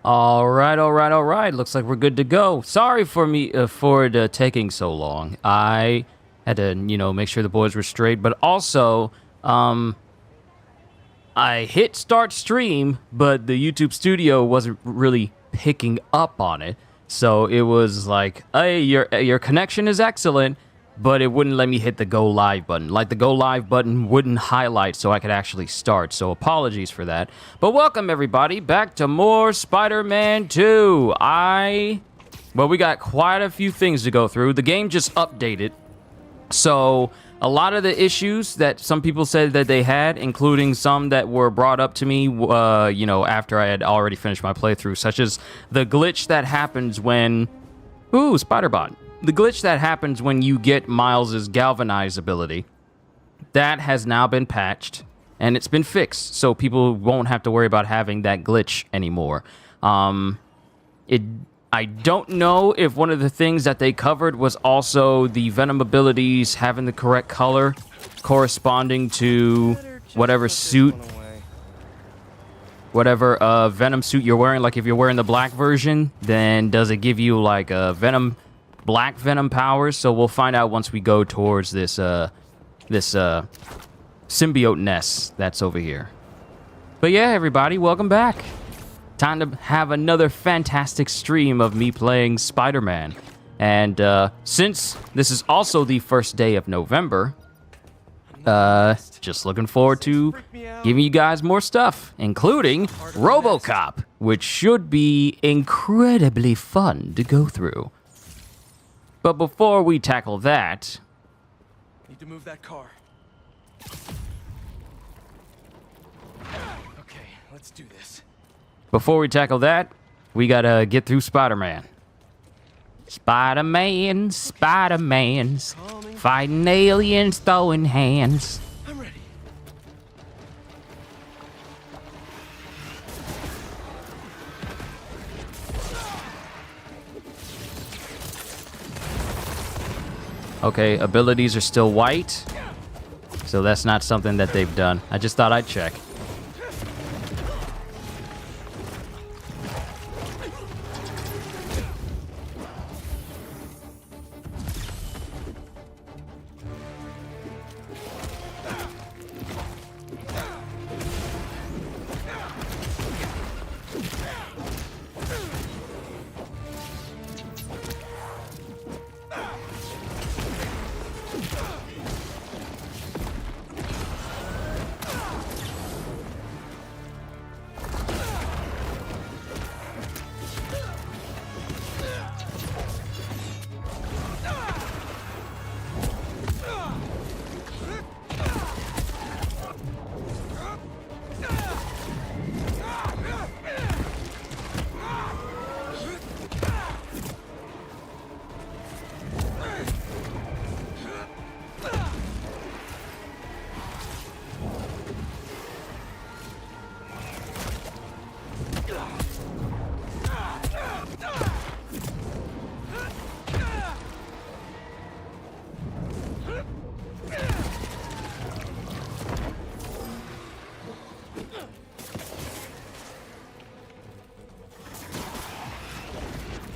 All right, all right, all right. Looks like we're good to go. Sorry for me for it taking so long. I had to, make sure the boys were straight, but also, um, I hit start stream, but the YouTube Studio wasn't really picking up on it. So it was like, hey, your connection is excellent, but it wouldn't let me hit the go live button. Like the go live button wouldn't highlight so I could actually start. So apologies for that. But welcome everybody back to more Spider-Man 2. Well, we got quite a few things to go through. The game just updated. So a lot of the issues that some people said that they had, including some that were brought up to me, after I had already finished my playthrough, such as the glitch that happens when... Ooh, Spider-Bot. The glitch that happens when you get Miles's galvanize ability, that has now been patched, and it's been fixed, so people won't have to worry about having that glitch anymore. I don't know if one of the things that they covered was also the Venom abilities having the correct color corresponding to whatever suit, whatever Venom suit you're wearing. Like if you're wearing the black version, then does it give you like a black Venom powers? So we'll find out once we go towards this symbiote nest that's over here. But yeah, everybody, welcome back. Time to have another fantastic stream of me playing Spider-Man. And since this is also the first day of November, just looking forward to giving you guys more stuff, including RoboCop, which should be incredibly fun to go through. But before we tackle that... Need to move that car. Okay, let's do this. Before we tackle that, we gotta get through Spider-Man. Spider-Man, Spider-Man's fighting aliens, throwing hands. I'm ready. Okay, abilities are still white, so that's not something that they've done. I just thought I'd check.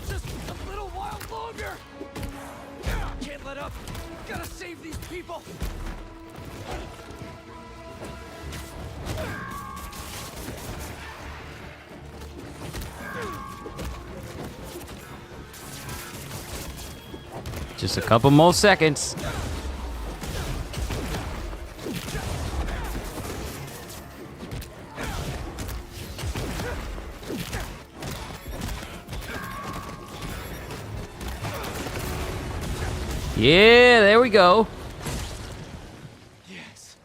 Just a little while longer. Can't let up. Gotta save these people. Just a couple more seconds. Yeah, there we go. Yes.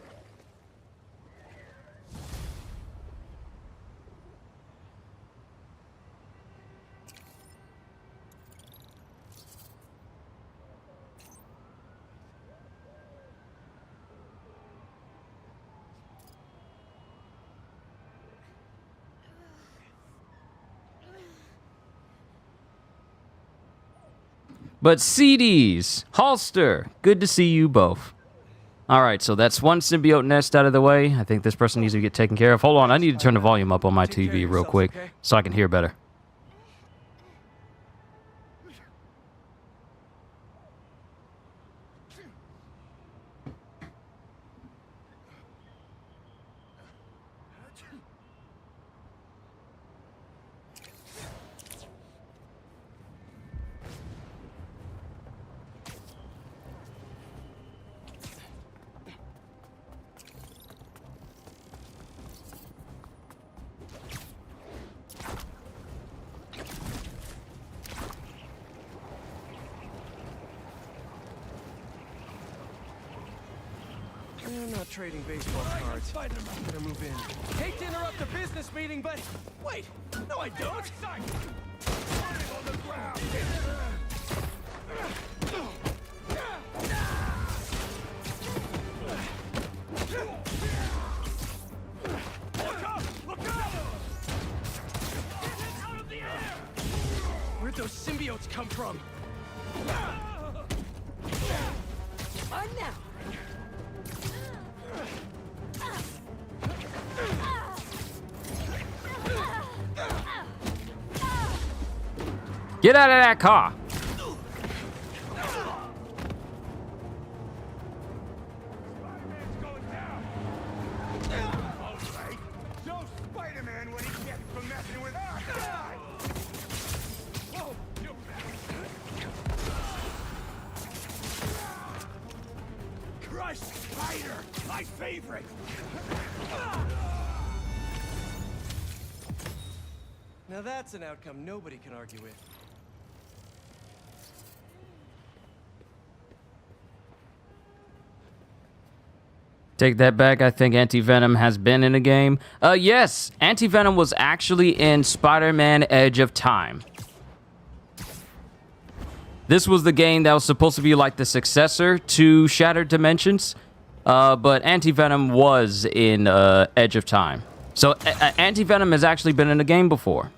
But CDs, Holster, good to see you both. All right, so that's one symbiote nest out of the way. I think this person needs to get taken care of. Hold on, I need to turn the volume up on my TV real quick so I can hear better. Not trading baseball cards. Spider-Man. Better move in. Hate to interrupt the business meeting, but wait. No, I don't. On the ground. Look out! Look out! Get out of the air! Where'd those symbiotes come from? On now. Get out of that car. Spider-Man's going down. All right. Show Spider-Man what he gets for messing with us. Whoa! You Crush Spider, my favorite. Now that's an outcome nobody can argue with. Take that back. I think Anti-Venom has been in a game. Yes, Anti-Venom was actually in Spider-Man Edge of Time. This was the game that was supposed to be like the successor to Shattered Dimensions. But Anti-Venom was in Edge of Time. So Anti-Venom has actually been in a game before.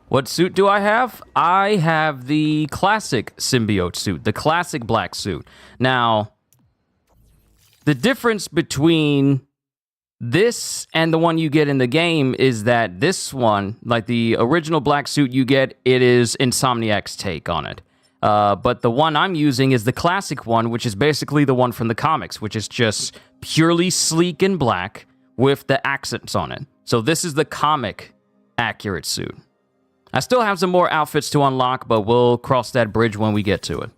What suit do I have? I have the classic symbiote suit, the classic black suit. Now, the difference between this and the one you get in the game is that this one, like the original black suit you get, it is Insomniac's take on it. But the one I'm using is the classic one, which is basically the one from the comics, which is just purely sleek and black with the accents on it. So this is the comic accurate suit. I still have some more outfits to unlock, but we'll cross that bridge when we get to it.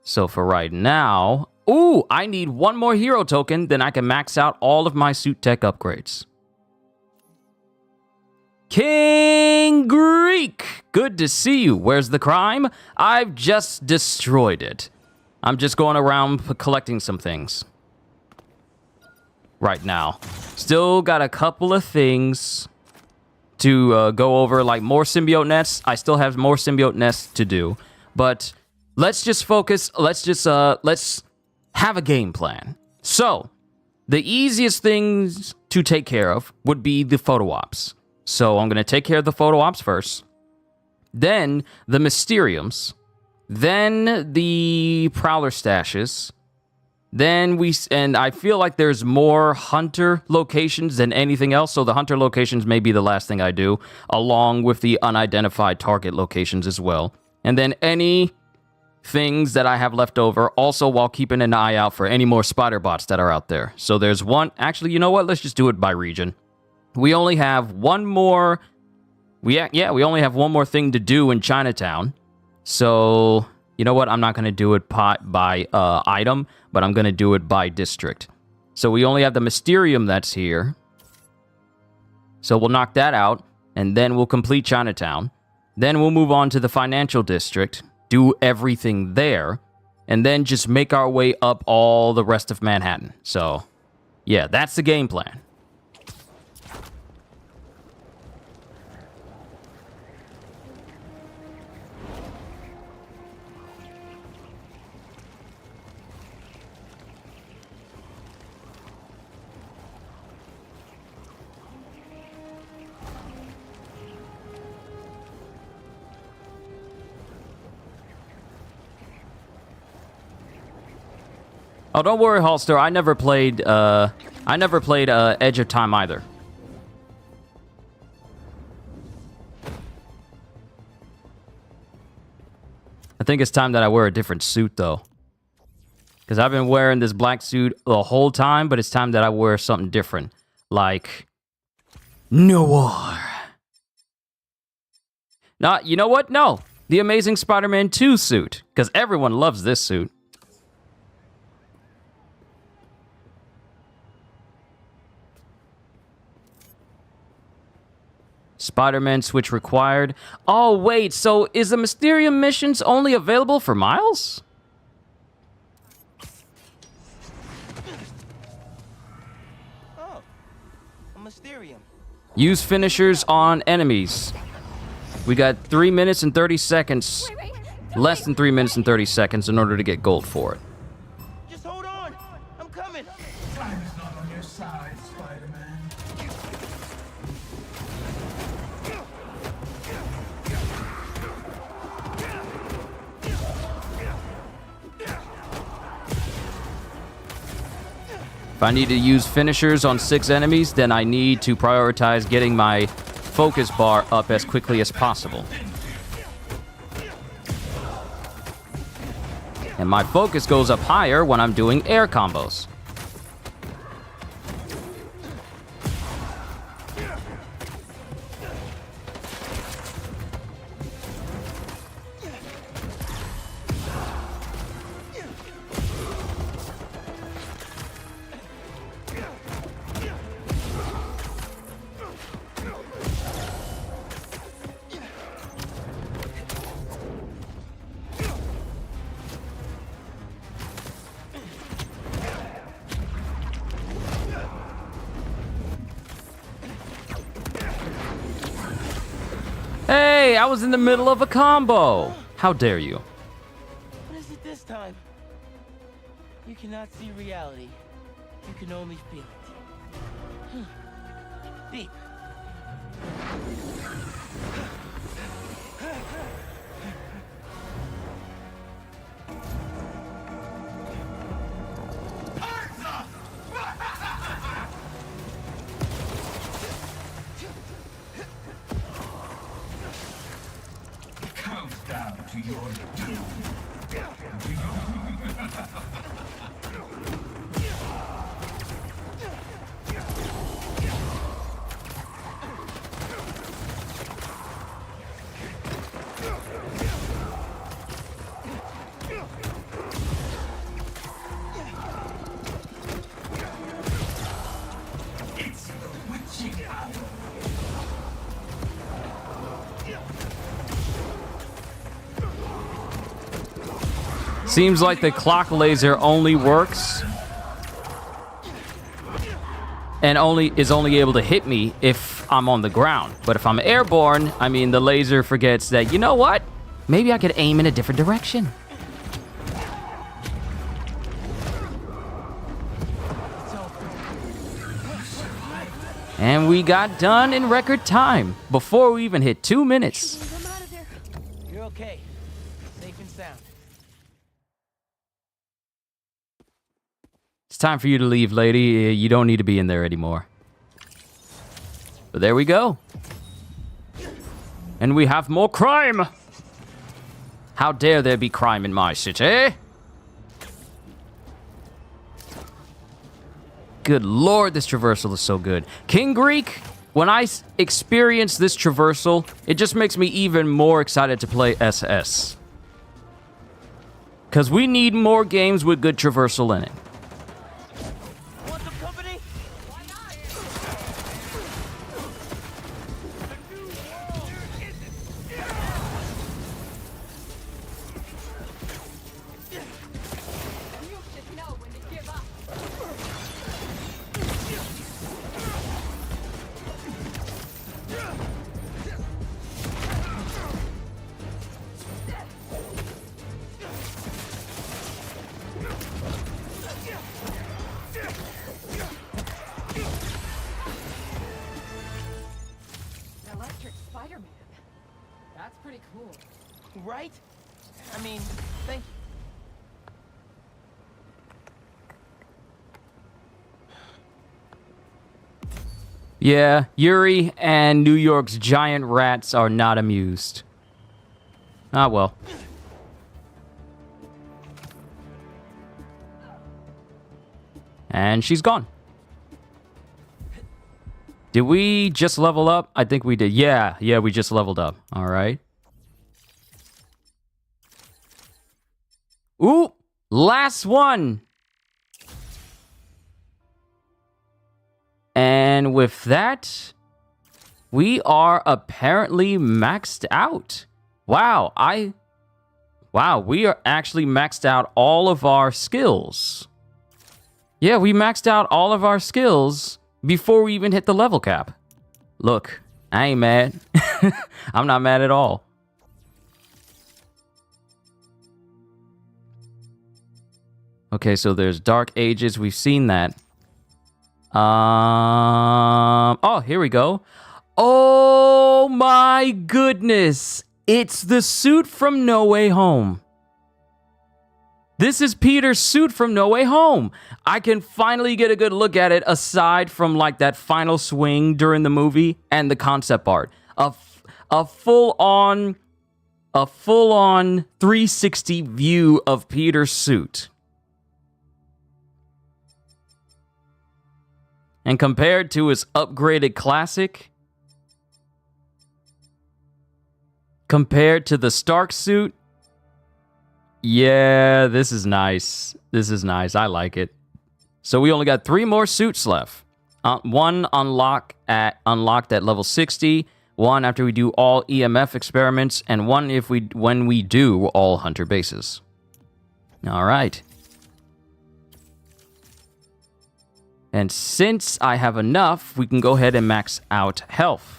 So for right now... Ooh, I need one more hero token, then I can max out all of my suit tech upgrades. King Greek! Good to see you. Where's the crime? I've just destroyed it. I'm just going around collecting some things. Right now. Still got a couple of things to go over, like more symbiote nests. I still have more symbiote nests to do, but let's just focus. Let's have a game plan. So the easiest things to take care of would be the photo ops. So I'm going to take care of the photo ops first, then the Mysteriums, then the Prowler stashes. Then and I feel like there's more hunter locations than anything else, so the hunter locations may be the last thing I do, along with the unidentified target locations as well. And then any things that I have left over, also while keeping an eye out for any more spider bots that are out there. So there's one, actually, you know what? Let's just do it by region. We only have one more, we only have one more thing to do in Chinatown. So... you know what? I'm not going to do it by item, but I'm going to do it by district. So we only have the Mysterium that's here. So we'll knock that out, and then we'll complete Chinatown. Then we'll move on to the Financial District, do everything there, and then just make our way up all the rest of Manhattan. So, yeah, that's the game plan. Oh, don't worry, Holster. I never played Edge of Time either. I think it's time that I wear a different suit, though. Because I've been wearing this black suit the whole time, but it's time that I wear something different. Like Noir. Not, you know what? No. The Amazing Spider-Man 2 suit. Because everyone loves this suit. Spider-Man switch required. Oh, wait. So is the Mysterium missions only available for Miles? Oh, a Mysterium. Use finishers on enemies. We got 3 minutes and 30 seconds. Less than 3 minutes and 30 seconds in order to get gold for it. Just hold on. I'm coming. Time is not on your side, Spider-Man. If I need to use finishers on 6 enemies, then I need to prioritize getting my focus bar up as quickly as possible. And my focus goes up higher when I'm doing air combos. Hey, I was in the middle of a combo. How dare you? What is it this time? You cannot see reality. You can only feel it. Deep. Comes down to your doom. It's the witching hour. Seems like the clock laser only works and is only able to hit me if I'm on the ground. But if I'm airborne, I mean, the laser forgets that, you know what? Maybe I could aim in a different direction. And we got done in record time before we even hit 2 minutes. I'm out of there. You're okay. Safe and sound. It's time for you to leave, lady. You don't need to be in there anymore. But there we go. And we have more crime. How dare there be crime in my city? Good lord, this traversal is so good. King Greek, when I experience this traversal, it just makes me even more excited to play SS. Because we need more games with good traversal in it. Want some company? You should know when to give up. Electric Spider-Man. That's pretty cool. Right? I mean, thank you. Yeah, Yuri and New York's giant rats are not amused. Ah, well. And she's gone. Did we just level up? I think we did. Yeah, we just leveled up. All right. Ooh, last one. And with that, we are apparently maxed out. Wow, we are actually maxed out all of our skills. Yeah, we maxed out all of our skills before we even hit the level cap. Look, I ain't mad. I'm not mad at all. Okay, so there's Dark Ages. We've seen that. Oh, here we go. Oh my goodness. It's the suit from No Way Home. This is Peter's suit from No Way Home. I can finally get a good look at it aside from like that final swing during the movie and the concept art. A full-on 360 view of Peter's suit. And compared to his upgraded classic, compared to the Stark suit, yeah, this is nice. This is nice. I like it. So we only got 3 more suits left. One unlocked at level 60. One after we do all EMF experiments, and one when we do all hunter bases. All right. And since I have enough, we can go ahead and max out health.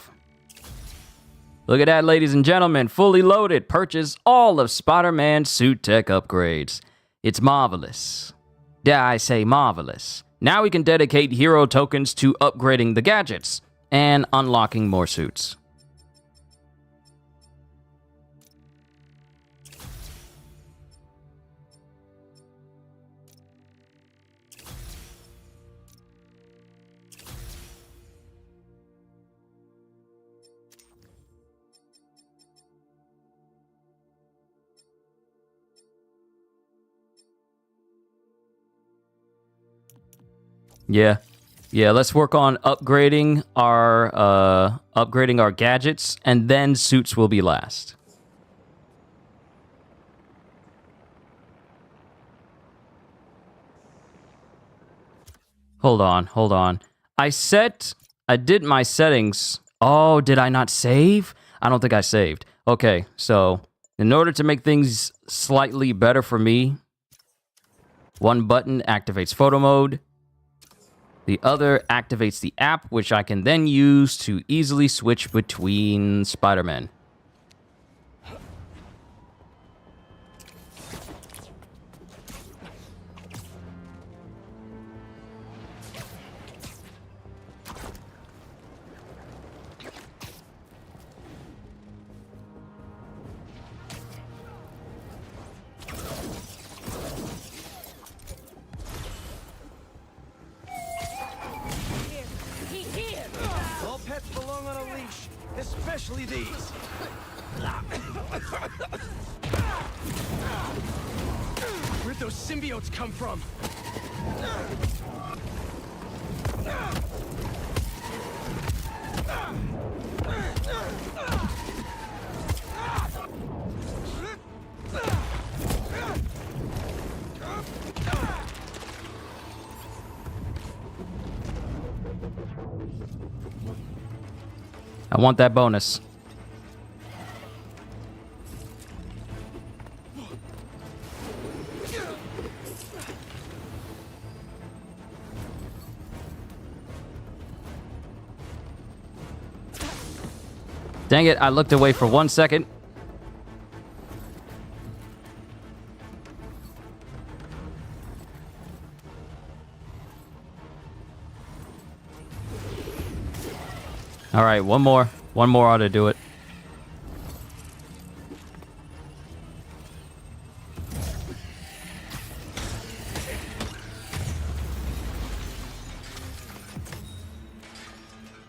Look at that, ladies and gentlemen. Fully loaded. Purchase all of Spider-Man's suit tech upgrades. It's marvelous. Dare I say marvelous. Now we can dedicate hero tokens to upgrading the gadgets and unlocking more suits. Yeah, let's work on upgrading our gadgets, and then suits will be last. Hold on. I did my settings. Oh, did I not save? I don't think I saved. Okay, so in order to make things slightly better for me, one button activates photo mode. The other activates the app, which I can then use to easily switch between Spider-Man. All pets belong on a leash, especially these. Where'd those symbiotes come from? I want that bonus. Dang it, I looked away for 1 second. All right, one more. One more ought to do it.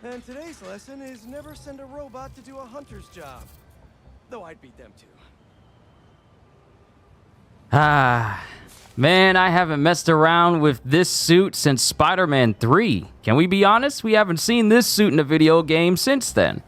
And today's lesson is never send a robot to do a hunter's job. Though I'd beat them too. Ah, Man, I haven't messed around with this suit since Spider-Man 3. Can we be honest? We haven't seen this suit in a video game since then.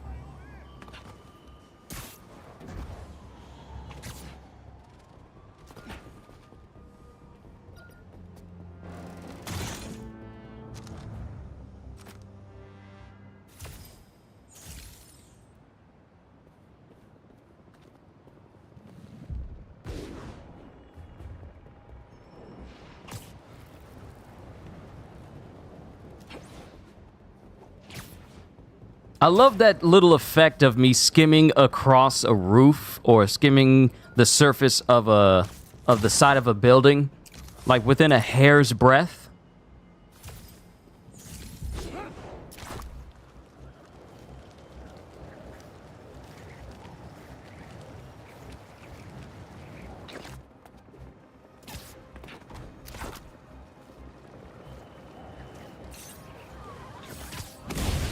I love that little effect of me skimming across a roof or skimming the surface of the side of a building, like within a hair's breadth.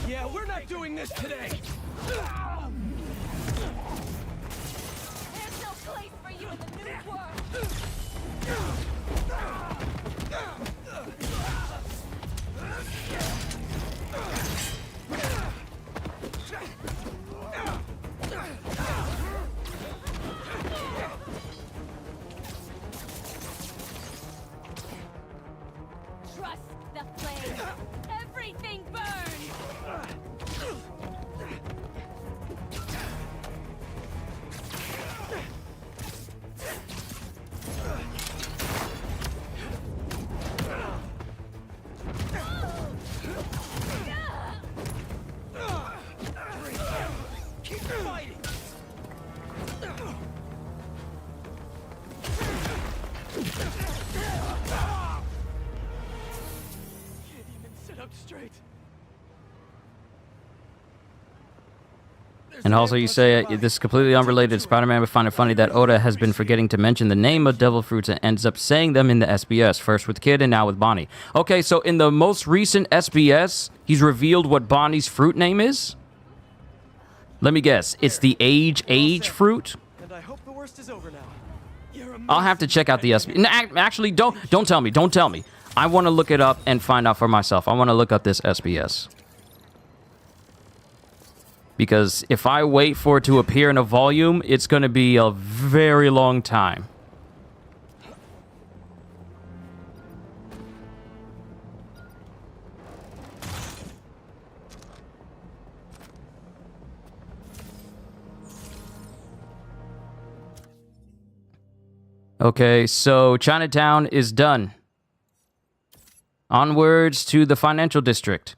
Yeah, we're not doing this today. There's no place for you in the new world. Trust the flame. Everything burns. Keep fighting. Can't even sit up straight. And also, you say this is completely unrelated. Spider-Man would find it funny that Oda has been forgetting to mention the name of devil fruits and ends up saying them in the SBS, first with Kid and now with Bonnie. Okay, so in the most recent SBS, he's revealed what Bonnie's fruit name is? Let me guess. It's the age fruit? And I hope the worst is over now. You're I'll have to check out the SBS. Actually, don't tell me. Don't tell me. I want to look it up and find out for myself. I want to look up this SBS. Because if I wait for it to appear in a volume, it's going to be a very long time. Okay, so Chinatown is done. Onwards to the financial district.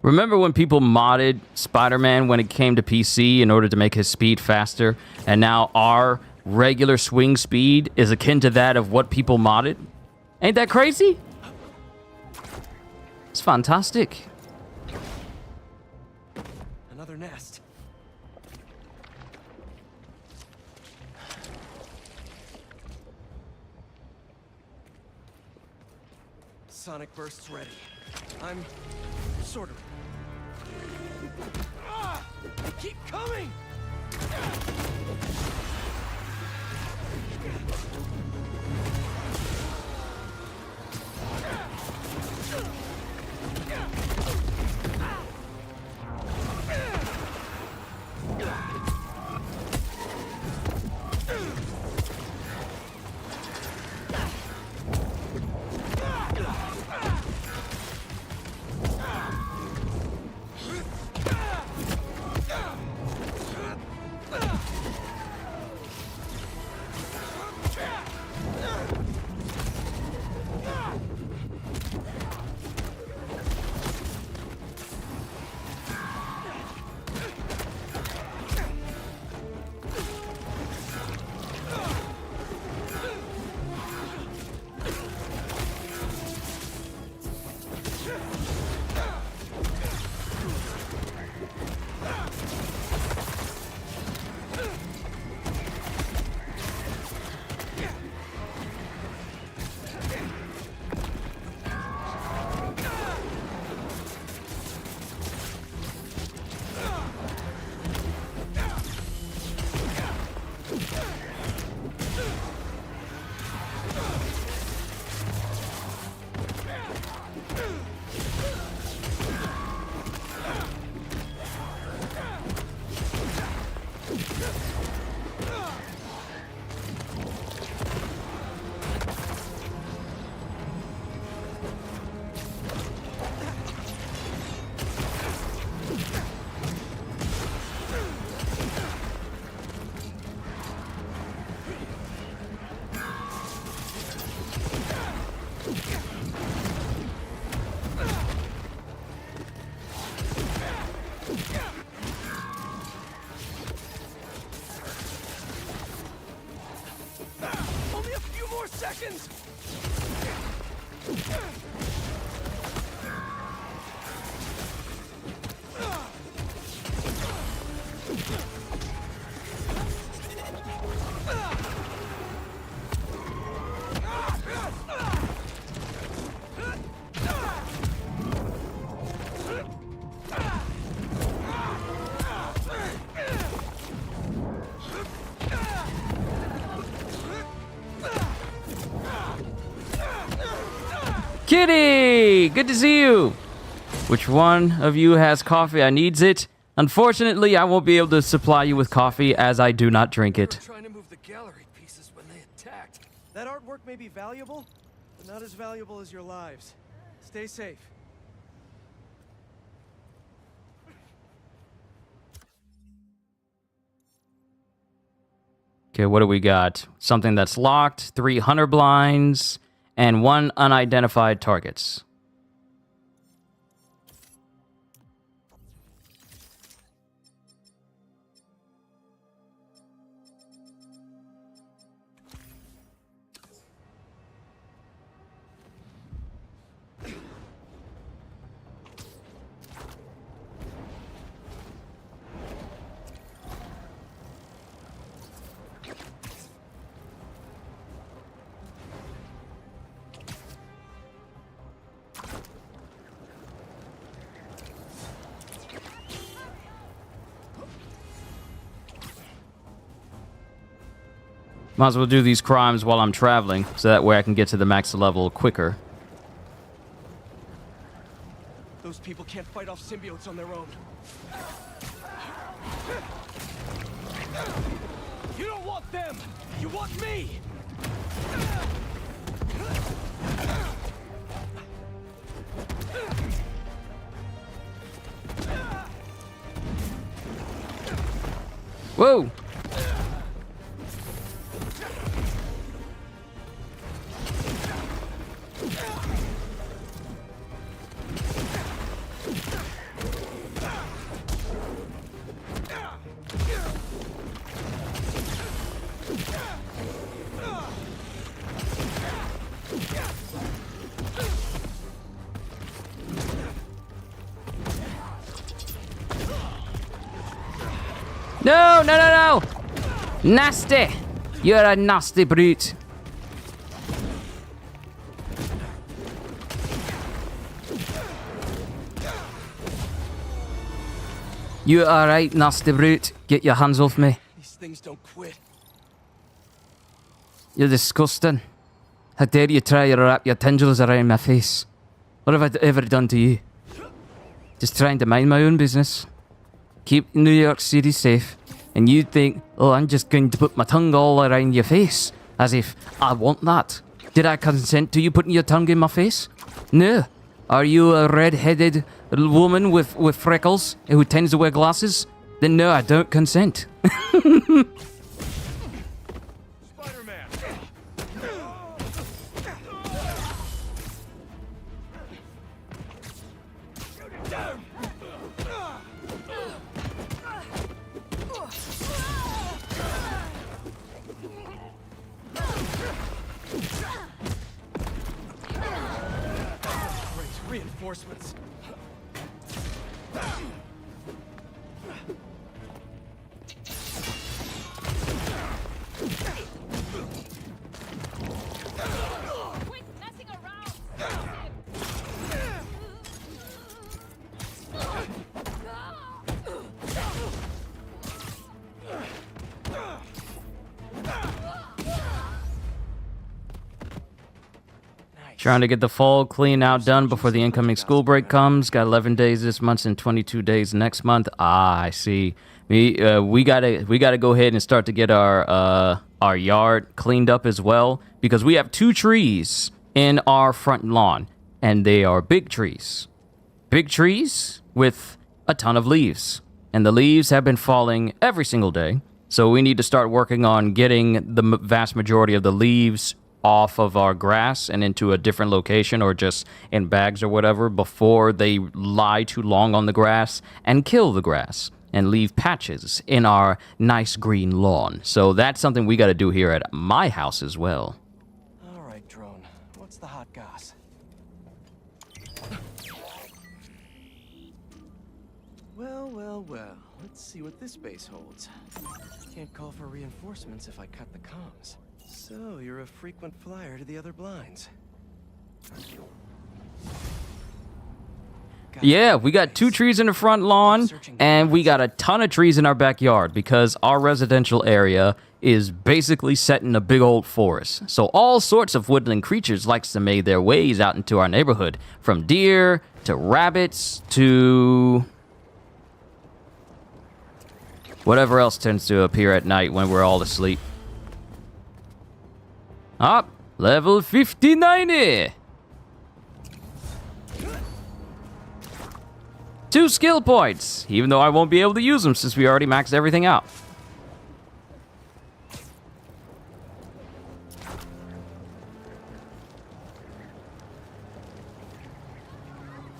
Remember when people modded Spider-Man when it came to PC in order to make his speed faster? And now our regular swing speed is akin to that of what people modded? Ain't that crazy? It's fantastic. another nest. Sonic bursts ready. I'm sort of. Ah! Keep coming! Only a few more seconds! Kitty! Good to see you! Which one of you has coffee? I needs it. Unfortunately, I won't be able to supply you with coffee as I do not drink They it. were trying to move the gallery pieces when they attacked. That artwork may be valuable, but not as valuable as your lives. Stay safe. Okay, what do we got? Something that's locked, 3 hunter blinds, and 1 unidentified targets. Might as well do these crimes while I'm traveling, so that way I can get to the max level quicker. Those people can't fight off symbiotes on their own. You don't want them! You want me! Whoa! No, no, no, no! Nasty! You're a nasty brute. You alright, nasty brute? Get your hands off me. These things don't quit. You're disgusting. How dare you try to wrap your tendrils around my face? What have I ever done to you? Just trying to mind my own business. Keep New York City safe. And you think, oh, I'm just going to put my tongue all around your face. As if I want that. Did I consent to you putting your tongue in my face? No. Are you a red-headed woman with freckles who tends to wear glasses? Then no, I don't consent. Spider-Man! Great reinforcements. Quit messing around! Nice. Trying to get the fall clean out done before the incoming school break comes. Got 11 days this month and 22 days next month. Ah, I see. We gotta go ahead and start to get our yard cleaned up as well, because we have 2 trees in our front lawn, and they are big trees. Big trees with a ton of leaves. And the leaves have been falling every single day. So we need to start working on getting the vast majority of the leaves off of our grass and into a different location, or just in bags or whatever, before they lie too long on the grass and kill the grass and leave patches in our nice green lawn. So that's something we got to do here at my house as well. All right, drone. What's the hot goss? Well. Let's see what this base holds. Can't call for reinforcements if I cut the comms. So, you're a frequent flyer to the other blinds. Yeah, we got 2 trees in the front lawn, and we got a ton of trees in our backyard, because our residential area is basically set in a big old forest. So all sorts of woodland creatures likes to make their ways out into our neighborhood, from deer to rabbits to whatever else tends to appear at night when we're all asleep. Up, level 5090. 2 skill points, even though I won't be able to use them since we already maxed everything out.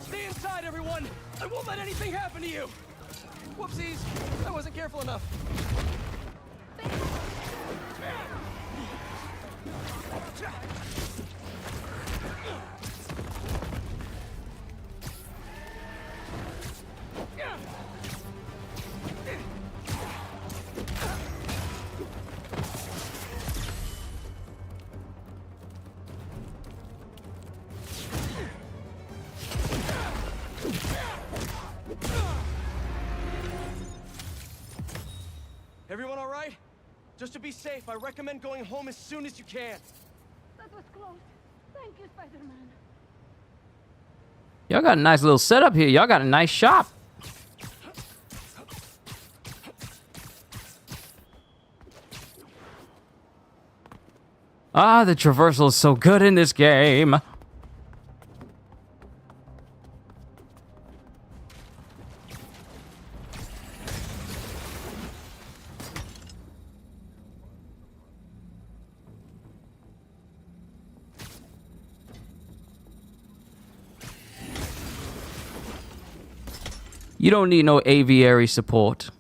Stay inside, everyone! I won't let anything happen to you! Whoopsies! I wasn't careful enough. Everyone all right? Just to be safe, I recommend going home as soon as you can. That was close. Thank you, Spider-Man. Y'all got a nice little setup here. Y'all got a nice shop. Ah, the traversal is so good in this game. You don't need no aviary support.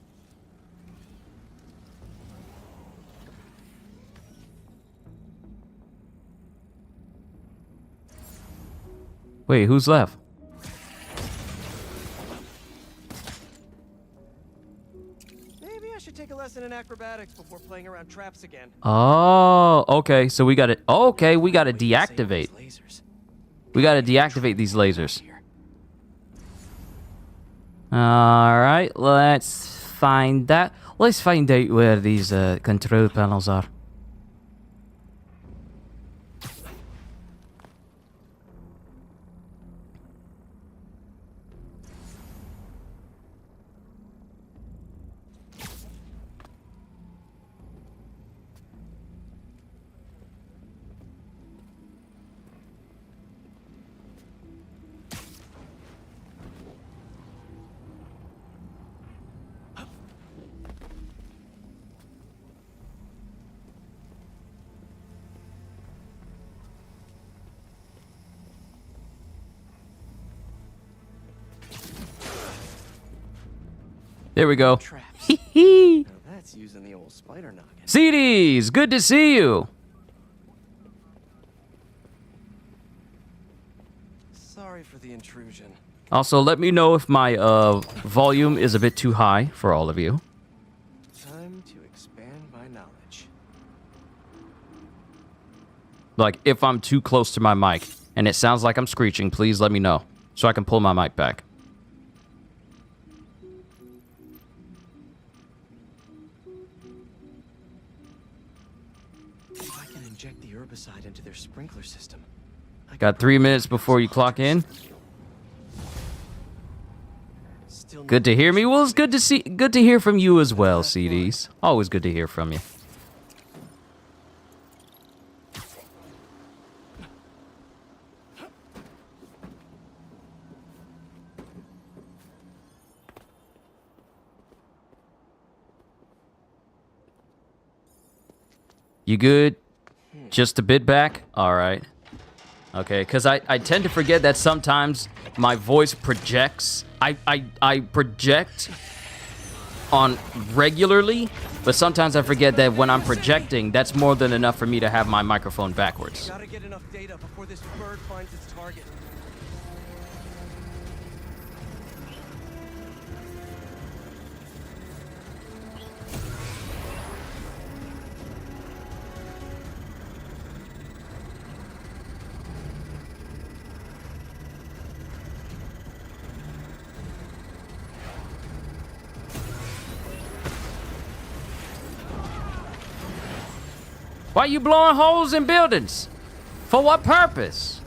Wait, who's left? Maybe I should take a lesson in acrobatics before playing around traps again. Oh, okay. So we got to. Okay, we got to deactivate. We got to deactivate these lasers. All right, let's find that. Let's find out where these control panels are. There we go. Traps. Hee Now that's using the old spider noggin. CDs, good to see you. Sorry for the intrusion. Also, let me know if my volume is a bit too high for all of you. Time to expand my knowledge. Like, if I'm too close to my mic and it sounds like I'm screeching, please let me know so I can pull my mic back. If I can inject the herbicide into their sprinkler system, Got 3 minutes before you clock in. Still Good to hear me. Well, it's good to hear from you as well, CDs. Always good to hear from you. You good? Just a bit back? All right. Okay, because I tend to forget that sometimes my voice projects. I project on regularly, but sometimes I forget that when I'm projecting, that's more than enough for me to have my microphone backwards. Gotta get enough data before this bird finds its target. Why you blowing holes in buildings? For what purpose?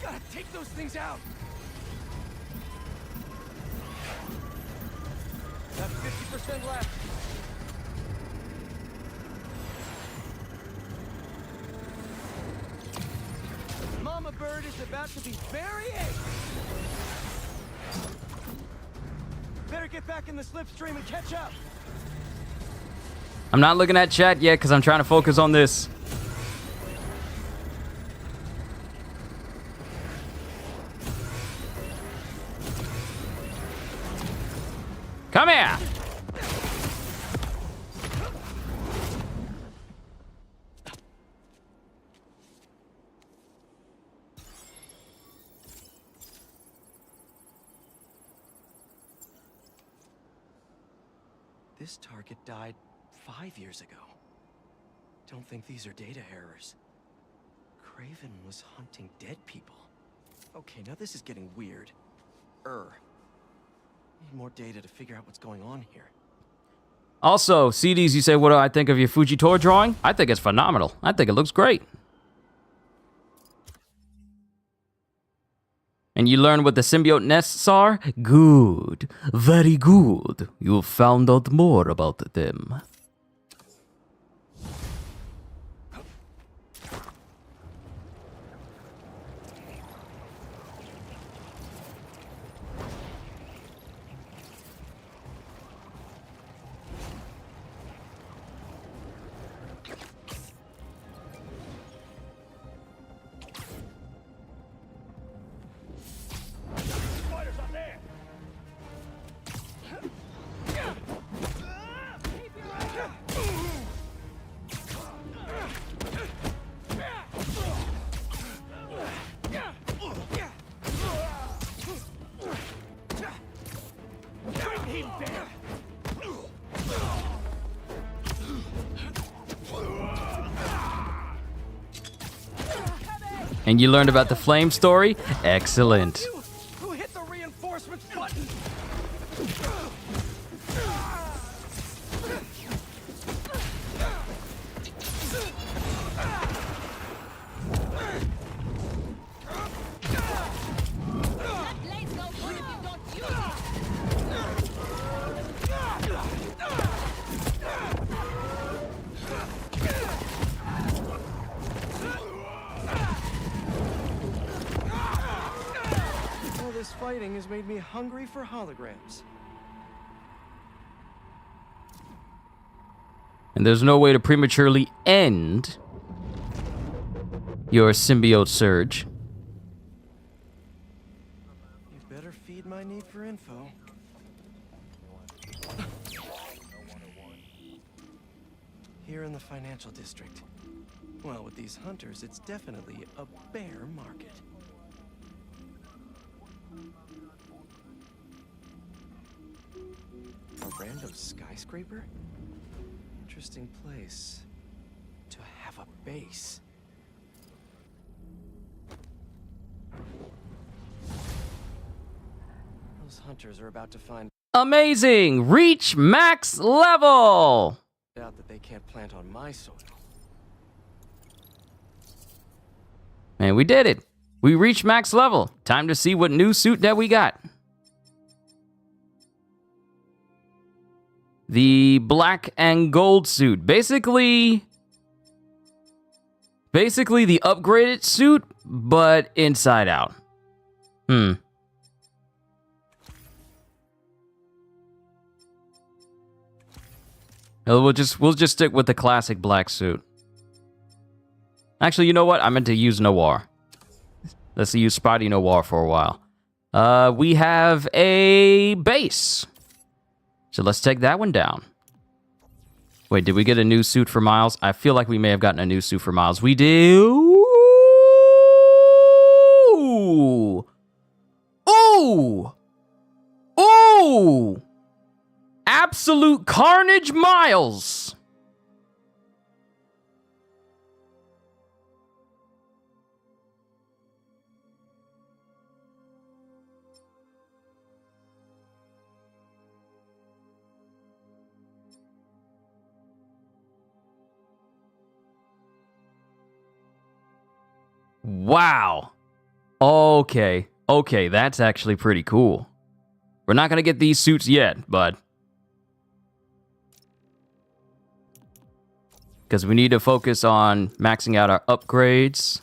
Gotta take those things out. Got 50% left. Mama bird is about to be very angry. Better get back in the slipstream and catch up. I'm not looking at chat yet because I'm trying to focus on this. Come here! This target died 5 years ago. Don't think these are data errors. Craven was hunting dead people. Okay, now this is getting weird. Need more data to figure out what's going on here. Also, CDs, you say, what do I think of your Fujitora drawing? I think it's phenomenal. I think it looks great. And you learn what the symbiote nests are? Good. Very good. You found out more about them. Spiders up there! Bring him down! And you learned about the flame story? Excellent. You! Who hit the reinforcements button? That blade's no good if you don't use it. All this fighting has made me hungry for holograms. And there's no way to prematurely end your symbiote surge. You better feed my need for info. Here in the financial district. Well, with these hunters, it's definitely a bear market. A random skyscraper? Interesting place to have a base. Those hunters are about to find Amazing! Reach max level! out that they can't plant on my soil. And we did it. We reached max level. Time to see what new suit that we got. The black and gold suit. Basically the upgraded suit, but inside out. We'll just stick with the classic black suit. Actually, you know what? I meant to use Noir. Let's use Spidey Noir for a while. We have a base. So let's take that one down. Wait, did we get a new suit for Miles? I feel like we may have gotten a new suit for Miles. We do. Ooh! Ooh! Absolute Carnage Miles! Wow. Okay, that's actually pretty cool. We're not gonna get these suits yet, but... because we need to focus on maxing out our upgrades.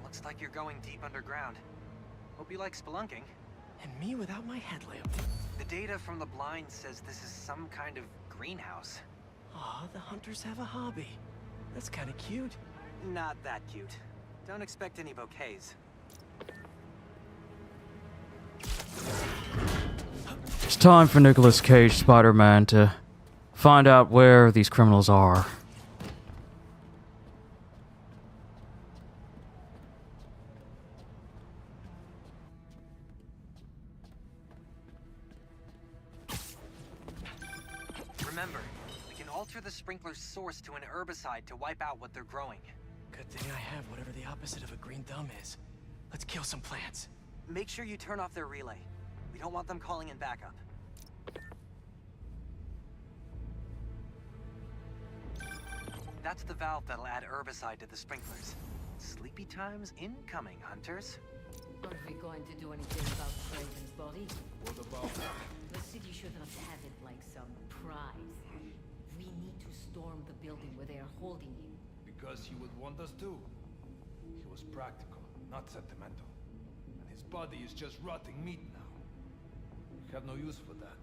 Looks like you're going deep underground. Hope you like spelunking. And me without my headlamp. The data from the blind says this is some kind of greenhouse. Aw, the hunters have a hobby. That's kind of cute. Not that cute. Don't expect any bouquets. It's time for Nicolas Cage Spider-Man to find out where these criminals are. Remember, we can alter the sprinkler's source to an herbicide to wipe out what they're growing. Good thing I have whatever the opposite of a green thumb is. Let's kill some plants. Make sure you turn off their relay. We don't want them calling in backup. That's the valve that'll add herbicide to the sprinklers. Sleepy times incoming, hunters. Are we going to do anything about Craven's body? What about that? The city shouldn't have it like some prize. We need to storm the building where they are holding him. Because he would want us to. He was practical, not sentimental. And his body is just rotting meat now. We have no use for that.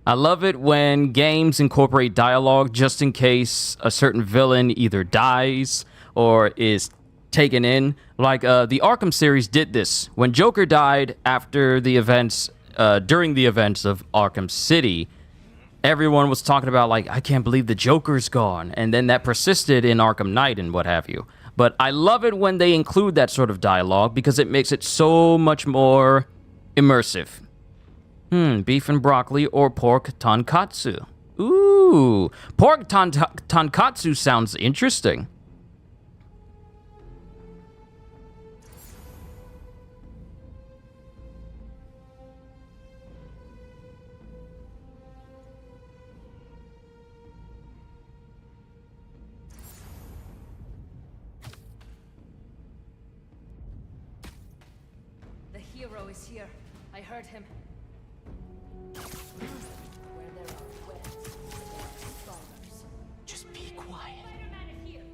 I love it when games incorporate dialogue just in case a certain villain either dies or is taken in. Like, the Arkham series did this. When Joker died after the events, during the events of Arkham City, everyone was talking about, like, I can't believe the Joker's gone. And then that persisted in Arkham Knight and what have you. But I love it when they include that sort of dialogue because it makes it so much more immersive. Beef and broccoli or pork tonkatsu. Ooh, pork tonkatsu sounds interesting. The hero is here. I heard him. Where there are webs, there are scholars. Just be quiet. Spider-Man is here.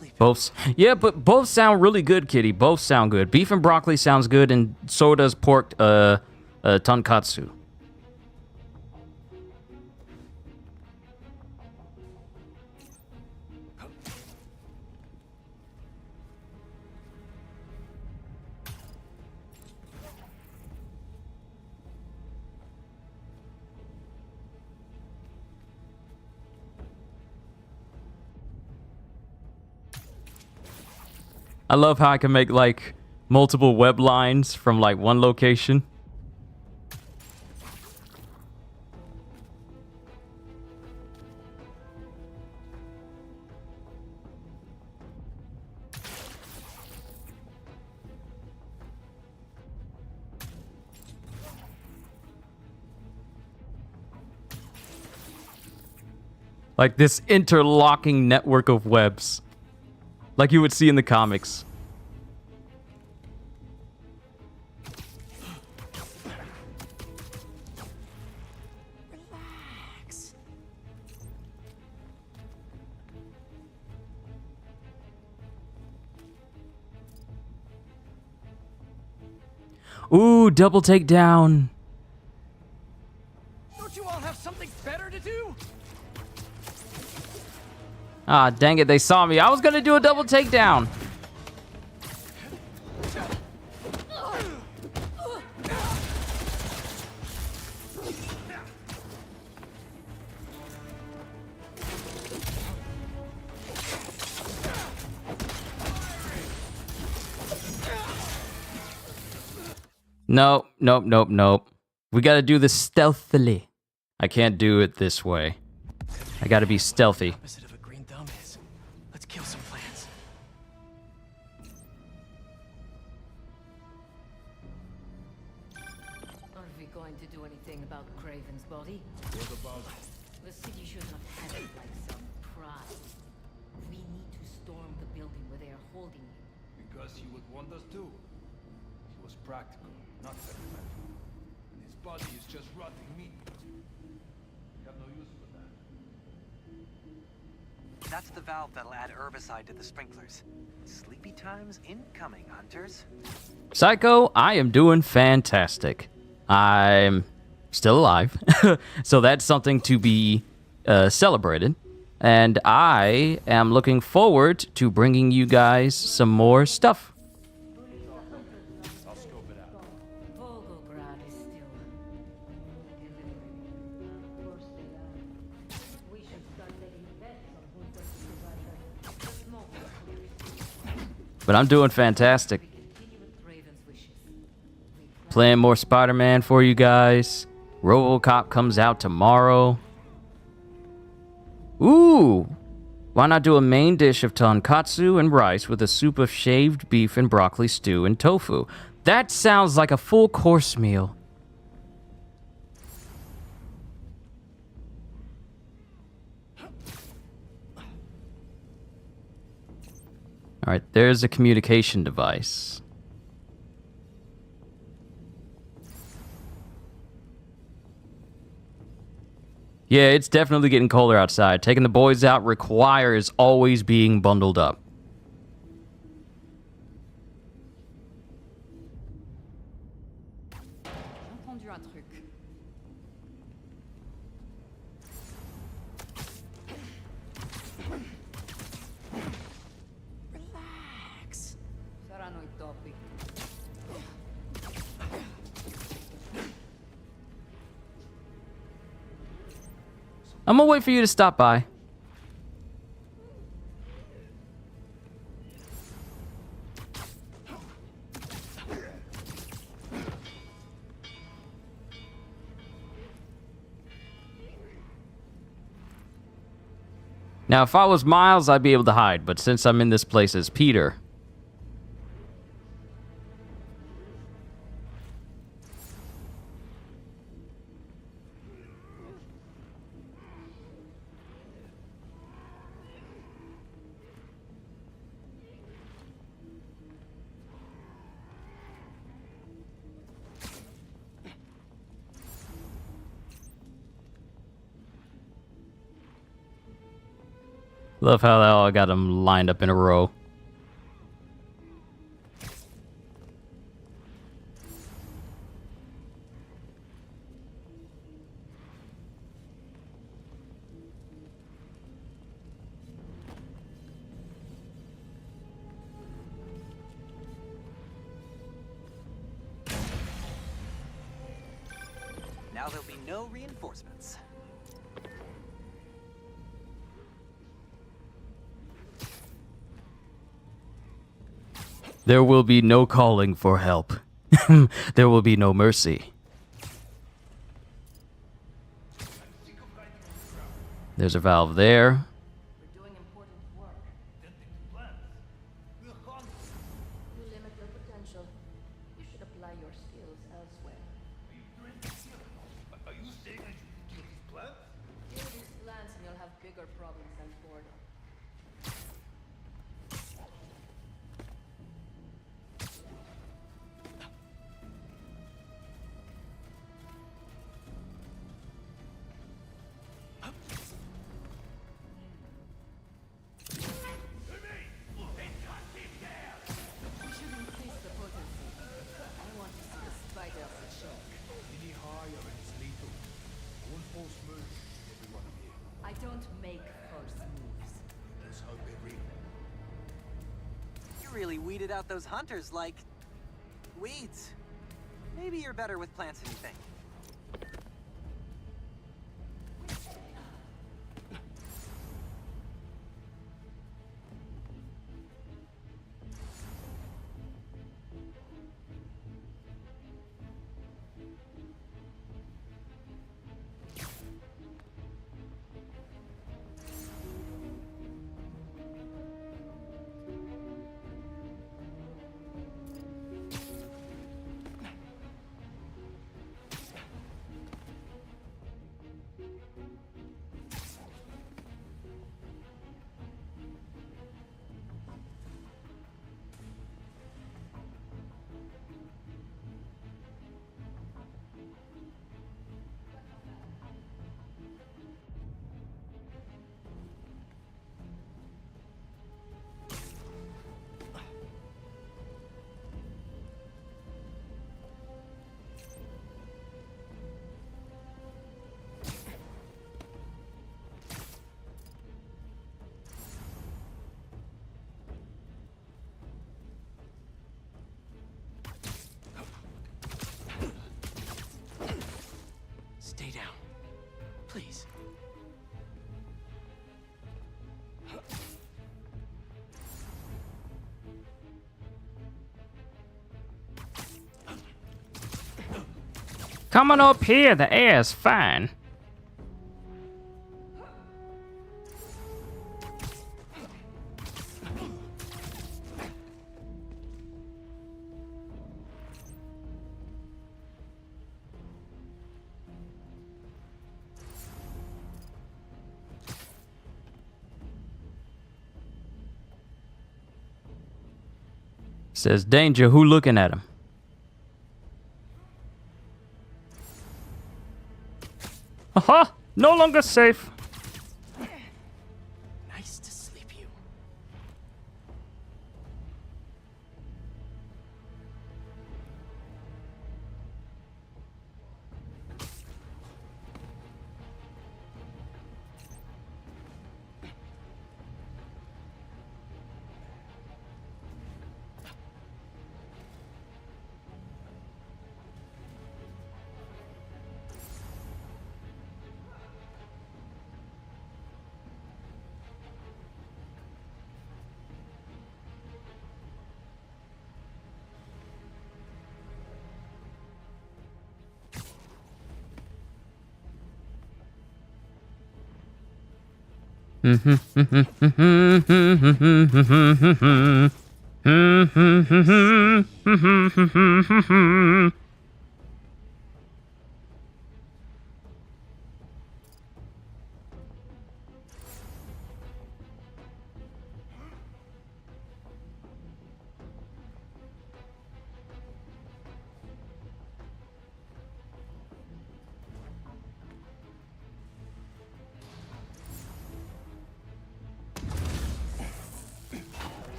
sleeping. Both, yeah, but both sound really good, Kitty. Both sound good. Beef and broccoli sounds good, and so does pork tonkatsu. I love how I can make like multiple web lines from like one location. Like this interlocking network of webs. Like you would see in the comics. Relax. Ooh, double takedown. Don't you all have something better to do? Ah, dang it, they saw me. I was gonna do a double takedown. Nope, nope, nope, nope. We gotta do this stealthily. I can't do it this way. I gotta be stealthy. Opposite of a green thumb is. Let's kill some plants. Are we going to do anything about Craven's body? What about The city should not have it like some prize. We need to storm the building where they are holding him. because he would want us to? He was practical, not sentimental. And his body is just rotting meat. We have no use for that. That's the valve that'll add herbicide to the sprinklers. Sleepy times incoming, hunters. Psycho, I am doing fantastic. I'm still alive. So that's something to be celebrated. And I am looking forward to bringing you guys some more stuff. Volgograd is still... We should start taking bets on who's going to survive the smoke. But I'm doing fantastic. Continue with Raven's wishes. Playing more Spider-Man for you guys. RoboCop comes out tomorrow. Ooh! Why not do a main dish of tonkatsu and rice with a soup of shaved beef and broccoli stew and tofu? That sounds like a full course meal. Alright, there's a communication device. Yeah, it's definitely getting colder outside. Taking the boys out requires always being bundled up. J'ai entendu un truc. Relax. Saranno i topi. I'm gonna wait for you to stop by. Now, if I was Miles, I'd be able to hide, but since I'm in this place as Peter... Love how they all got them lined up in a row. Now there'll be no reinforcements. There will be no calling for help. There will be no mercy. There's a valve there. We're doing important work. You limit your potential. You should apply your skills elsewhere. Are you saying I should kill these plants? Kill these plants and you'll have bigger problems than boredom. We should increase the potency. I want to see the spiders at shock. Any higher and it's lethal. One false move, everyone here. I don't make false moves. Let's hope they're real. You really weeded out those hunters like weeds. Maybe you're better with plants than you think. Stay down. Please. Come on up here, the air is fine. Says danger, who looking at him? Aha! No longer safe. Nice to sleep you.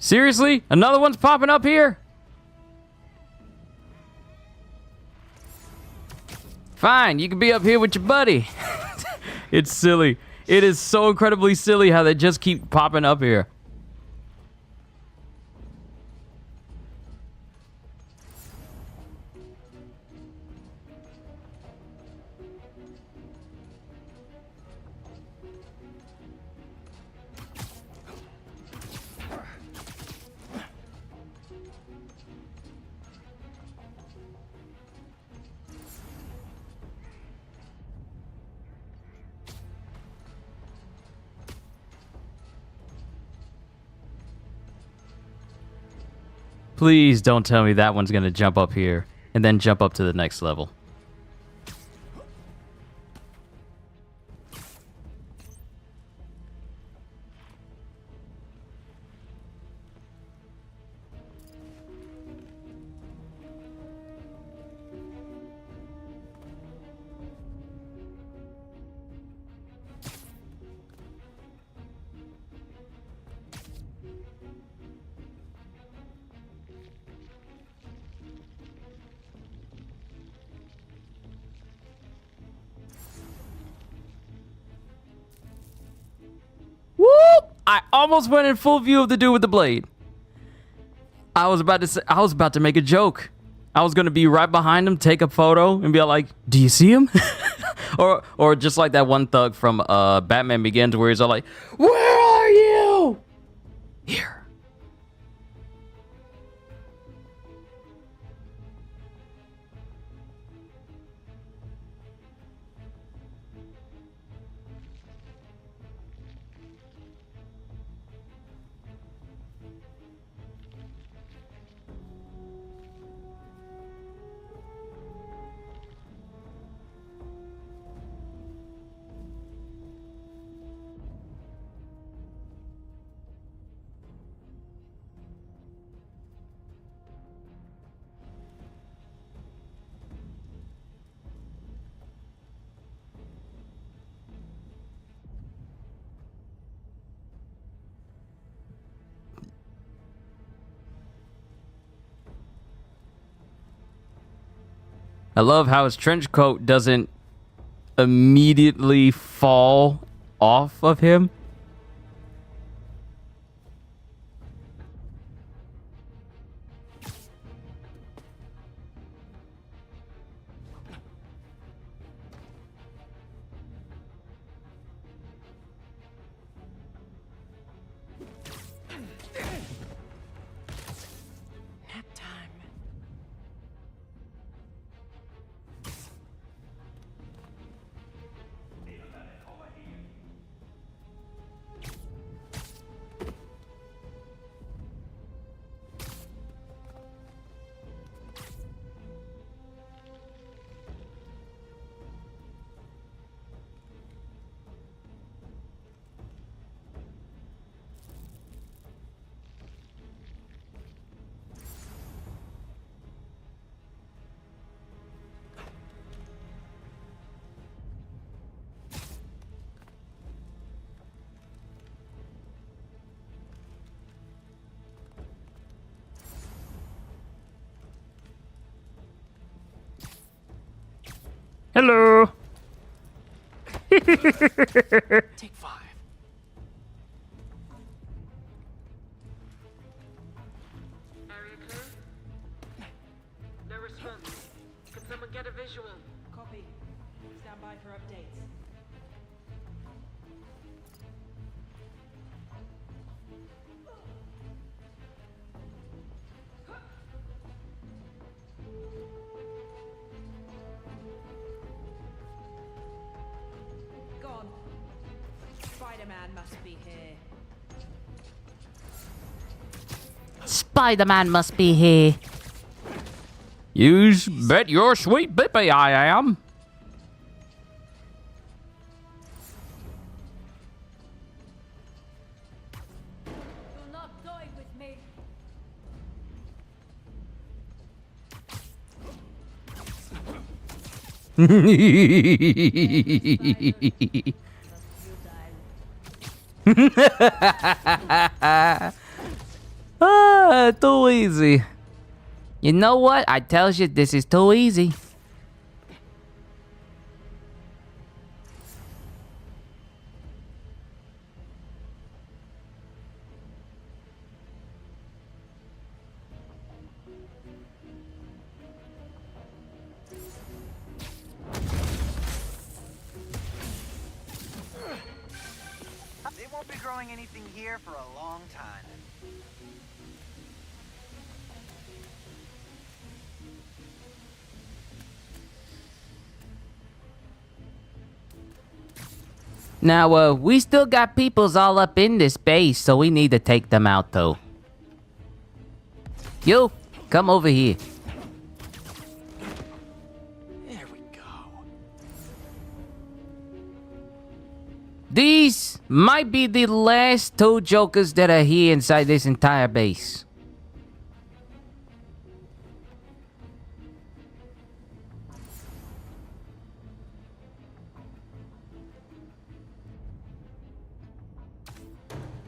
Seriously? Another one's popping up here? Fine, you can be up here with your buddy. It's silly. It is so incredibly silly how they just keep popping up here. Please don't tell me that one's gonna jump up here and then jump up to the next level. Whoop! I almost went in full view of the dude with the blade. I was about to make a joke. I was gonna be right behind him, take a photo, and be like, "Do you see him?" or just like that one thug from Batman Begins, where he's all like, "Where are you?" Here. I love how his trench coat doesn't immediately fall off of him. Nap time. Hello. Take 5. Area clear? No response. Can someone get a visual? Copy. Stand by for updates. Gone. Spider-Man must be here. Spider-Man must be here. You bet your sweet bippy I am. You're not going with me. Too easy. You know what? I tell you, this is too easy. They won't be growing anything here for a long time. Now, we still got peoples all up in this base, so we need to take them out, though. You, come over here. There we go. These might be the last two jokers that are here inside this entire base.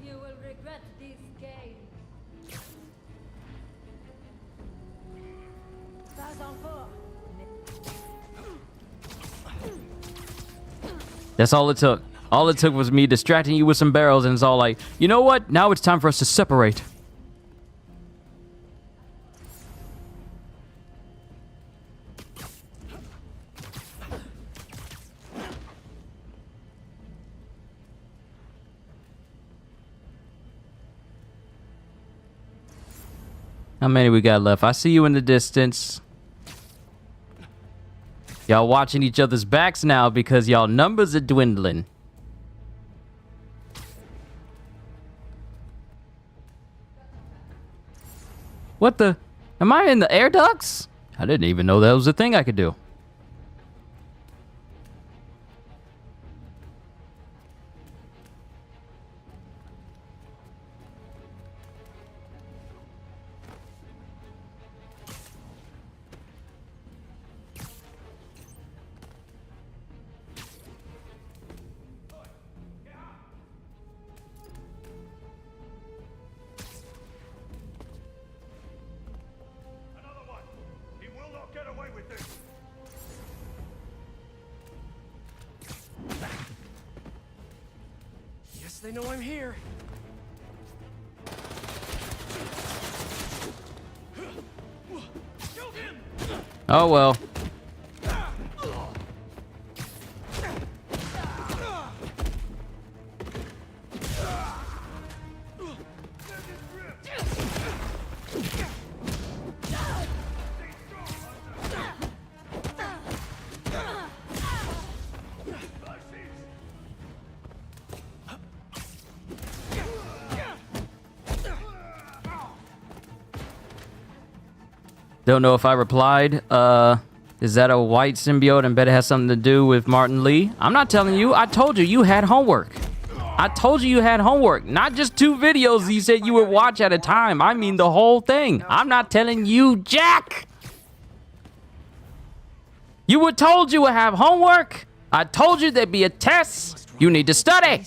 You will regret this game. Pas encore. That's all it took. All it took was me distracting you with some barrels, and it's all like, you know what? Now it's time for us to separate. How many we got left? I see you in the distance. Y'all watching each other's backs now because y'all numbers are dwindling. What the? Am I in the air ducts? I didn't even know that was a thing I could do. Guess they know I'm here. Oh well. Don't know if I replied. Is that a white symbiote and bet it has something to do with Martin Lee? I'm not telling you. I told you you had homework. I told you you had homework. Not just 2 videos you said you would watch at a time. I mean the whole thing. I'm not telling you jack. You were told you would have homework. I told you there'd be a test. You need to study.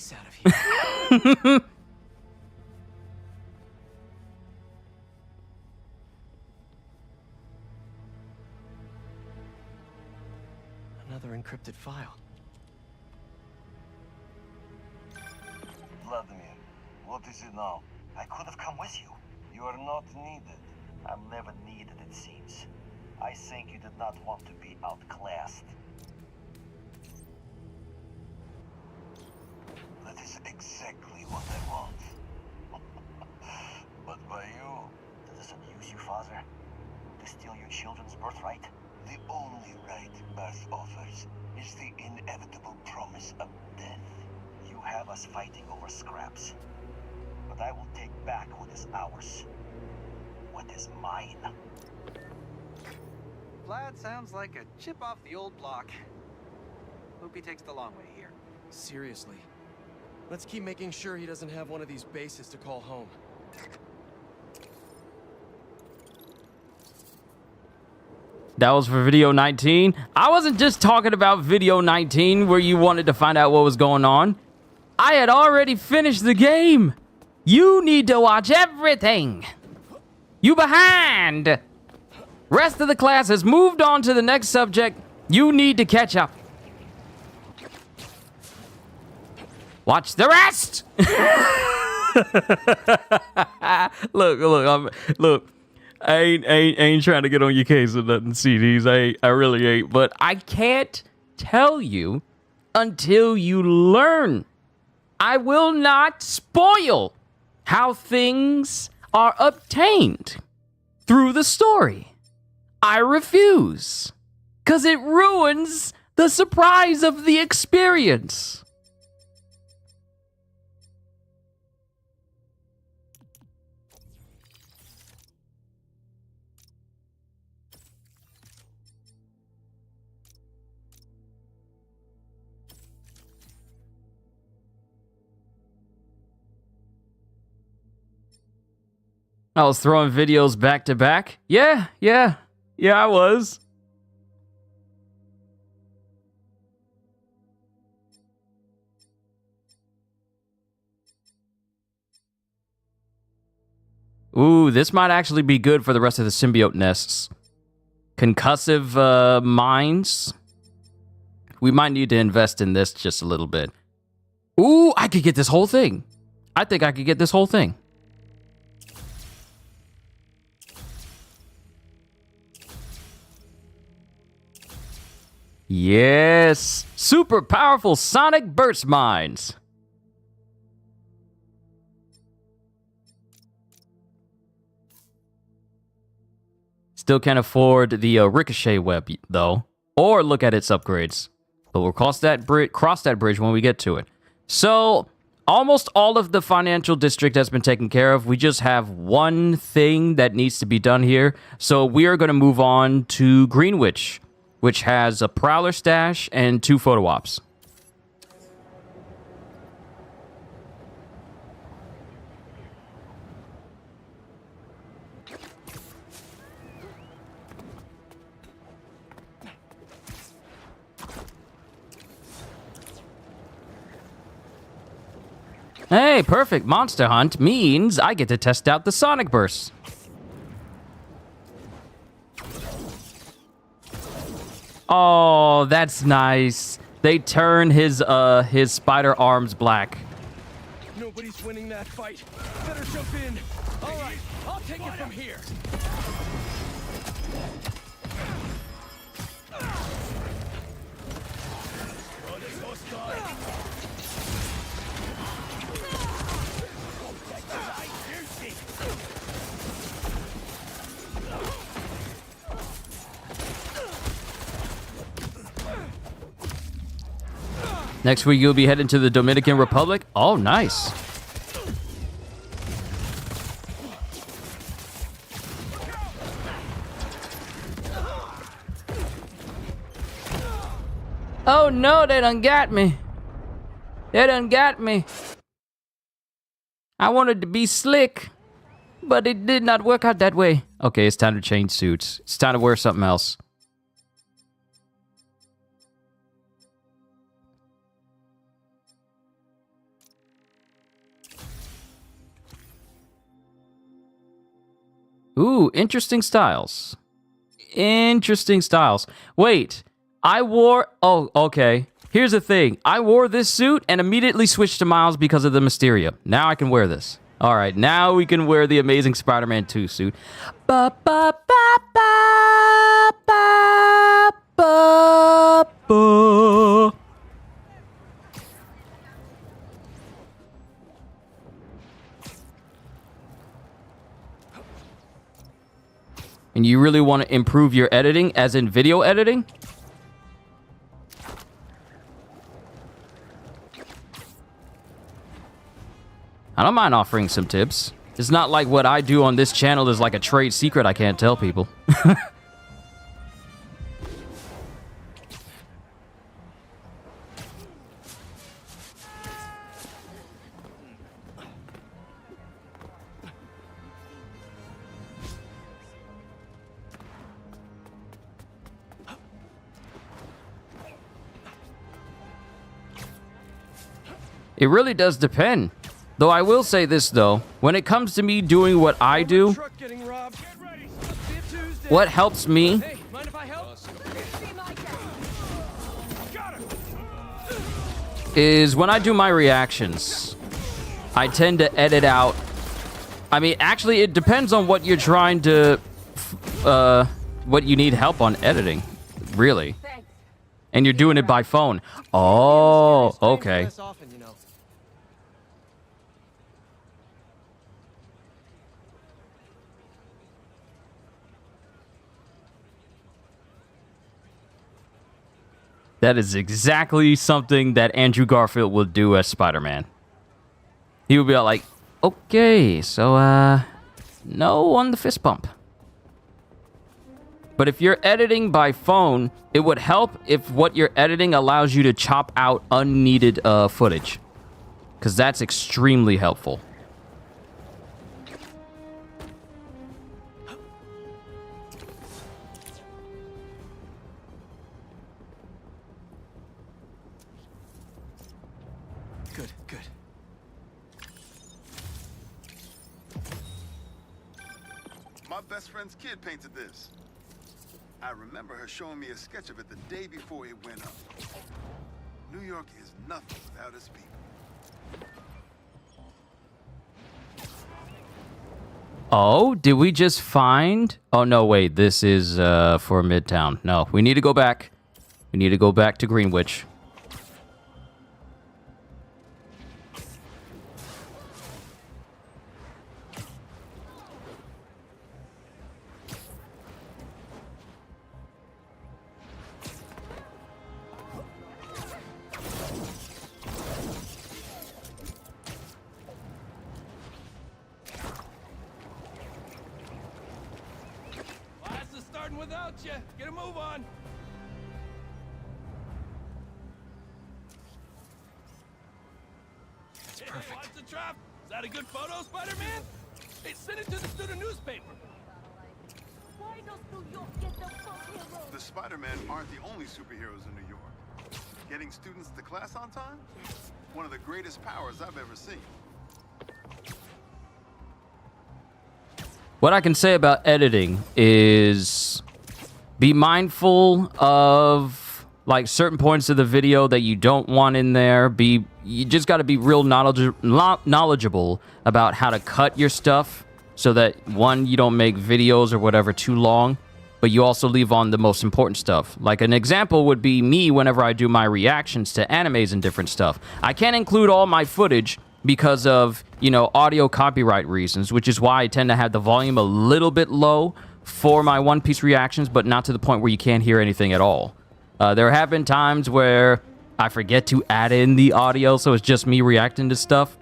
Another encrypted file. Vladimir, what is it now? I could have come with you. You are not needed. I'm never needed, it seems. I think you did not want to be outclassed. That is exactly what I want. But by you, does this amuse you, father? To steal your children's birthright? The only right birth offers is the inevitable promise of death. You have us fighting over scraps, but I will take back what is ours. What is mine. Vlad sounds like a chip off the old block. Hope he takes the long way here. Seriously. Let's keep making sure he doesn't have one of these bases to call home. That was for video 19. I wasn't just talking about video 19 where you wanted to find out what was going on. I had already finished the game. You need to watch everything. You behind! Rest of the class has moved on to the next subject. You need to catch up. Watch the rest! Look. I ain't trying to get on your case or nothing, CDs. I really ain't. But I can't tell you until you learn. I will not spoil how things are obtained through the story. I refuse. 'Cause it ruins the surprise of the experience. I was throwing videos back to back. Yeah, I was. Ooh, this might actually be good for the rest of the symbiote nests. Concussive mines. We might need to invest in this just a little bit. Ooh, I could get this whole thing. I think I could get this whole thing. Yes, super powerful sonic burst mines. Still can't afford the ricochet web though, or look at its upgrades. But we'll cross that bridge when we get to it. So almost all of the financial district has been taken care of. We just have one thing that needs to be done here. So we are going to move on to Greenwich, which has a Prowler stash and 2 photo ops. Hey, perfect. Monster Hunt means I get to test out the Sonic Bursts. Oh, that's nice. They turn his spider arms black. Nobody's winning that fight. Better jump in. All right, I'll take it from here. Next week, you'll be heading to the Dominican Republic. Oh, nice. Oh, no, they done got me. They done got me. I wanted to be slick, but it did not work out that way. Okay, it's time to change suits. It's time to wear something else. Ooh, interesting styles. Interesting styles. Wait, I wore... Oh, okay. Here's the thing. I wore this suit and immediately switched to Miles because of the Mysteria. Now I can wear this. All right, now we can wear the Amazing Spider-Man 2 suit. Ba ba ba ba ba ba ba. And you really want to improve your editing, as in video editing? I don't mind offering some tips. It's not like what I do on this channel is like a trade secret I can't tell people. It really does depend. Though I will say this, though. When it comes to me doing what I do, Truck getting robbed. What helps me Hey, mind if I help? is when I do my reactions, I tend to edit out. I mean, actually, it depends on what you're trying to, what you need help on editing, really. And you're doing it by phone. Oh, okay. Less often, you know. That is exactly something that Andrew Garfield would do as Spider-Man. He would be like, okay, so, no on the fist bump. But if you're editing by phone, it would help if what you're editing allows you to chop out unneeded footage. Because that's extremely helpful. Good, good. My best friend's kid painted this. I remember her showing me a sketch of it the day before it went up. New York is nothing without its people. Oh, did we just find... Oh, no, wait. This is for Midtown. No, we need to go back. We need to go back to Greenwich. Class is starting without you. Get a move on. That's perfect. What's the trap? Is that a good photo, Spider-Man? Hey, send it to the student newspaper. Why does New York get the fuck heroes? The Spider-Men aren't the only superheroes in New York. Getting students to class on time? One of the greatest powers I've ever seen. What I can say about editing is be mindful of like certain points of the video that you don't want in there. You just got to be real knowledgeable about how to cut your stuff so that one, you don't make videos or whatever too long, but you also leave on the most important stuff. Like an example would be me whenever I do my reactions to animes and different stuff. I can't include all my footage because of, you know, audio copyright reasons, which is why I tend to have the volume a little bit low for my One Piece reactions, but not to the point where you can't hear anything at all. There have been times where I forget to add in the audio, so it's just me reacting to stuff.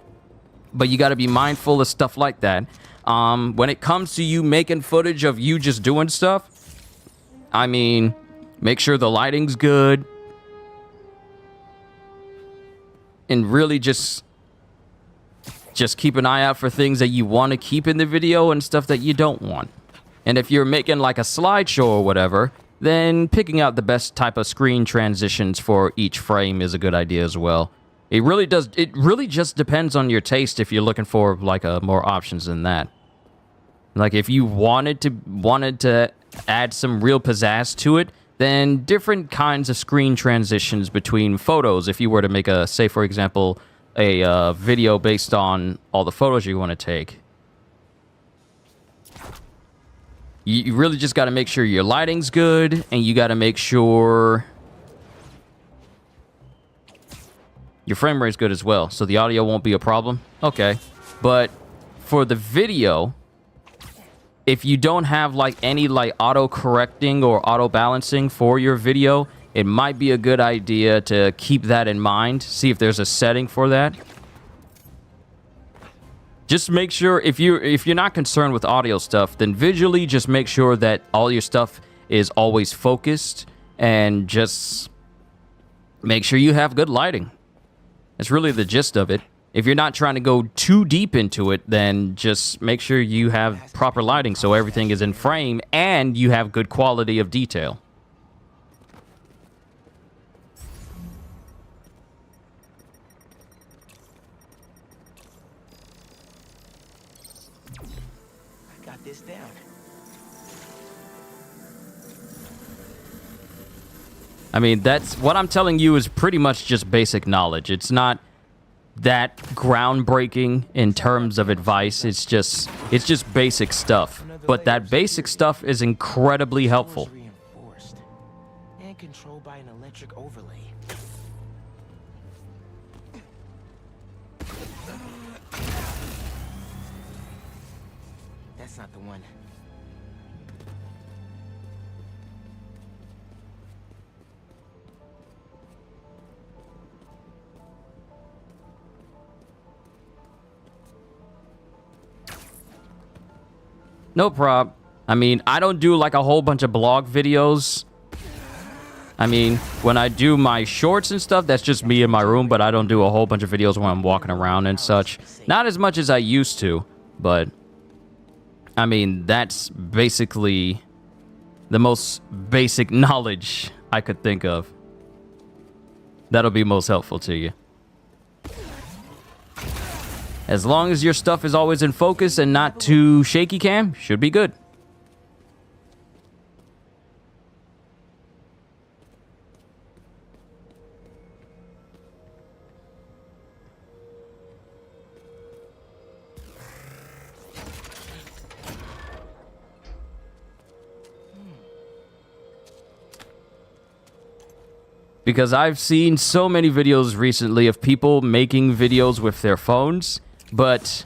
But you got to be mindful of stuff like that. When it comes to you making footage of you just doing stuff, I mean, make sure the lighting's good. And really just keep an eye out for things that you want to keep in the video and stuff that you don't want. And if you're making like a slideshow or whatever, then picking out the best type of screen transitions for each frame is a good idea as well. It really just depends on your taste if you're looking for like more options than that. Like if you wanted to add some real pizzazz to it, then different kinds of screen transitions between photos. If you were to make a, say for example, a video based on all the photos you want to take, you really just got to make sure your lighting's good, and you got to make sure your frame rate's good as well, so the audio won't be a problem. Okay, but for the video, if you don't have like any like auto correcting or auto balancing for your video, it might be a good idea to keep that in mind. See if there's a setting for that. Just make sure if you're not concerned with audio stuff, then visually just make sure that all your stuff is always focused, and just make sure you have good lighting. That's really the gist of it. If you're not trying to go too deep into it, then just make sure you have proper lighting so everything is in frame and you have good quality of detail. I got this down. I mean, that's what I'm telling you is pretty much just basic knowledge. It's not that groundbreaking in terms of advice. It's just basic stuff. But that basic stuff is incredibly helpful. Reinforced and controlled by an electric overlay. That's not the one. No prob. I mean, I don't do like a whole bunch of blog videos. I mean, when I do my shorts and stuff, that's just me in my room, but I don't do a whole bunch of videos when I'm walking around and such. Not as much as I used to, but I mean, that's basically the most basic knowledge I could think of. That'll be most helpful to you. As long as your stuff is always in focus and not too shaky cam, should be good. Because I've seen so many videos recently of people making videos with their phones, but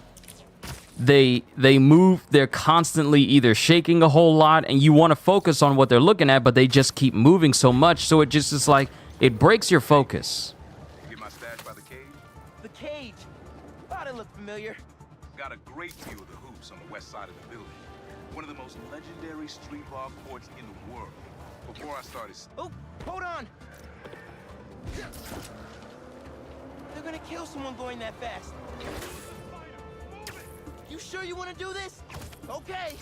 they move, they're constantly either shaking a whole lot and you want to focus on what they're looking at, but they just keep moving so much, so it just is like, it breaks your focus. Get my stash by the cage? The cage. Thought it looked familiar. Got a great view of the hoops on the west side of the building. One of the most legendary street ball courts in the world. Before I started... Oh, hold on. They're gonna kill someone going that fast. You sure you want to do this? Okay.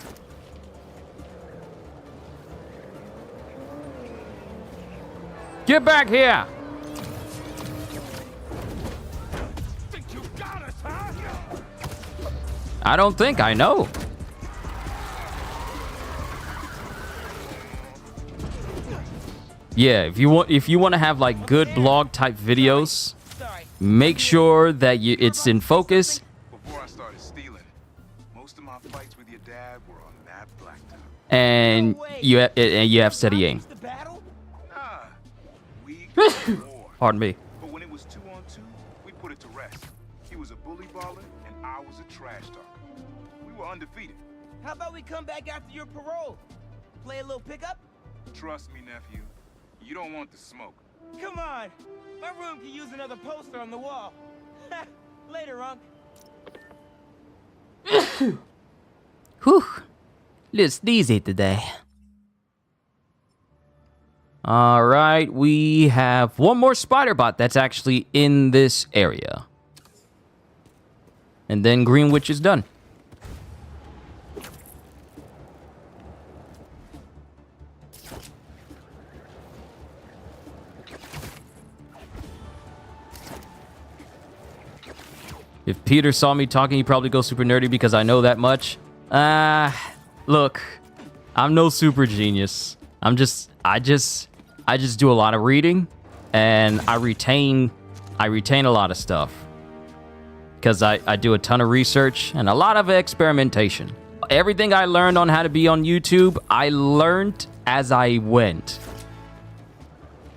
Get back here! Think you got us, huh? I don't think I know. Yeah, if you want to have like good blog type videos, make sure that it's in focus. Before I started stealing, most of my fights with your dad were on that blacktop. And you have steady aim. Nah, we got war. Pardon me. But when it was 2-on-2, we put it to rest. He was a bully baller, and I was a trash talker. We were undefeated. How about we come back after your parole? Play a little pickup? Trust me, nephew. You don't want the smoke. Come on. My room could use another poster on the wall. Later, Unc. Whew. Little sneezy today. Alright, we have one more spider bot that's actually in this area. And then Greenwich is done. If Peter saw me talking, he'd probably go super nerdy because I know that much. Look, I'm no super genius. I just do a lot of reading, and I retain a lot of stuff. Because I do a ton of research and a lot of experimentation. Everything I learned on how to be on YouTube, I learned as I went.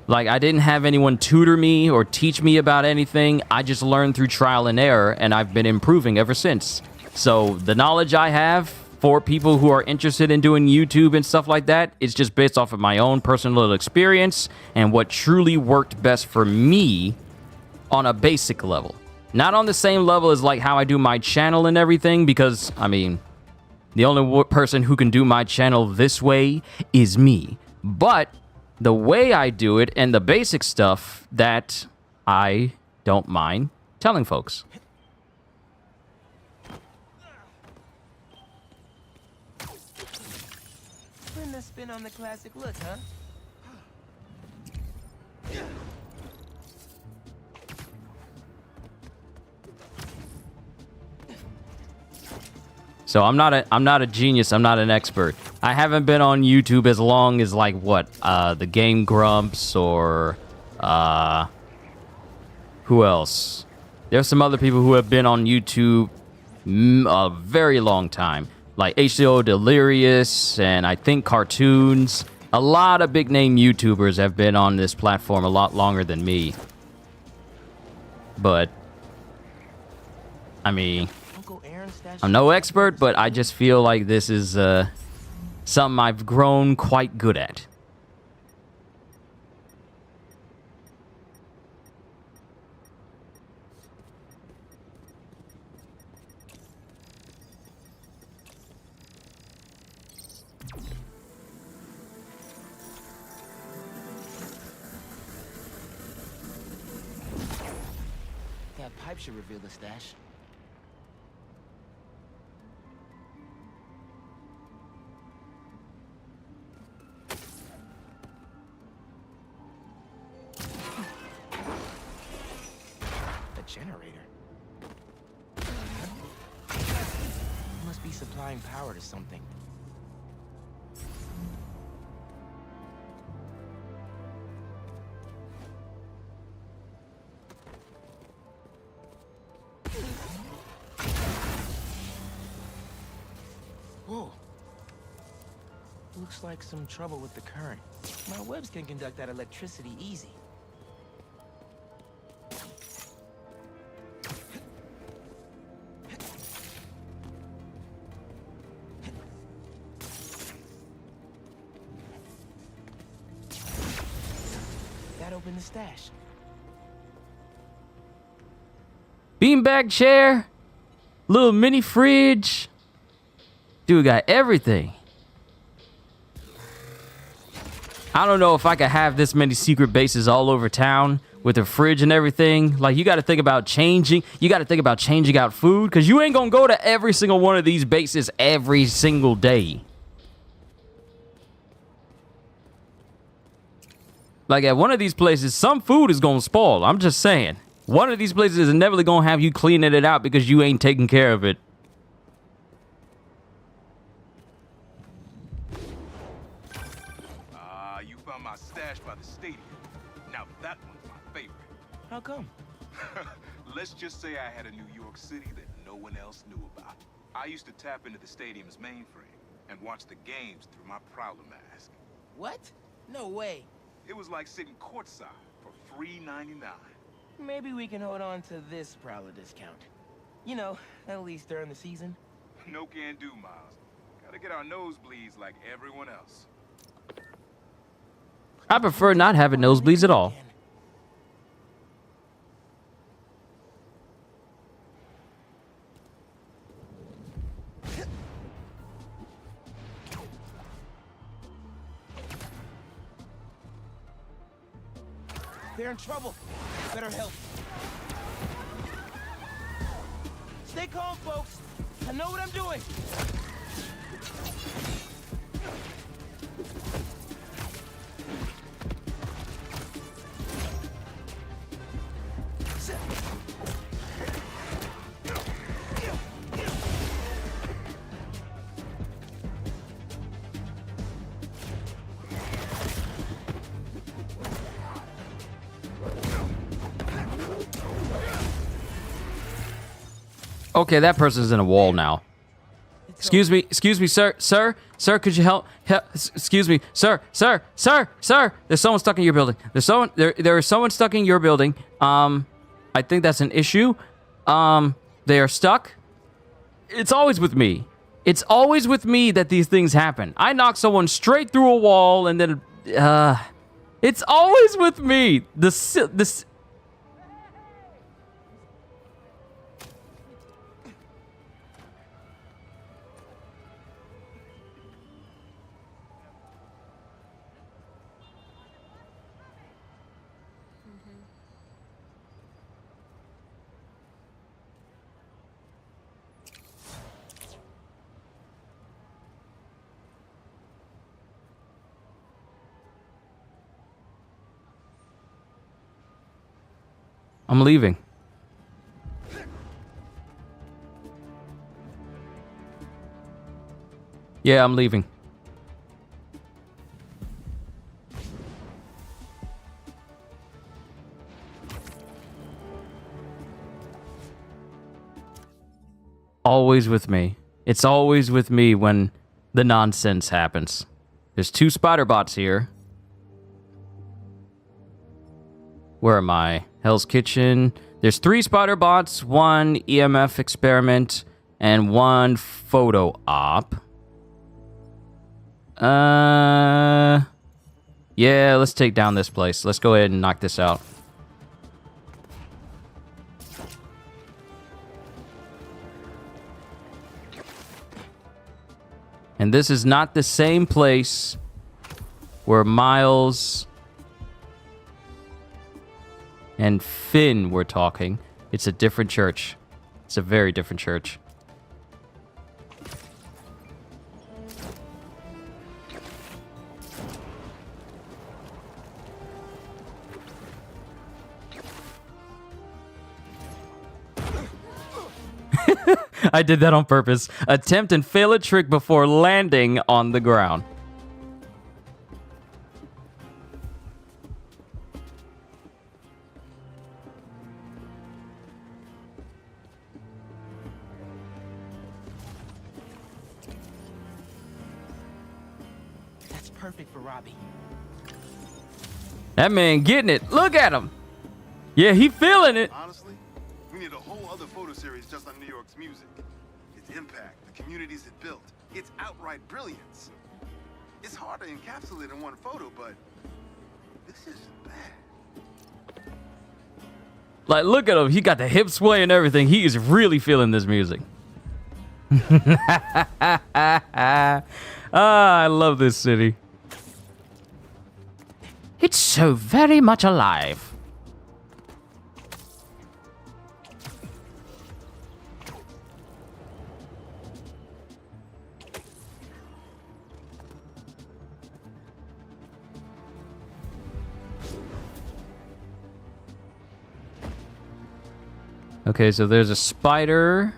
Like, I didn't have anyone tutor me or teach me about anything. I just learned through trial and error, and I've been improving ever since. So the knowledge I have for people who are interested in doing YouTube and stuff like that, it's just based off of my own personal experience and what truly worked best for me on a basic level. Not on the same level as like how I do my channel and everything, because, I mean, the only person who can do my channel this way is me. But the way I do it and the basic stuff, that I don't mind telling folks. Putting a spin on the classic look, huh? So I'm not a genius, I'm not an expert. I haven't been on YouTube as long as like what, the Game Grumps or who else? There's some other people who have been on YouTube a very long time, like H2O Delirious and I think Cartoons. A lot of big name YouTubers have been on this platform a lot longer than me. But I mean, I'm no expert, but I just feel like this is something I've grown quite good at. That pipe should reveal the stash. A generator. Must be supplying power to something. Whoa. Looks like some trouble with the current. My webs can conduct that electricity easy. That opened the stash. Beanbag chair, little mini fridge. Dude got everything. I don't know if I could have this many secret bases all over town with a fridge and everything. Like, you got to think about changing. You got to think about changing out food, because you ain't going to go to every single one of these bases every single day. Like, at one of these places, some food is going to spoil. I'm just saying. One of these places is never going to have you cleaning it out because you ain't taking care of it. You found my stash by the stadium. Now that one's my favorite. How come? Let's just say I had a New York City that no one else knew about. I used to tap into the stadium's mainframe and watch the games through my Prowler mask. What? No way. It was like sitting courtside for $3.99. Maybe we can hold on to this Prowler discount. You know, at least during the season. No can do, Miles. Gotta get our nosebleeds like everyone else. I prefer not having nosebleeds at all. They're in trouble. Better help. Stay calm, folks. I know what I'm doing. Okay, that person's in a wall now. Excuse me, sir, could you help? Excuse me, sir. There's someone stuck in your building. There is someone stuck in your building. I think that's an issue. They are stuck. It's always with me. It's always with me that these things happen. I knock someone straight through a wall, and then, it's always with me. This. I'm leaving. Yeah, I'm leaving. always with me. It's always with me when the nonsense happens. There's 2 spider bots here. Where am I? Hell's Kitchen. There's 3 spider bots, 1 EMF experiment, and 1 photo op. Yeah, let's take down this place. Let's go ahead and knock this out. And this is not the same place where Miles and Finn were talking. It's a different church. It's a very different church. I did that on purpose. Attempt and fail a trick before landing on the ground. That's perfect for Robbie. That man getting it. Look at him. Yeah, he feeling it. Honestly, we need a whole other photo series just on New York's music. Its impact, the communities it built, its outright brilliance. It's hard to encapsulate in one photo, but this isn't bad. Like, look at him. He got the hip sway and everything. He is really feeling this music. I love this city. It's so very much alive. Okay, so there's a spider.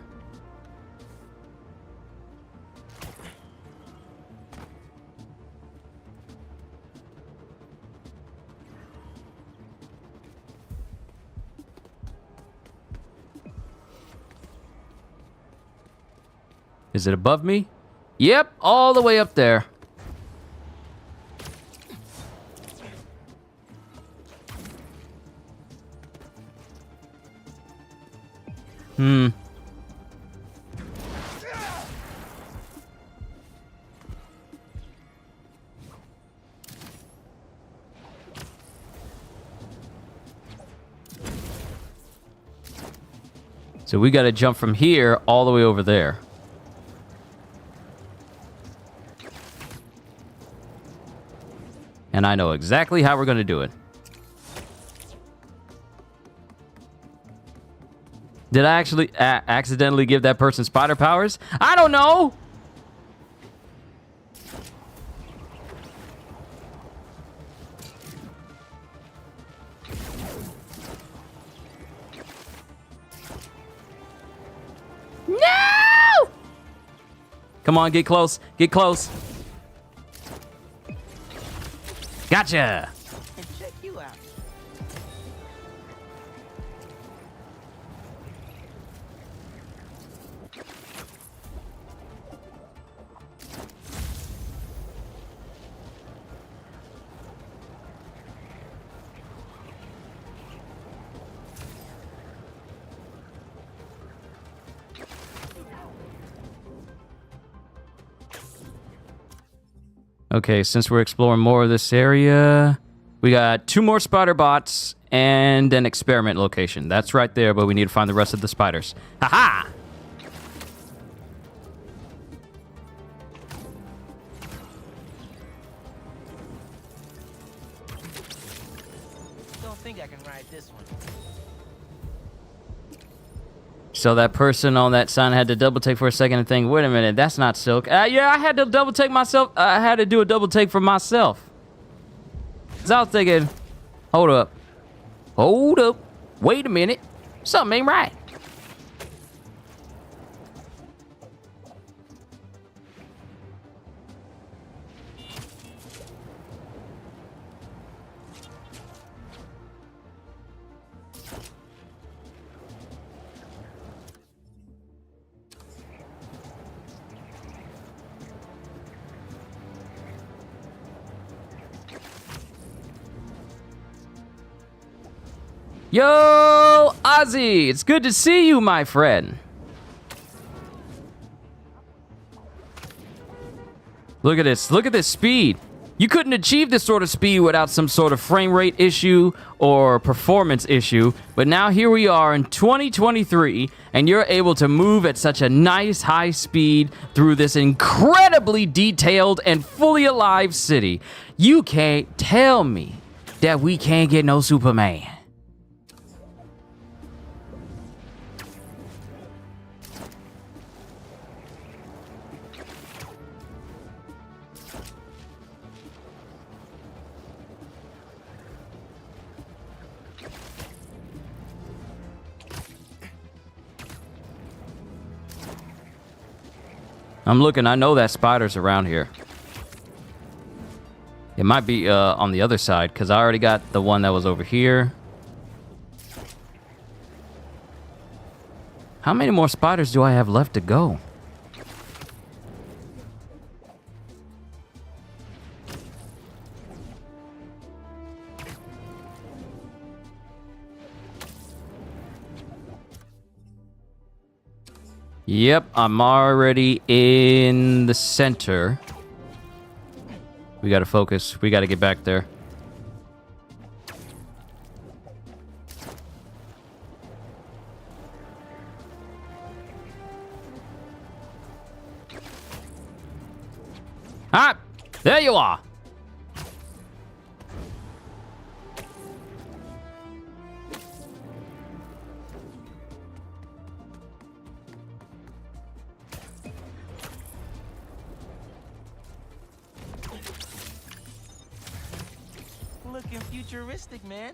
Is it above me? Yep, all the way up there. So we got to jump from here all the way over there. And I know exactly how we're going to do it. Did I actually accidentally give that person spider powers? I don't know. No! Come on, get close. Get close. Gotcha. And check you out. Okay, since we're exploring more of this area, we got 2 more spider bots and an experiment location. That's right there, but we need to find the rest of the spiders. Ha-ha! Don't think I can ride this one. So that person on that sign had to double take for a second and think, wait a minute, that's not Silk. Yeah, I had to double take myself. I had to do a double take for myself. So I was thinking, hold up. Hold up. Wait a minute. Something ain't right. Yo, Ozzy, it's good to see you, my friend. Look at this. Look at this speed. You couldn't achieve this sort of speed without some sort of frame rate issue or performance issue, but now here we are in 2023, and you're able to move at such a nice high speed through this incredibly detailed and fully alive city. You can't tell me that we can't get no Superman. I'm looking, I know that spider's around here. It might be on the other side, because I already got the one that was over here. How many more spiders do I have left to go? Yep, I'm already in the center. We gotta focus. We gotta get back there. Ah! There you are! Looking futuristic, man.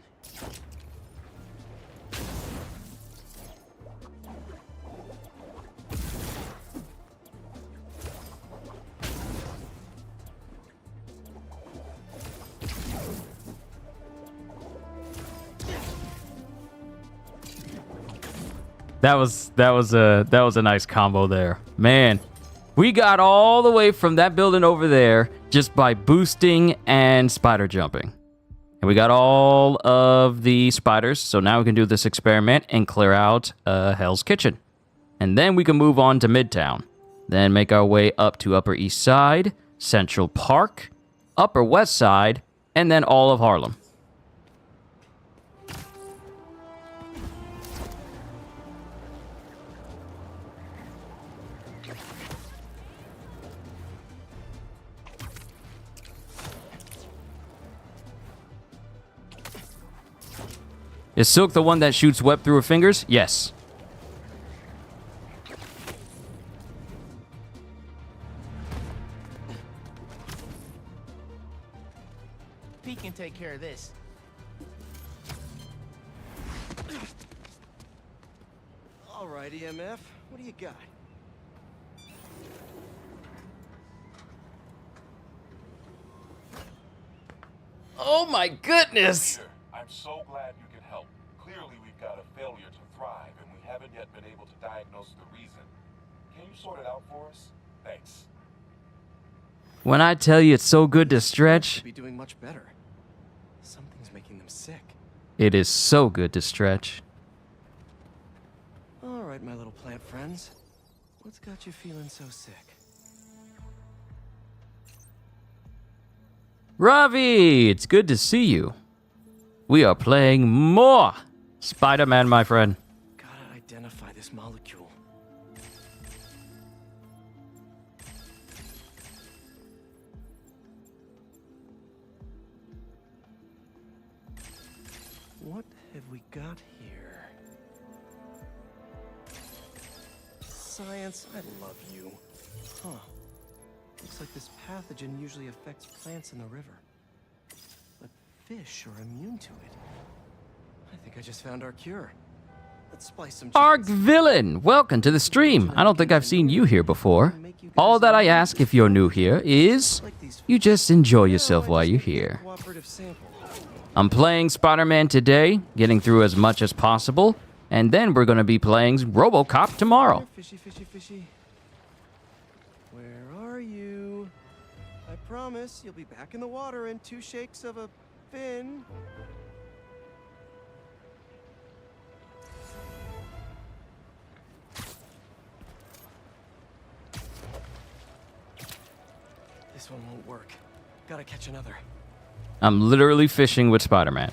That was a nice combo there. Man, we got all the way from that building over there just by boosting and spider jumping. And we got all of the spiders, so now we can do this experiment and clear out Hell's Kitchen. And then we can move on to Midtown. Then make our way up to Upper East Side, Central Park, Upper West Side, and then all of Harlem. Is Silk the one that shoots web through her fingers? Yes. Pete can take care of this. All right, EMF, what do you got? Oh my goodness! Peter, I'm so glad you can help. Clearly we've got a failure to thrive, and we haven't yet been able to diagnose the reason. Can you sort it out for us? Thanks. When I tell you it's so good to stretch, Be doing much better. Something's making them sick. it is so good to stretch. All right, my little plant friends. What's got you feeling so sick? Ravi, it's good to see you. We are playing more Spider-Man, my friend. Gotta identify this molecule. What have we got here? Science, I love you. Huh. Looks like this pathogen usually affects plants in the river. But fish are immune to it. I think I just found our cure. Let's splice some Arc Villain, welcome to the stream. I don't think I've seen you here before. All that I ask if you're new here is you just enjoy yourself while you're here. I'm playing Spider-Man today, getting through as much as possible, and then we're going to be playing RoboCop tomorrow. Fishy, fishy, fishy. Where are you? I promise you'll be back in the water in 2 shakes of a fin. This one won't work. Gotta catch another. I'm literally fishing with Spider-Man.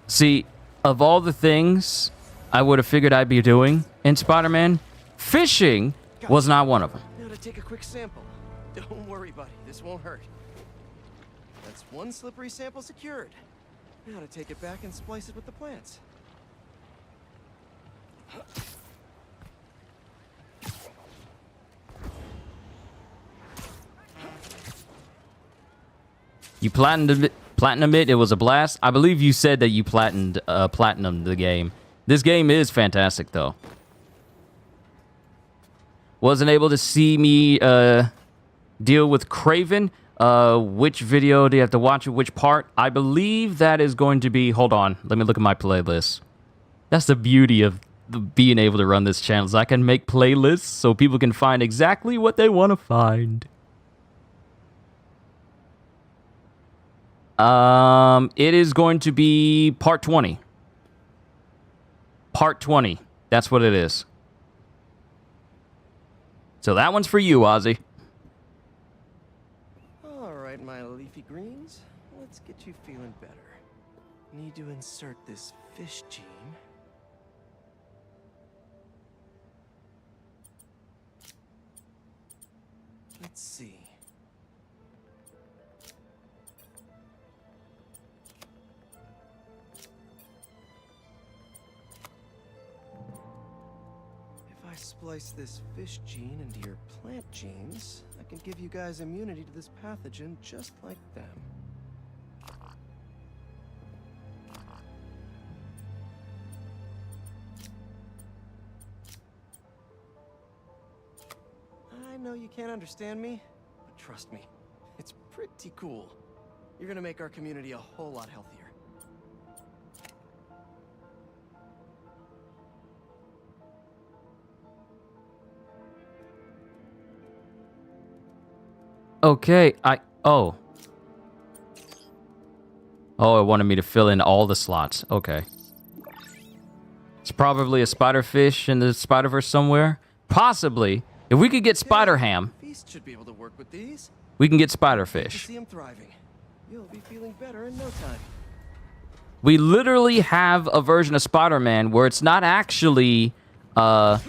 See, of all the things I would have figured I'd be doing in Spider-Man, fishing was not one of them. Now to take a quick sample. Don't worry, buddy. This won't hurt. That's one slippery sample secured. Now to take it back and splice it with the plants. You platinum it. It was a blast. I believe you said that you platinumed the game. This game is fantastic, though. Wasn't able to see me deal with Craven. Which video do you have to watch? Which part? I believe that is going to be... Hold on. Let me look at my playlist. That's the beauty of being able to run this channel. Is I can make playlists so people can find exactly what they want to find. It is going to be part 20. Part 20. That's what it is. So that one's for you, Ozzy. All right, my leafy greens. Let's get you feeling better. Need to insert this fish gene. Let's see. If I splice this fish gene into your plant genes, I can give you guys immunity to this pathogen just like them. I know you can't understand me, but trust me, it's pretty cool. You're gonna make our community a whole lot healthier. Okay, Oh, it wanted me to fill in all the slots. Okay. It's probably a spider fish in the Spider-Verse somewhere. Possibly. If we could get Spider Ham, Feast should be able to work with these. we can get Spider To Fish. see him thriving. You'll be feeling better in no time. We literally have a version of Spider-Man where it's not actually a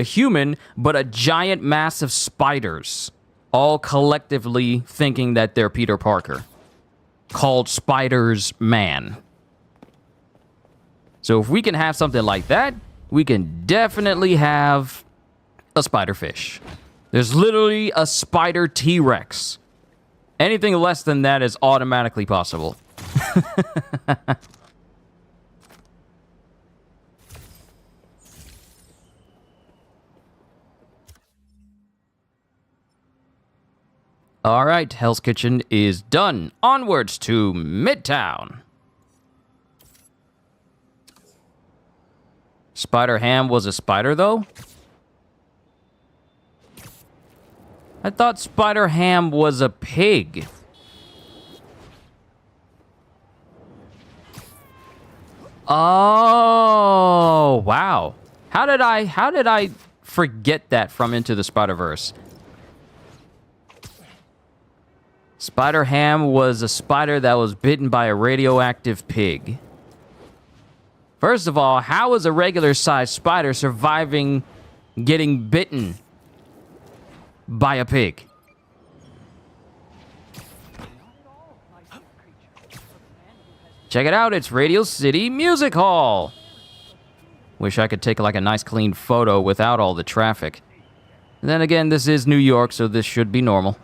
human, but a giant mass of spiders, all collectively thinking that they're Peter Parker, called Spiders-Man. So if we can have something like that, we can definitely have a spider fish. There's literally a spider T-Rex. Anything less than that is automatically possible. All right, Hell's Kitchen is done. Onwards to Midtown. Spider Ham was a spider, though? I thought Spider Ham was a pig. Oh, wow. How did I forget that from Into the Spider-Verse? Spider Ham was a spider that was bitten by a radioactive pig. First of all, how is a regular-sized spider surviving getting bitten by a pig? Check it out, it's Radio City Music Hall. Wish I could take like a nice clean photo without all the traffic. And then again, this is New York, so this should be normal.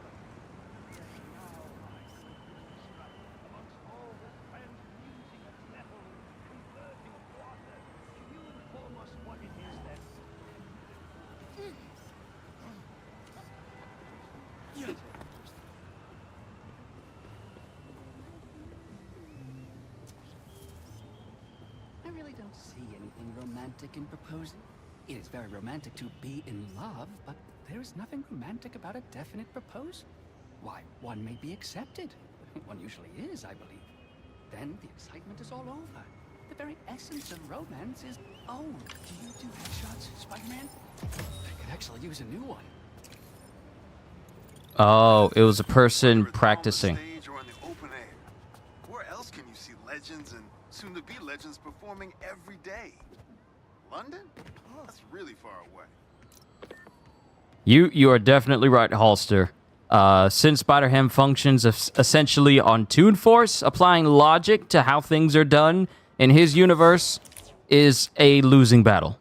I really don't see anything romantic in proposing. It is very romantic to be in love, but there is nothing romantic about a definite proposal. Why, one may be accepted. One usually is, I believe. Then the excitement is all over. The very essence of romance is... Oh, do you do headshots, Spider-Man? I could actually use a new one. Oh, it was a person practicing. Stage or in the open air. Where else can you see legends and soon-to-be legends performing every day? London? That's really far away. You are definitely right, Halster. Since Spider-Ham functions essentially on Toon Force, applying logic to how things are done in his universe is a losing battle.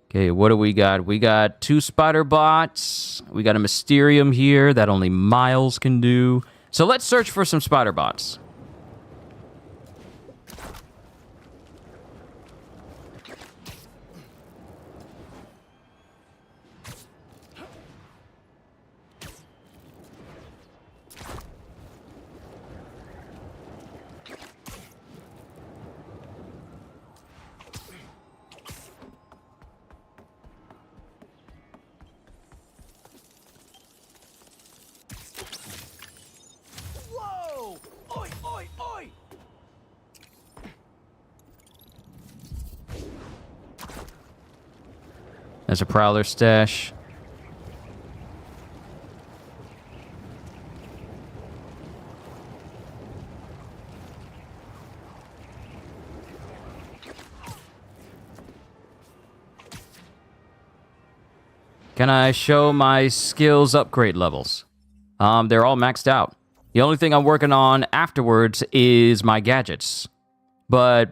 Okay, what do we got? We got 2 spider bots. We got a Mysterium here that only Miles can do. So let's search for some spider bots. Whoa! Oi, oi, oi! There's a Prowler stash. Can I show my skills upgrade levels? They're all maxed out. The only thing I'm working on afterwards is my gadgets. But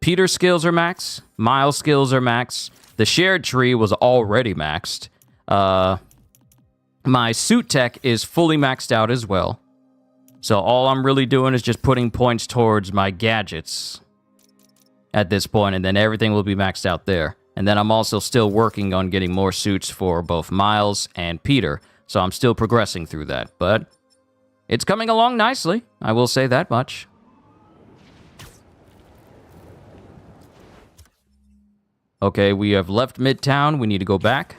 Peter's skills are max. Miles' skills are max. The shared tree was already maxed. My suit tech is fully maxed out as well. So all I'm really doing is just putting points towards my gadgets at this point, and then everything will be maxed out there. And then I'm also still working on getting more suits for both Miles and Peter. So I'm still progressing through that. But it's coming along nicely. I will say that much. Okay, we have left Midtown. We need to go back.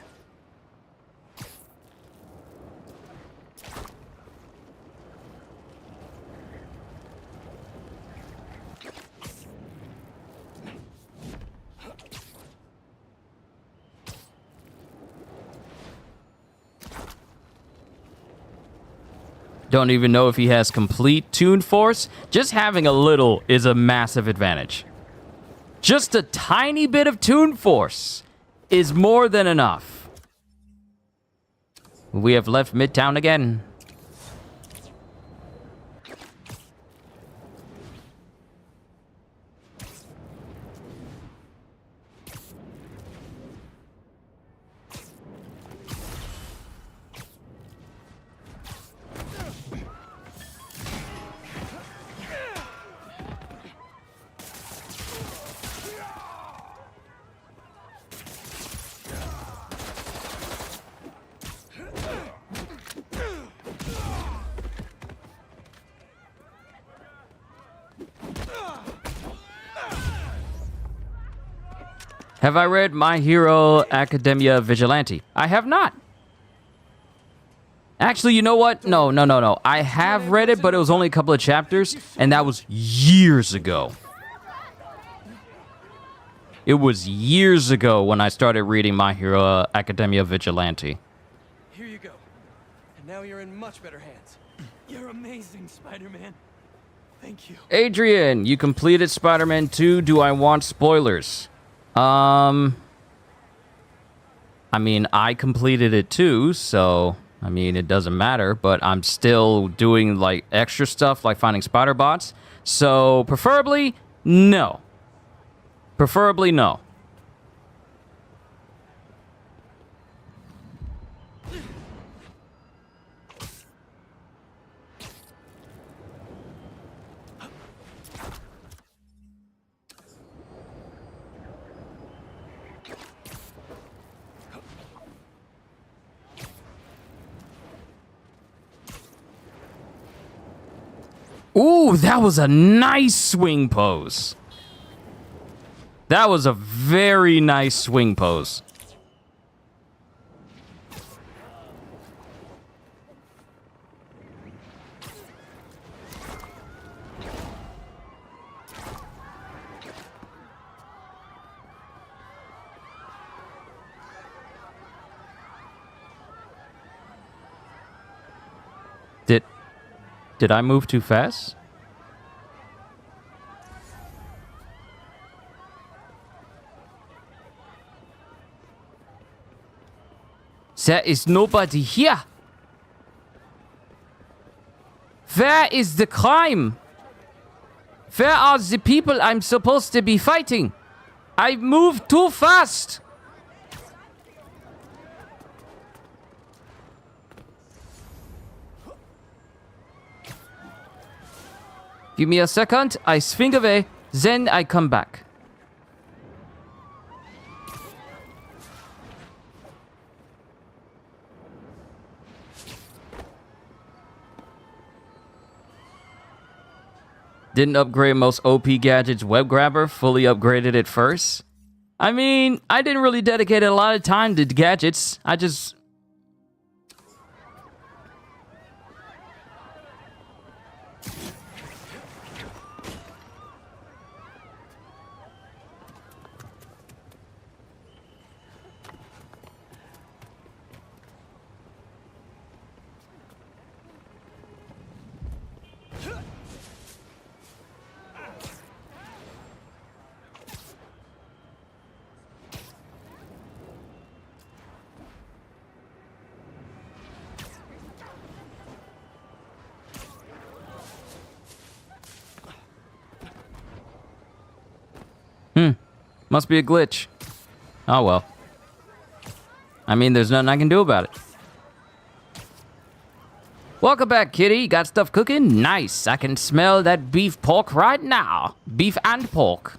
Don't even know if he has complete Toon Force. Just having a little is a massive advantage. Just a tiny bit of Toon Force is more than enough. We have left Midtown again. Have I read My Hero Academia Vigilante? I have not. Actually, you know what? No. I have read it, but it was only a couple of chapters, and that was years ago. It was years ago when I started reading My Hero Academia Vigilante. Here you go. And now you're in much better hands. You're amazing, Spider-Man. Thank you. Adrian, you completed Spider-Man 2. Do I want spoilers? I mean, I completed it too, so, I mean, it doesn't matter, but I'm still doing, like, extra stuff, like finding spider bots, so, preferably, no. Preferably, no. Ooh, that was a nice swing pose. That was a very nice swing pose. Did I move too fast? There is nobody here. Where is the crime? Where are the people I'm supposed to be fighting? I moved too fast. Give me a second, I swing away, then I come back. Didn't upgrade most OP gadgets web grabber, fully upgraded it first. I mean, I didn't really dedicate a lot of time to gadgets. I just... Must be a glitch. Oh well. I mean, there's nothing I can do about it. Welcome back, kitty. Got stuff cooking? Nice. I can smell that beef pork right now. Beef and pork.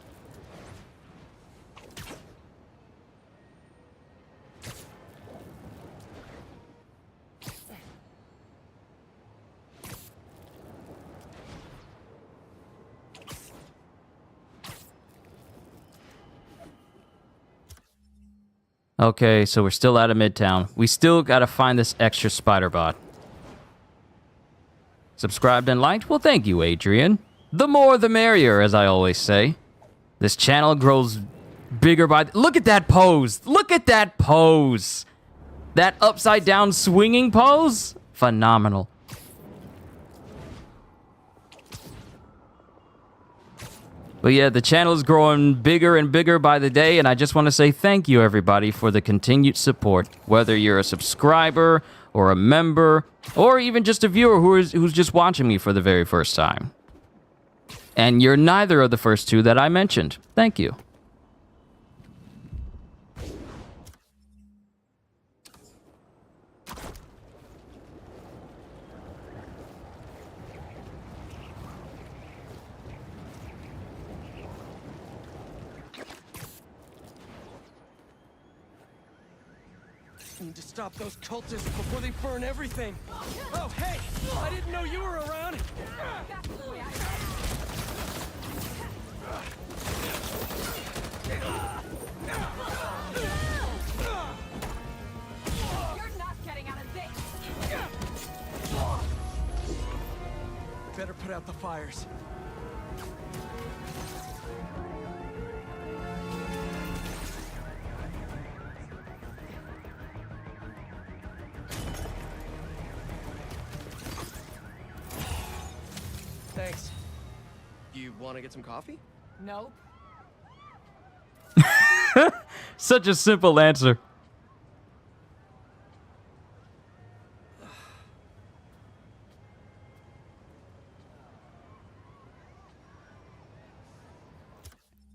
Okay, so we're still out of Midtown. We still gotta find this extra spider bot. Subscribed and liked? Well, thank you, Adrian. The more the merrier, as I always say. This channel grows bigger by... Look at that pose! Look at that pose! That upside down swinging pose? Phenomenal. But yeah, the channel is growing bigger and bigger by the day, and I just want to say thank you, everybody, for the continued support. Whether you're a subscriber, or a member, or even just a viewer who's just watching me for the very first time. And you're neither of the first two that I mentioned. Thank you. Need to stop those cultists before they burn everything. Oh, hey! I didn't know you were around. You're not getting out of this! Better put out the fires. Thanks. You want to get some coffee? Nope. Such a simple answer.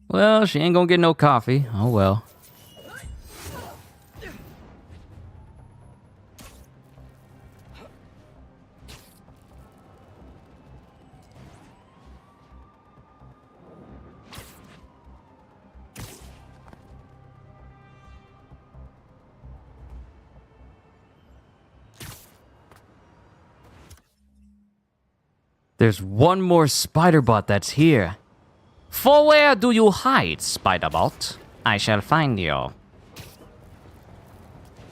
Well, she ain't gonna get no coffee. Oh well. There's one more spider bot that's here. For where do you hide, spider bot? I shall find you.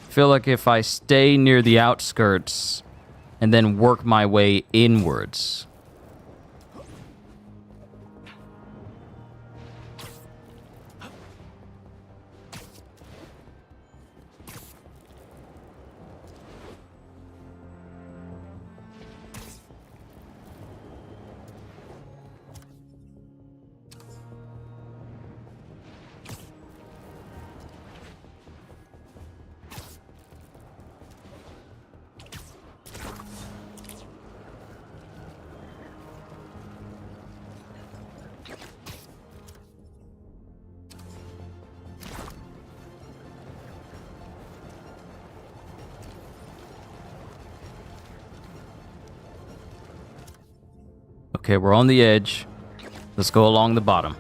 Feel like if I stay near the outskirts and then work my way inwards. Okay, we're on the edge. Let's go along the bottom.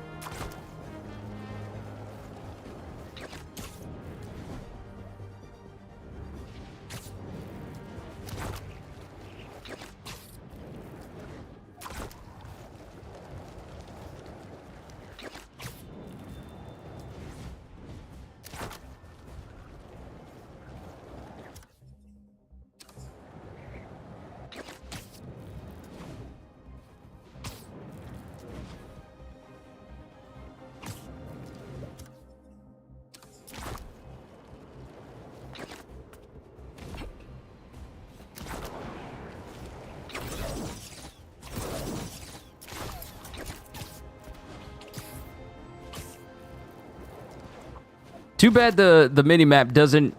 Too bad the mini-map doesn't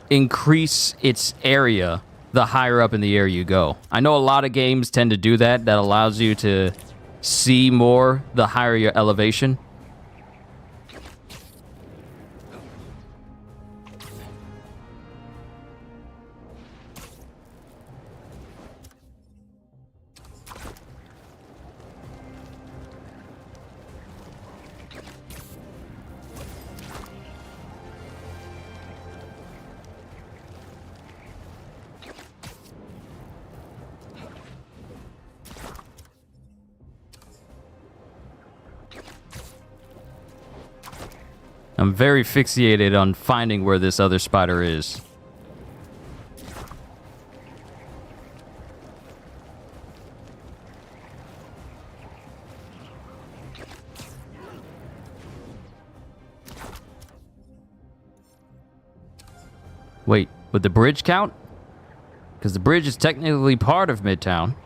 increase its area the higher up in the air you go. I know a lot of games tend to do that. That allows you to see more the higher your elevation. I'm very fixated on finding where this other spider is. Wait, would the bridge count? Because the bridge is technically part of Midtown.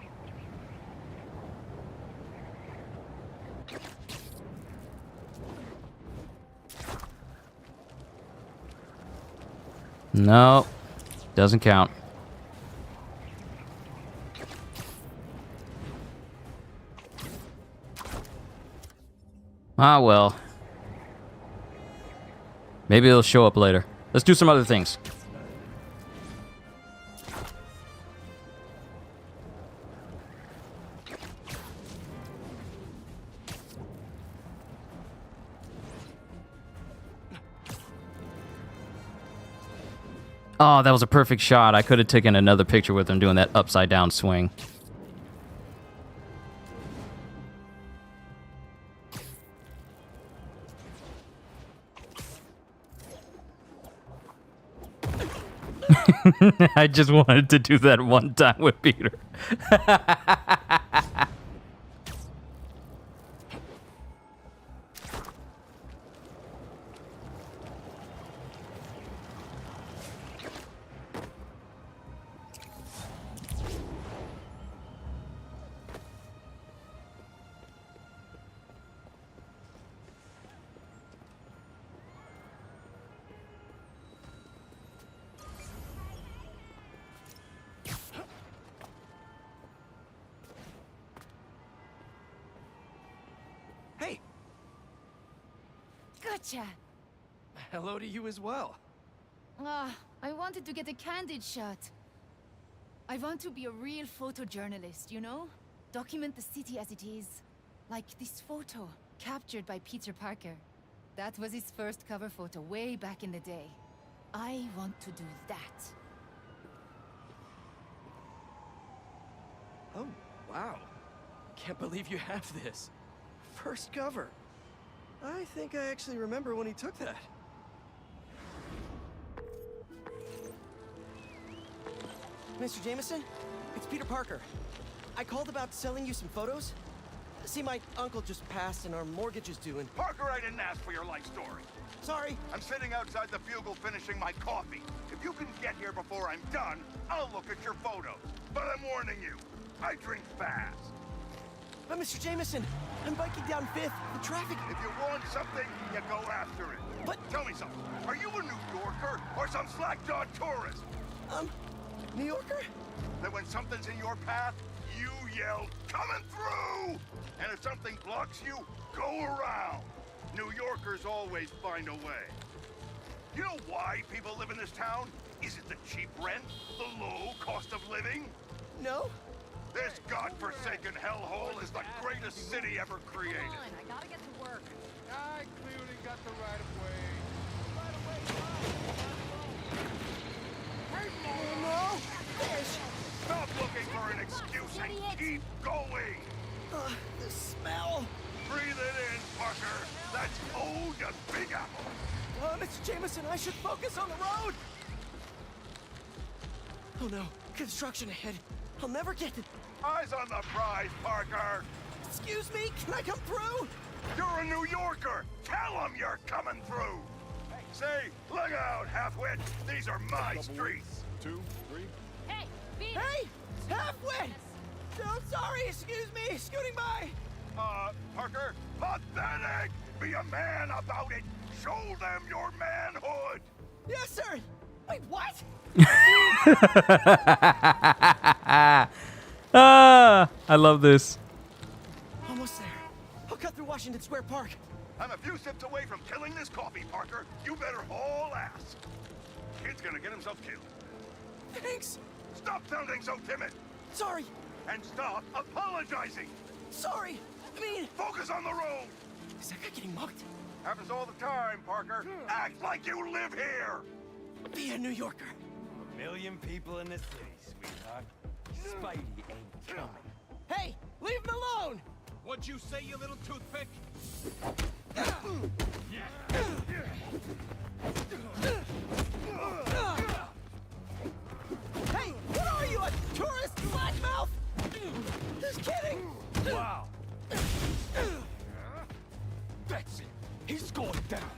No, doesn't count. Ah, well. Maybe it'll show up later. Let's do some other things. Oh, that was a perfect shot. I could have taken another picture with him doing that upside down swing. I just wanted to do that one time with Peter. Hey! Gotcha! Hello to you as well. I wanted to get a candid shot. I want to be a real photojournalist, you know? Document the city as it is. Like this photo, captured by Peter Parker. That was his first cover photo way back in the day. I want to do that. Oh, wow. Can't believe you have this. First cover. I think I actually remember when he took that. Mr. Jameson, it's Peter Parker. I called about selling you some photos. See, my uncle just passed and our mortgage is due and... Parker, I didn't ask for your life story. Sorry. I'm sitting outside the Bugle finishing my coffee. If you can get here before I'm done, I'll look at your photos. But I'm warning you, I drink fast. But Mr. Jameson, I'm biking down 5th. The traffic... If you want something, you go after it. But... Tell me something. Are you a New Yorker or some slack-jawed tourist? New Yorker? Then when something's in your path, you yell, "Coming through!" And if something blocks you, go around. New Yorkers always find a way. You know why people live in this town? Is it the cheap rent? The low cost of living? No. This godforsaken hellhole is the greatest city ever created. I gotta get to work. I clearly got the right of way. No! Fish! Stop looking for an excuse and keep going! The smell. Breathe it in, Parker. That's ode to Big Apple. Mr. Jameson, I should focus on the road. Oh no, construction ahead. I'll never get it. Eyes on the prize, Parker. Excuse me, can I come through? You're a New Yorker. Tell them you're coming through. Say, look out, halfwit. These are my streets. 2, 3. Hey, beat Hey, halfway. So sorry, excuse me, scooting by. Parker, pathetic. Be a man about it. Show them your manhood. Yes, sir. Wait, what? I love this. Almost there. I'll cut through Washington Square Park. I'm a few sips away from killing this coffee, Parker. You better haul ass. Kid's gonna get himself killed. Thanks. Stop sounding so timid. Sorry. And stop apologizing. Sorry. I mean... Focus on the road. Is that guy getting mugged? Happens all the time, Parker. Act like you live here. Be a New Yorker. A million people in the city, sweetheart. Spidey ain't coming. Hey, leave him alone! What'd you say, you little toothpick? Hey, what are you, a tourist blackmouth? Just kidding! Wow. That's it. He's going down.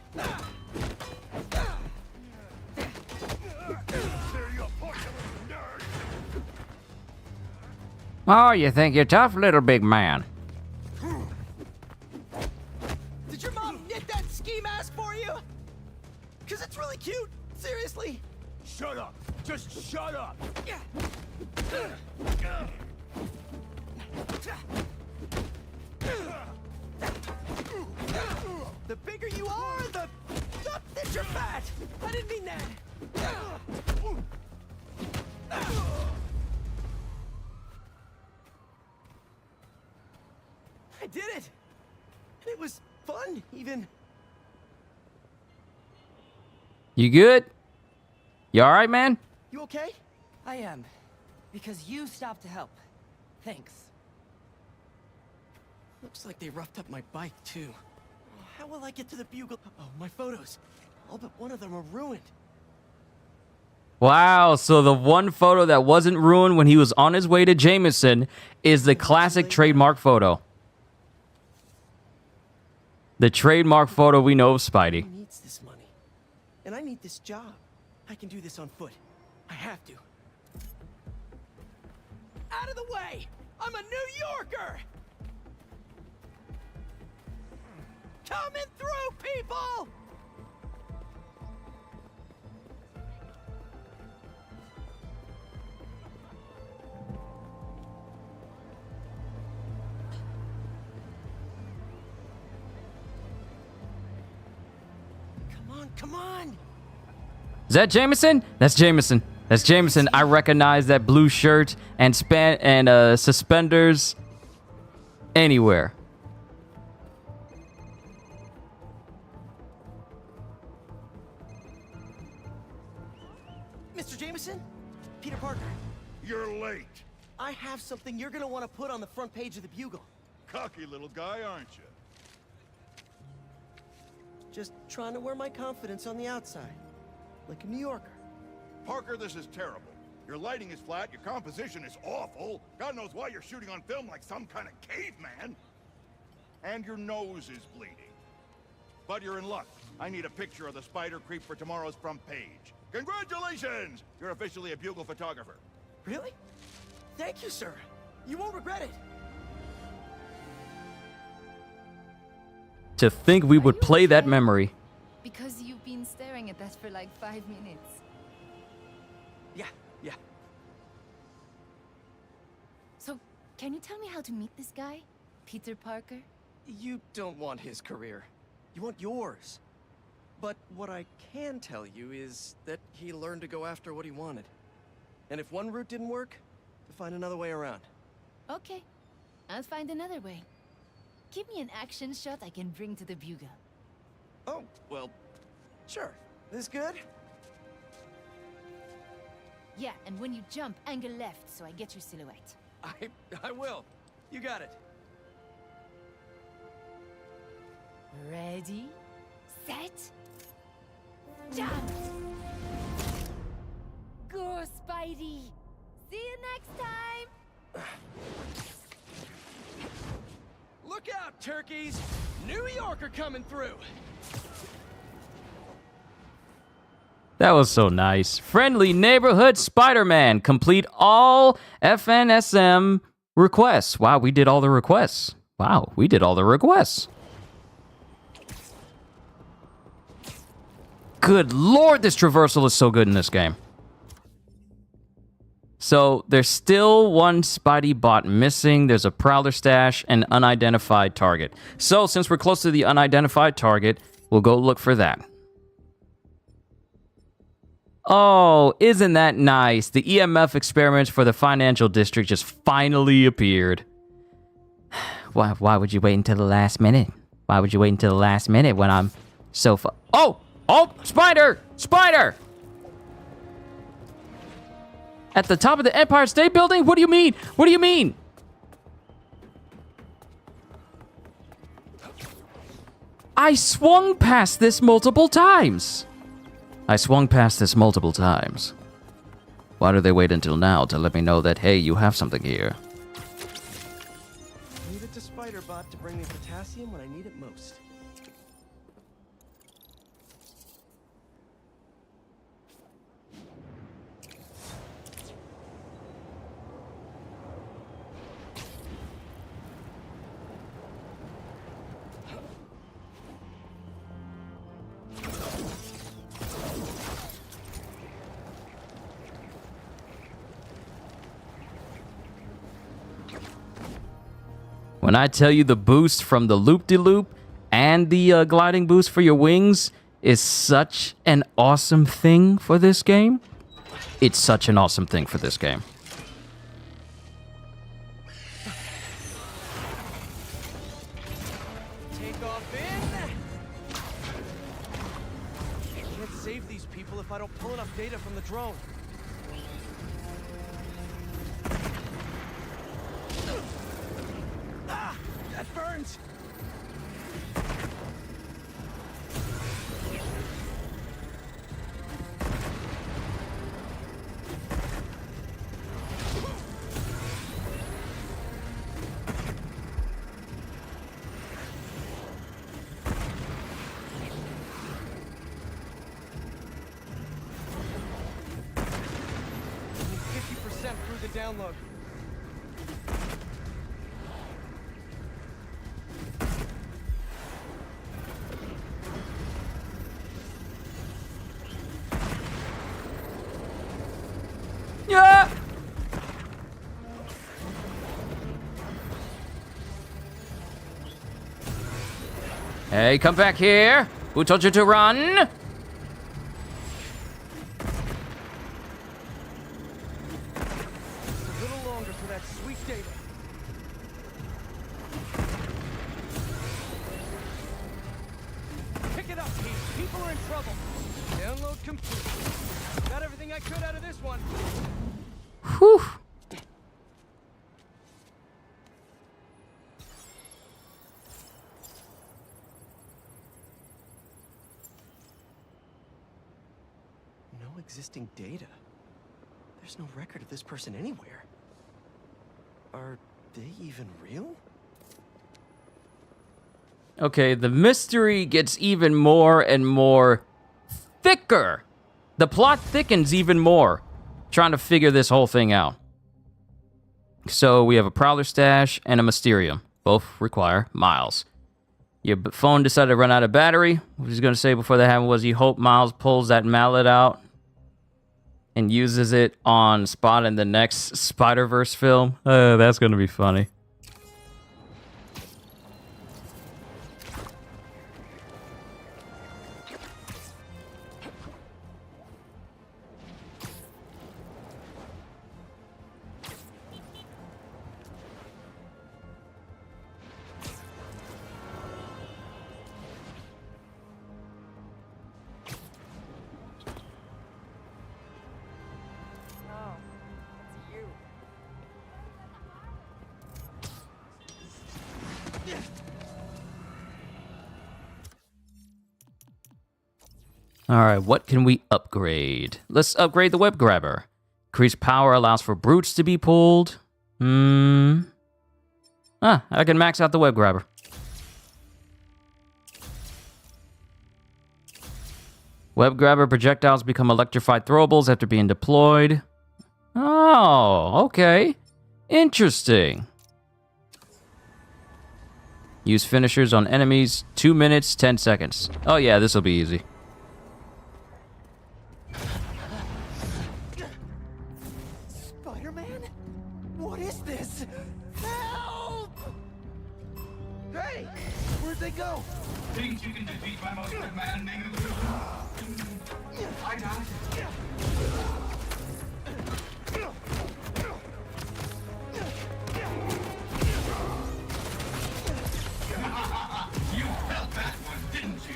Oh, you think you're tough, little big man? Did your mom knit that ski mask for you? Cause it's really cute. Seriously. Shut up. Just shut up. The bigger you are, the that you're fat. I didn't mean that. I did it. And it was fun, even. You good? You all right, man? You okay? I am. Because you stopped to help. Thanks. Looks like they roughed up my bike, too. How will I get to the Bugle? Oh, my photos. All but one of them are ruined. Wow, so the one photo that wasn't ruined when he was on his way to Jameson is the classic trademark photo. The trademark photo we know of Spidey. Who needs this money? And I need this job. I can do this on foot. I have to. Out of the way! I'm a New Yorker! Coming through, people! Come on! Is that Jameson? That's Jameson. That's Jameson. I recognize that blue shirt and suspenders anywhere. Mr. Jameson? Peter Parker. You're late. I have something you're gonna want to put on the front page of the Bugle. Cocky little guy, aren't you? Just trying to wear my confidence on the outside. Like a New Yorker. Parker, this is terrible. Your lighting is flat, your composition is awful. God knows why you're shooting on film like some kind of caveman. And your nose is bleeding. But you're in luck. I need a picture of the spider creep for tomorrow's front page. Congratulations! You're officially a Bugle photographer. Really? Thank you, sir. You won't regret it. To think we would play that memory. Because you've been staring at that for like 5 minutes. Yeah. So, can you tell me how to meet this guy? Peter Parker? You don't want his career. You want yours. But what I can tell you is that he learned to go after what he wanted. And if one route didn't work, to find another way around. Okay, I'll find another way. Give me an action shot I can bring to the bugle. Oh, well, sure. This good? Yeah, and when you jump, angle left so I get your silhouette. I will. You got it. Ready, set, jump! Go, Spidey! See you next time! Look out, turkeys! New Yorker coming through! That was so nice. Friendly Neighborhood Spider-Man. Complete all FNSM requests. Wow, we did all the requests. Wow, we did all the requests. Good lord, this traversal is so good in this game. So, there's still one Spidey bot missing. There's a Prowler stash and unidentified target. So, since we're close to the unidentified target, we'll go look for that. Oh, isn't that nice? The EMF experiments for the financial district just finally appeared. Why would you wait until the last minute? Why would you wait until the last minute when I'm so Oh! Oh! Spider! Spider! At the top of the Empire State Building? What do you mean? What do you mean? I swung past this multiple times. Why do they wait until now to let me know that, hey, you have something here? Leave it to Spider-Bot to bring me potassium when I need it most. When I tell you the boost from the loop-de-loop and the gliding boost for your wings is such an awesome thing for this game. It's such an awesome thing for this game. Take off in! I can't save these people if I don't pull enough data from the drone. Ah! That burns! Only 50% through the download. Yeah! Hey, come back here. Who told you to run? A little longer for that sweet data. Pick it up, Pete. People are in trouble. Download complete. Got everything I could out of this one. Whew. No existing data. There's no record of this person anywhere. Are they even real? Okay, the mystery gets even more and more thicker. The plot thickens even more, trying to figure this whole thing out. So we have a Prowler stash and a Mysterium. Both require Miles. Your phone decided to run out of battery. What he's going to say before that happened was he hoped Miles pulls that mallet out and uses it on Spot in the next Spider-Verse film. That's going to be funny. All right, what can we upgrade? Let's upgrade the web grabber. Increased power allows for brutes to be pulled. I can max out the web grabber. Web grabber projectiles become electrified throwables after being deployed. Oh, okay. Interesting. Use finishers on enemies. 2 minutes, 10 seconds. Oh yeah, this will be easy. Spider-Man? What is this? Help! Hey! Where'd they go? Think you can defeat my most demanding illusion? I doubt it. You felt that one, didn't you?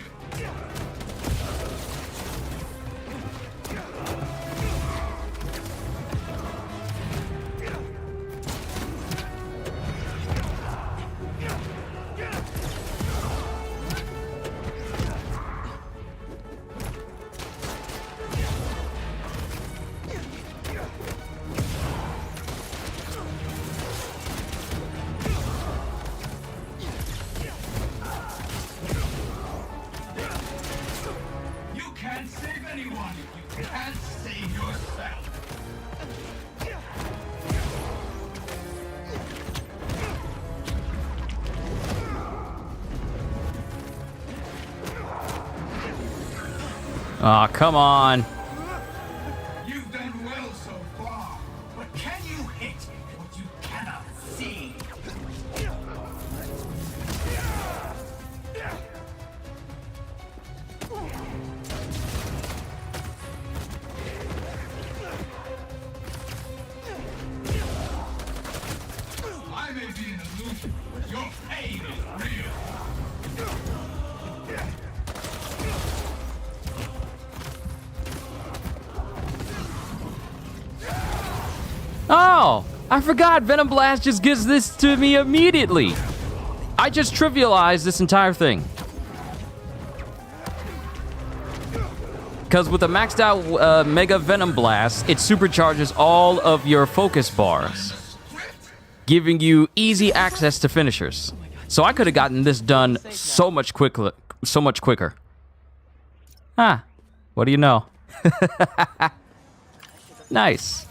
You can't save anyone if you can't save yourself. Aw, come on. You've done well so far, but can you hit what you cannot see? I may be an illusion, but your pain is real. Oh, I forgot Venom Blast just gives this to me immediately. I just trivialized this entire thing. Because with the maxed out Mega Venom Blast, it supercharges all of your focus bars, giving you easy access to finishers. So I could have gotten this done so much quicker. Ah, what do you know? Nice.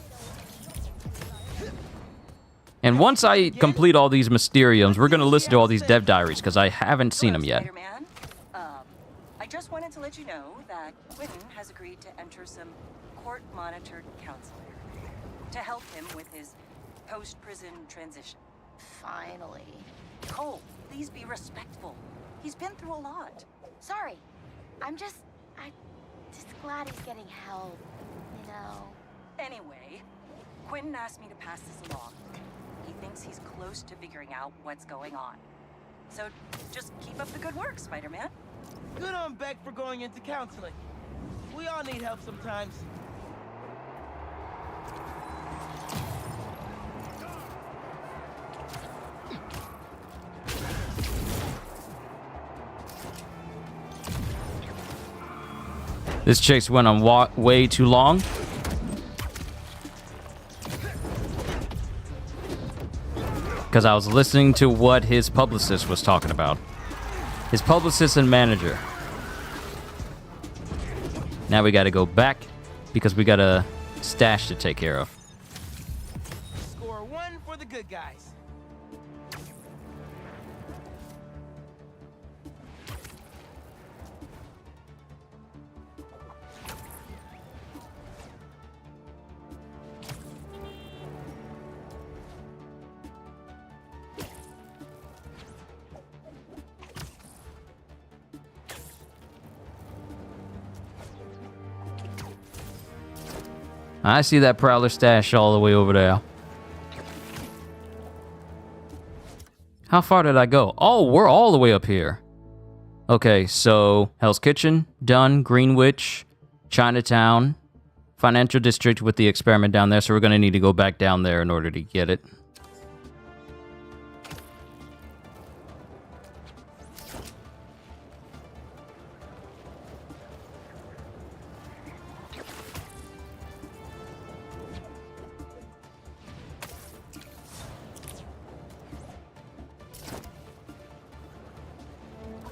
And once I complete all these Mysteriums, we're going to listen to all these dev diaries, because I haven't seen them yet. Spider-Man. I just wanted to let you know that Quentin has agreed to enter some court-monitored counseling to help him with his post-prison transition. Finally. Cole, please be respectful. He's been through a lot. Sorry. I'm just glad he's getting help, you know. Anyway, Quentin asked me to pass this along. He thinks he's close to figuring out what's going on. So just keep up the good work, Spider-Man. Good on Beck for going into counseling. We all need help sometimes. This chase went on way too long. Because I was listening to what his publicist was talking about. His publicist and manager. Now we gotta go back because we got a stash to take care of. Score 1 for the good guys. I see that Prowler stash all the way over there. How far did I go? Oh, we're all the way up here. Okay, so Hell's Kitchen, done. Greenwich, Chinatown, Financial District with the experiment down there. So we're going to need to go back down there in order to get it.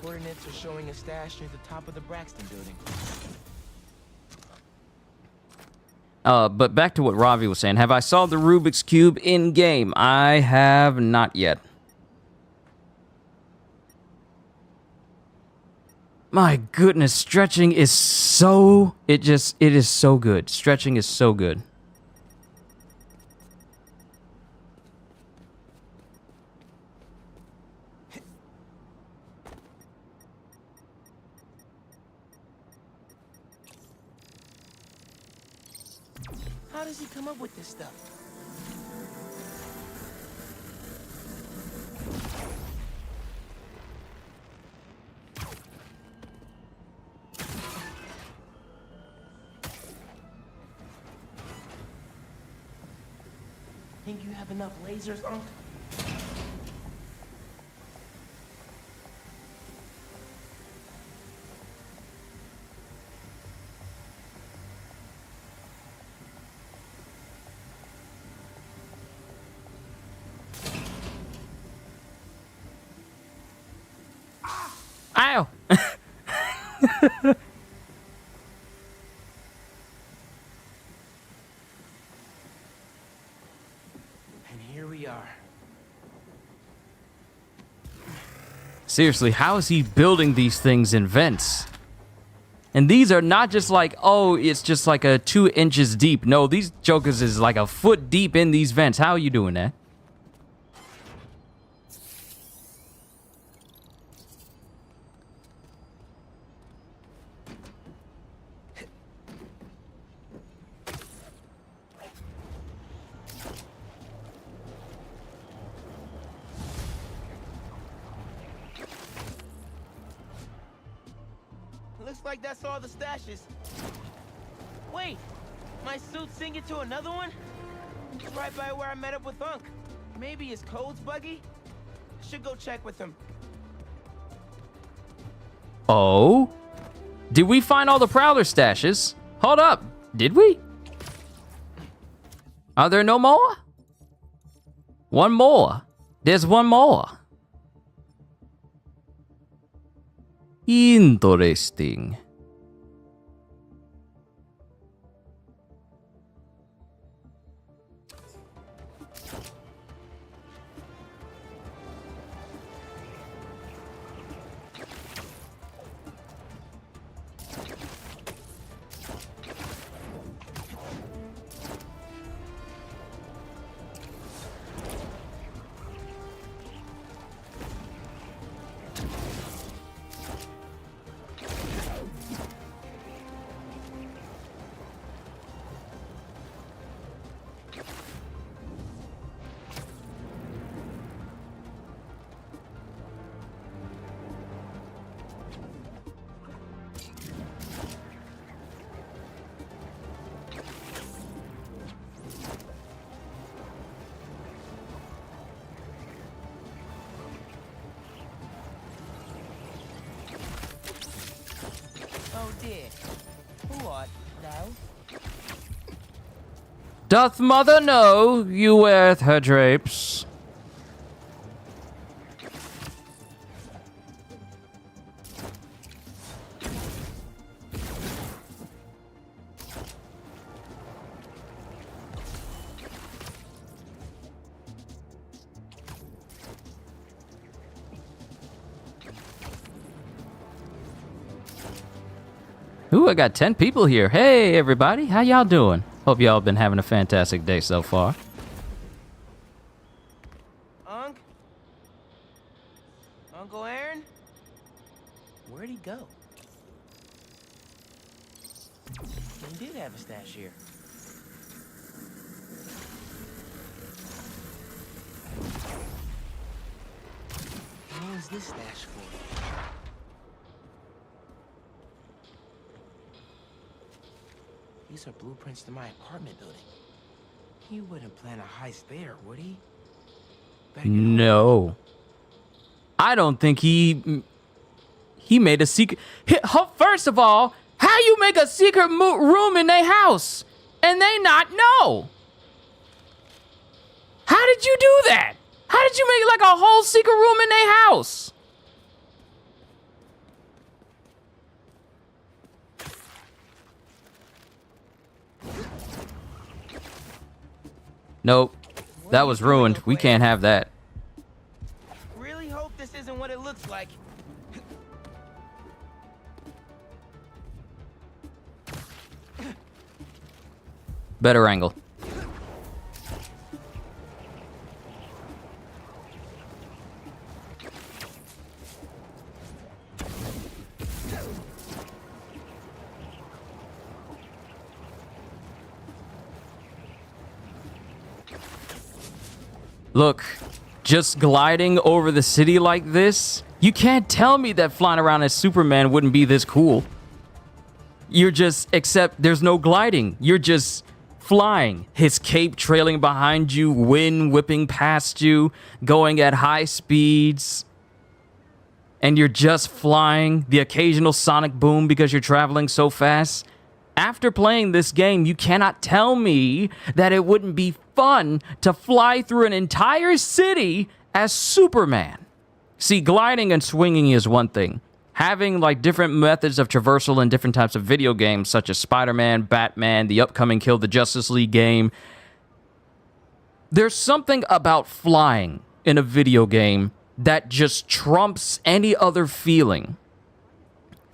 Coordinates are showing a stash near the top of the Braxton building. But back to what Ravi was saying. Have I solved the Rubik's Cube in-game? I have not yet. My goodness, stretching is so... It is so good. Stretching is so good. How does he come up with this stuff? Think you have enough lasers, Unc? Ow! And here we are. Seriously, how is he building these things in vents? And these are not just like, oh, it's just like a 2 inches deep. No, these jokers is like a foot deep in these vents. How are you doing that? Looks like that's all the stashes. Wait, my suit sinking to another one? It's right by where I met up with Unc. Maybe his code's buggy? Should go check with him. Oh? Did we find all the Prowler stashes? Hold up. Did we? Are there no more? One more. There's one more. Interesting. Oh dear. Who art thou? Doth mother know you weareth her drapes? Ooh, I got 10 people here. Hey, everybody. How y'all doing? Hope y'all been having a fantastic day so far. Unc? Uncle Aaron? Where'd he go? He did have a stash here. What was this stash for? These are blueprints to my apartment building. He wouldn't plan a heist there, would he? No. I don't think he made a secret. First of all, how you make a secret room in their house and they not know? How did you do that? How did you make like a whole secret room in their house? Nope. That was ruined. We can't have that. Really hope this isn't what it looks like. Better angle. Look, just gliding over the city like this, you can't tell me that flying around as Superman wouldn't be this cool. You're just, except there's no gliding. You're just flying. His cape trailing behind you, wind whipping past you, going at high speeds. And you're just flying, the occasional sonic boom because you're traveling so fast. After playing this game, you cannot tell me that it wouldn't be fun to fly through an entire city as Superman. See, gliding and swinging is one thing. Having like different methods of traversal in different types of video games, such as Spider-Man, Batman, the upcoming Kill the Justice League game. There's something about flying in a video game that just trumps any other feeling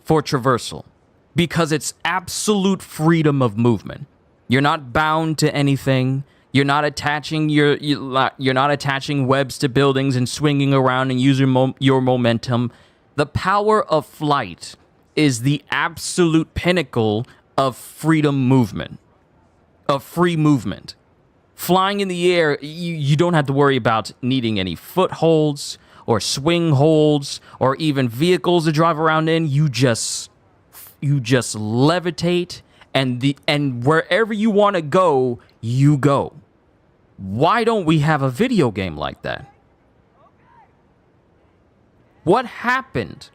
for traversal. Because it's absolute freedom of movement. You're not bound to anything. You're not attaching you're not attaching webs to buildings and swinging around and using your momentum. The power of flight is the absolute pinnacle of freedom movement, of free movement. Flying in the air, you don't have to worry about needing any footholds or swing holds or even vehicles to drive around in. You just levitate, and wherever you want to go, you go. Why don't we have a video game like that? What happened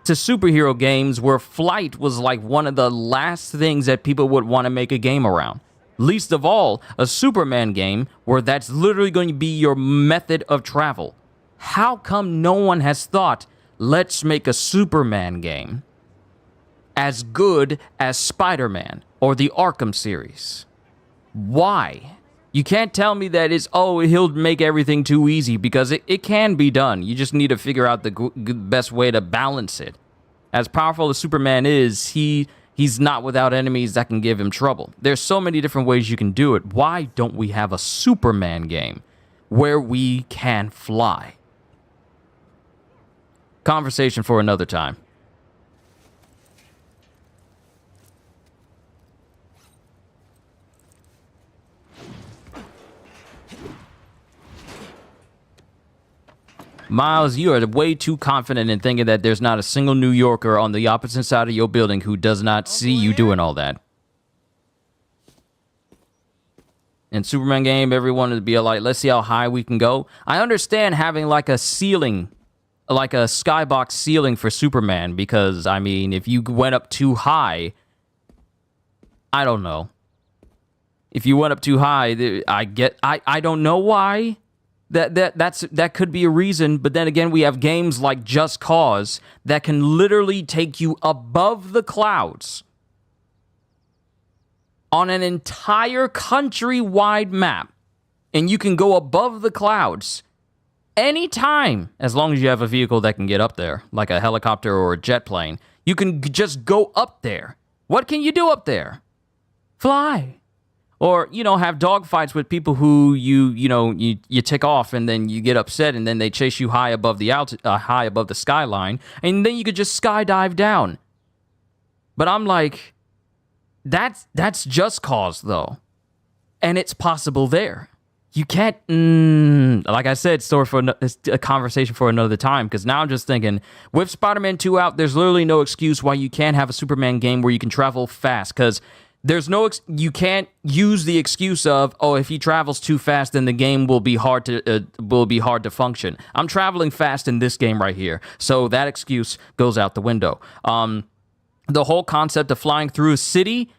to superhero games where flight was like one of the last things that people would want to make a game around? Least of all, a Superman game where that's literally going to be your method of travel. How come no one has thought, let's make a Superman game as good as Spider-Man or the Arkham series? Why? You can't tell me that it's, oh, he'll make everything too easy, because it can be done. You just need to figure out the best way to balance it. As powerful as Superman is, he's not without enemies that can give him trouble. There's so many different ways you can do it. Why don't we have a Superman game where we can fly? Conversation for another time. Miles, you are way too confident in thinking that there's not a single New Yorker on the opposite side of your building who does not see you doing all that. In Superman game, everyone would be like, let's see how high we can go. I understand having like a ceiling, like a skybox ceiling for Superman, because, I mean, if you went up too high, I don't know. If you went up too high, I don't know why. That could be a reason, but then again, we have games like Just Cause that can literally take you above the clouds on an entire country-wide map, and you can go above the clouds anytime, as long as you have a vehicle that can get up there, like a helicopter or a jet plane. You can just go up there. What can you do up there? Fly. Or, you know, have dogfights with people who you tick off, and then you get upset, and then they chase you high above the skyline, and then you could just skydive down. But I'm like, that's Just Cause, though, and it's possible there. You can't, like I said, story for a conversation for another time, because now I'm just thinking, with Spider-Man 2 out, there's literally no excuse why you can't have a Superman game where you can travel fast, because you can't use the excuse of, oh, if he travels too fast, then the game will be hard to function. I'm traveling fast in this game right here, so that excuse goes out the window. The whole concept of flying through a city,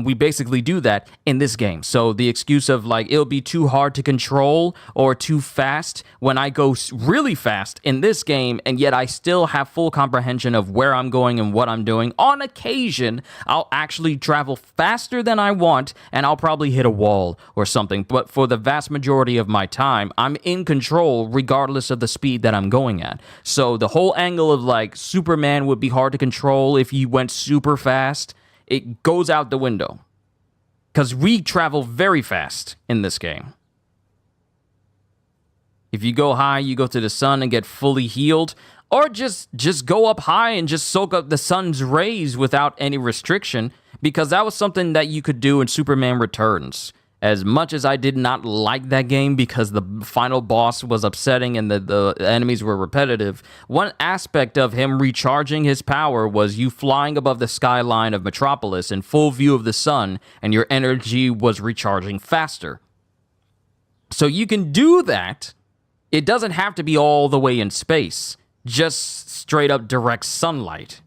We basically do that in this game. So the excuse of like it'll be too hard to control or too fast when I go really fast in this game, and yet I still have full comprehension of where I'm going and what I'm doing. On occasion, I'll actually travel faster than I want, and I'll probably hit a wall or something. But for the vast majority of my time, I'm in control regardless of the speed that I'm going at. So the whole angle of like Superman would be hard to control if he went super fast, it goes out the window. Because we travel very fast in this game. If you go high, you go to the sun and get fully healed. Or just go up high and just soak up the sun's rays without any restriction. Because that was something that you could do in Superman Returns. As much as I did not like that game because the final boss was upsetting and the enemies were repetitive, one aspect of him recharging his power was you flying above the skyline of Metropolis in full view of the sun, and your energy was recharging faster. So you can do that. It doesn't have to be all the way in space, just straight up direct sunlight.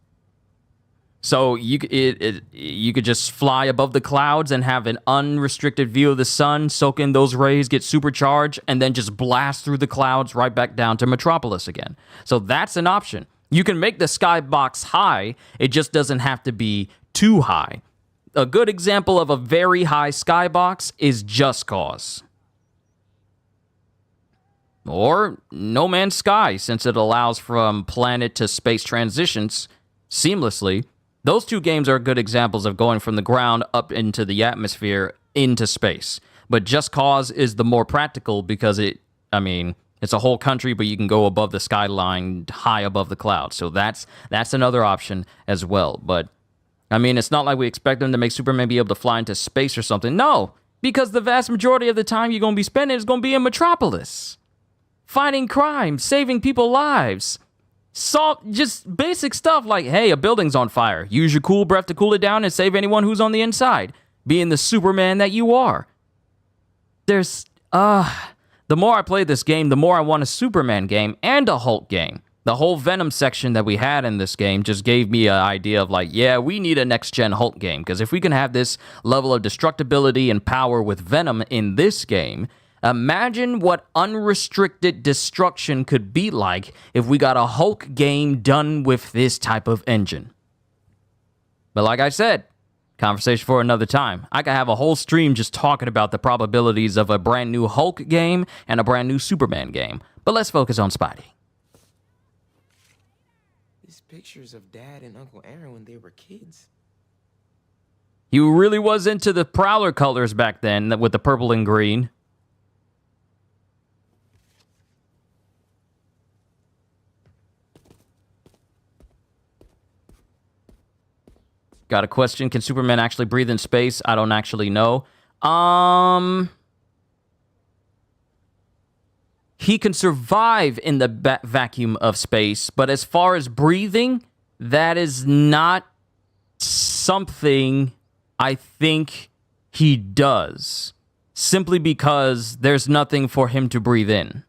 So you could just fly above the clouds and have an unrestricted view of the sun, soak in those rays, get supercharged, and then just blast through the clouds right back down to Metropolis again. So that's an option. You can make the skybox high, it just doesn't have to be too high. A good example of a very high skybox is Just Cause. Or No Man's Sky, since it allows from planet to space transitions seamlessly. Those two games are good examples of going from the ground up into the atmosphere into space. But Just Cause is the more practical because it's a whole country, but you can go above the skyline, high above the clouds. So that's another option as well. But, it's not like we expect them to make Superman be able to fly into space or something. No, because the vast majority of the time you're going to be spending is going to be in Metropolis. Fighting crime, saving people's lives. Just basic stuff like, hey, a building's on fire. Use your cool breath to cool it down and save anyone who's on the inside. Being the Superman that you are. The more I play this game, the more I want a Superman game and a Hulk game. The whole Venom section that we had in this game just gave me an idea of like, yeah, we need a next-gen Hulk game. Because if we can have this level of destructibility and power with Venom in this game, imagine what unrestricted destruction could be like if we got a Hulk game done with this type of engine. But like I said, conversation for another time. I could have a whole stream just talking about the probabilities of a brand new Hulk game and a brand new Superman game. But let's focus on Spidey. These pictures of Dad and Uncle Aaron when they were kids. He really was into the Prowler colors back then with the purple and green. Got a question. Can Superman actually breathe in space? I don't actually know. He can survive in the vacuum of space, but as far as breathing, that is not something I think he does. Simply because there's nothing for him to breathe in.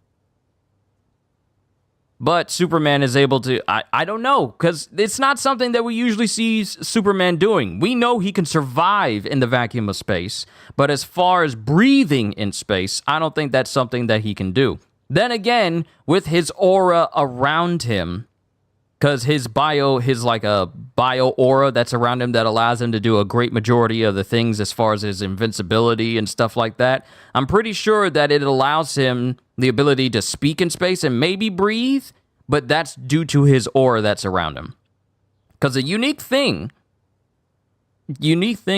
But Superman is able to, I don't know, because it's not something that we usually see Superman doing. We know he can survive in the vacuum of space, but as far as breathing in space, I don't think that's something that he can do. Then again, with his aura around him, because his like a bio aura that's around him that allows him to do a great majority of the things as far as his invincibility and stuff like that. I'm pretty sure that it allows him the ability to speak in space and maybe breathe, but that's due to his aura that's around him. Because a unique thing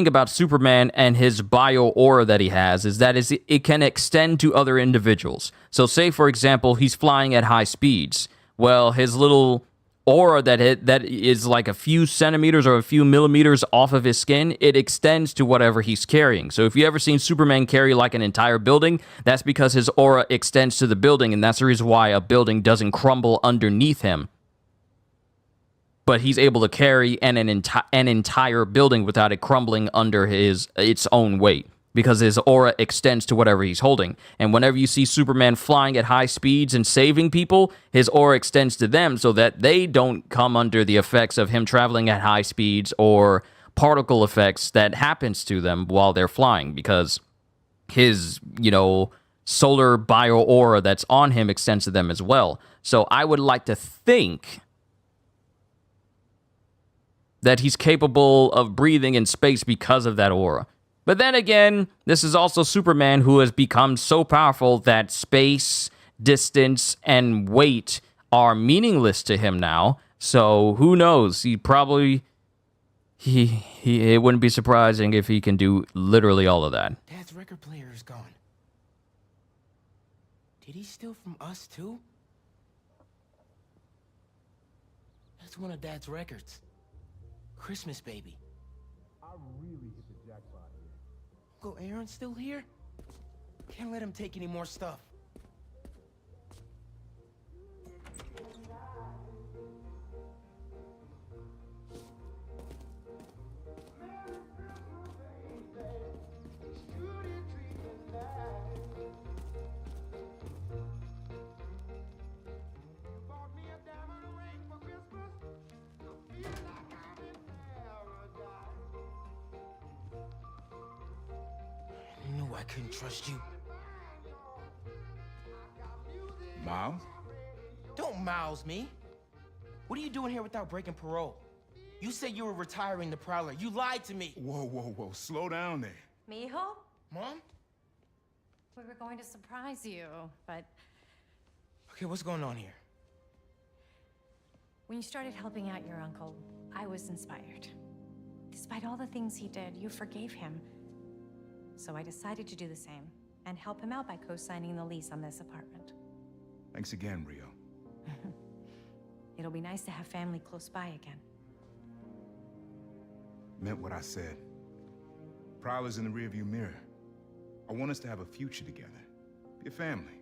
about Superman and his bio aura that he has is that it can extend to other individuals. So say, for example, he's flying at high speeds. Well, his little aura that is like a few centimeters or a few millimeters off of his skin, it extends to whatever he's carrying. So if you ever seen Superman carry like an entire building, that's because his aura extends to the building, and that's the reason why a building doesn't crumble underneath him. But he's able to carry an entire building without it crumbling under its own weight, because his aura extends to whatever he's holding. And whenever you see Superman flying at high speeds and saving people, his aura extends to them so that they don't come under the effects of him traveling at high speeds or particle effects that happens to them while they're flying, because his, solar bio aura that's on him extends to them as well. So I would like to think that he's capable of breathing in space because of that aura. But then again, this is also Superman, who has become so powerful that space, distance, and weight are meaningless to him now. So who knows? It wouldn't be surprising if he can do literally all of that. Dad's record player is gone. Did he steal from us too? That's one of Dad's records. Christmas Baby. I really hit the jackpot here. Uncle Aaron's still here? Can't let him take any more stuff. I couldn't trust you. Miles? Don't Miles me. What are you doing here without breaking parole? You said you were retiring the Prowler. You lied to me. Whoa. Slow down there. Mijo? Mom? We were going to surprise you, but Okay, what's going on here? when you started helping out your uncle, I was inspired. Despite all the things he did, you forgave him. So I decided to do the same and help him out by co-signing the lease on this apartment. Thanks again, Rio. It'll be nice to have family close by again. Meant what I said. Prowler's in the rearview mirror. I want us to have a future together. Be a family.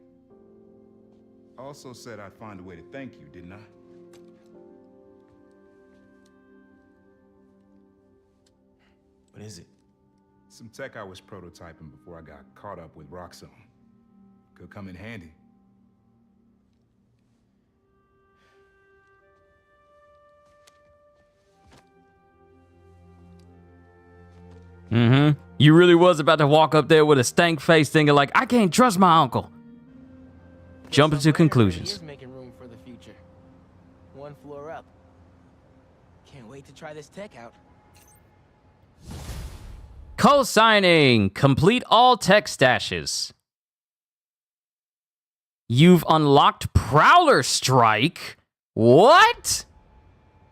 I also said I'd find a way to thank you, didn't I? What is it? Some tech I was prototyping before I got caught up with Roxxon. Could come in handy. Mm-hmm. You really was about to walk up there with a stank face thinking like, I can't trust my uncle. Jumping to conclusions. He is making room for the future. One floor up. Can't wait to try this tech out. Co-signing. Complete all tech stashes. You've unlocked Prowler Strike. What?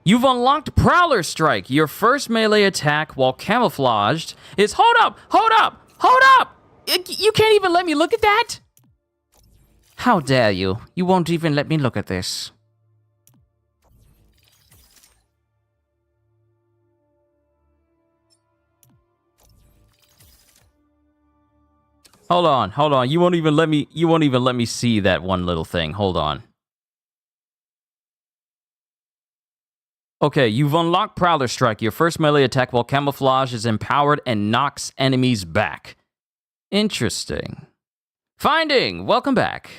You've unlocked Prowler Strike. Your first melee attack while camouflaged is... Hold up! You can't even let me look at that? How dare you? You won't even let me look at this. Hold on. You won't even let me see that one little thing. Hold on. Okay, you've unlocked Prowler Strike. Your first melee attack while camouflage is empowered and knocks enemies back. Interesting. Finding! Welcome back.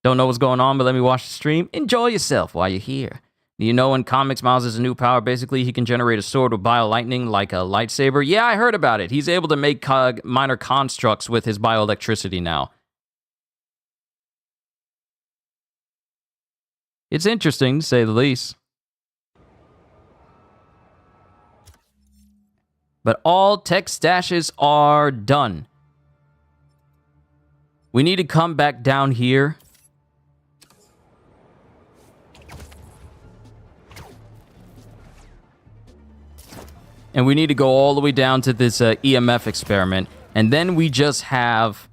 Don't know what's going on, but let me watch the stream. Enjoy yourself while you're here. Do you know in comics, Miles has a new power? Basically, he can generate a sword with bio-lightning like a lightsaber. Yeah, I heard about it. He's able to make minor constructs with his bioelectricity now. It's interesting, to say the least. But all tech stashes are done. We need to come back down here. And we need to go all the way down to this EMF experiment. And then we just have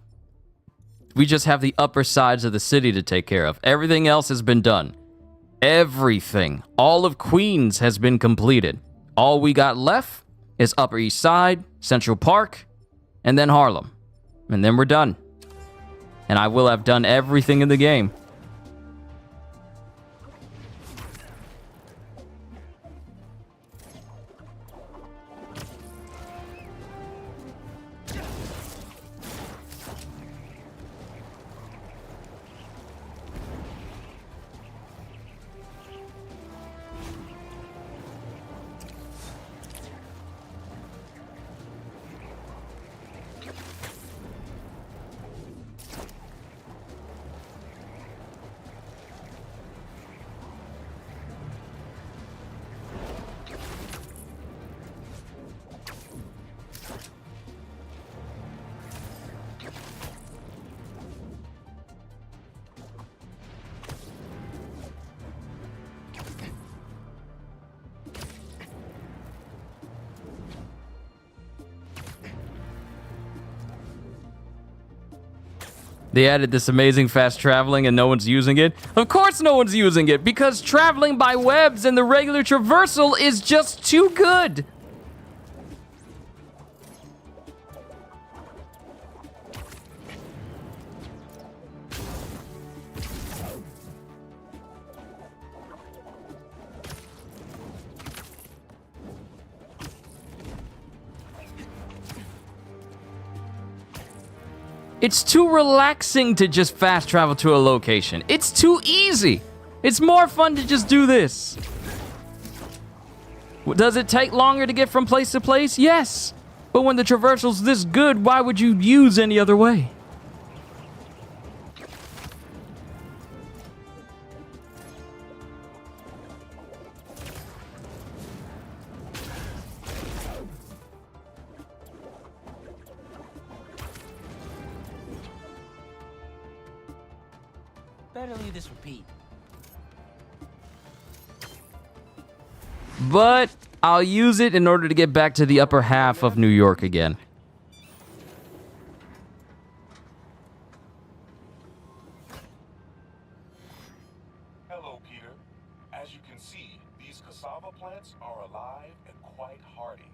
the upper sides of the city to take care of. Everything else has been done. Everything. All of Queens has been completed. All we got left is Upper East Side, Central Park, and then Harlem. And then we're done. And I will have done everything in the game. They added this amazing fast traveling and no one's using it. Of course no one's using it, because traveling by webs and the regular traversal is just too good. It's too relaxing to just fast travel to a location. It's too easy. It's more fun to just do this. Does it take longer to get from place to place? Yes. But when the traversal's this good, why would you use any other way? Better leave this for Pete. But I'll use it in order to get back to the upper half of New York again. Hello, Peter. As you can see, these cassava plants are alive and quite hardy,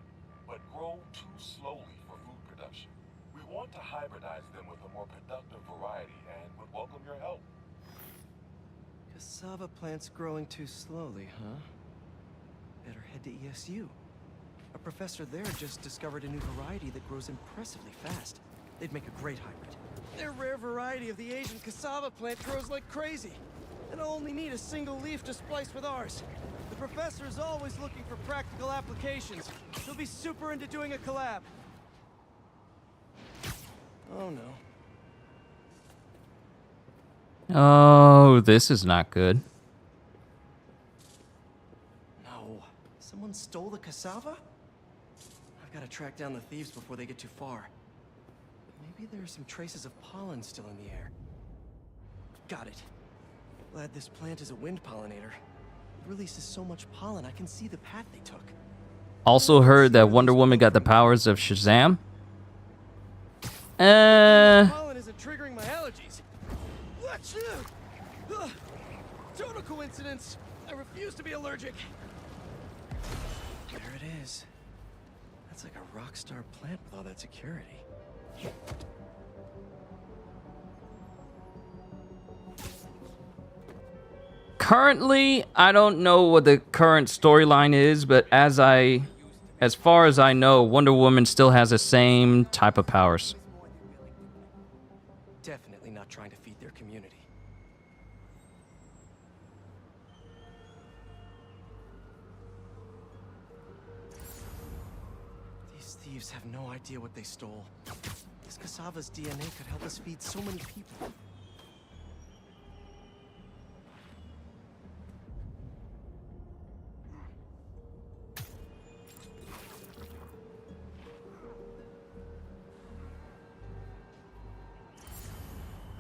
but grow too slowly for food production. We want to hybridize them with a more productive variety and would welcome your help. Cassava plants growing too slowly, huh? Better head to ESU. A professor there just discovered a new variety that grows impressively fast. They'd make a great hybrid. Their rare variety of the Asian cassava plant grows like crazy. And I'll only need a single leaf to splice with ours. The professor is always looking for practical applications. He'll be super into doing a collab. Oh no. Oh, this is not good. No. Someone stole the cassava? I've got to track down the thieves before they get too far. Maybe there are some traces of pollen still in the air. Got it. Glad this plant is a wind pollinator. It releases so much pollen, I can see the path they took. Also heard that Wonder Woman got the powers of Shazam. Pollen isn't triggering my allergies. Ugh. Total coincidence. I refuse to be allergic. There it is. That's like a rock star plant with all that security. Currently, I don't know what the current storyline is, but as far as I know, Wonder Woman still has the same type of powers. Definitely not trying to feed their community. These thieves have no idea what they stole. This cassava's DNA could help us feed so many people.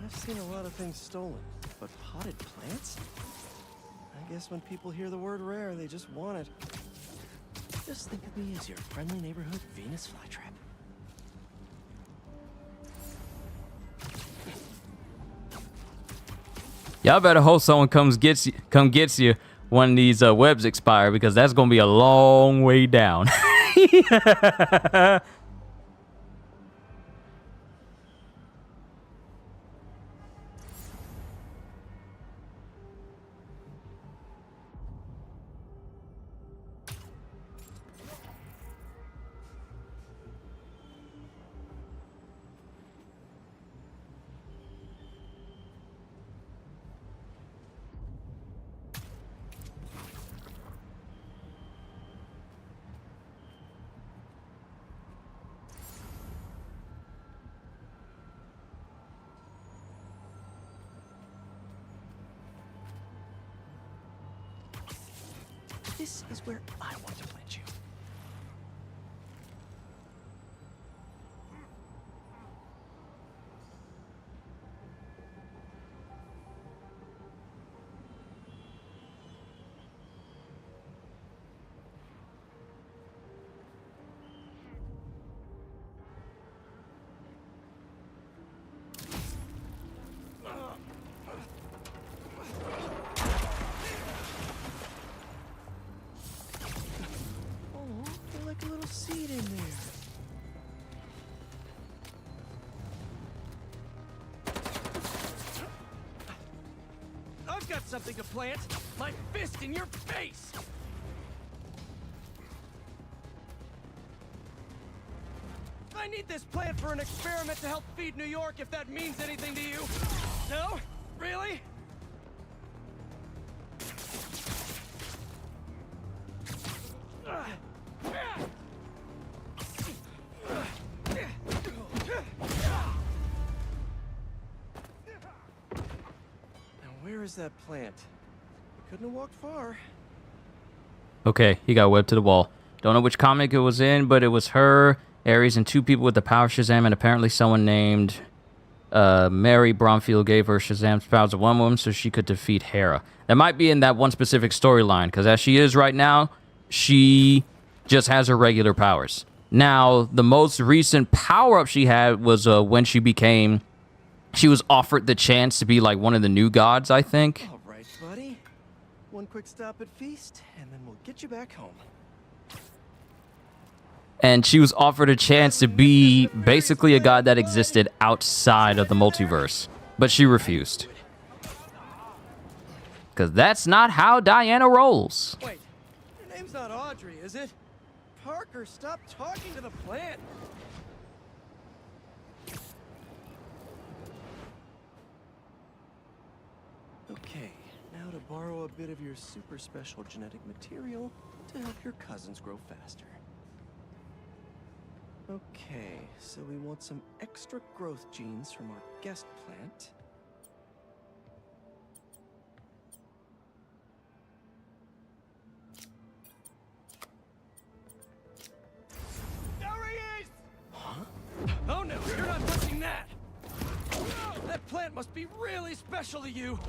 I've seen a lot of things stolen, but potted plants? I guess when people hear the word rare, they just want it. Just think of me as your friendly neighborhood Venus flytrap. Y'all better hope someone come gets you when these webs expire, because that's gonna be a long way down. This is where I want to plant you. got something to plant. My fist in your face! I need this plant for an experiment to help feed New York, if that means anything to you. No? Really? Where is that plant? Couldn't have walked far. Okay, he got webbed to the wall. Don't know which comic it was in, but it was her, Ares, and two people with the power Shazam, and apparently someone named Mary Bromfield gave her Shazam's powers of one woman so she could defeat Hera. That might be in that one specific storyline, because as she is right now, she just has her regular powers. Now, the most recent power-up she had was when she was offered the chance to be like one of the new gods, I think. All right, buddy. One quick stop at Feast, and then we'll get you back home. And she was offered a chance to be basically a god that existed outside of the multiverse. But she refused. Because that's not how Diana rolls. Wait, your name's not Audrey, is it? Parker, stop talking to the plant. Okay, now to borrow a bit of your super special genetic material to help your cousins grow faster. Okay, so we want some extra growth genes from our guest plant. There he is! Huh? Oh no, you're not touching that! That plant must be really special to you.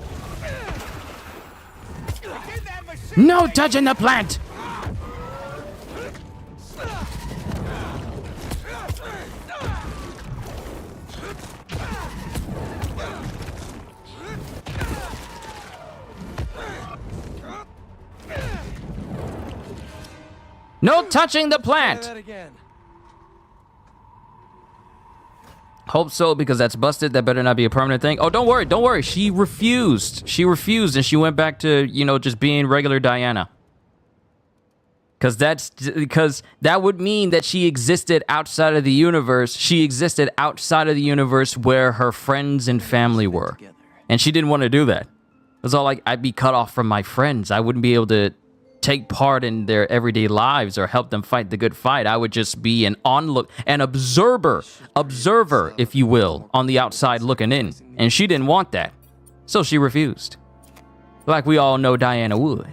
No touching the plant! No touching the plant! Hope so, because that's busted. That better not be a permanent thing. Oh, don't worry, don't worry. She refused. She refused, and she went back to, you know, just being regular Diana. Because that would mean that she existed outside of the universe. She existed outside of the universe where her friends and family were. And she didn't want to do that. It was all like, I'd be cut off from my friends. I wouldn't be able to take part in their everyday lives or help them fight the good fight. I would just be an observer, if you will, on the outside looking in. And she didn't want that. So she refused. Like we all know Diana would.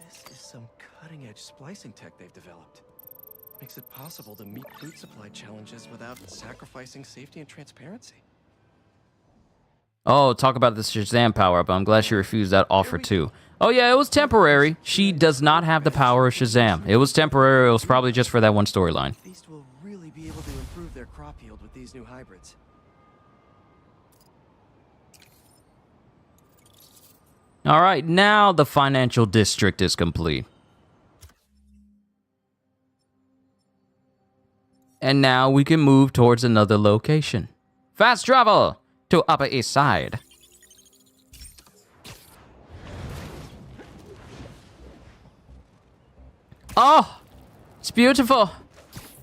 This is some cutting-edge splicing tech they've developed. Makes it possible to meet food supply challenges without sacrificing safety and transparency. Oh, talk about the Shazam power-up. I'm glad she refused that offer, too. Oh, yeah, it was temporary. She does not have the power of Shazam. It was temporary. It was probably just for that one storyline. Feast will really be able to improve their crop yield with these new hybrids. All right, now the financial district is complete. And now we can move towards another location. Fast travel to Upper East Side. Oh, it's beautiful.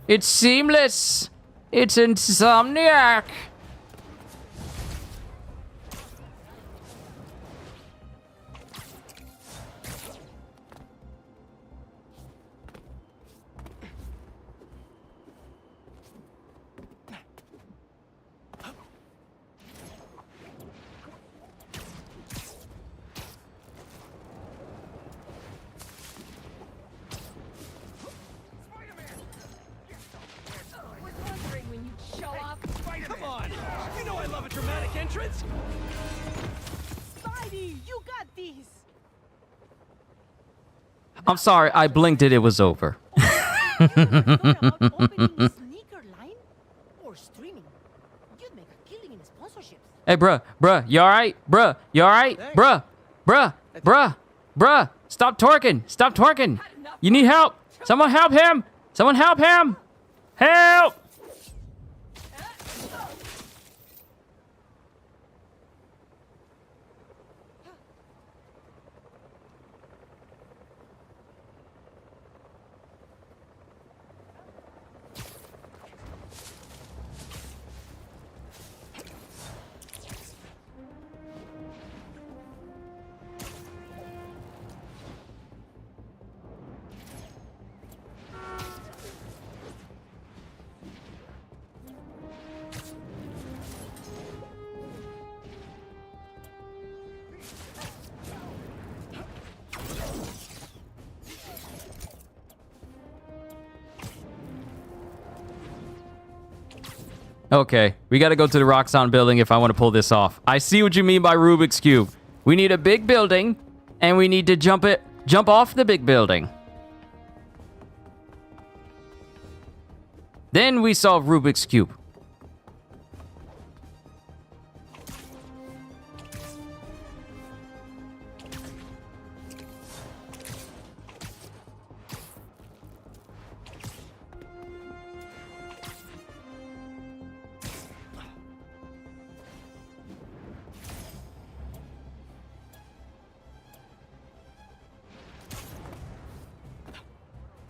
It's seamless. It's Insomniac. Come on! You know I love a dramatic entrance! Spidey, you got these! I'm sorry, I blinked it was over. Sneaker line or streaming? You'd make a killing in sponsorships. Hey, bruh, you alright? Bruh, you alright? Bruh, stop twerking. You need help. Someone help him. Help! Okay, we gotta go to the Roxxon building if I want to pull this off. I see what you mean by Rubik's Cube. We need a big building, and we need to jump off the big building. Then we solve Rubik's Cube.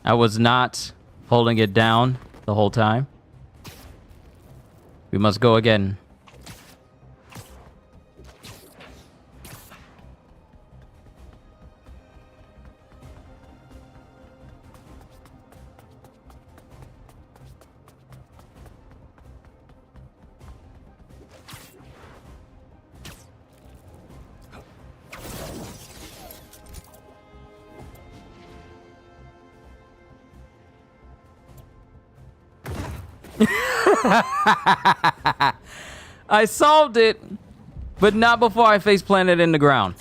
I was not holding it down the whole time. We must go again. I solved it, but not before I face planted in the ground.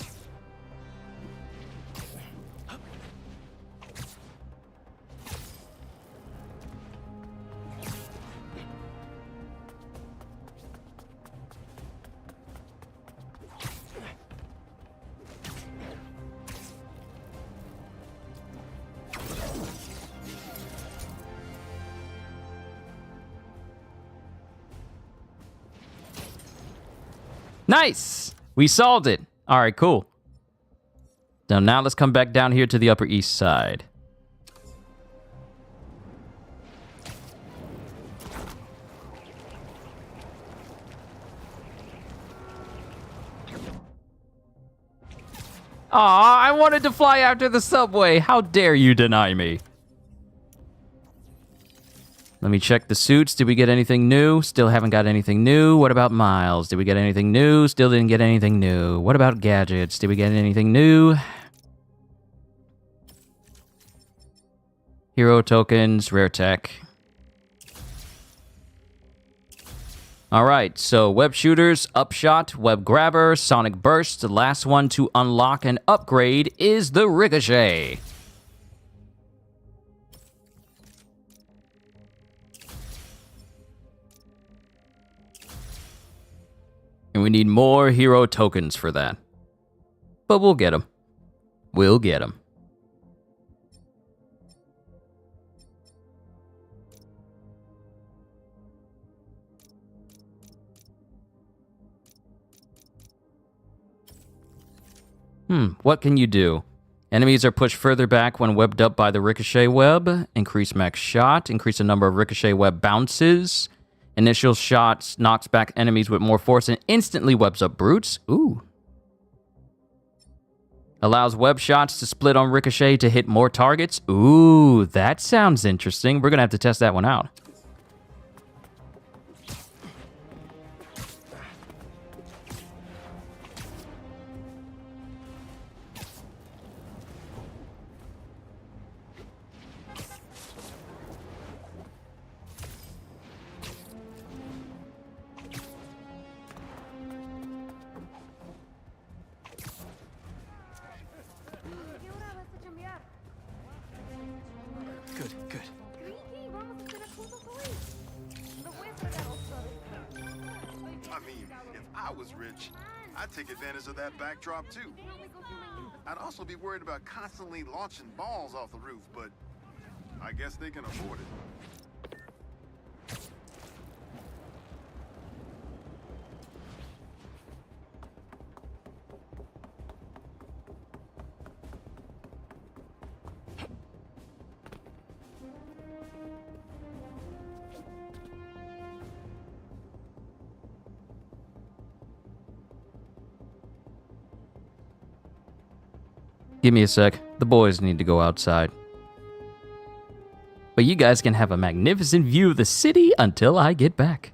Nice! We solved it. All right, cool. Now let's come back down here to the Upper East Side. Aw, I wanted to fly after the subway. How dare you deny me? Let me check the suits. Did we get anything new? Still haven't got anything new. What about Miles? Did we get anything new? Still didn't get anything new. What about gadgets? Did we get anything new? Hero tokens, rare tech. Alright, so web shooters, upshot, web grabber, sonic burst. The last one to unlock and upgrade is the ricochet. And we need more hero tokens for that. But we'll get them. We'll get them. What can you do? Enemies are pushed further back when webbed up by the ricochet web. Increase max shot. Increase the number of ricochet web bounces. Initial shots knocks back enemies with more force and instantly webs up brutes. Ooh. Allows web shots to split on ricochet to hit more targets. Ooh, that sounds interesting. We're going to have to test that one out. Good. I mean, if I was rich, I'd take advantage of that backdrop too. I'd also be worried about constantly launching balls off the roof, but I guess they can afford it. Give me a sec. The boys need to go outside. But you guys can have a magnificent view of the city until I get back.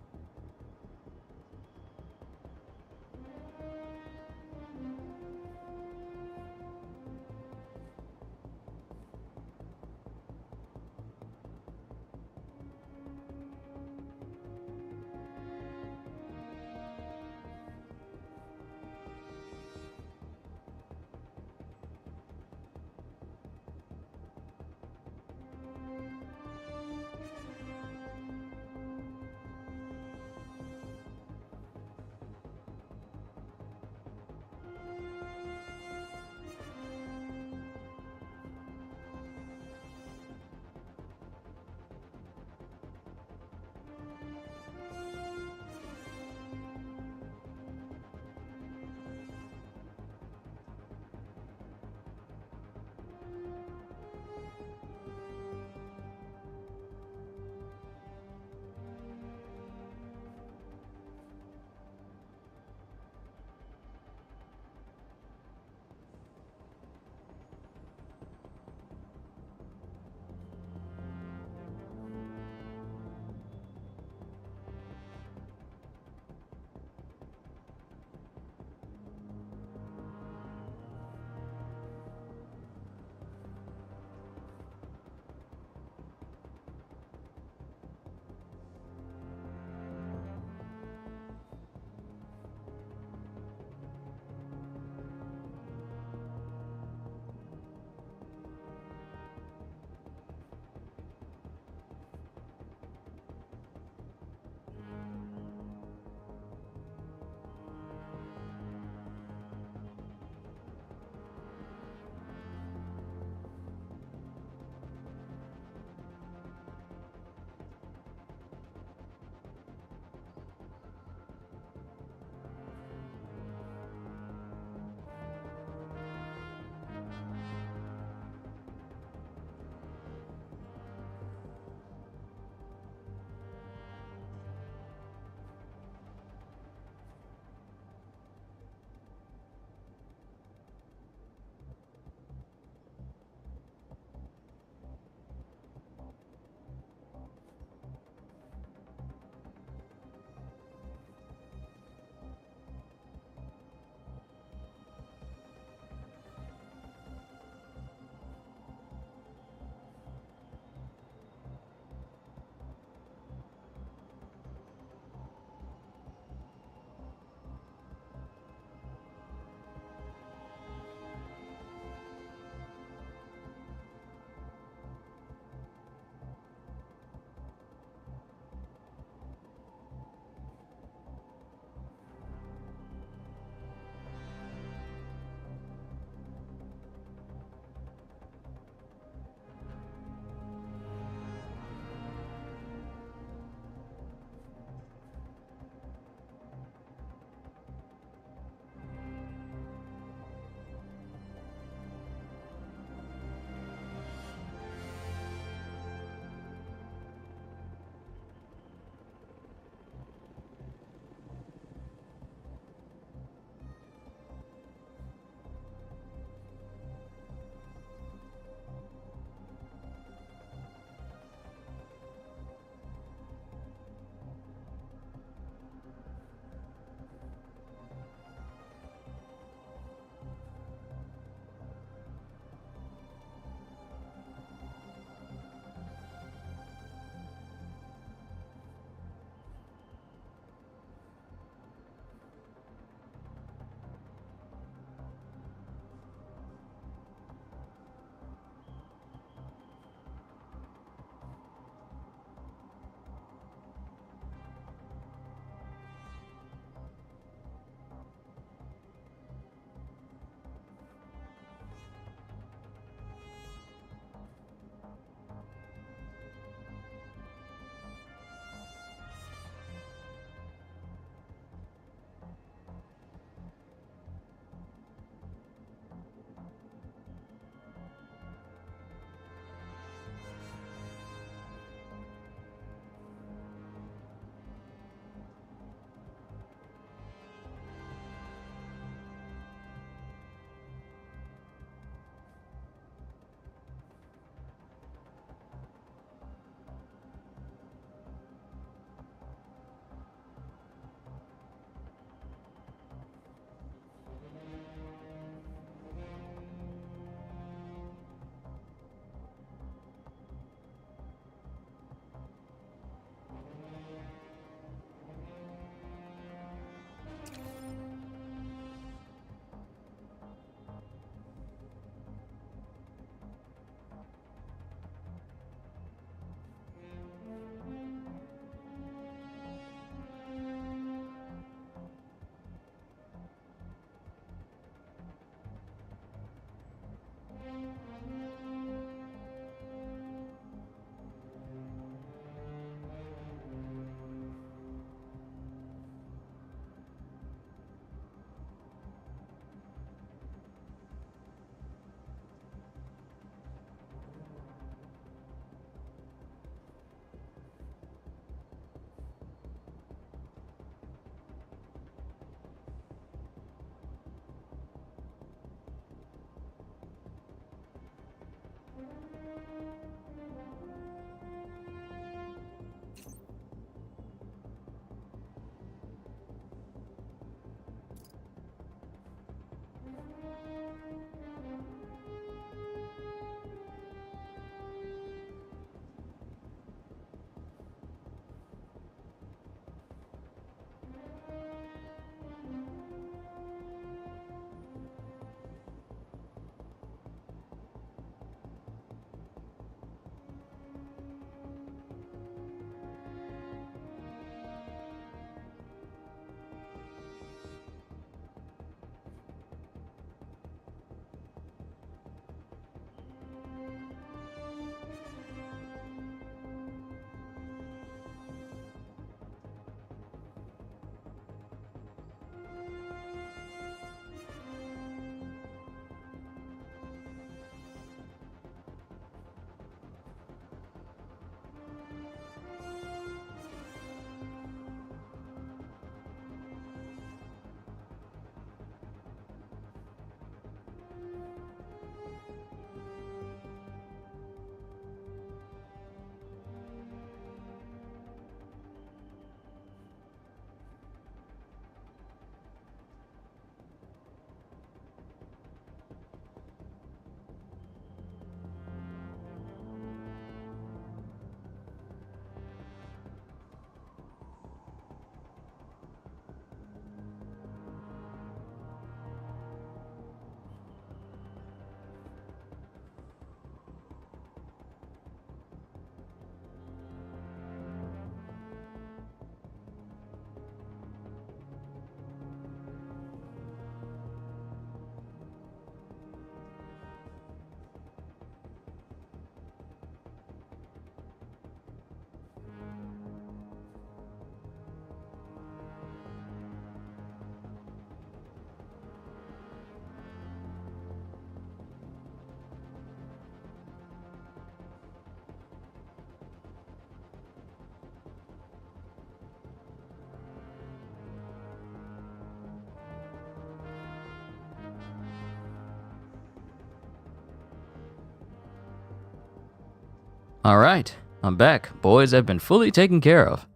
All right, I'm back. Boys have been fully taken care of.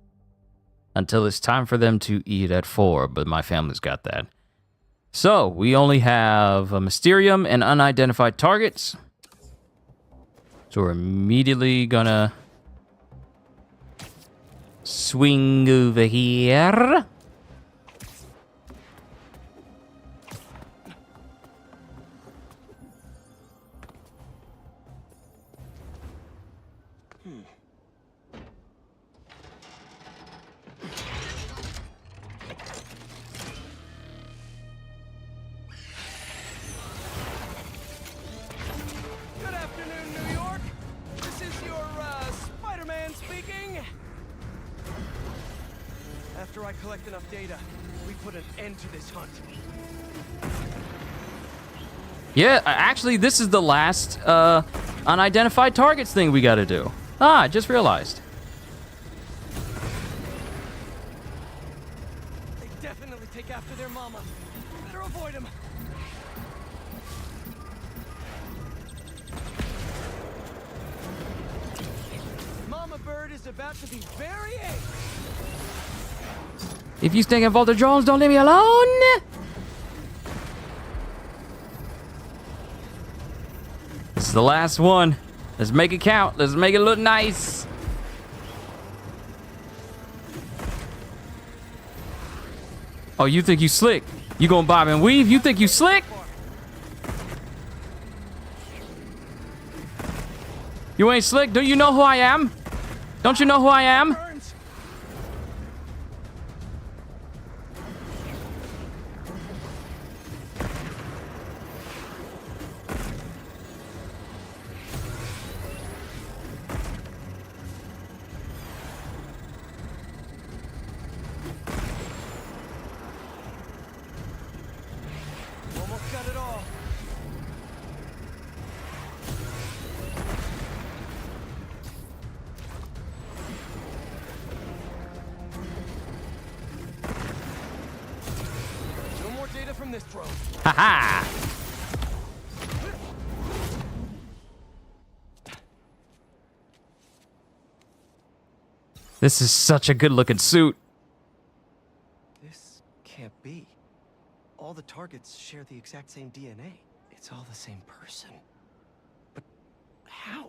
Until it's time for them to eat at 4, but my family's got that. So, we only have a Mysterium and unidentified targets. So we're immediately gonna swing over here. Good afternoon, New York. This is your, Spider-Man speaking. After I collect enough data, we put an end to this hunt. Yeah, actually, this is the last unidentified targets thing we gotta do. Ah, I just realized. They definitely take after their mama. Better avoid them. Mama Bird is about to be very angry. If you stay involved with drones, don't leave me alone. This is the last one. Let's make it count. Let's make it look nice. Oh, you think you slick? You gonna bob and weave? You think you slick? You ain't slick. Do you know who I am? Don't you know who I am? Almost got it all. No more data from this drone. Haha. This is such a good looking suit. This can't be. All the targets share the exact same DNA. It's all the same person. But how?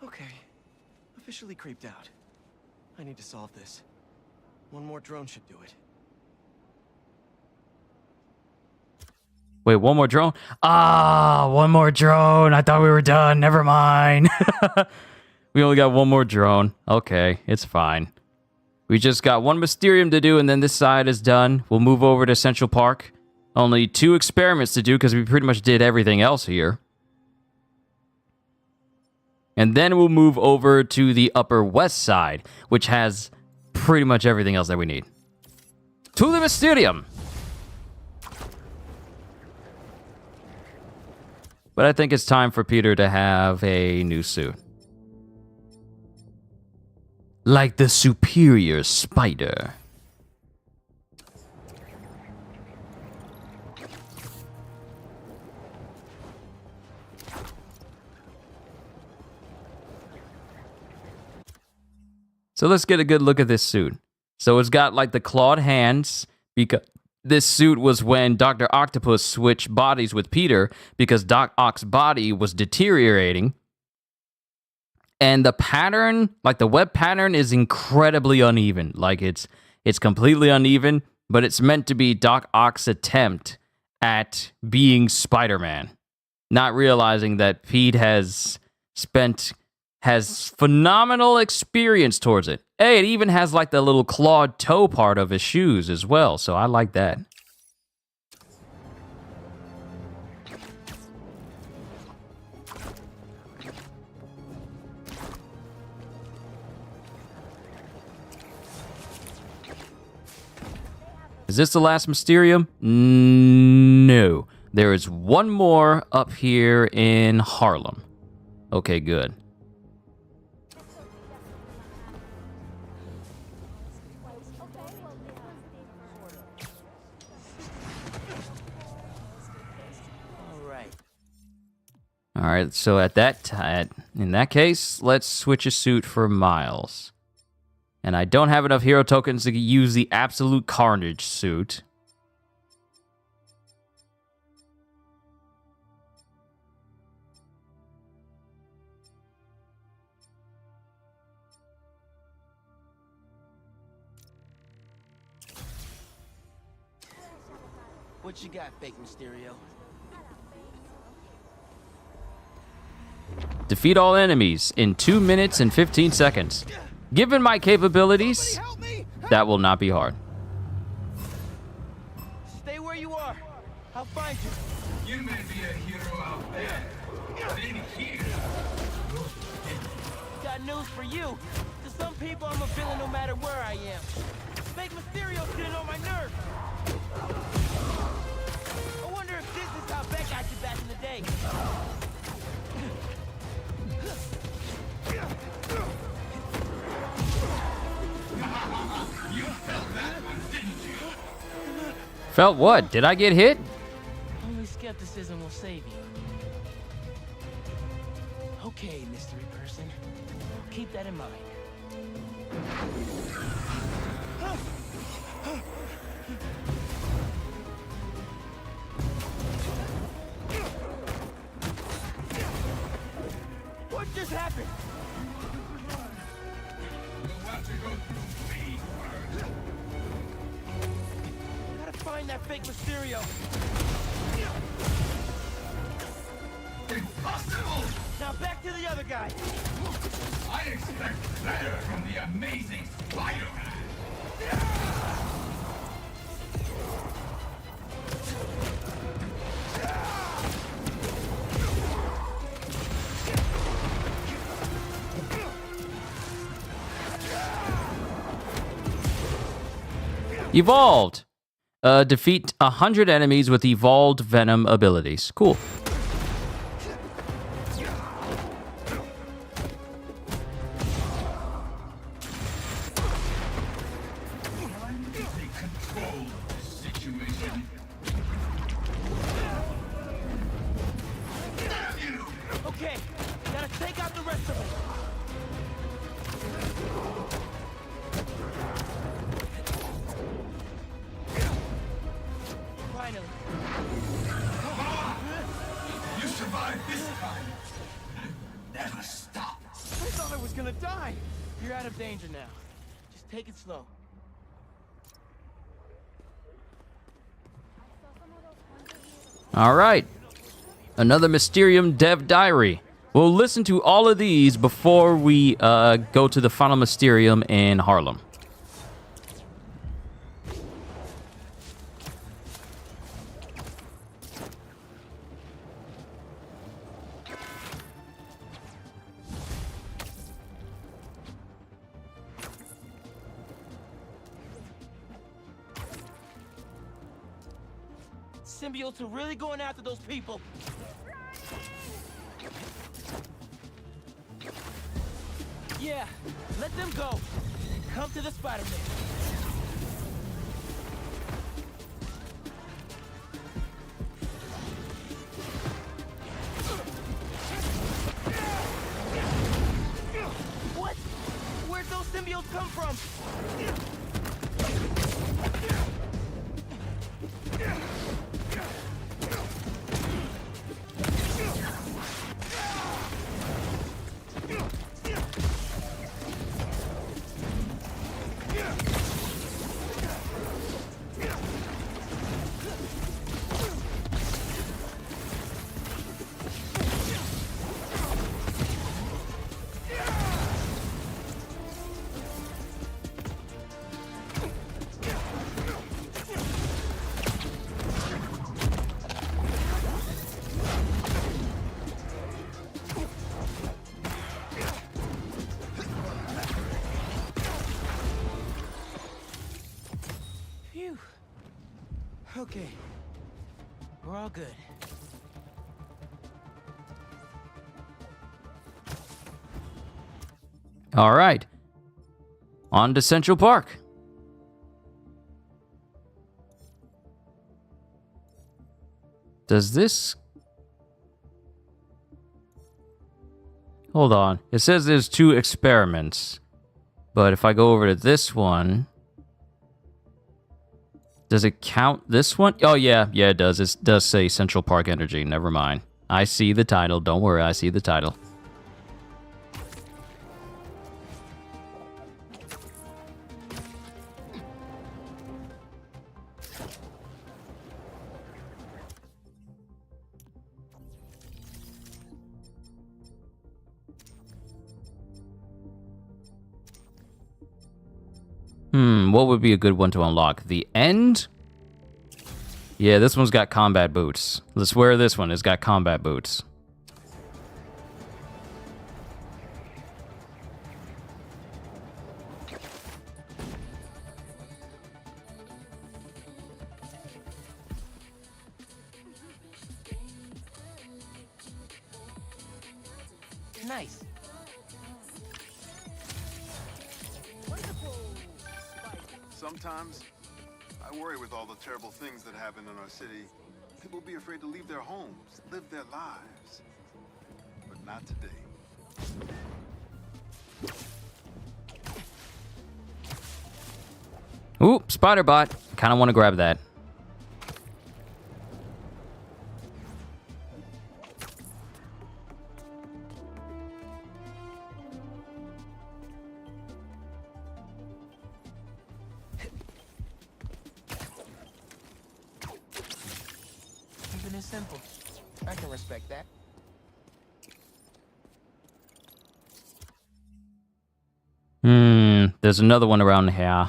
Okay. Officially creeped out. I need to solve this. One more drone should do it. Wait, one more drone? Ah, one more drone. I thought we were done. Never mind. We only got one more drone. Okay, it's fine. We just got one Mysterium to do, and then this side is done. We'll move over to Central Park. Only 2 experiments to do, because we pretty much did everything else here. And then we'll move over to the Upper West Side, which has pretty much everything else that we need. To the Mysterium! But I think it's time for Peter to have a new suit. Like the superior spider. So let's get a good look at this suit. So it's got like the clawed hands, because this suit was when Dr. Octopus switched bodies with Peter because Doc Ock's body was deteriorating. And the pattern, like the web pattern, is incredibly uneven. Like it's completely uneven, but it's meant to be Doc Ock's attempt at being Spider-Man. Not realizing that Pete has phenomenal experience towards it. Hey, it even has like the little clawed toe part of his shoes as well, so I like that. Is this the last Mysterium? No. There is one more up here in Harlem. Okay, good. All All right, so in that case, let's switch a suit for Miles. And I don't have enough hero tokens to use the Absolute Carnage suit. What you got, fake Mysterio? Defeat all enemies in 2 minutes and 15 seconds. Given my capabilities, that will not be hard. Stay where you are. I'll find you. You may be a hero out there, but in here, Got news for you. To some people, I'm a villain no matter where I am. Fake Mysterio's getting on my nerves. I wonder if this is how Beck acted back in the day. you felt that one, didn't you? Felt what? Did I get hit? Only skepticism will save you. Okay, mystery person. Keep that in mind. What just happened? We'll have to go through me first. Gotta find that fake Mysterio. Impossible! Now back to the other guy. I expect better from the amazing Spider-Man. Evolved. Defeat 100 enemies with evolved Venom abilities. Cool. Control the situation. Okay, gotta take out the rest of them. Finally. You survived this time. Never stop. I thought I was gonna die. You're out of danger now. Just take it slow. All right. Another Mysterium Dev Diary. We'll listen to all of these before we go to the final Mysterium in Harlem. Symbiotes are really going after those people. Yeah, let them go. Come to the Spider-Man. What? Where'd those symbiotes come from? Phew. Okay. We're all good. All right. On to Central Park. Does this... Hold on. It says there's 2 experiments. But if I go over to this one... Does it count this one? Oh, yeah. Yeah, it does. It does say Central Park Energy. Never mind. I see the title. Don't worry. I see the title. What would be a good one to unlock? The end? Yeah, this one's got combat boots. Let's swear this one has got combat boots. Nice. Sometimes, I worry with all the terrible things that happen in our city. People be afraid to leave their homes, live their lives. But not today. Ooh, spider bot. Kind of want to grab that. Keeping it simple. I can respect that. There's another one around here.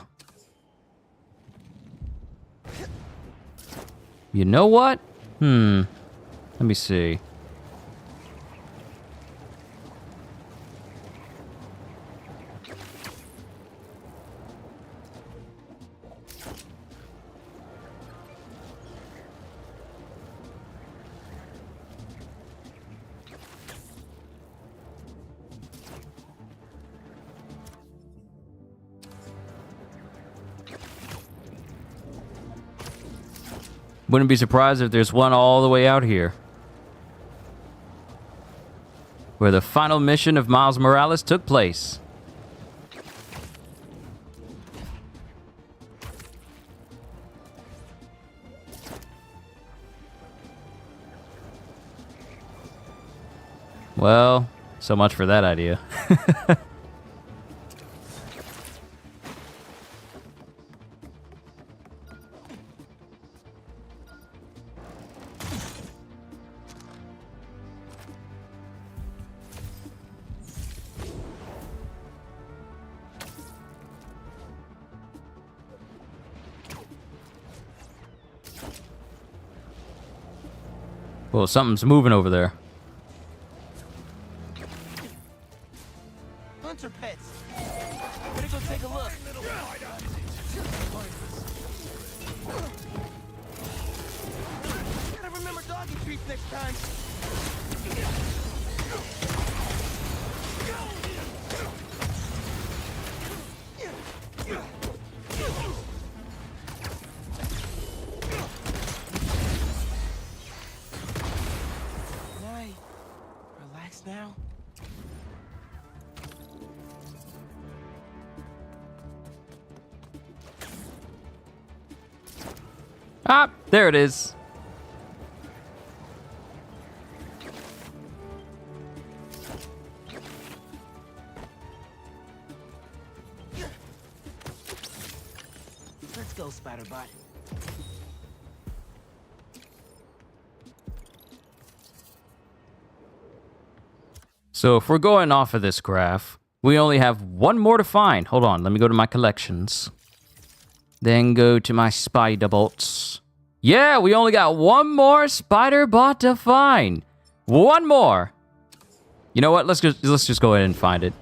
You know what? Let me see. Wouldn't be surprised if there's one all the way out here. Where the final mission of Miles Morales took place. Well, so much for that idea. Well, something's moving over there. Hunter pets. Better go take a look. Gotta remember doggy treats next time. Relax now. Ah, there it is. Let's go, Spider-Bot. So if we're going off of this graph, we only have one more to find. Hold on, let me go to my collections. Then go to my spider bots. Yeah, we only got one more spider bot to find. One more. You know what? Let's just go ahead and find it.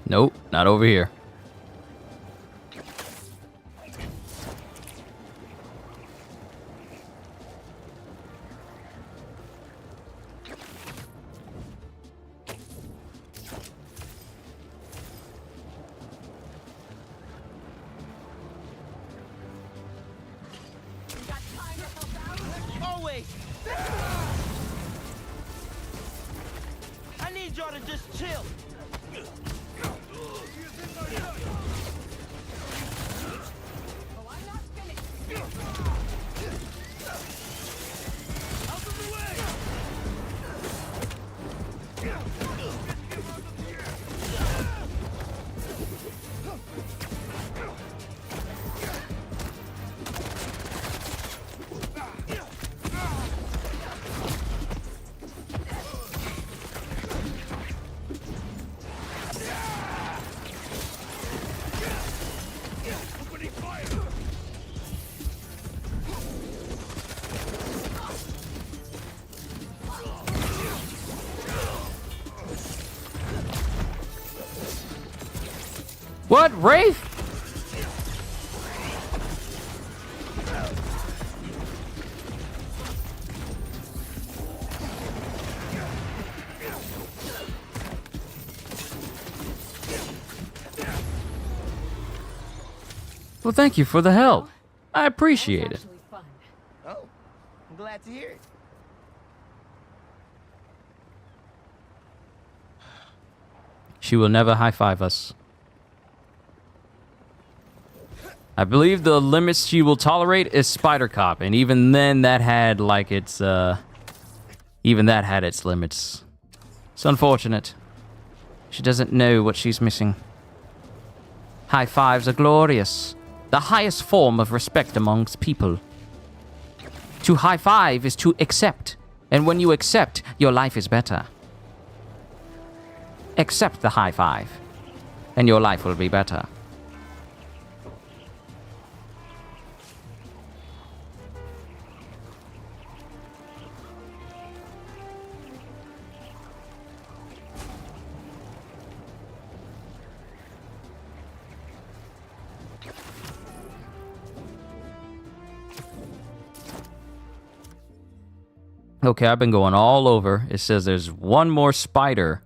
Nope, not over here. Always. I need y'all to just chill. What, Rafe? Well, thank you for the help. I appreciate it. Oh, I'm glad to hear it. She will never high-five us. I believe the limits she will tolerate is Spider Cop, and even then that had like its even that had its limits. It's unfortunate. She doesn't know what she's missing. High fives are glorious. The highest form of respect amongst people. To high five is to accept, and when you accept, your life is better. Accept the high five, and your life will be better. Okay, I've been going all over. It says there's one more spider.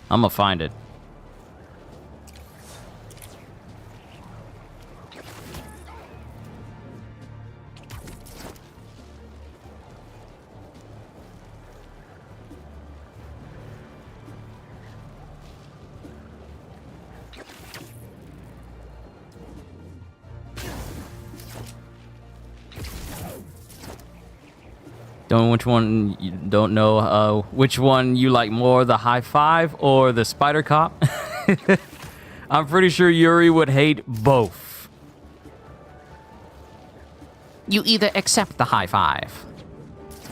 I'm gonna find it. Don't know which one you like more, the high five or the Spider Cop? I'm pretty sure Yuri would hate both. You either accept the high five.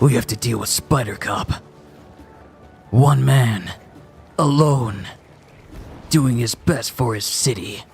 We have to deal with Spider Cop. One man, alone, doing his best for his city.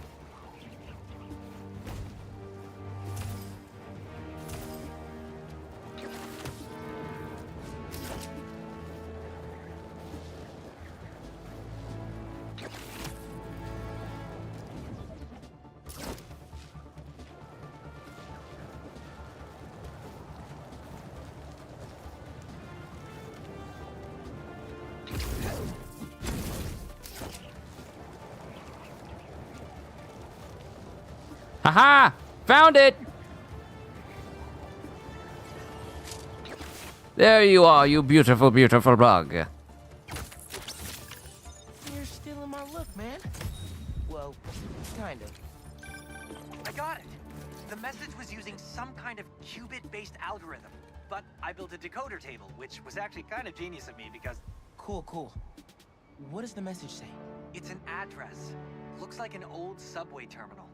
Haha! Found it! There you are, you beautiful, beautiful bug. You're stealing my look, man. Well, kind of. I got it. The message was using some kind of qubit-based algorithm, but I built a decoder table, which was actually kind of genius of me because... Cool. What does the message say? It's an address. Looks like an old subway terminal.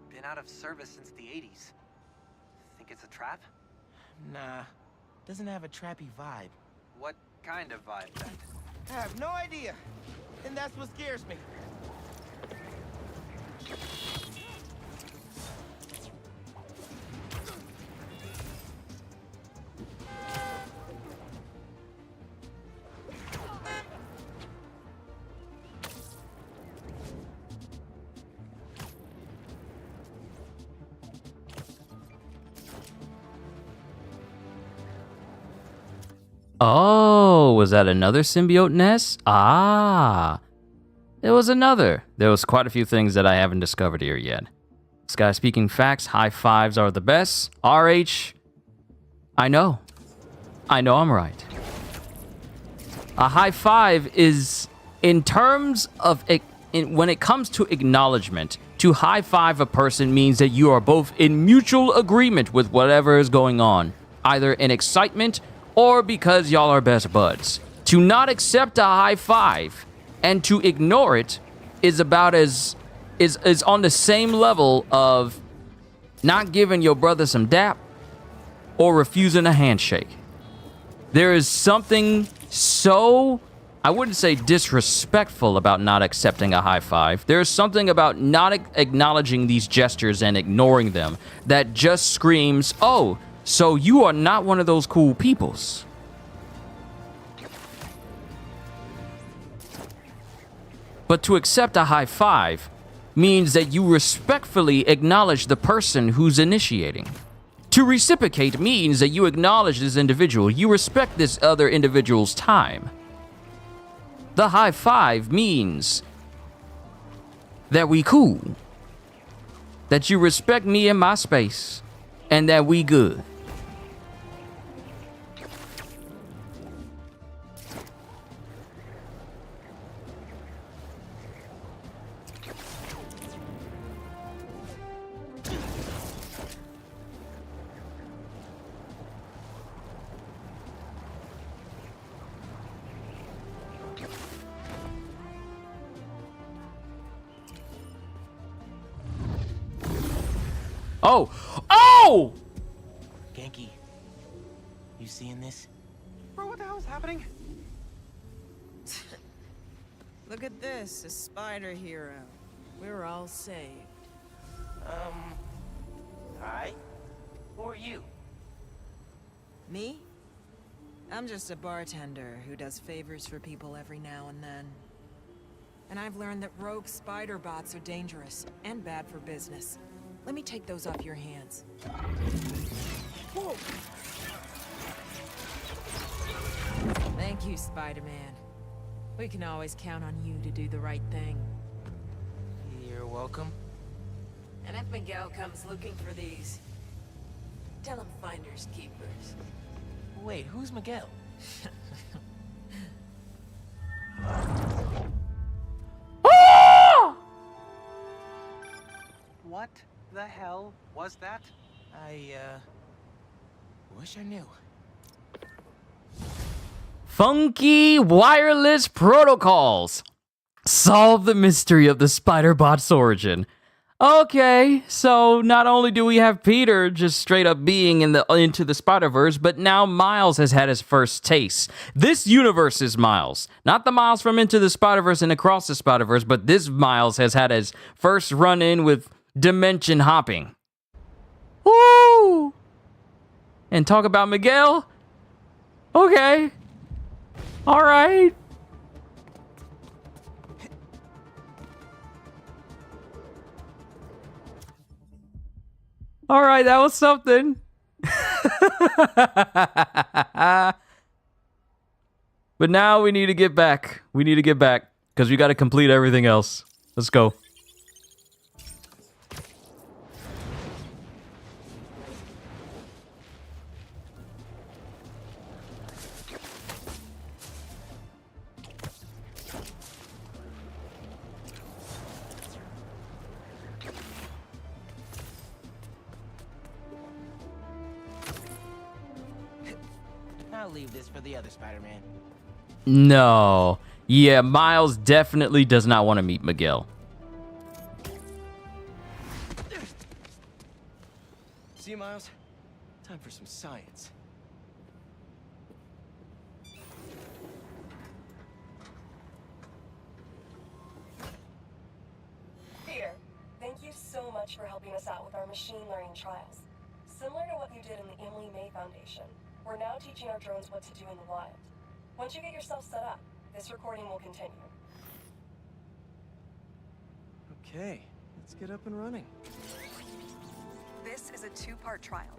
Been out of service since the 80s. Think it's a trap? Nah, doesn't have a trappy vibe. What kind of vibe then? I have no idea, and that's what scares me. Oh, was that another symbiote nest? Ah, it was another. There was quite a few things that I haven't discovered here yet. This guy speaking facts, high fives are the best. RH, I know I'm right. A high five is, in terms of, when it comes to acknowledgement, to high five a person means that you are both in mutual agreement with whatever is going on, either in excitement or because y'all are best buds. To not accept a high five and to ignore it is about as is on the same level of not giving your brother some dap or refusing a handshake. There is something so, I wouldn't say disrespectful about not accepting a high five. There is something about not acknowledging these gestures and ignoring them that just screams, oh, so you are not one of those cool peoples. But to accept a high five means that you respectfully acknowledge the person who's initiating. To reciprocate means that you acknowledge this individual, you respect this other individual's time. The high five means that we cool, that you respect me and my space, and that we good. Oh! Oh! Genki, you seeing this? Bro, what the hell is happening? Look at this, a spider hero. We're all saved. Alright. Who are you? Me? I'm just a bartender who does favors for people every now and then. And I've learned that rogue spider bots are dangerous and bad for business. Let me take those off your hands. Whoa. Thank you, Spider-Man. We can always count on you to do the right thing. You're welcome. And if Miguel comes looking for these, tell him finders keepers. Wait, who's Miguel? What the hell was that? I wish I knew. Funky wireless protocols. Solve the mystery of the spider bot's origin. Okay, so not only do we have Peter just straight up being into the Spider-Verse, but now Miles has had his first taste. This universe's Miles. Not the Miles from Into the Spider-Verse and Across the Spider-Verse, but this Miles has had his first run-in with dimension hopping. Woo! And talk about Miguel? Okay. All right. All right, that was something. But now we need to get back. We need to get back because we got to complete everything else. Let's go. I'll leave this for the other Spider-Man. No. Yeah, Miles definitely does not want to meet Miguel. See, Miles? Time for some science. Peter, thank you so much for helping us out with our machine learning trials. Similar to what you did in the Emily May Foundation, we're now teaching our drones what to do in the wild. Once you get yourself set up, this recording will continue. Okay, let's get up and running. This is a two-part trial.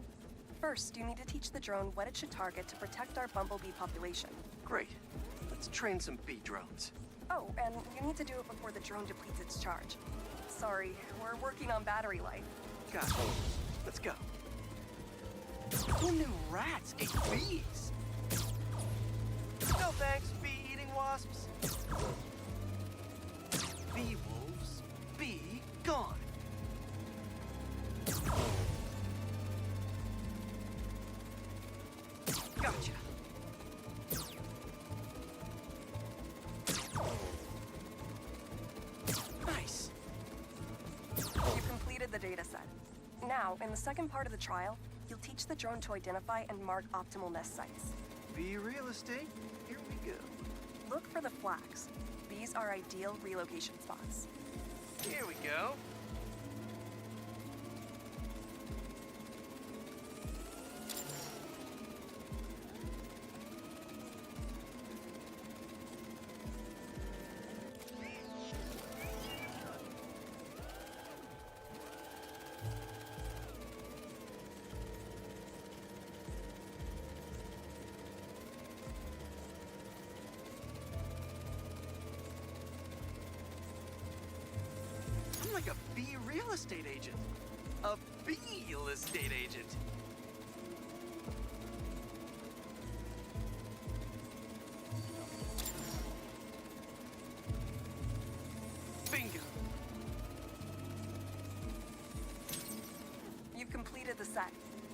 First, you need to teach the drone what it should target to protect our bumblebee population. Great. Let's train some bee drones. Oh, and you need to do it before the drone depletes its charge. Sorry, we're working on battery life. Got it. Let's go. Who knew rats ate bees? No thanks, bee-eating wasps. Bee wolves, be gone. Gotcha. Nice. You've completed the data set. Now, in the second part of the trial, you'll teach the drone to identify and mark optimal nest sites. Bee real estate, here we go. Look for the flags. These are ideal relocation spots. Here we go. I'm like a bee real estate agent. A bee real estate agent. Bingo. You've completed the set.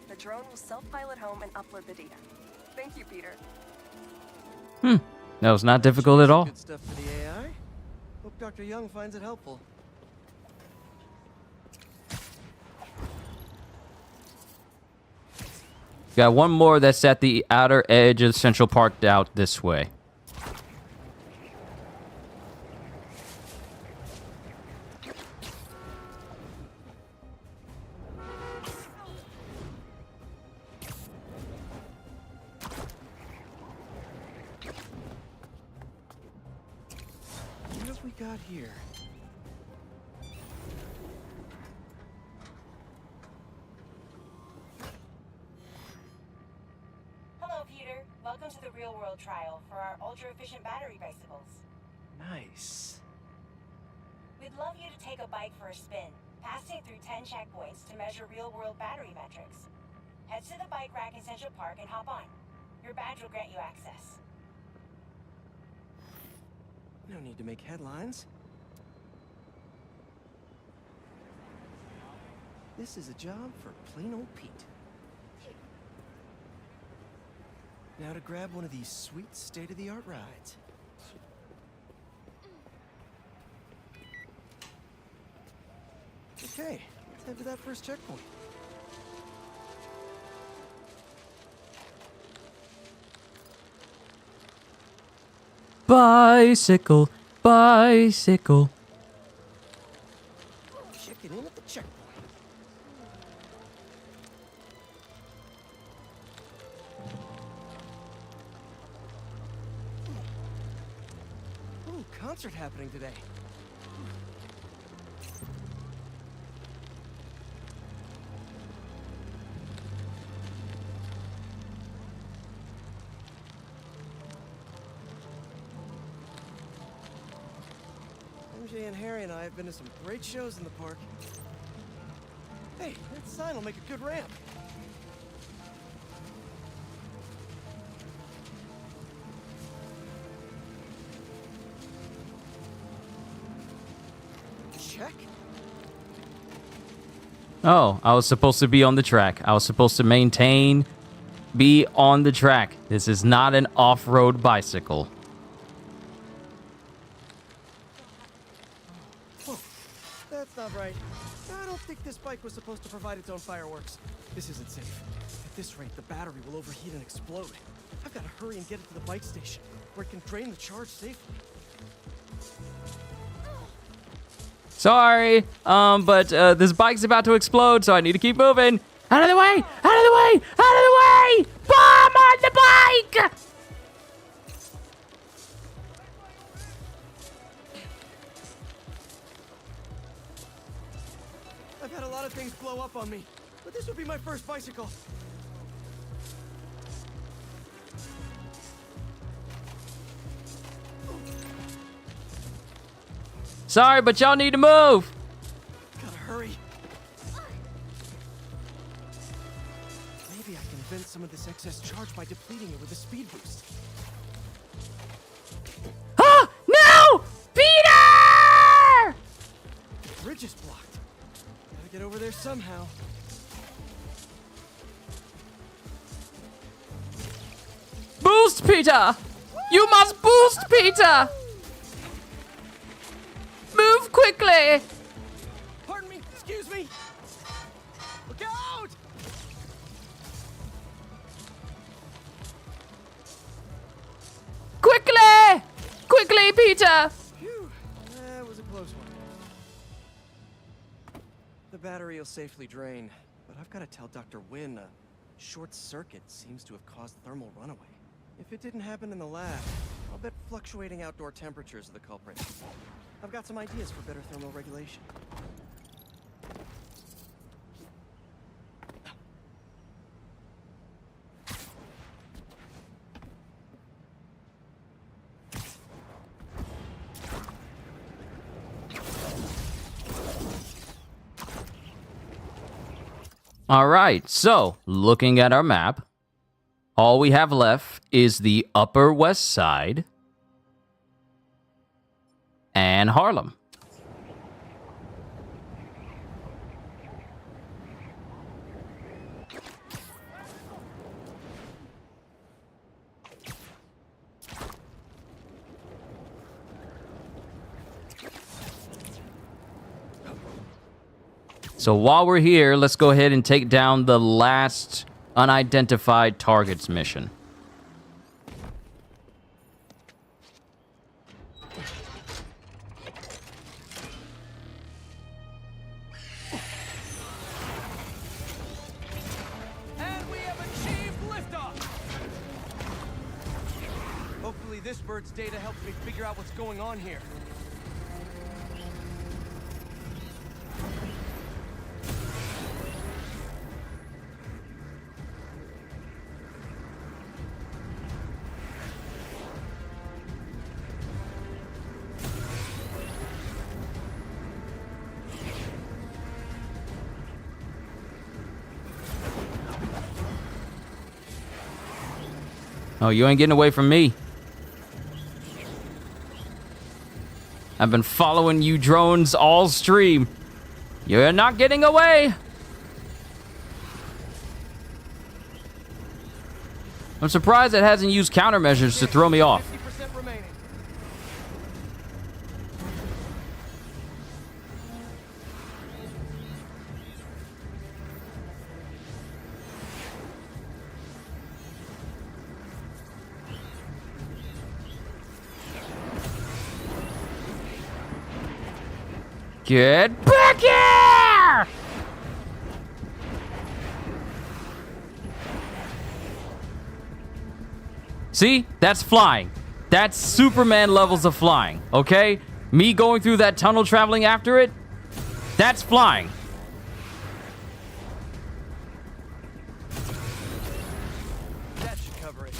The drone will self-pilot home and upload the data. Thank you, Peter. That was not difficult at all. Good stuff for the AI. Hope Dr. Young finds it helpful. Got one more that's at the outer edge of Central Park out this way. What have we got here? Hello, Peter. Welcome to the real-world trial for our ultra-efficient battery bicycles. Nice. We'd love you to take a bike for a spin, passing through 10 checkpoints to measure real-world battery metrics. Head to the bike rack in Central Park and hop on. Your badge will grant you access. No need to make headlines. This is a job for plain old Pete. Now to grab one of these sweet state-of-the-art rides. Okay, let's head to that first checkpoint. Bicycle, bicycle. Checking in at the checkpoint. Ooh, concert happening today. MJ and Harry and I have been to some great shows in the park. Hey, that sign will make a good ramp. Check. Oh, I was supposed to be on the track. I was supposed to be on the track. This is not an off-road bicycle. Whoa, that's not right. I don't think this bike was supposed to provide its own fireworks. This isn't safe. At this rate, the battery will overheat and explode. I've got to hurry and get it to the bike station, where it can drain the charge safely. Sorry, but this bike's about to explode, so I need to keep moving. Out of the way! Out of the way! Out of the way! Bomb on the bike! I've had a lot of things blow up on me, but this would be my first bicycle. Sorry, but y'all need to move. Gotta hurry. Maybe I can vent some of this excess charge by depleting it with a speed boost. Ah! No! Peter! The bridge is blocked. Gotta get over there somehow. Boost, Peter! You must boost, Peter! Move quickly! Pardon me, excuse me. Look out! Quickly! Quickly, Peter! Phew, that was a close one. The battery will safely drain, but I've got to tell Dr. Wynn a short circuit seems to have caused thermal runaway. If it didn't happen in the lab, I'll bet fluctuating outdoor temperatures are the culprit. I've got some ideas for better thermal regulation. All right, so looking at our map, all we have left is the Upper West Side and Harlem. So while we're here, let's go ahead and take down the last unidentified targets mission. And we have achieved liftoff! Hopefully this bird's data helps me figure out what's going on here. Oh, you ain't getting away from me. I've been following you drones all stream. You're not getting away. I'm surprised it hasn't used countermeasures to throw me off. 50% remaining. Get back here! See? That's flying. That's Superman levels of flying, okay? Me going through that tunnel traveling after it? That's flying. That should cover it.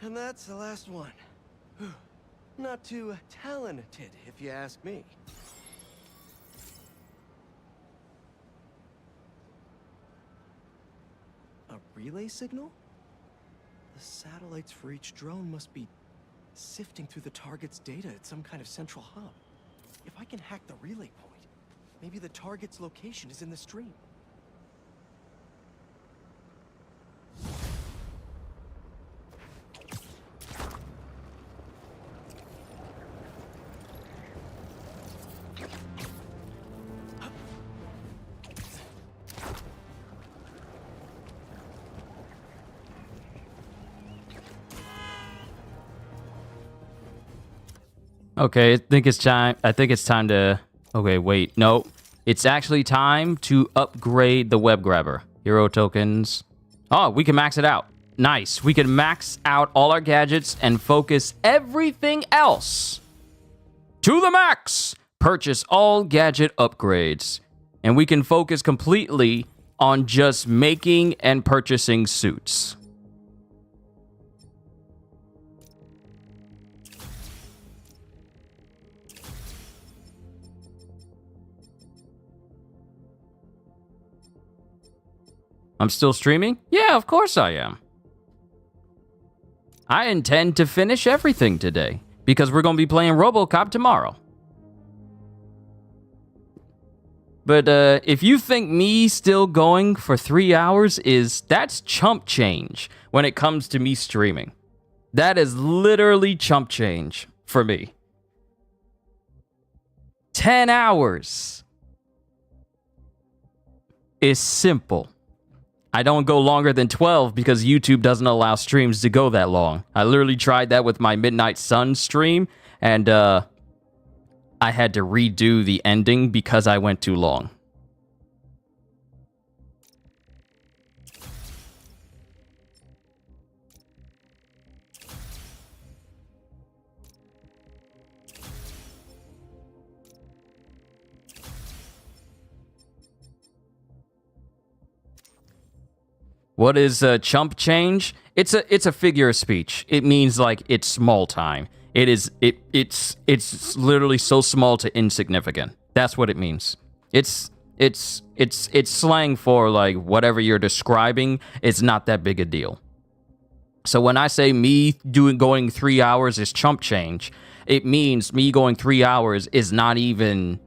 And that's the last one. Not too talented, if you ask me. A relay signal? The satellites for each drone must be sifting through the target's data at some kind of central hub. If I can hack the relay point, maybe the target's location is in the stream. Okay, I think it's time to... Okay, wait. No. It's actually time to upgrade the web grabber. Hero tokens. Oh, we can max it out. Nice. We can max out all our gadgets and focus everything else to the max. Purchase all gadget upgrades. And we can focus completely on just making and purchasing suits. I'm still streaming? Yeah, of course I am. I intend to finish everything today because we're going to be playing RoboCop tomorrow. But if you think me still going for 3 hours that's chump change when it comes to me streaming. That is literally chump change for me. 10 hours is simple. I don't go longer than 12 because YouTube doesn't allow streams to go that long. I literally tried that with my Midnight Sun stream, and I had to redo the ending because I went too long. What is chump change? It's a figure of speech. It means like it's small time. It's literally so small to insignificant. That's what it means. It's slang for like whatever you're describing. It's not that big a deal. So when I say me going 3 hours is chump change, it means me going 3 hours is not even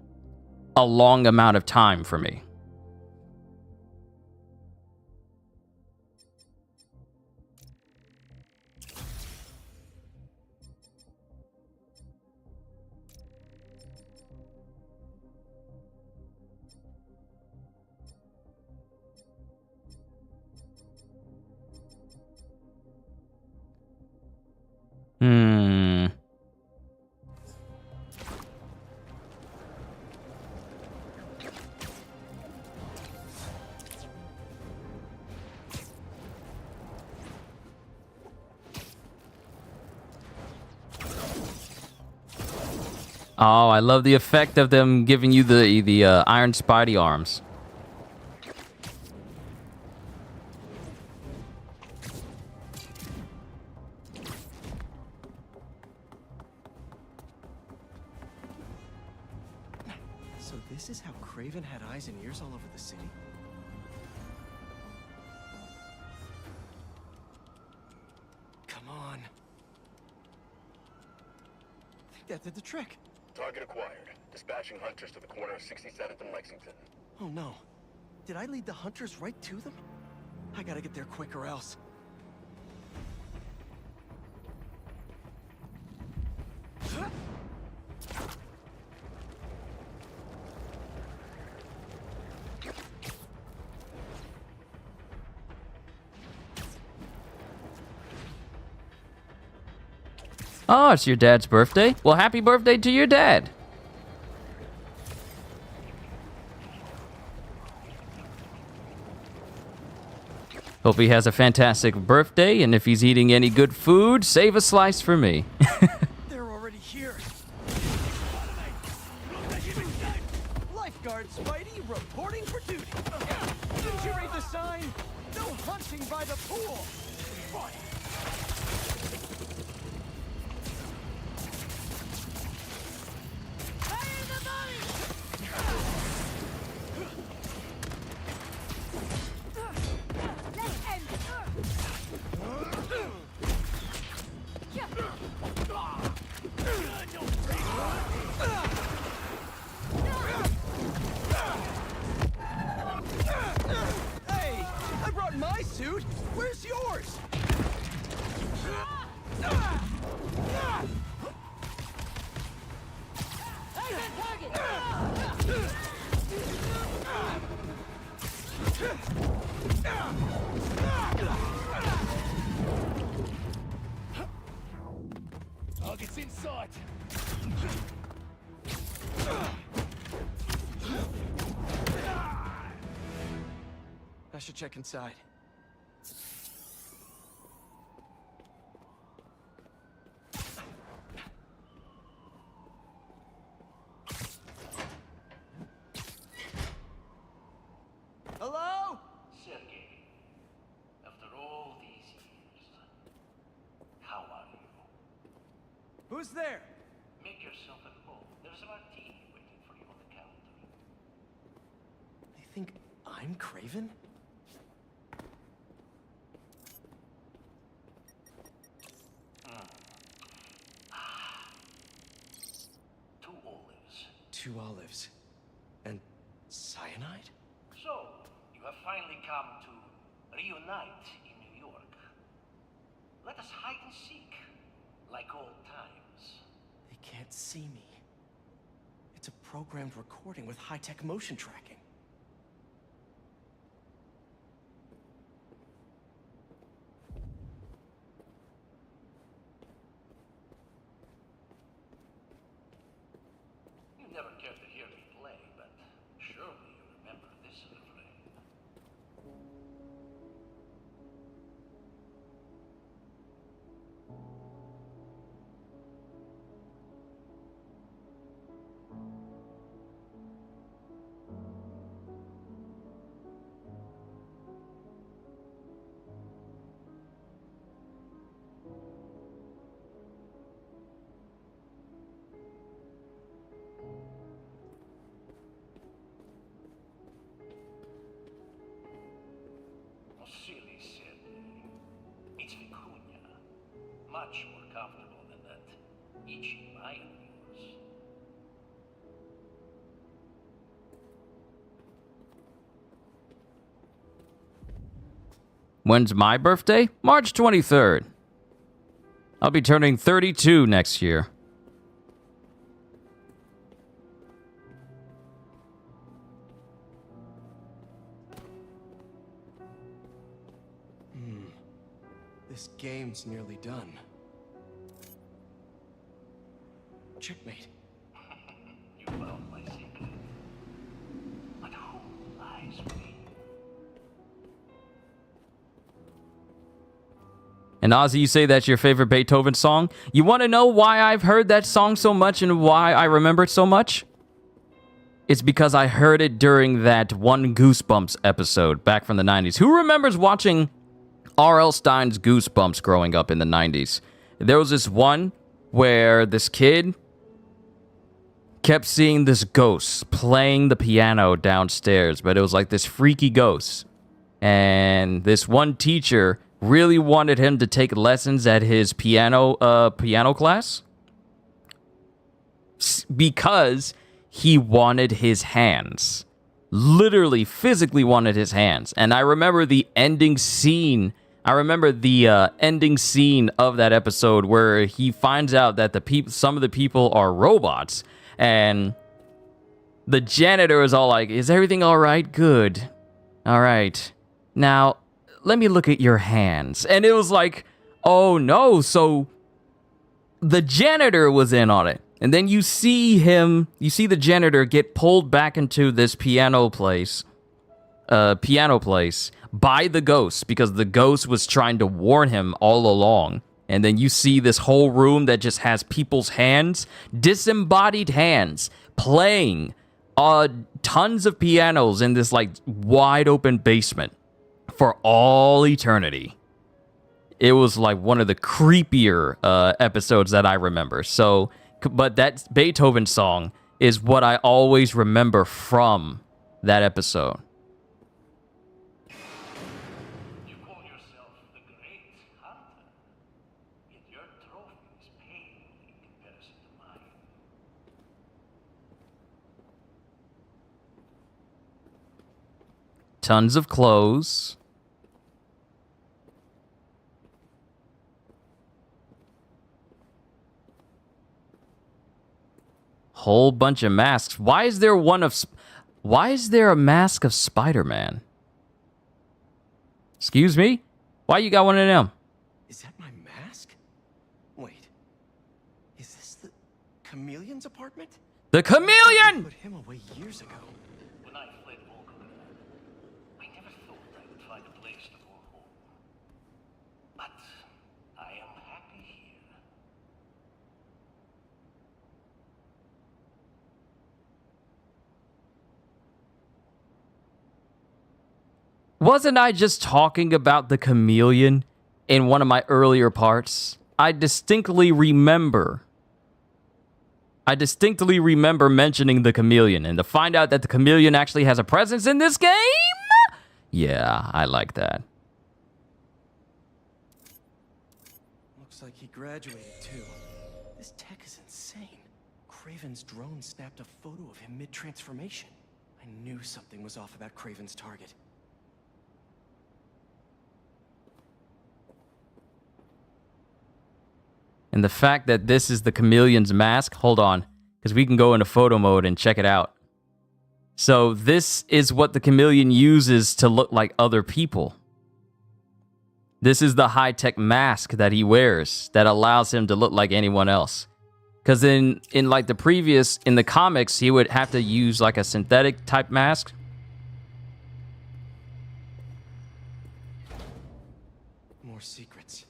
a long amount of time for me. Oh, I love the effect of them giving you the Iron Spidey arms. So this is how Kraven had eyes and ears all over the city? Come on. I think that did the trick. Target acquired. Dispatching hunters to the corner of 67th and Lexington. Oh no. Did I lead the hunters right to them? I gotta get there quick or else. Oh, it's your dad's birthday? Well, happy birthday to your dad. Hope he has a fantastic birthday, and if he's eating any good food, save a slice for me. They're already here. Lifeguard Spidey reporting for duty. Didn't you read the sign? No hunting by the pool. Hey, I brought my suit. Where's yours? Target's in sight. I should check inside. Hello? Sergey, after all these years, how are you? Who's there? Make yourself at home. There's a martini waiting for you on the counter. They think I'm Kraven? 2 olives. And cyanide? So, you have finally come to reunite in New York. Let us hide and seek, like old times. They can't see me. It's a programmed recording with high-tech motion tracking. You never cared to hear me play, but surely you remember this refrain. Oh, silly Sergei. It's Vicuña. Much more comfortable than that itchy mind of yours. When's my birthday? March 23rd. I'll be turning 32 next year. This game's nearly done. Checkmate. You found my secret. But who lies with me? And Ozzy, you say that's your favorite Beethoven song? You want to know why I've heard that song so much and why I remember it so much? It's because I heard it during that one Goosebumps episode back from the 90s. Who remembers watching R.L. Stein's Goosebumps growing up in the 90s? There was this one where this kid kept seeing this ghost playing the piano downstairs, but it was like this freaky ghost. And this one teacher really wanted him to take lessons at his piano class because he wanted his hands. Literally, physically wanted his hands. And I remember the ending scene. I remember the ending scene of that episode where he finds out that some of the people are robots, and the janitor is all like, "Is everything all right? Good. All right. Now, let me look at your hands." And it was like, oh no, so the janitor was in on it. And then you see the janitor get pulled back into this piano place by the ghost, because the ghost was trying to warn him all along. And then you see this whole room that just has people's hands, disembodied hands, playing tons of pianos in this like wide open basement for all eternity. It was like one of the creepier episodes that I remember. So, but that Beethoven song is what I always remember from that episode. You call yourself the Great Hunter, yet your trophy is pale in comparison to mine. Tons of clothes. Whole bunch of masks. Why is there a mask of Spider-Man? Excuse me? Why you got one of them? Is that my mask? Wait. Is this the Chameleon's apartment? The Chameleon! Put him away years ago. When I fled Volgograd, I never thought I would find a place to call home. But I am happy here. Wasn't I just talking about the Chameleon in one of my earlier parts? I distinctly remember mentioning the Chameleon, and to find out that the Chameleon actually has a presence in this game? Yeah, I like that. Looks like he graduated too. This tech is insane. Craven's drone snapped a photo of him mid-transformation. I knew something was off about Craven's target. And the fact that this is the Chameleon's mask, hold on, because we can go into photo mode and check it out. So this is what the Chameleon uses to look like other people. This is the high-tech mask that he wears that allows him to look like anyone else. Because in like the previous, in the comics, he would have to use like a synthetic type mask. More secrets.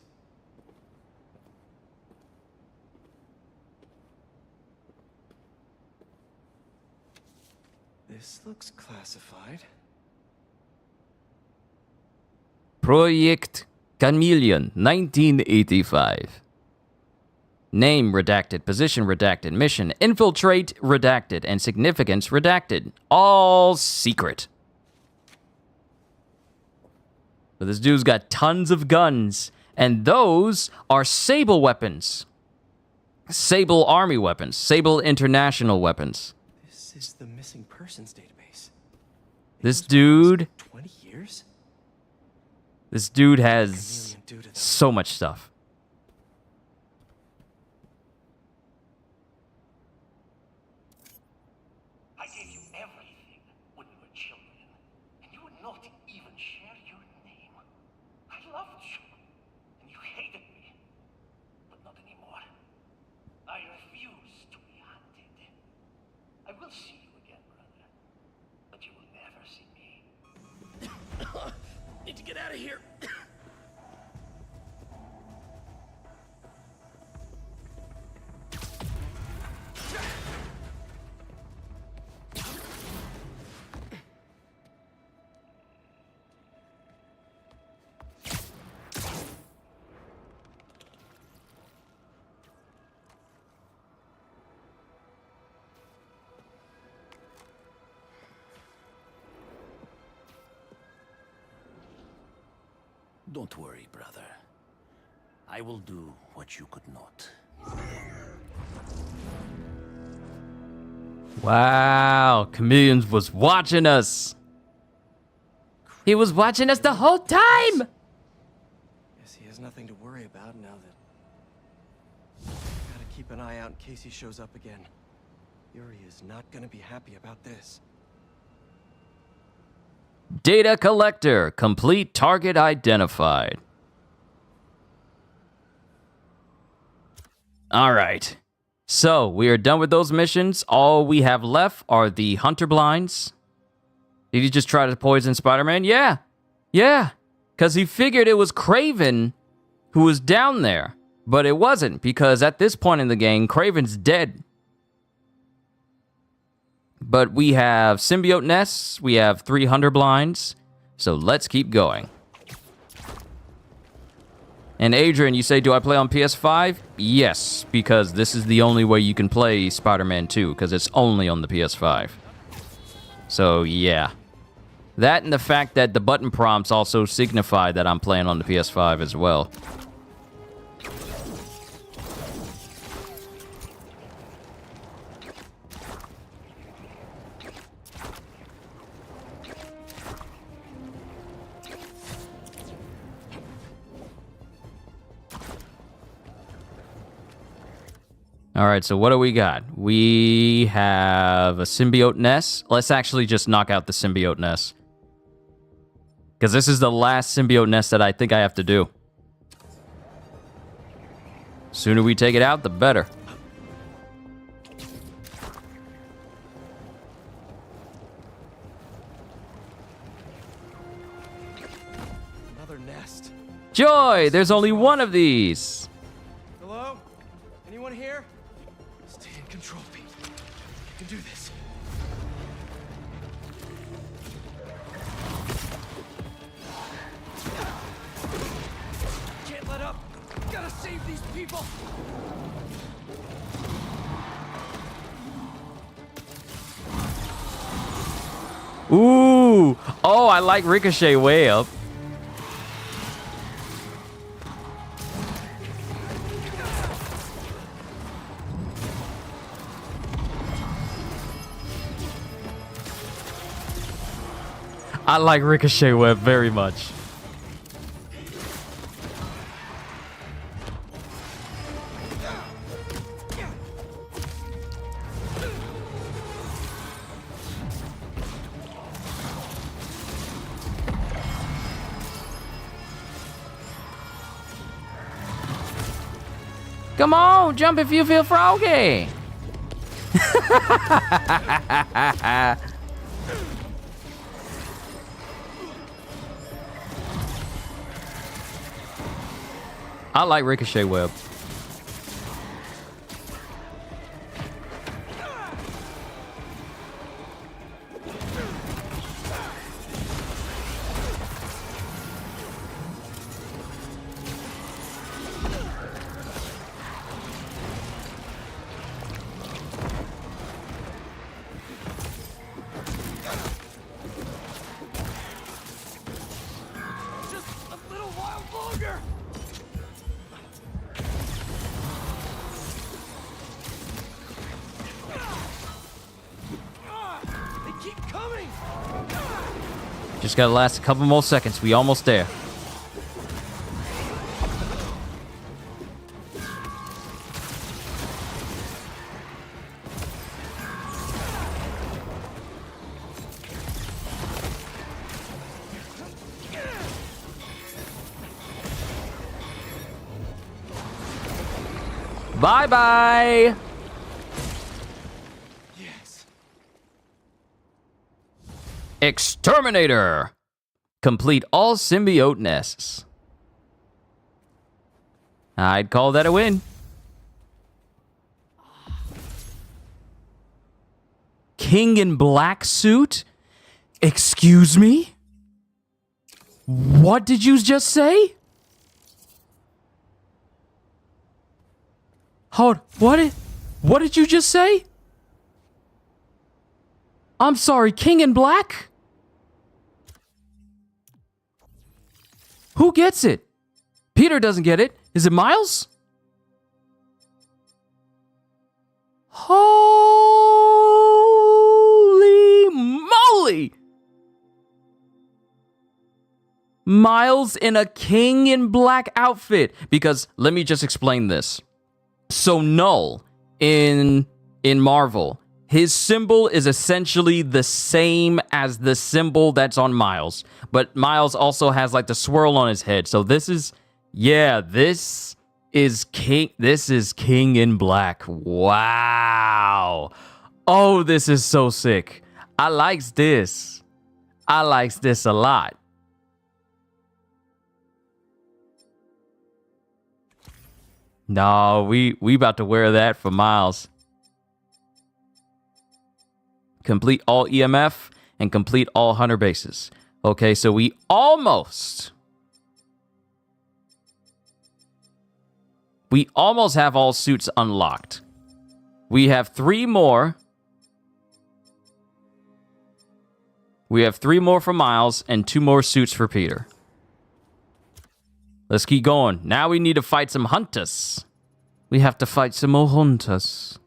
This looks classified. Project Chameleon, 1985. Name redacted, position redacted, mission infiltrate redacted, and significance redacted. All secret. But this dude's got tons of guns, and those are Sable weapons. Sable Army weapons, Sable International weapons. This is the missing persons database. This dude... 20 years? This dude has so much stuff. I gave you everything when we were children, and you would not even share your name. I loved you, and you hated me, but not anymore. I refuse to be hunted. I will see you again, brother, but you will never see me. Need to get out of here. Don't worry, brother. I will do what you could not. Wow, Chameleon was watching us. He was watching us the whole time. Guess he has nothing to worry about now that... Gotta keep an eye out in case he shows up again. Yuri is not gonna be happy about this. Data collector, complete target identified. All right. So we are done with those missions. All we have left are the hunter blinds. Did he just try to poison Spider-Man? Yeah. Yeah. Because he figured it was Kraven who was down there. But it wasn't, because at this point in the game, Kraven's dead. But we have symbiote nests, we have 3 hunter blinds, so let's keep going. And Adrian, you say, do I play on PS5? Yes, because this is the only way you can play Spider-Man 2, because it's only on the PS5. So, yeah. That and the fact that the button prompts also signify that I'm playing on the PS5 as well. All right, so what do we got? We have a symbiote nest. Let's actually just knock out the symbiote nest. Because this is the last symbiote nest that I think I have to do. Sooner we take it out, the better. Another nest. Joy, there's only one of these. Hello? Anyone here? Stay in control, Pete. You can do this. Can't let up. Gotta save these people. Ooh. Oh, I like Ricochet way up. I like Ricochet Web very much. Come on, jump if you feel froggy. I like Ricochet Web. Just gotta last a couple more seconds. We almost there. Bye-bye. Exterminator. Complete all symbiote nests. I'd call that a win. King in black suit? Excuse me? What did you just say? Hold, what did you just say? I'm sorry, King in black? Who gets it? Peter doesn't get it. Is it Miles? Holy moly! Miles in a King in black outfit. Because let me just explain this. So Null in Marvel, his symbol is essentially the same as the symbol that's on Miles. But Miles also has like the swirl on his head. So this is, yeah, this is King in black. Wow. Oh, this is so sick. I likes this. I likes this a lot. No, we about to wear that for Miles. Complete all EMF and complete all Hunter bases. Okay, so we almost have all suits unlocked. We have 3 more. We have 3 more for Miles and 2 more suits for Peter. Let's keep going. Now we need to fight some hunters. We have to fight some more hunters.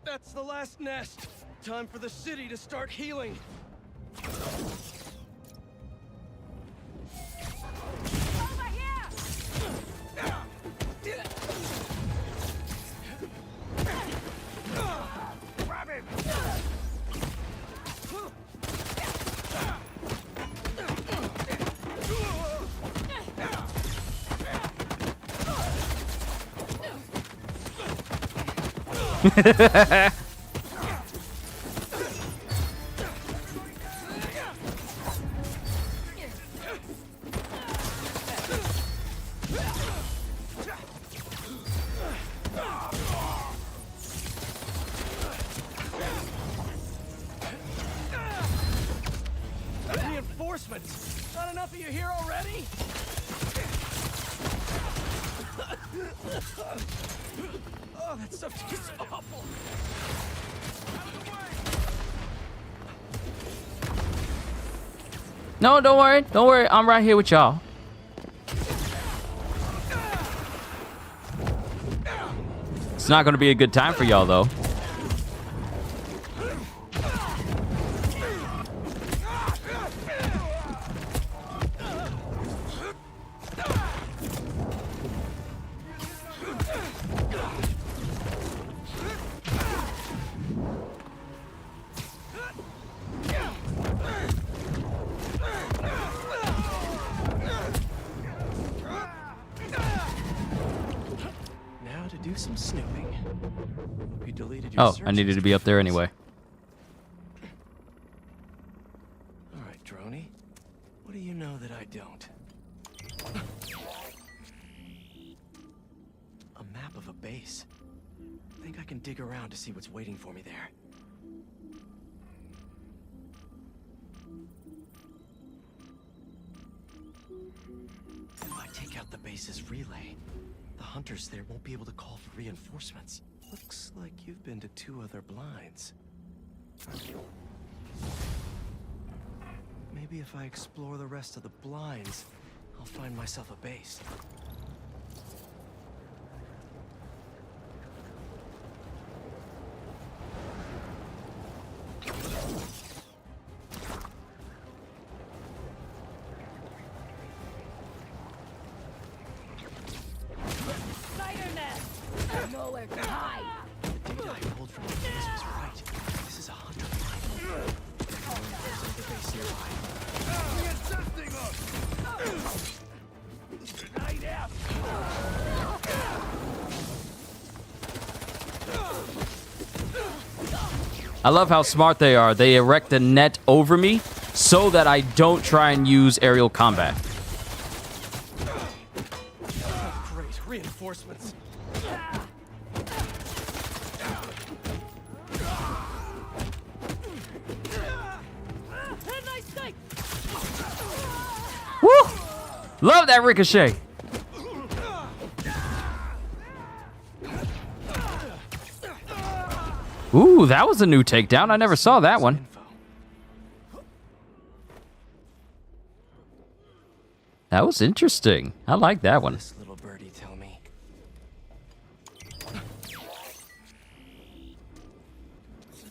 That's the last nest. Time for the city to start healing. Reinforcements! Not enough of you here already? Oh, that stuff tastes awful. No, don't worry. Don't worry. I'm right here with y'all. It's not going to be a good time for y'all, though. Now to do some snooping. Hope you deleted your Oh, I search needed to be up there anyway. All right, Droney. What do you know that I don't? A map of a base. Think I can dig around to see what's waiting for me there. If I take out the base's relay, the hunters there won't be able to call for reinforcements. Looks like you've been to 2 other blinds. Maybe if I explore the rest of the blinds, I'll find myself a base. Spider-Man! Nowhere to hide! The data I pulled from the base was right. This is a hunter blind. There's another base nearby. Reassessing us! Night out! I love how smart they are. They erect a net over me so that I don't try and use aerial combat. Oh, great. Reinforcements. Woo! Love that ricochet. Ooh, that was a new takedown. I never saw that one. That was interesting. I like that one. This little birdie tell me.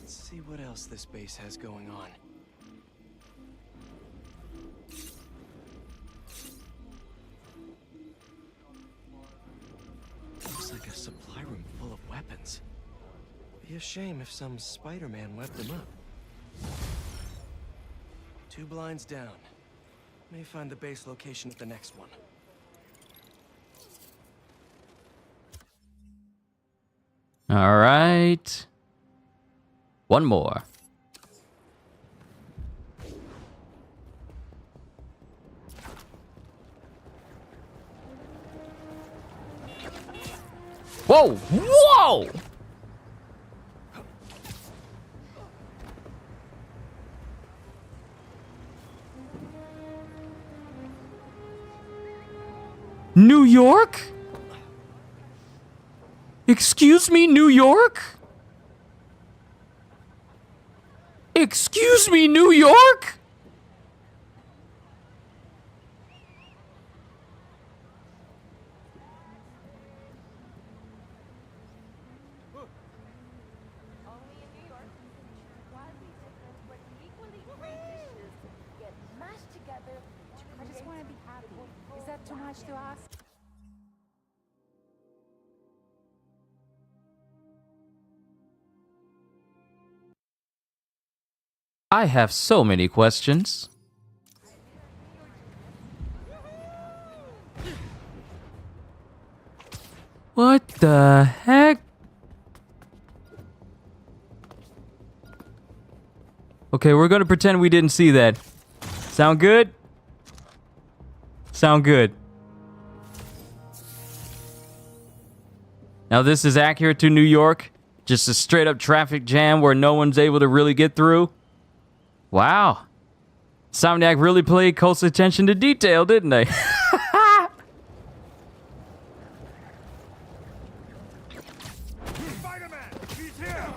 Let's see what else this base has going on. Looks like a supply room full of weapons. Be a shame if some Spider-Man webbed them up. 2 blinds down. May find the base location at the next one. All right. One more. Whoa! Whoa! New York? Excuse me, New York? Excuse me, New York? I just want to be happy. Is that too much to ask? I have so many questions. What the heck? Okay, we're gonna pretend we didn't see that. Sound good? Sound good. Now this is accurate to New York? Just a straight up traffic jam where no one's able to really get through? Wow. Insomniac really played close attention to detail, didn't they? Spider-Man! He's here!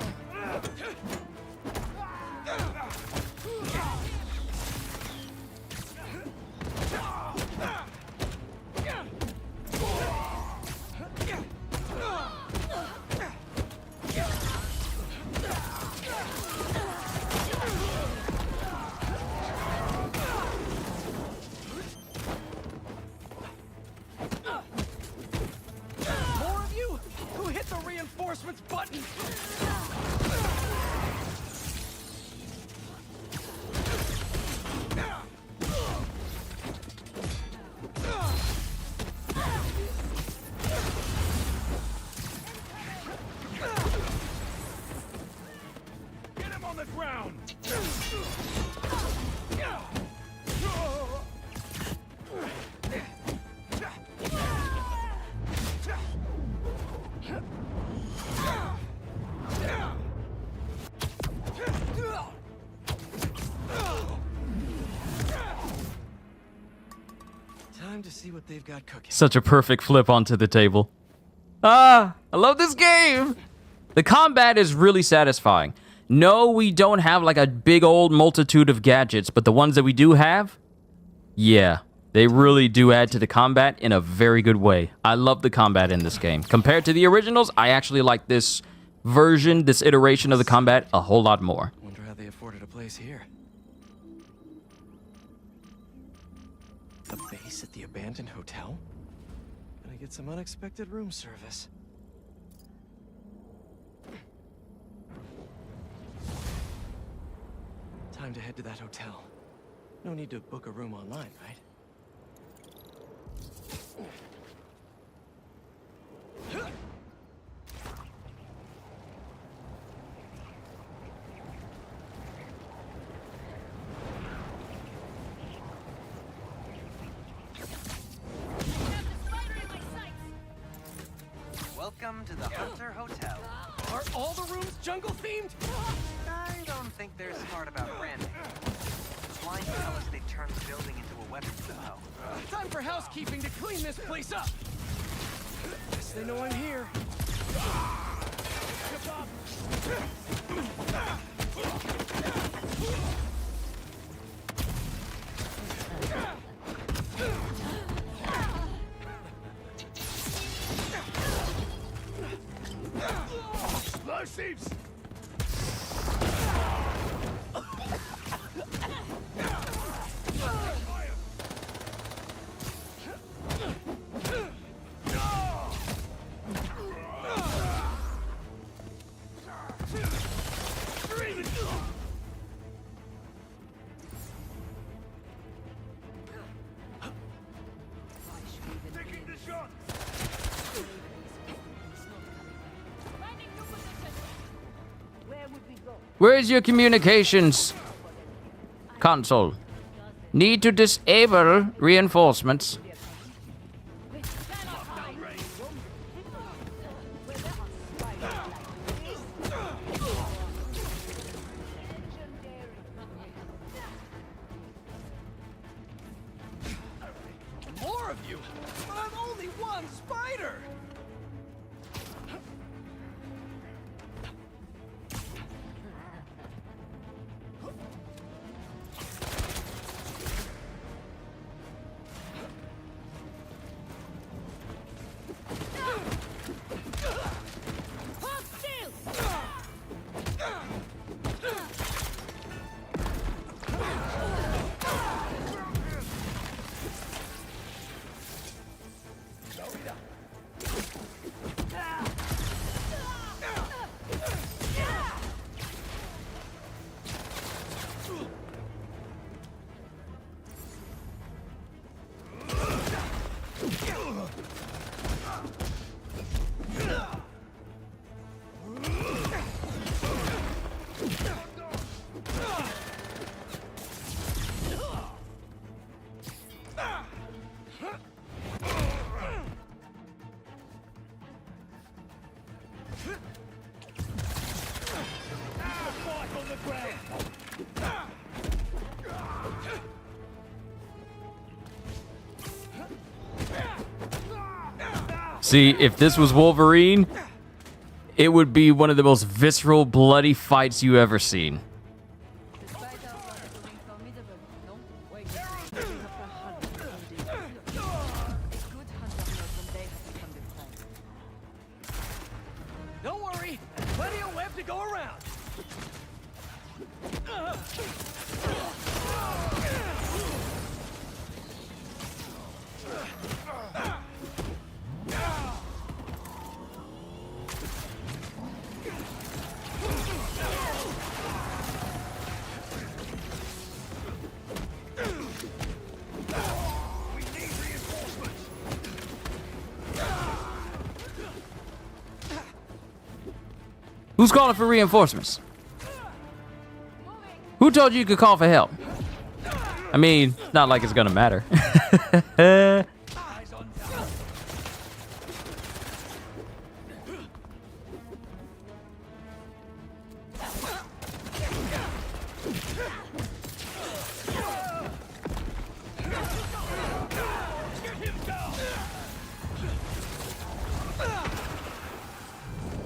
Time to see what they've got cooking. Such a perfect flip onto the table. Ah, I love this game. The combat is really satisfying. No, we don't have like a big old multitude of gadgets, but the ones that we do have, yeah, they really do add to the combat in a very good way. I love the combat in this game. Compared to the originals, I actually like this version, this iteration of the combat a whole lot more. Wonder how they afforded a place here. A base at the abandoned hotel? Gonna get some unexpected room service. Time to head to that hotel. No need to book a room online, right? Welcome to the Hunter Hotel. Are all the rooms jungle themed? I don't think they're smart about branding. Blind tell us they turned the building into a weapons depot. Time for housekeeping to clean this place up. Guess they know I'm here. Explosives! Taking the shot! Where is your communications console? Need to disable reinforcements. More of you? But I'm only one spider! See, if this was Wolverine, it would be one of the most visceral, bloody fights you ever seen. Don't worry, plenty of web to go around. Who's calling for reinforcements? Who told you could call for help? I mean, not like it's gonna matter.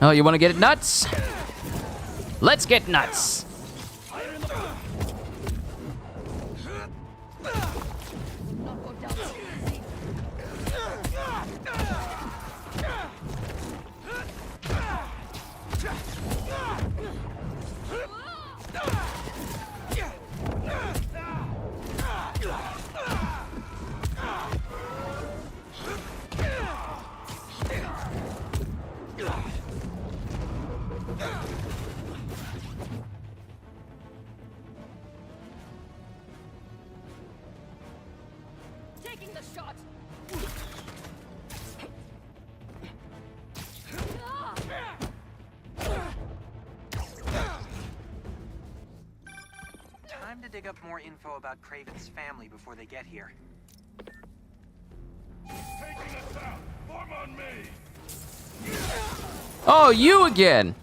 Oh, you want to get it nuts? Let's get nuts. Taking the shot. Time to dig up more info about Craven's family before they get here. Taking us out! Form on me! Oh, you again.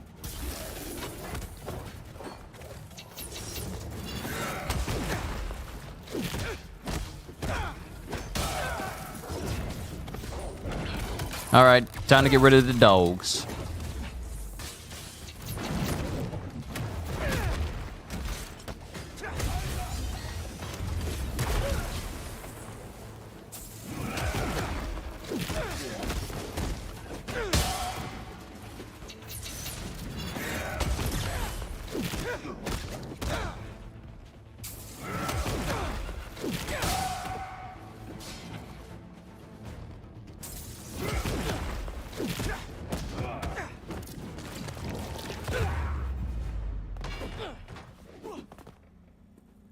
All right, time to get rid of the dogs.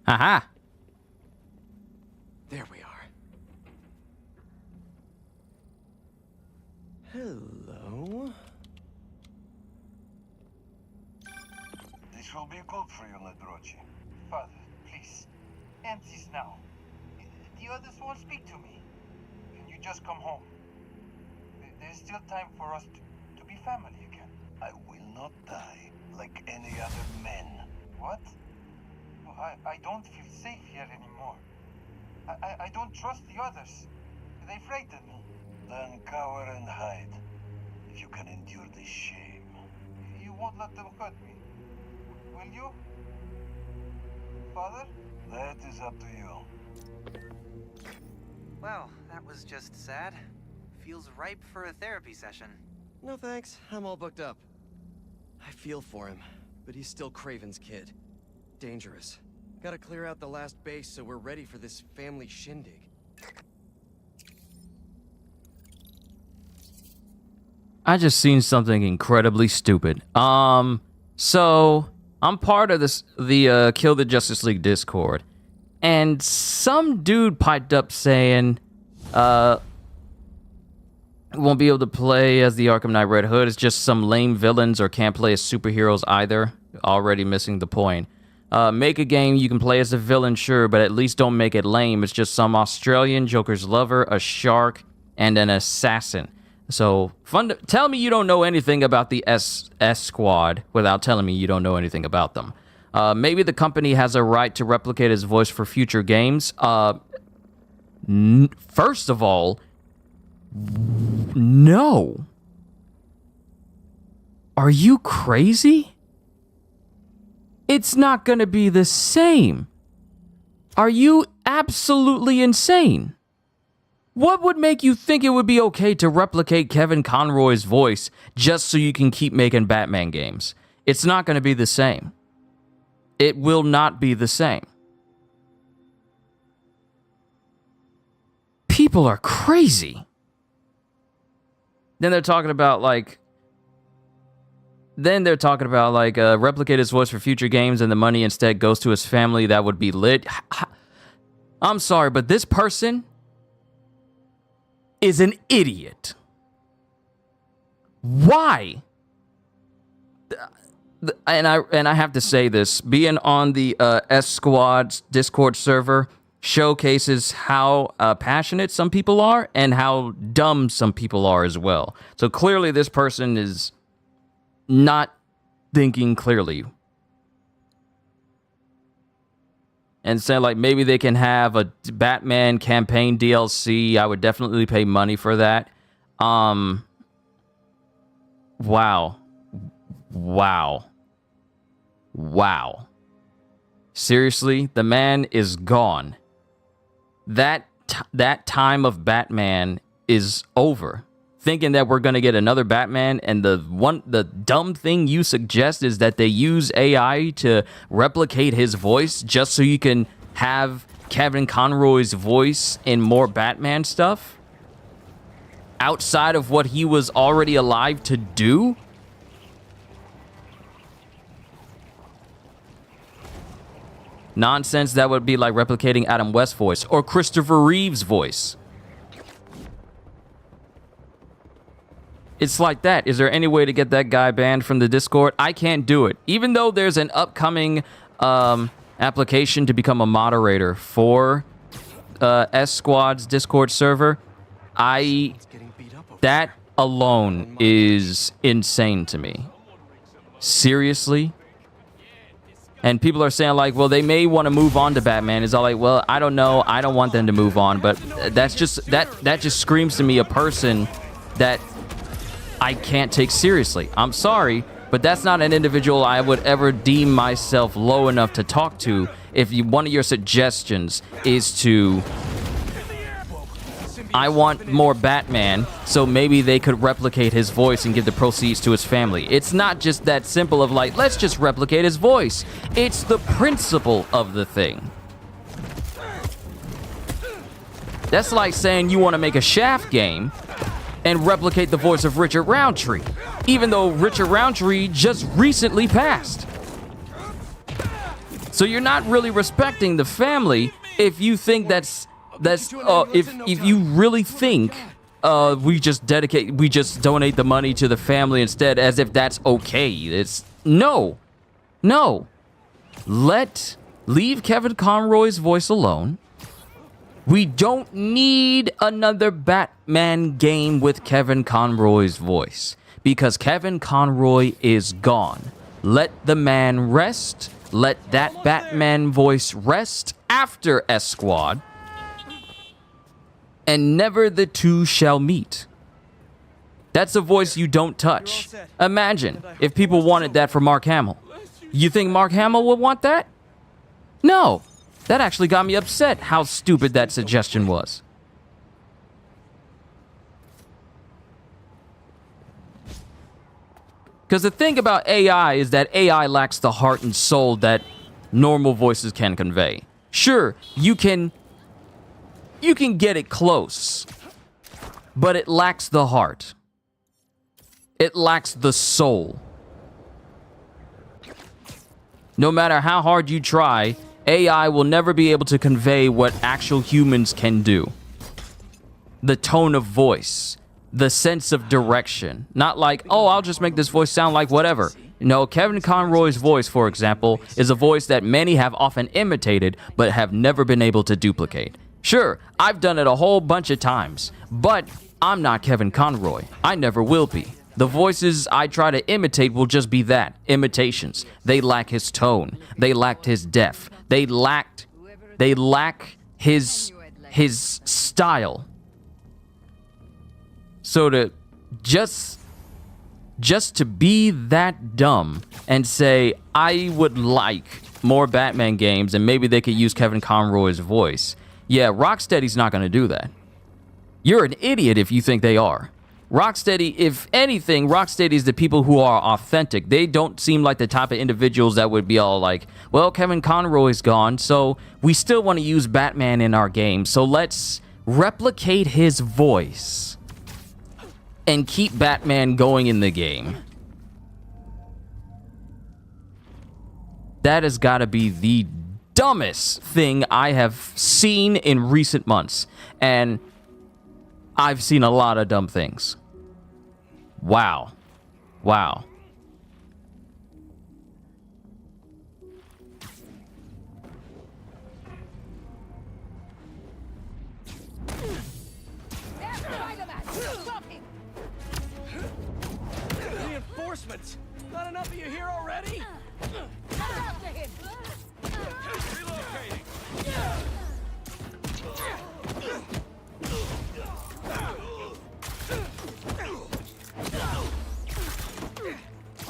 Aha. There we are. Hello? This will be good for you, Ladrochi. Father, please, end this now. The others won't speak to me. Can you just come home? There's still time for us to be family again. I will not die like any other men. What? I don't feel safe here anymore. I don't trust the others. They frighten me. Then cower and hide, if you can endure this shame. You won't let them hurt me, will you? Father? That is up to you. Well, that was just sad. Feels ripe for a therapy session. No thanks, I'm all booked up. I feel for him, but he's still Craven's kid. Dangerous. Gotta clear out the last base so we're ready for this family shindig. I just seen something incredibly stupid. So I'm part of the Kill the Justice League Discord, and some dude piped up saying, won't be able to play as the Arkham Knight Red Hood. It's just some lame villains or can't play as superheroes either. Already missing the point. Make a game you can play as a villain, sure, but at least don't make it lame. It's just some Australian, Joker's lover, a shark, and an assassin. So, tell me you don't know anything about the S Squad without telling me you don't know anything about them. Maybe the company has a right to replicate his voice for future games. First of all, no. Are you crazy? It's not going to be the same. Are you absolutely insane? What would make you think it would be okay to replicate Kevin Conroy's voice just so you can keep making Batman games? It's not going to be the same. It will not be the same. People are crazy. Then they're talking about replicate his voice for future games and the money instead goes to his family. That would be lit. I'm sorry, but this person is an idiot. Why? And I have to say this, being on the S Squad's Discord server showcases how passionate some people are and how dumb some people are as well. So clearly this person is not thinking clearly. And say maybe they can have a Batman campaign DLC. I would definitely pay money for that. Wow. Wow. Wow. Seriously, the man is gone. That time of Batman is over. Thinking that we're going to get another Batman, and the dumb thing you suggest is that they use AI to replicate his voice just so you can have Kevin Conroy's voice in more Batman stuff outside of what he was already alive to do. Nonsense. That would be like replicating Adam West's voice or Christopher Reeve's voice. It's like that. Is there any way to get that guy banned from the Discord? I can't do it. Even though there's an upcoming application to become a moderator for S Squad's Discord server, that alone is insane to me. Seriously? And people are saying like, well, they may want to move on to Batman. It's all like, well, I don't know. I don't want them to move on. But that's just, that just screams to me a person that I can't take seriously. I'm sorry, but that's not an individual I would ever deem myself low enough to talk to if one of your suggestions is to, I want more Batman, so maybe they could replicate his voice and give the proceeds to his family. It's not just that simple of like, let's just replicate his voice. It's the principle of the thing. That's like saying you want to make a Shaft game and replicate the voice of Richard Roundtree, even though Richard Roundtree just recently passed. So you're not really respecting the family if you think if you really think we just donate the money to the family instead, as if that's okay. It's no. Leave Kevin Conroy's voice alone. We don't need another Batman game with Kevin Conroy's voice, because Kevin Conroy is gone. Let the man rest. Let that Batman voice rest after S Squad, and never the two shall meet. That's a voice you don't touch. Imagine if people wanted that for Mark Hamill. You think Mark Hamill would want that? No. That actually got me upset how stupid that suggestion was. Because the thing about AI is that AI lacks the heart and soul that normal voices can convey. Sure, you can get it close, but it lacks the heart. It lacks the soul. No matter how hard you try, AI will never be able to convey what actual humans can do. The tone of voice, the sense of direction. Not like, oh, I'll just make this voice sound like whatever. No, Kevin Conroy's voice, for example, is a voice that many have often imitated, but have never been able to duplicate. Sure, I've done it a whole bunch of times, but I'm not Kevin Conroy. I never will be. The voices I try to imitate will just be that, imitations. They lack his tone. They lacked his depth. They lack his style. So to just to be that dumb and say, I would like more Batman games and maybe they could use Kevin Conroy's voice. Yeah, Rocksteady's not going to do that. You're an idiot if you think they are. Rocksteady, if anything, Rocksteady is the people who are authentic. They don't seem like the type of individuals that would be all like, well, Kevin Conroy's gone, so we still want to use Batman in our game, so let's replicate his voice and keep Batman going in the game. That has got to be the dumbest thing I have seen in recent months. And I've seen a lot of dumb things. Wow. Wow. Reinforcements! Not enough of you here already? After him! Relocating!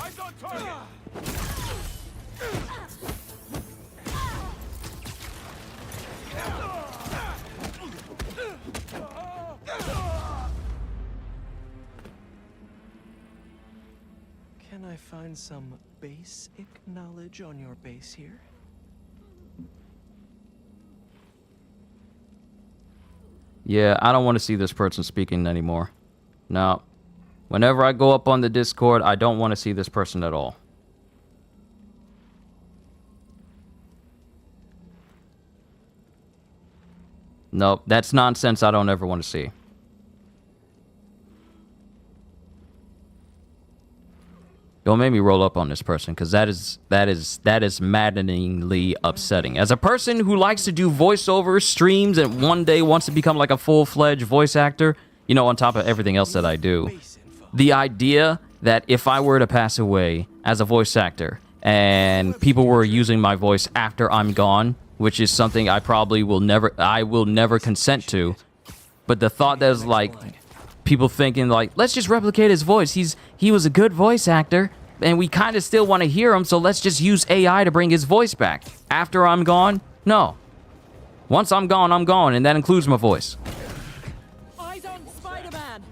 Eyes on target! find some basic knowledge on your base here? Yeah, I don't want to see this person speaking anymore. No. Whenever I go up on the Discord, I don't want to see this person at all. Nope, that's nonsense I don't ever want to see. Don't make me roll up on this person, because that is maddeningly upsetting. As a person who likes to do voiceover streams and one day wants to become like a full-fledged voice actor, you know, on top of everything else that I do, the idea that if I were to pass away as a voice actor and people were using my voice after I'm gone, which is something I probably will never consent to, but the thought that is like people thinking like, let's just replicate his voice. He was a good voice actor and we kind of still want to hear him, so let's just use AI to bring his voice back. After I'm gone? No. Once I'm gone, and that includes my voice. Eyes on Spider-Man!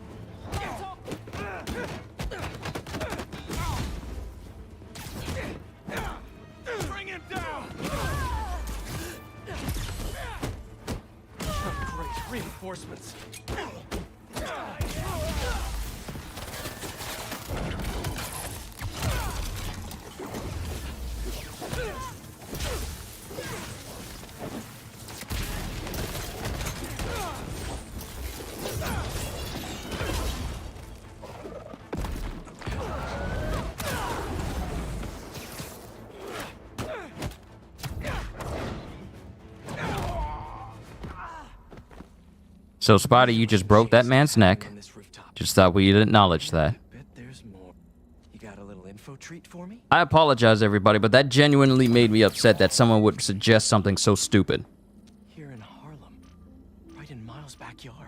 Bring it down! Great reinforcements. So, Spidey, you just broke that man's neck. Just thought we'd acknowledge that. There's more. You got a little info treat for me? I apologize, everybody, but that genuinely made me upset that someone would suggest something so stupid. Here in Harlem, right in Miles' backyard.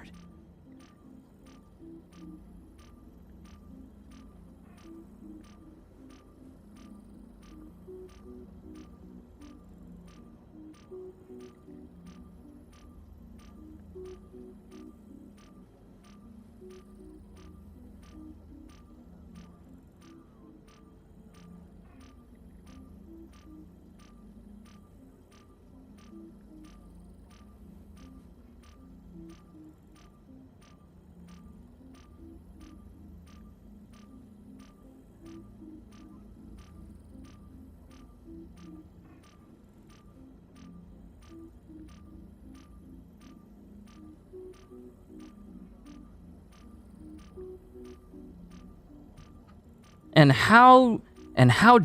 And how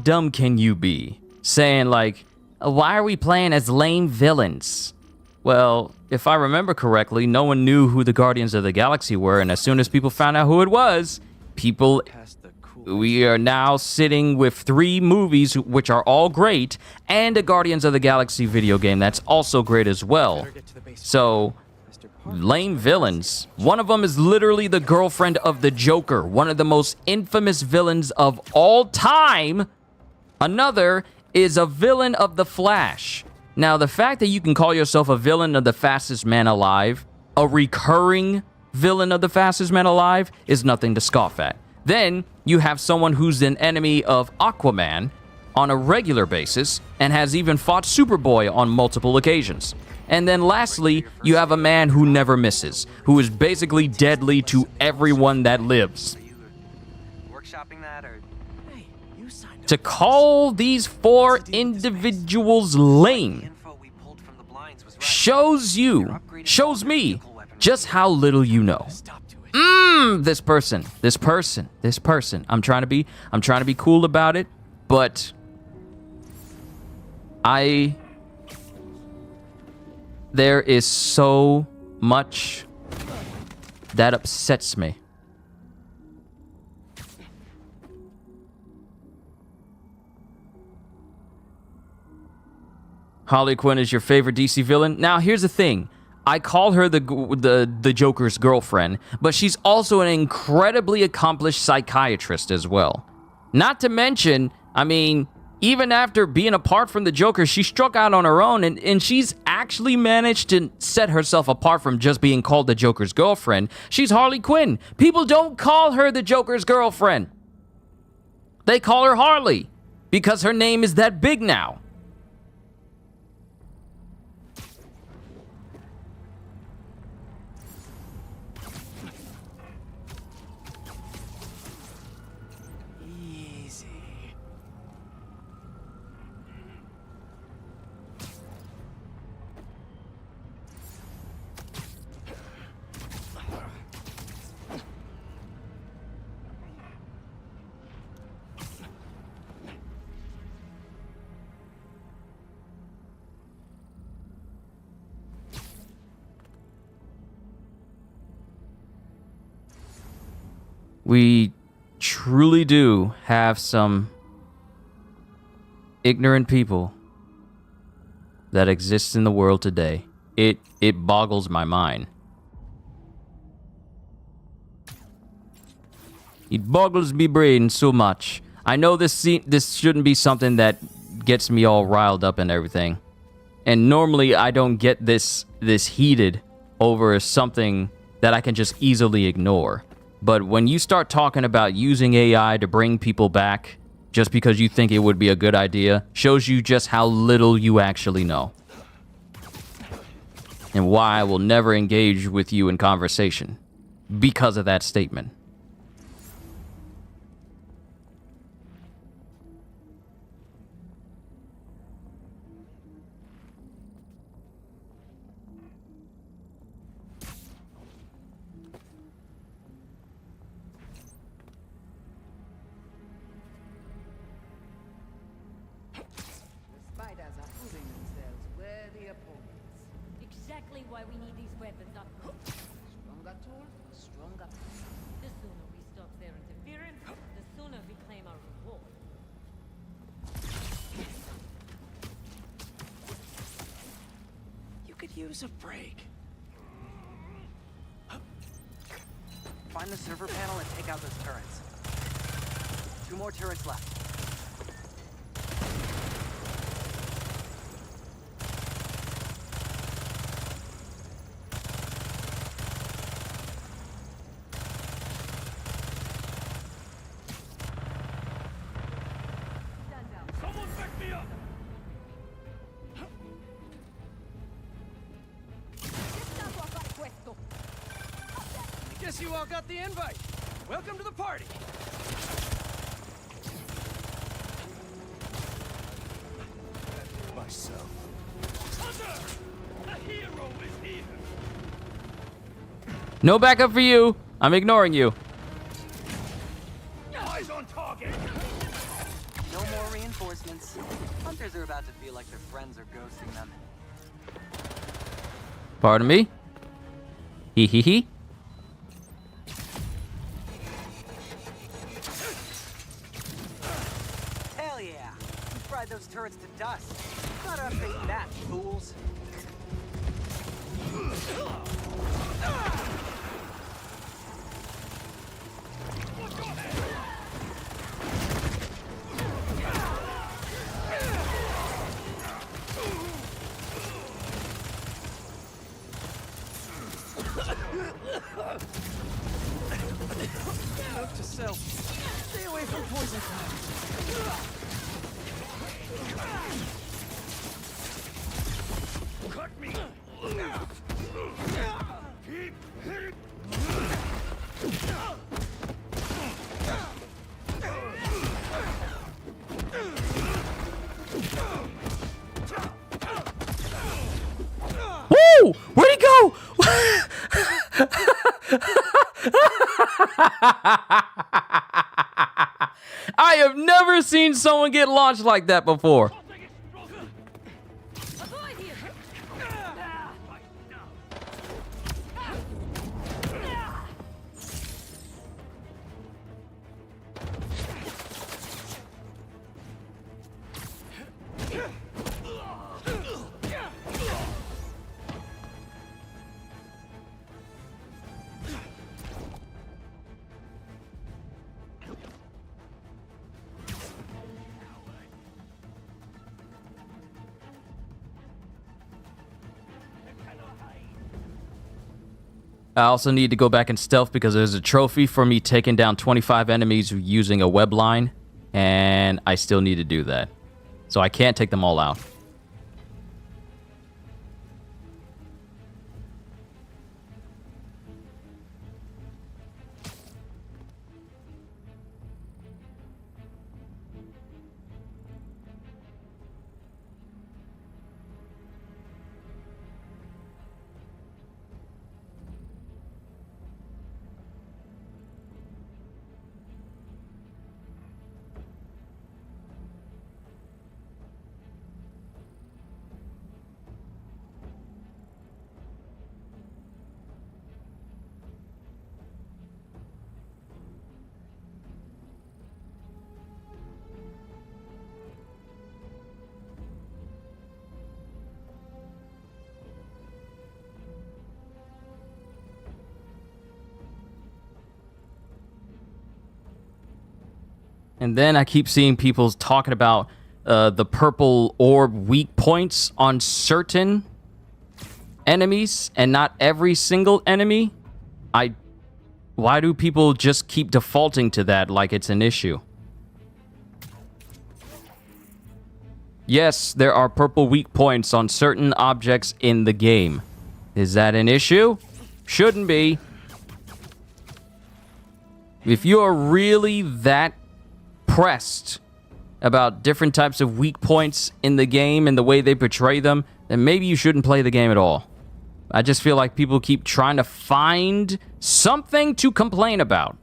dumb can you be? Saying like, why are we playing as lame villains? Well, if I remember correctly, no one knew who the Guardians of the Galaxy were, and as soon as people found out who it was, we are now sitting with 3 movies which are all great, and a Guardians of the Galaxy video game that's also great as well. So, lame villains. One of them is literally the girlfriend of the Joker, one of the most infamous villains of all time. Another is a villain of the Flash. Now, the fact that you can call yourself a villain of the Fastest Man Alive, a recurring villain of the Fastest Man Alive, is nothing to scoff at. Then, you have someone who's an enemy of Aquaman on a regular basis, and has even fought Superboy on multiple occasions. And then lastly, you have a man who never misses, who is basically deadly to everyone that lives. Workshopping that, or To call these 4 individuals lame shows me just how little you know. This person. I'm trying to be cool about it, but there is so much that upsets me. Harley Quinn is your favorite DC villain? Now, here's the thing. I call her the Joker's girlfriend, but she's also an incredibly accomplished psychiatrist as well. Not to mention, I mean, even after being apart from the Joker, she struck out on her own, and she's actually managed to set herself apart from just being called the Joker's girlfriend. She's Harley Quinn. People don't call her the Joker's girlfriend. They call her Harley because her name is that big now. Easy. We truly do have some ignorant people that exist in the world today. It boggles my mind. It boggles me brain so much. I know this shouldn't be something that gets me all riled up and everything. And normally I don't get this heated over something that I can just easily ignore. But when you start talking about using AI to bring people back just because you think it would be a good idea, shows you just how little you actually know. And why I will never engage with you in conversation because of that statement. Exactly why we need these weapons up. Stronger tool, stronger. The sooner we stop their interference, the sooner we claim our reward. You could use a break. Find the server panel and take out those turrets. 2 more turrets left. Someone back me up! I guess you all got the invite. Welcome to the party. Myself. Hunter! The hero is here! No backup for you. I'm ignoring you. Eyes on target! No more reinforcements. Hunters are about to feel like their friends are ghosting them. Pardon me? Hee hee hee. Hell yeah! You fried those turrets to dust. Not updating that, fools. Note to self. Stay away from poison clouds. Cut me! Keep hitting! Woo! Where'd he go? I have never seen someone get launched like that before. I also need to go back in stealth because there's a trophy for me taking down 25 enemies using a web line. and I still need to do that. So I can't take them all out. And then I keep seeing people talking about the purple orb weak points on certain enemies and not every single enemy. Why do people just keep defaulting to that like it's an issue? Yes, there are purple weak points on certain objects in the game. Is that an issue? Shouldn't be. If you are really that pressed about different types of weak points in the game and the way they portray them, then maybe you shouldn't play the game at all. I just feel like people keep trying to find something to complain about.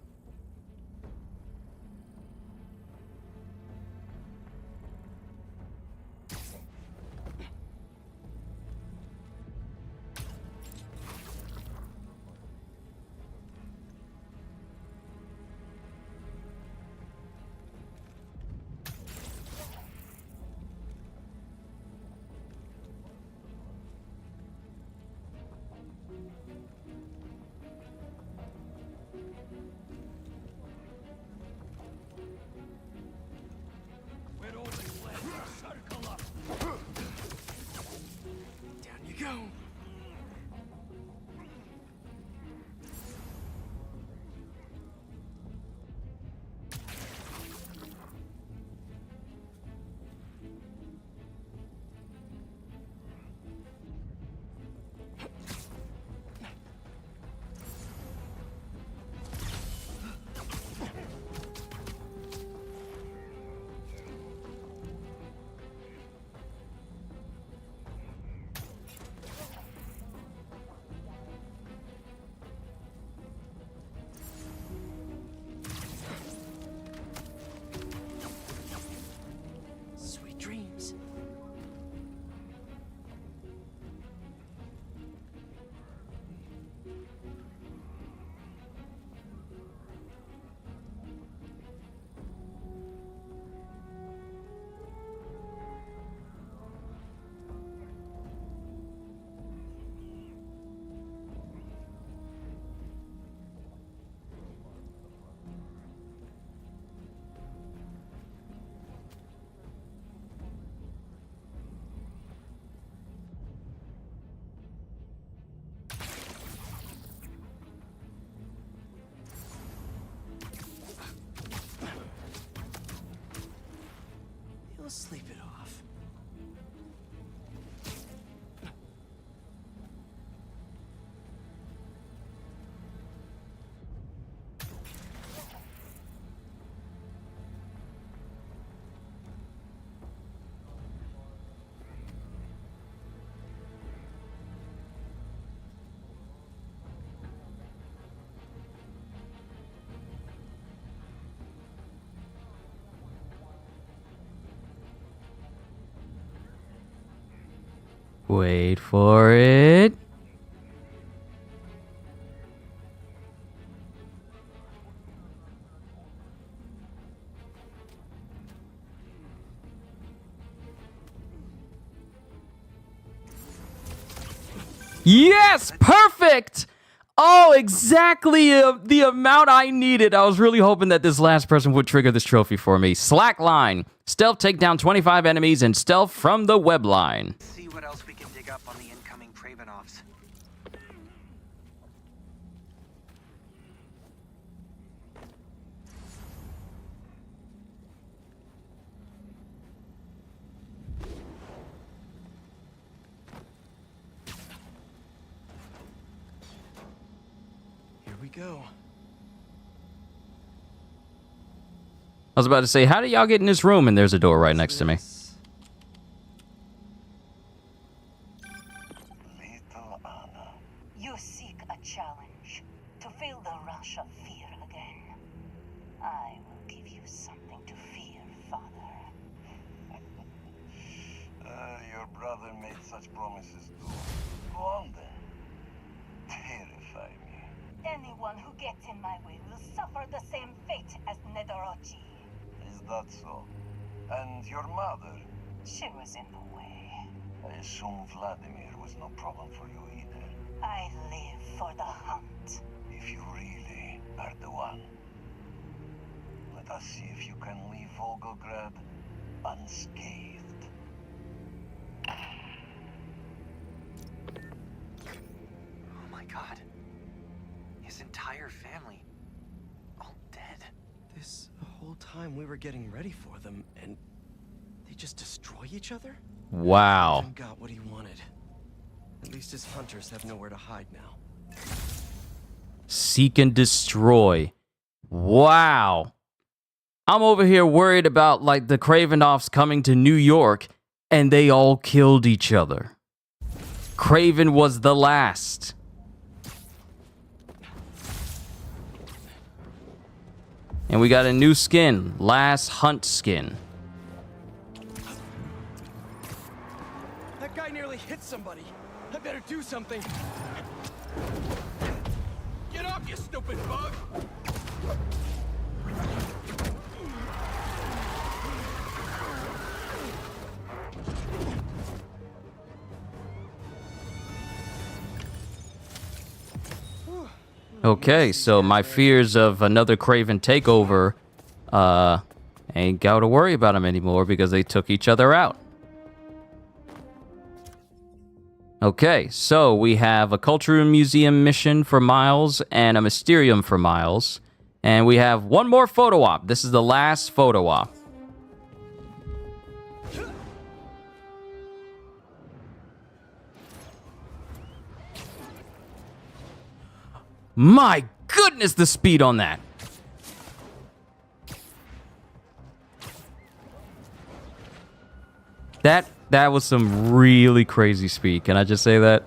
Sweet dreams. You'll sleep it off. Wait for it. Yes! Perfect! Oh, exactly the amount I needed. I was really hoping that this last person would trigger this trophy for me. Slackline. Stealth take down 25 enemies and stealth from the web line. See what else we can dig up on the incoming Kravenovs. go. I was about to say, how did y'all get in this room? And there's a door right next to me. Little Anna. You seek a challenge to feel the rush of fear again. I will give you something to fear, Father. Your brother made such promises too. Go on then. Terrify me. Anyone who gets in my way will suffer the same fate as Nedorochi. Is that so? And your mother? She was in the way. I assume Vladimir was no problem for you either. I live for the hunt. If you really are the one, let us see if you can leave Volgograd unscathed. Oh my god. His entire family. All dead. This whole time we were getting ready for them, and they just destroy each other? Wow. Raven got what he wanted. At least his hunters have nowhere to hide now. Seek and destroy. Wow. I'm over here worried about, like, the Kravenoffs coming to New York, and they all killed each other. Kraven was the last. And we got a new skin. Last Hunt skin. That guy nearly hit somebody. I better do something. Get up, you stupid bug! Okay, so my fears of another Kraven takeover, ain't gotta worry about them anymore because they took each other out. Okay, so we have a Cultural Museum mission for Miles and a Mysterium for Miles. And we have one more photo op. This is the last photo op. My goodness, the speed on that. That was some really crazy speed. Can I just say that?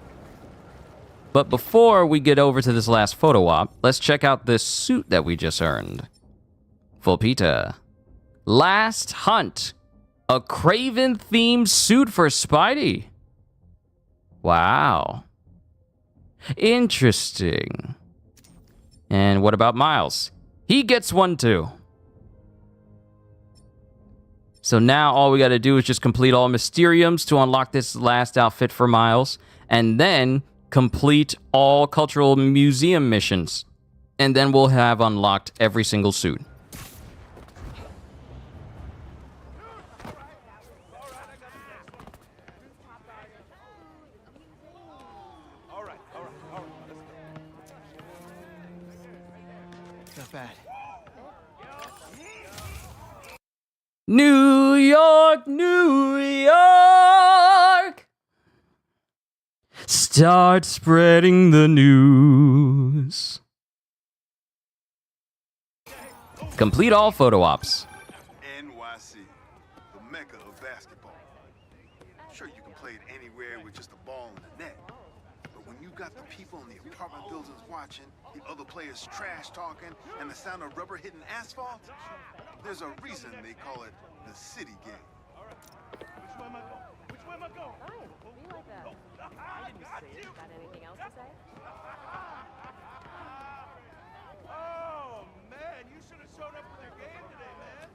But before we get over to this last photo op, let's check out this suit that we just earned. Vulpita. Last Hunt. A Kraven-themed suit for Spidey. Wow. Interesting. And what about Miles? He gets one too. So now all we got to do is just complete all Mysteriums to unlock this last outfit for Miles. And then complete all Cultural Museum missions. And then we'll have unlocked every single suit. Not bad. New York, New York. Start spreading the news. Complete all photo ops. NYC, the mecca of basketball. Sure, you can play it anywhere with just a ball and a net. But when you got the people in the apartment buildings watching, the other players trash talking, and the sound of rubber hitting asphalt, there's a reason they call it the city game. Which way am I going? Which way am I going? Fine. Be like that. I didn't say it. Got anything else to say? Oh, man, you should have showed up with your game today, man.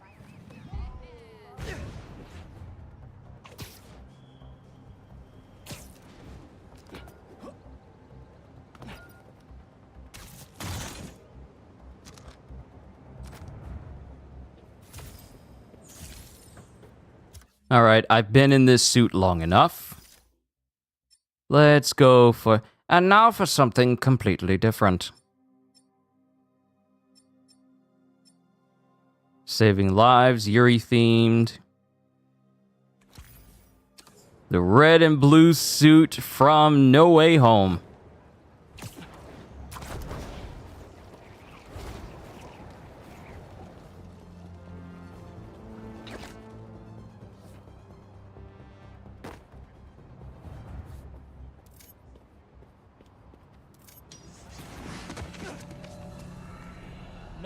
All right, I've been in this suit long enough. Let's go for... And now for something completely different. Saving lives, Yuri themed. The red and blue suit from No Way Home.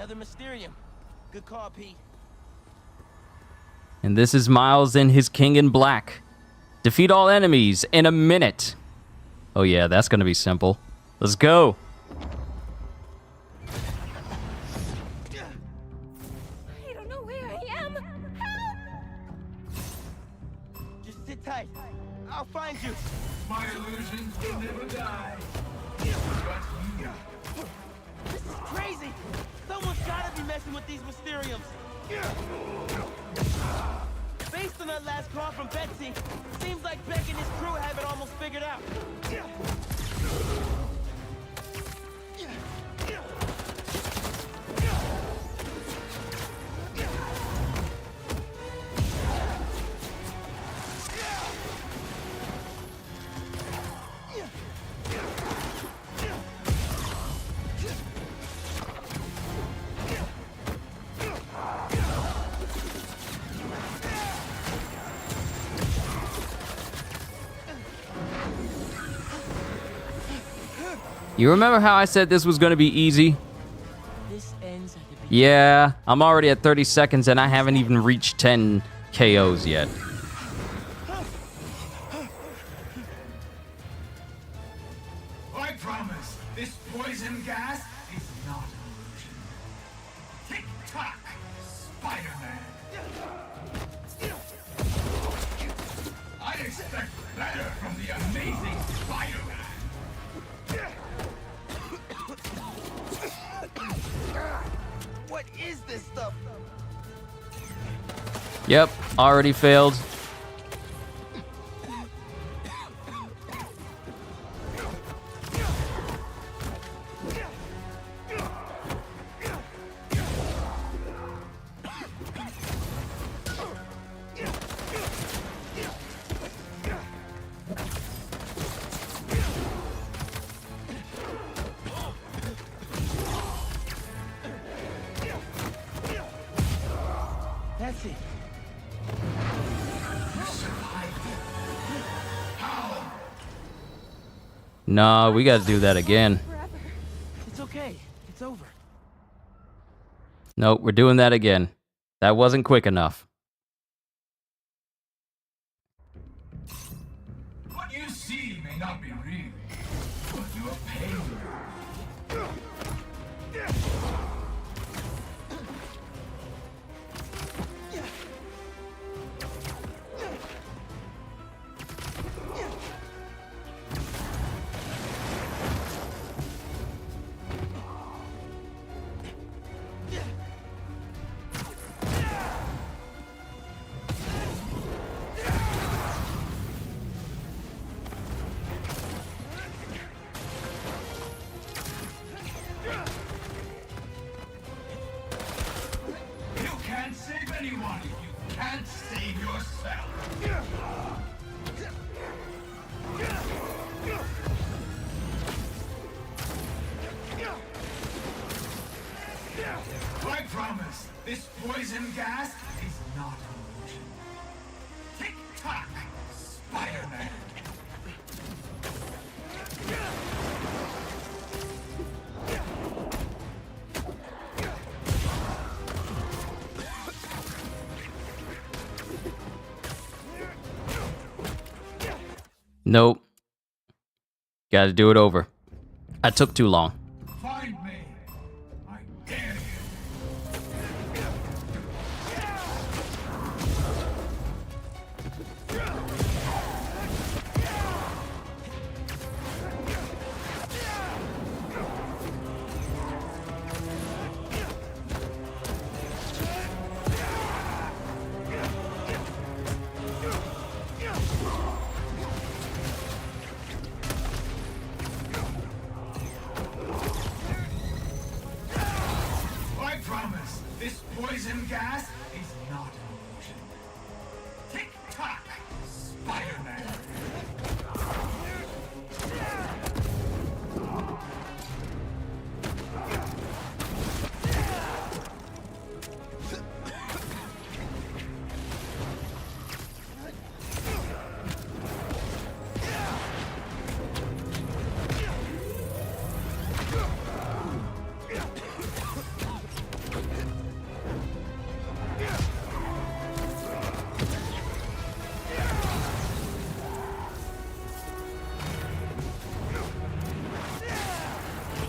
Another Mysterium. Good call, Pete. And this is Miles in his King in Black. Defeat all enemies in a minute. Oh yeah, that's gonna be simple. Let's go. I don't know where I am. Just sit tight. I'll find you. My illusions will never die. This is crazy. Someone's gotta be messing with these Mysteriums. Based on that last call from Betsy, seems like Beck and his crew have it almost figured out. You remember how I said this was gonna be easy? This ends at the beginning. Yeah, I'm already at 30 seconds and I haven't even reached 10 KOs yet. I promise, this poison gas is not an illusion. Tick-tock, Spider-Man. I expect better from the amazing Spider-Man. What is this stuff? Yep, already failed. That's it. No, we gotta do that again. It's okay. It's over. Nope, we're doing that again. That wasn't quick enough. What you see may not be real, but your pain. You can't save anyone if you can't save yourself. I promise, this poison gas is not an illusion. Tick-tock, Spider-Man. Nope. Gotta do it over. I took too long. Find me. I dare I promise, this poison gas is not an illusion. Tick-tock, Spider-Man.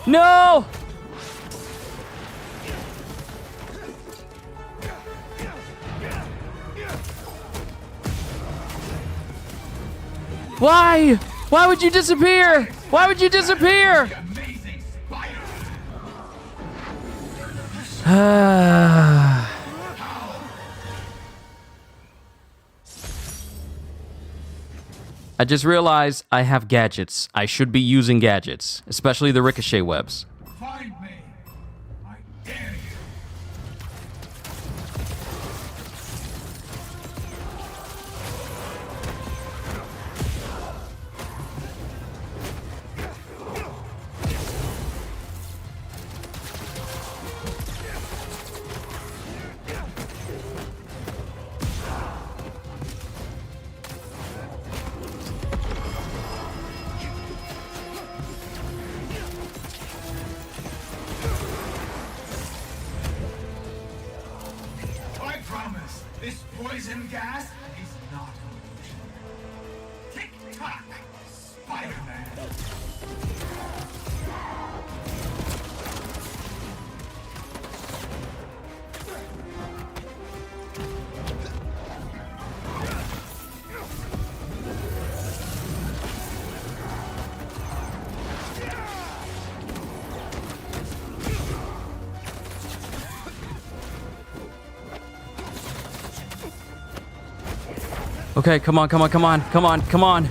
No! Why? Why would you disappear? Why would you disappear? I just realized I have gadgets. I should be using gadgets, especially the ricochet webs. Find me. I dare you. I promise, this poison gas is not an illusion. Tick-tock, Spider-Man. Okay, come on, come on, come on, come on, come on.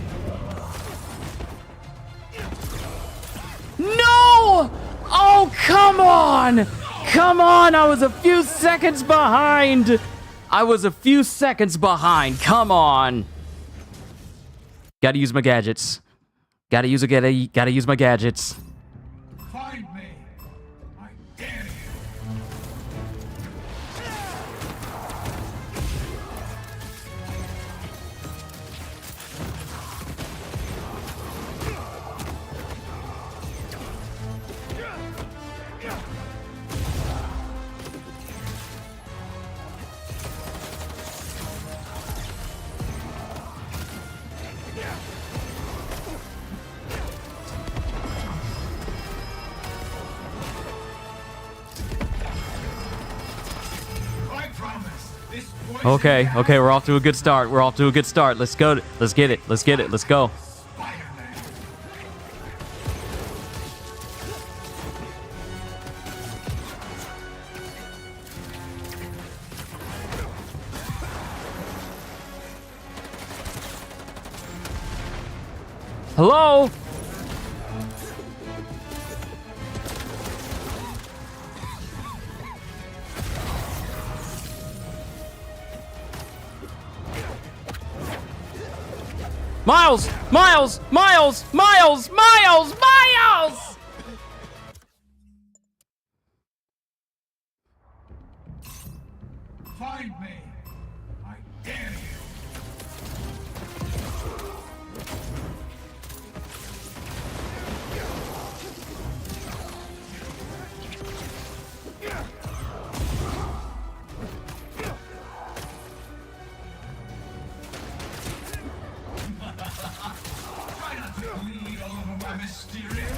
No! Oh, come on! Come on, I was a few seconds behind. I was a few seconds behind. Come on. Gotta use my gadgets. Gotta use my gadgets. Find me. I dare you. I promise, this poison Okay, gas okay, we're off to a good start. We're off to a good start. Let's go. Let's get it. Let's get it. Let's go. Spider-Man. Hello? Miles! Miles! Miles! Miles! Miles! Miles! Find me. I dare you. Try not to bleed all over my Mysterio.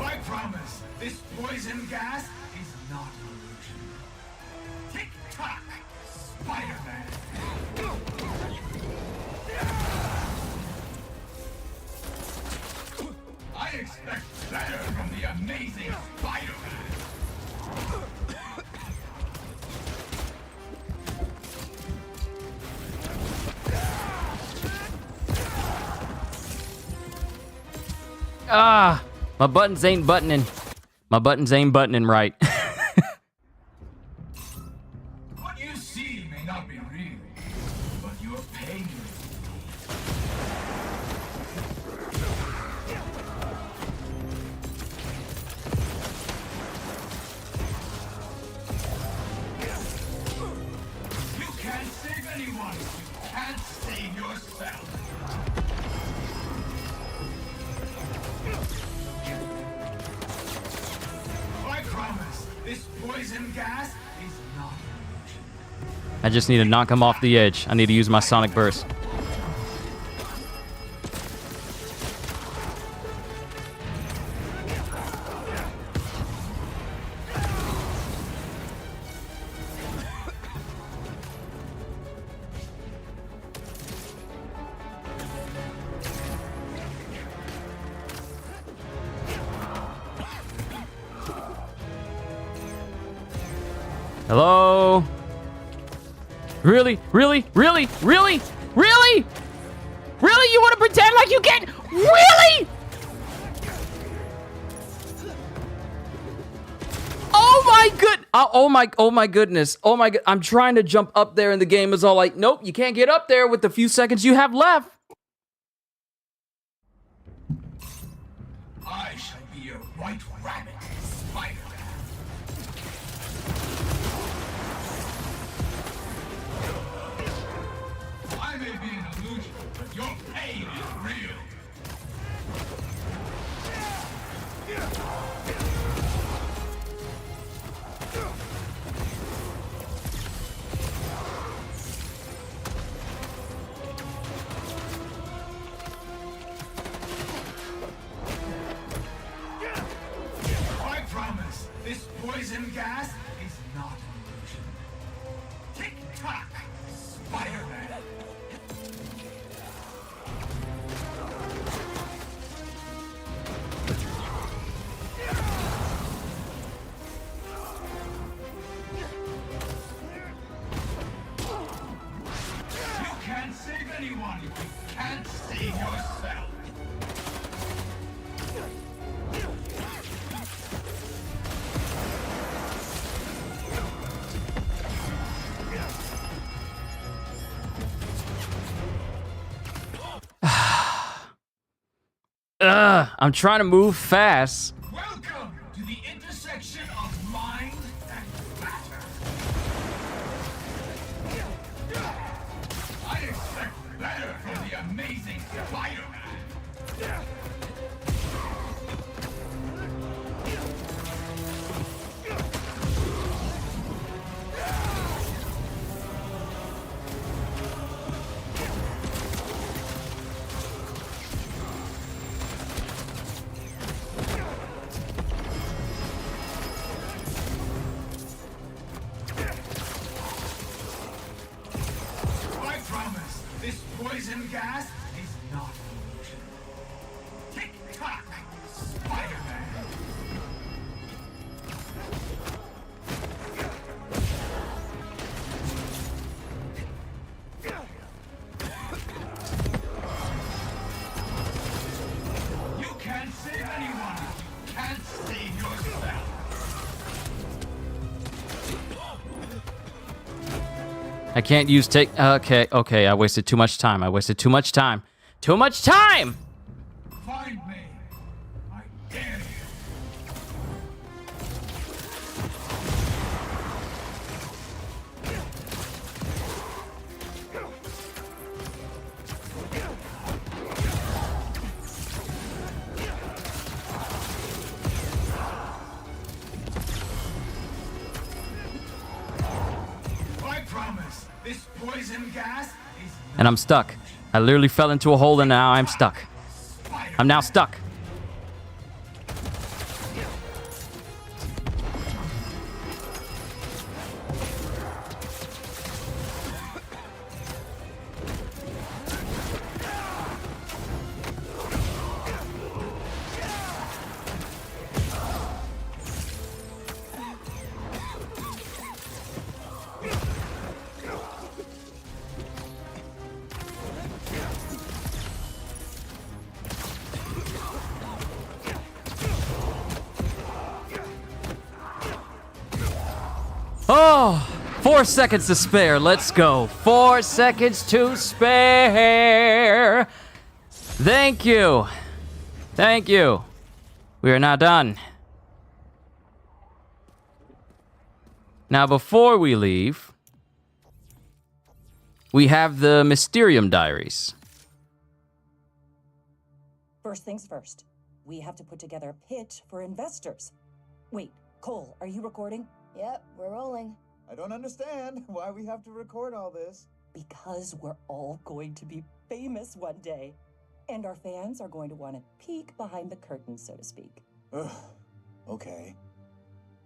I promise, this poison gas is not an illusion. Tick-tock, Spider-Man. I expect better from the amazing Spider-Man. Ah, my buttons ain't buttoning. My buttons ain't buttoning right. What you see may not be real, but your pain You can't save anyone. You can't save yourself. This poison gas is not I just need to knock him off the edge. I need to use my sonic burst. Hello? Really? Really? Really? Really? Really? Really? You want to pretend like you can't? Really? Oh my goodness. Oh my god. I'm trying to jump up there and the game is all like, nope, you can't get up there with the few seconds you have left. I shall be your white rabbit, Spider-Man. I may be an illusion, but your pain is real. I promise, this poison gas is not an illusion. Tick-tock, Spider-Man. You can't save anyone. You can't save yourself. I'm trying to move fast. Welcome to the intersection of mind and matter. I expect better from the amazing Spider-Man. I promise, this poison gas is not an illusion. Tick-tock, Spider-Man. You can't save anyone. You can't save yourself. I can't use take. Okay. I wasted too much time. Too much time. Find me. I dare you. I promise, this poison gas is And I'm stuck. I literally fell into a hole and now I'm stuck. I'm now stuck. Oh, 4 seconds to spare. Let's go. 4 seconds to spare. Thank you. Thank you. We are now done. Now, before we leave, we have the Mysterium Diaries. First things first, we have to put together a pitch for investors. Wait, Cole, are you recording? Yep, we're rolling. I don't understand why we have to record all this. Because we're all going to be famous one day. And our fans are going to want to peek behind the curtain, so to speak. Ugh, okay.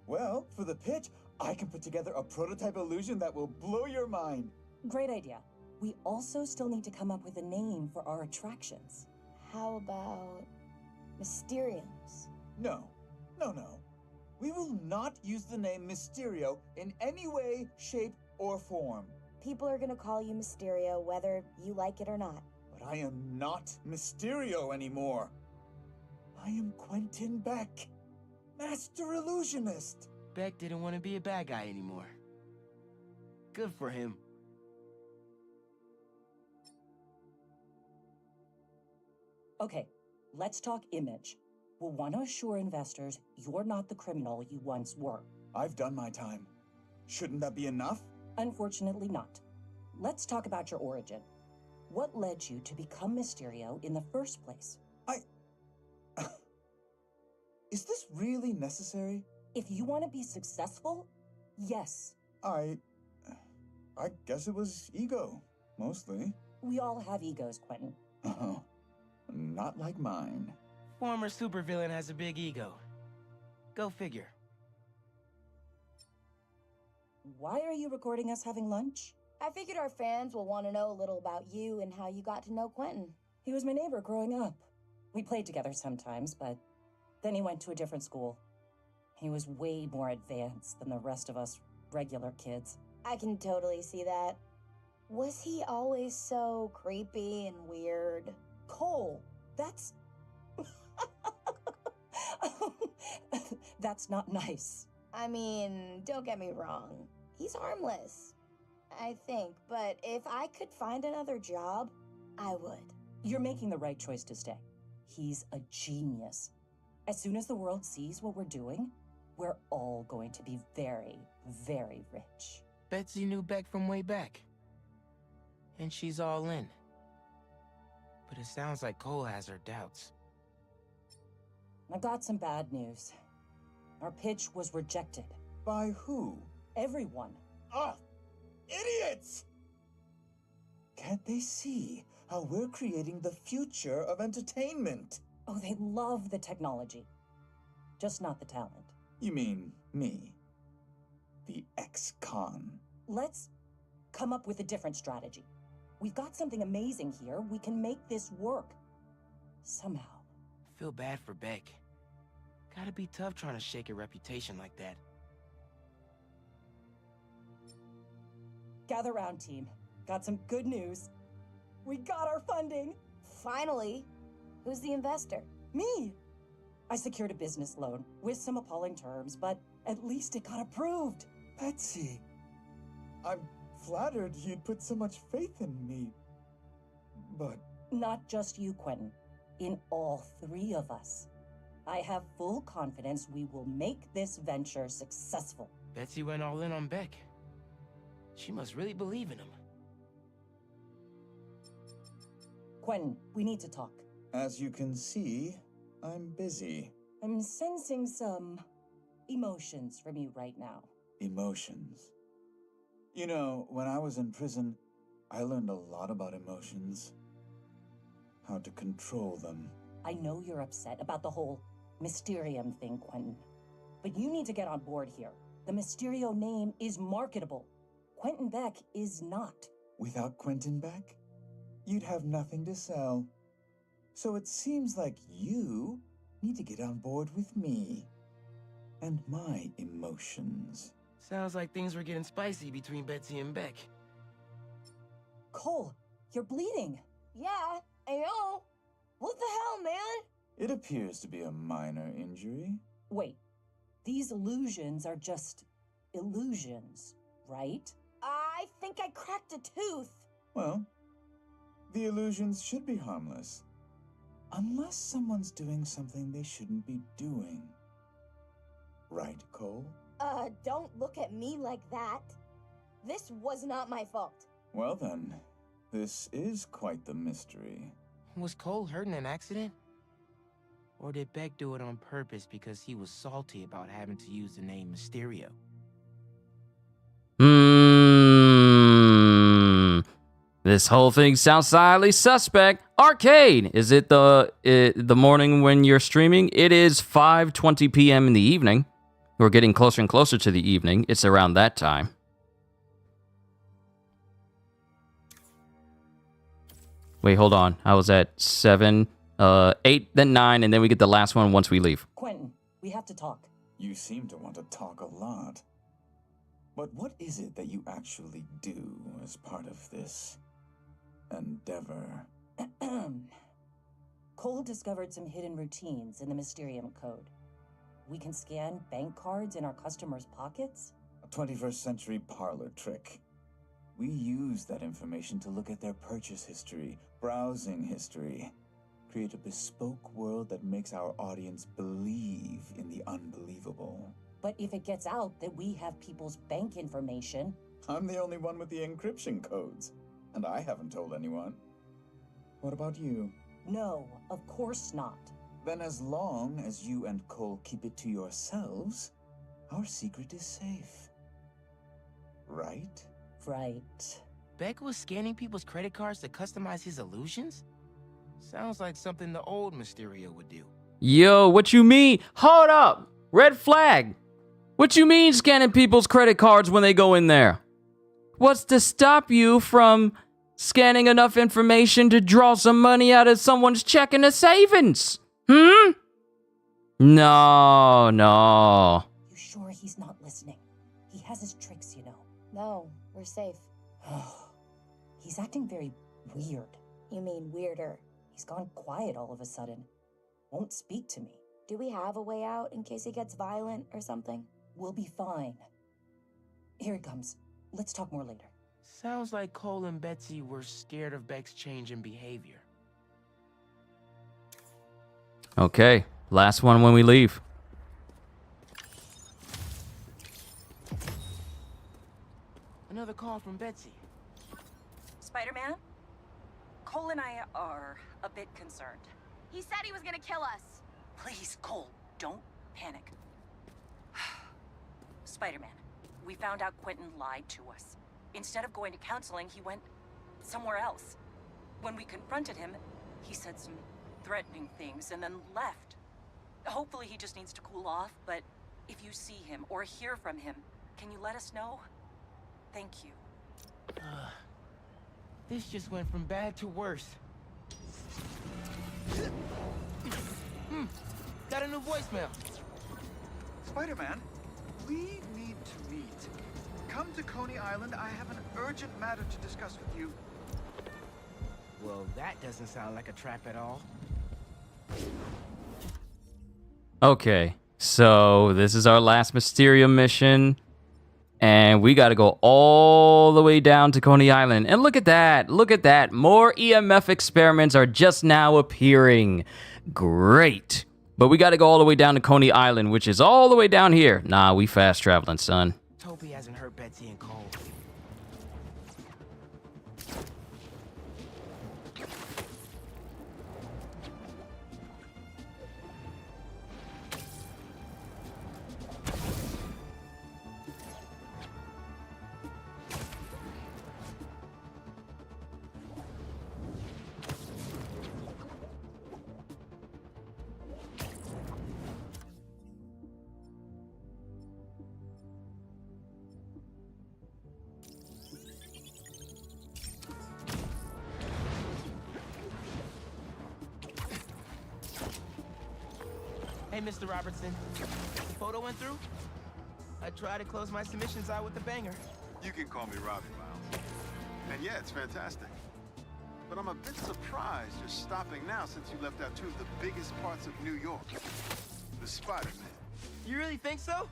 Well, for the pitch, I can put together a prototype illusion that will blow your mind. Great idea. We also still need to come up with a name for our attractions. How about Mysteriums? No. We will not use the name Mysterio in any way, shape, or form. People are gonna call you Mysterio whether you like it or not. But I am not Mysterio anymore. I am Quentin Beck, Master Illusionist. Beck didn't want to be a bad guy anymore. Good for him. Okay, let's talk image. We'll want to assure investors you're not the criminal you once were. I've done my time. Shouldn't that be enough? Unfortunately not. Let's talk about your origin. What led you to become Mysterio in the first place? Is this really necessary? If you want to be successful, yes. I guess it was ego, mostly. We all have egos, Quentin. Oh, not like mine. Former supervillain has a big ego. Go figure. Why are you recording us having lunch? I figured our fans will want to know a little about you and how you got to know Quentin. He was my neighbor growing up. We played together sometimes, but then he went to a different school. He was way more advanced than the rest of us regular kids. I can totally see that. Was he always so creepy and weird? Cole, that's... That's not nice. I mean, don't get me wrong. He's harmless, I think. But if I could find another job, I would. You're making the right choice to stay. He's a genius. As soon as the world sees what we're doing, we're all going to be very, very rich. Betsy knew Beck from way back. And she's all in. But it sounds like Cole has her doubts. I got some bad news. Our pitch was rejected. By who? Everyone. Ah! Idiots! Can't they see how we're creating the future of entertainment? Oh, they love the technology. Just not the talent. You mean me? The ex-con? Let's come up with a different strategy. We've got something amazing here. We can make this work. Somehow. I feel bad for Beck. Gotta be tough trying to shake a reputation like that. Gather round, team. Got some good news. We got our funding. Finally. Who's the investor? Me. I secured a business loan with some appalling terms, but at least it got approved. Betsy, I'm flattered you'd put so much faith in me. But... Not just you, Quentin. In all three of us. I have full confidence we will make this venture successful. Betsy went all in on Beck. She must really believe in him. Quentin, we need to talk. As you can see, I'm busy. I'm sensing some emotions from you right now. Emotions. You know, when I was in prison, I learned a lot about emotions. How to control them. I know you're upset about the whole Mysterium thing, Quentin. But you need to get on board here. The Mysterio name is marketable. Quentin Beck is not. Without Quentin Beck, you'd have nothing to sell. So it seems like you need to get on board with me. And my emotions. Sounds like things were getting spicy between Betsy and Beck. Cole, you're bleeding. Yeah, I know. What the hell, man? It appears to be a minor injury. Wait, these illusions are just illusions, right? I think I cracked a tooth. Well, the illusions should be harmless. Unless someone's doing something they shouldn't be doing. Right, Cole? Don't look at me like that. This was not my fault. Well then, this is quite the mystery. Was Cole hurt in an accident? Or did Beck do it on purpose because he was salty about having to use the name Mysterio? This whole thing sounds highly suspect. Arcade! Is it the morning when you're streaming? It is 5:20 p.m. in the evening. We're getting closer and closer to the evening. It's around that time. Wait, hold on. I was at 7, 8, then 9, and then we get the last one once we leave. Quentin, we have to talk. You seem to want to talk a lot. But what is it that you actually do as part of this endeavor? Cole discovered some hidden routines in the Mysterium Code. We can scan bank cards in our customers' pockets? A 21st century parlor trick. We use that information to look at their purchase history, browsing history, create a bespoke world that makes our audience believe in the unbelievable. But if it gets out that we have people's bank information... I'm the only one with the encryption codes, and I haven't told anyone. What about you? No, of course not. Then as long as you and Cole keep it to yourselves, our secret is safe. Right? Right. Beck was scanning people's credit cards to customize his illusions? Sounds like something the old Mysterio would do. Yo, what you mean? Hold up! Red flag! What you mean scanning people's credit cards when they go in there? What's to stop you from scanning enough information to draw some money out of someone's checking or savings? No. You sure he's not listening? He has his tricks, you know. No, we're safe. He's acting very weird. You mean weirder? He's gone quiet all of a sudden. Won't speak to me. Do we have a way out in case he gets violent or something? We'll be fine. Here he comes. Let's talk more later. Sounds like Cole and Betsy were scared of Beck's change in behavior. Okay, last one when we leave. Another call from Betsy. Spider-Man? Cole and I are a bit concerned. He said he was gonna kill us. Please, Cole, don't panic. Spider-Man, we found out Quentin lied to us. Instead of going to counseling, he went somewhere else. When we confronted him, he said some threatening things and then left. Hopefully he just needs to cool off, but if you see him or hear from him, can you let us know? Thank you. This just went from bad to worse. Got a new voicemail. Spider-Man, we need to meet. Come to Coney Island. I have an urgent matter to discuss with you. Well, that doesn't sound like a trap at all. Okay, so this is our last Mysterio mission. And we got to go all the way down to Coney Island. And look at that. Look at that. More EMF experiments are just now appearing. Great. But we got to go all the way down to Coney Island, which is all the way down here. Nah, we fast traveling, son. Toby hasn't hurt Betsy and Cole. Hey, Mr. Robertson. The photo went through? I tried to close my submissions out with a banger. You can call me Robbie, Miles. And yeah, it's fantastic. But I'm a bit surprised you're stopping now since you left out two of the biggest parts of New York. The Spider-Man. You really think so?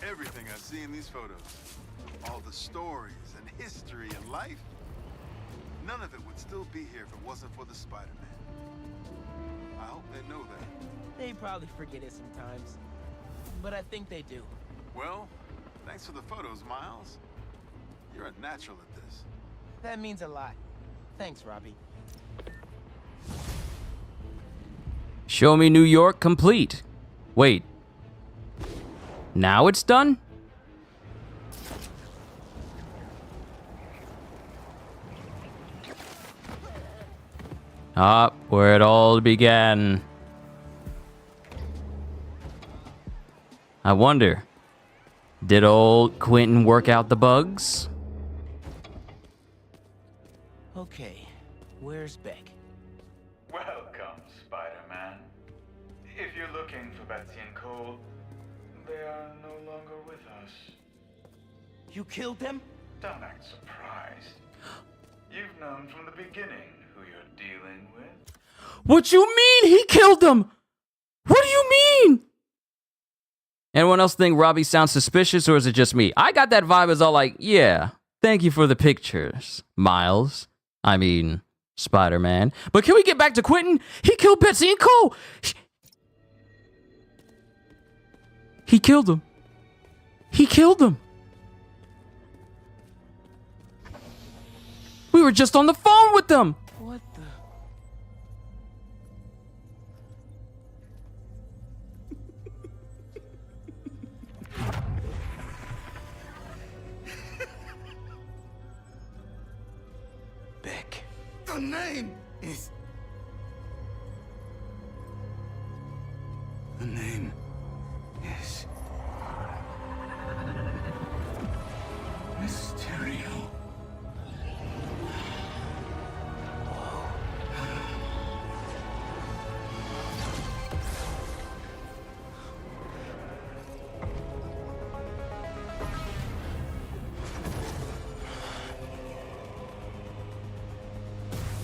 Everything I see in these photos. All the stories and history and life. None of it would still be here if it wasn't for the Spider-Man. I hope they know that. They probably forget it sometimes. But I think they do. Well, thanks for the photos, Miles. You're a natural at this. That means a lot. Thanks, Robbie. Show me New York complete. Wait. Now it's done? Ah, where it all began. I wonder, did old Quentin work out the bugs? Okay, where's Beck? Welcome, Spider-Man. If you're looking for Betsy and Cole, they are no longer with us. You killed them? Don't act surprised. You've known from the beginning who you're dealing with. What you mean he killed them? What do you mean? Anyone else think Robbie sounds suspicious, or is it just me? I got that vibe as all like, yeah, thank you for the pictures, Miles. I mean, Spider-Man. But can we get back to Quentin? He killed Betsy and Cole. He killed them. He killed them. We were just on the phone with them. What the? Beck. The name is... The name is... Mysterio.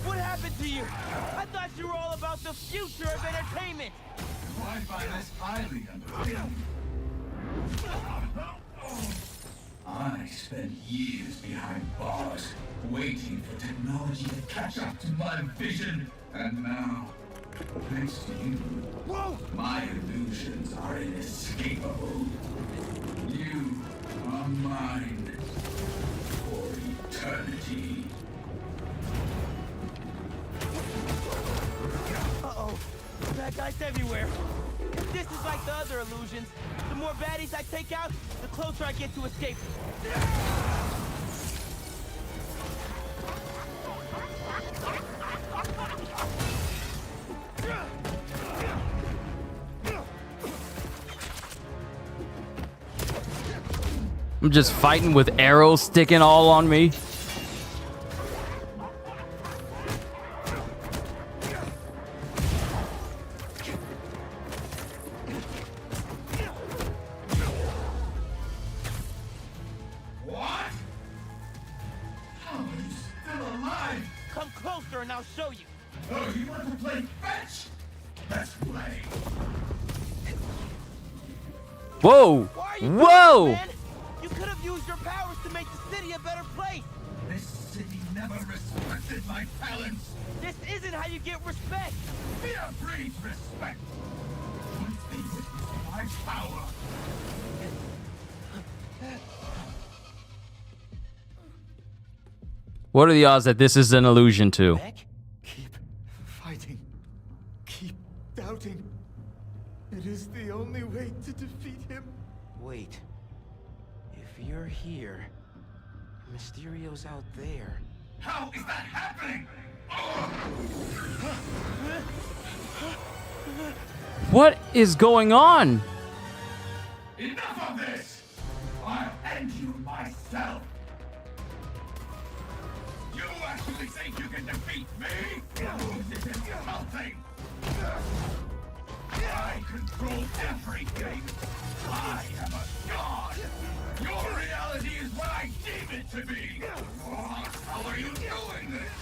What happened to you? I thought you were all about the future of entertainment. Why find this highly underrated? I spent years behind bars, waiting for technology to catch up to my vision, and now, thanks to you, my illusions are inescapable. You are mine for eternity. Uh-oh. Bad guys everywhere. If this is like the other illusions, the more baddies I take out, the closer I get to escape. I'm just fighting with arrows sticking all on me. What? How are you still alive? Come closer and I'll show you. Oh, you want to play fetch? Let's play. Whoa! Whoa! Man, you could have used your powers to make the city a better place. This city never respected my talents. This isn't how you get respect. Fear breeds respect. Once they witness my power. What are the odds that this is an illusion too? Keep fighting. Keep doubting. It is the only way to defeat him. Wait. If you're here, Mysterio's out there. How is that happening? What is going on? Enough of this! I'll end you myself. You actually think you can defeat me? This is nothing. I control everything. I am a god. Your reality is what I deem it to be. How are you doing this?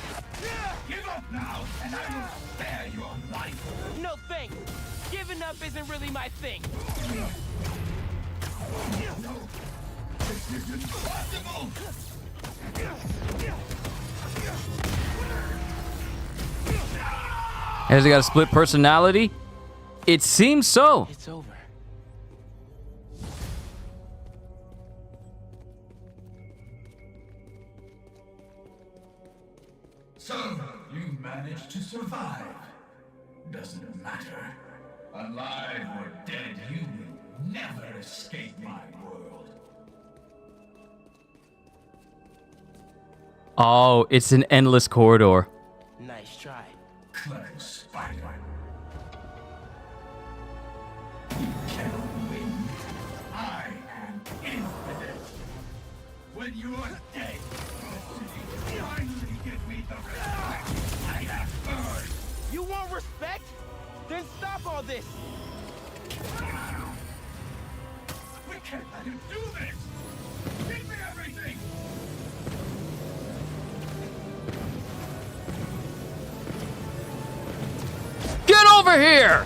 Give up now, and I will spare your life. No thanks. Giving up isn't really my thing. No, this is impossible. Has he got a split personality? It seems so. It's over. So, you managed to survive. doesn't matter. Alive or dead, you will never escape my world. Oh, it's an endless corridor. Nice try. Clever spider. You cannot win. I am infinite. When you are dead, the city will finally give me the respect I have earned. You want respect? Then stop all this! We can't let him do this! Give me everything! Get over here!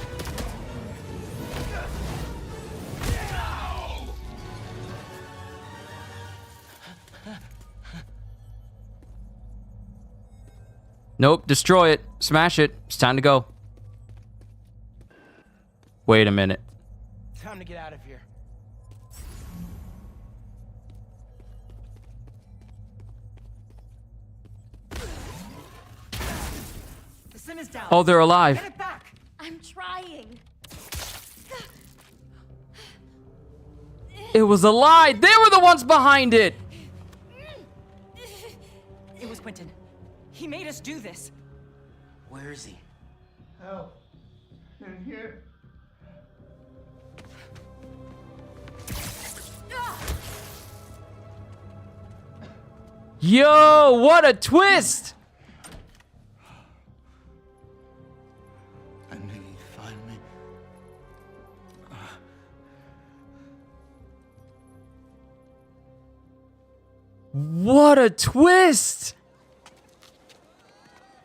Nope, destroy it. Smash it. It's time to go. Wait a minute. Time to get out of here. The sim is down. Oh, they're alive. Get it back. I'm trying. It was a lie. They were the ones behind it. It was Quentin. He made us do this. Where is he? Help. In here. Yo, what a twist! I knew you'd find me. What a twist!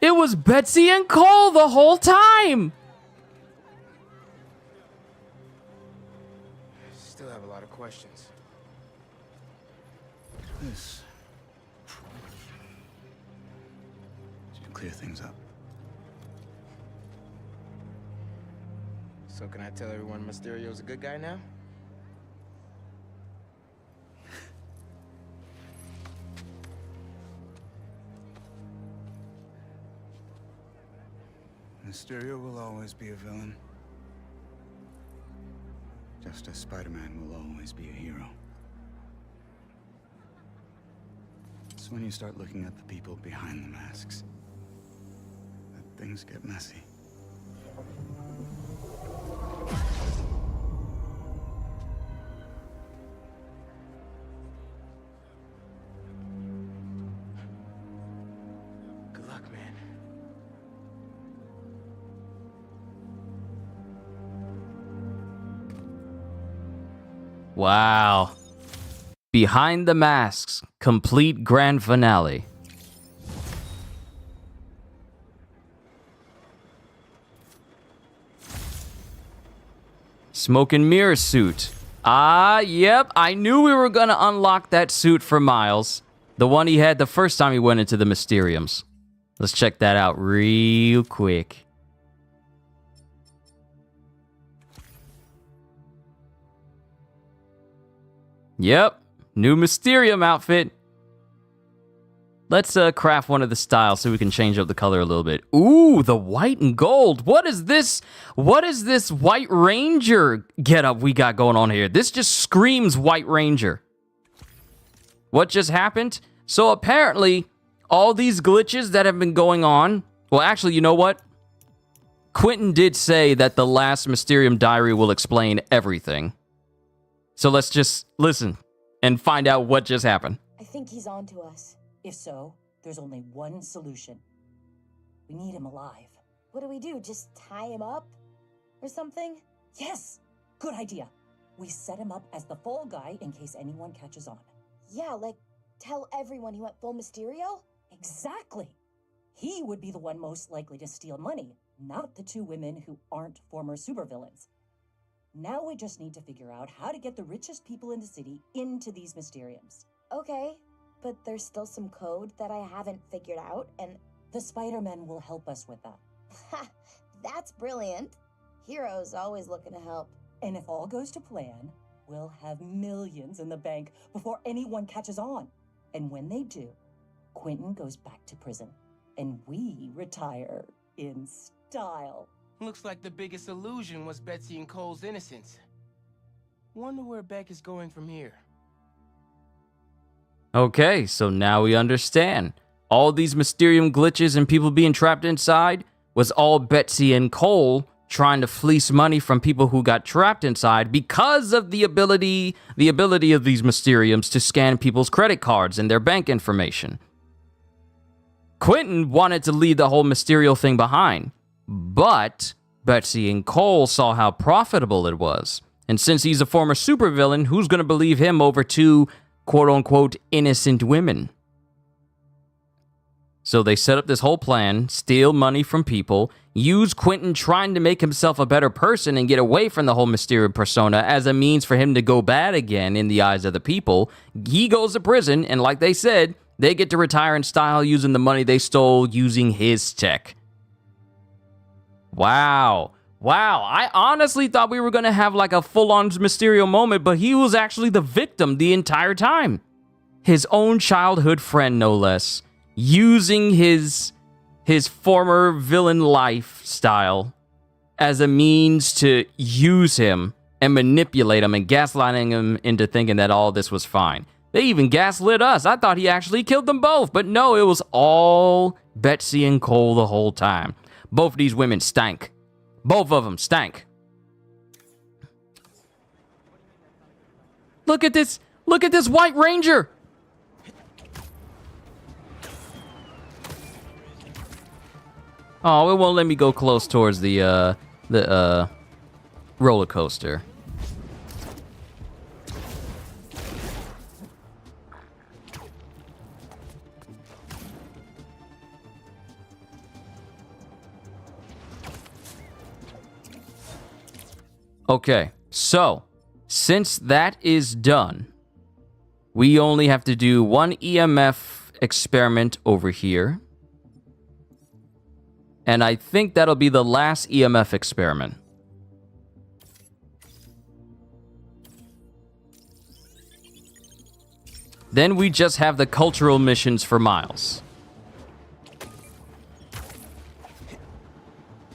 It was Betsy and Cole the whole time! Still have a lot of questions. This should clear things up. So can I tell everyone Mysterio's a good guy now? Mysterio will always be a villain. Just as Spider-Man will always be a hero. It's when you start looking at the people behind the masks that things get messy. Good luck, man. Wow. Behind the Masks, complete grand finale. Smoke and mirror suit. Ah, yep. I knew we were gonna unlock that suit for Miles. The one he had the first time he went into the Mysteriums. Let's check that out real quick. Yep, new Mysterium outfit. Let's craft one of the styles so we can change up the color a little bit. Ooh, the white and gold. What is this? What is this White Ranger getup we got going on here? This just screams White Ranger. What just happened? So apparently, all these glitches that have been going on... Well, actually, you know what? Quentin did say that the last Mysterium Diary will explain everything. So let's just listen and find out what just happened. I think he's on to us. If so, there's only one solution. We need him alive. What do we do? Just tie him up? Or something? Yes! Good idea. We set him up as the fall guy in case anyone catches on. Yeah, like, tell everyone he went full Mysterio? Exactly! He would be the one most likely to steal money, not the two women who aren't former supervillains. Now we just need to figure out how to get the richest people in the city into these Mysteriums. Okay, but there's still some code that I haven't figured out, and... The Spider-Men will help us with that. Ha! That's brilliant. Heroes always looking to help. And if all goes to plan, we'll have millions in the bank before anyone catches on. And when they do, Quentin goes back to prison, and we retire in style. Looks like the biggest illusion was Betsy and Cole's innocence. Wonder where Beck is going from here. Okay, so now we understand. All these Mysterium glitches and people being trapped inside was all Betsy and Cole trying to fleece money from people who got trapped inside because of the ability of these Mysteriums to scan people's credit cards and their bank information. Quentin wanted to leave the whole Mysterio thing behind, but Betsy and Cole saw how profitable it was. And since he's a former supervillain, who's going to believe him over two quote-unquote innocent women? So they set up this whole plan, steal money from people, use Quentin trying to make himself a better person and get away from the whole Mysterio persona as a means for him to go bad again in the eyes of the people. He goes to prison, and like they said, they get to retire in style using the money they stole using his tech. Wow. Wow, I honestly thought we were going to have like a full-on Mysterio moment, but he was actually the victim the entire time. His own childhood friend, no less, using his former villain lifestyle as a means to use him and manipulate him and gaslighting him into thinking that all this was fine. They even gaslit us. I thought he actually killed them both, but no, it was all Betsy and Cole the whole time. Both of these women stank. Both of them stank. Look at this. Look at this White Ranger. Oh, it won't let me go close towards the roller coaster. Okay, so since that is done, we only have to do one EMF experiment over here. And I think that'll be the last EMF experiment. Then we just have the cultural missions for Miles.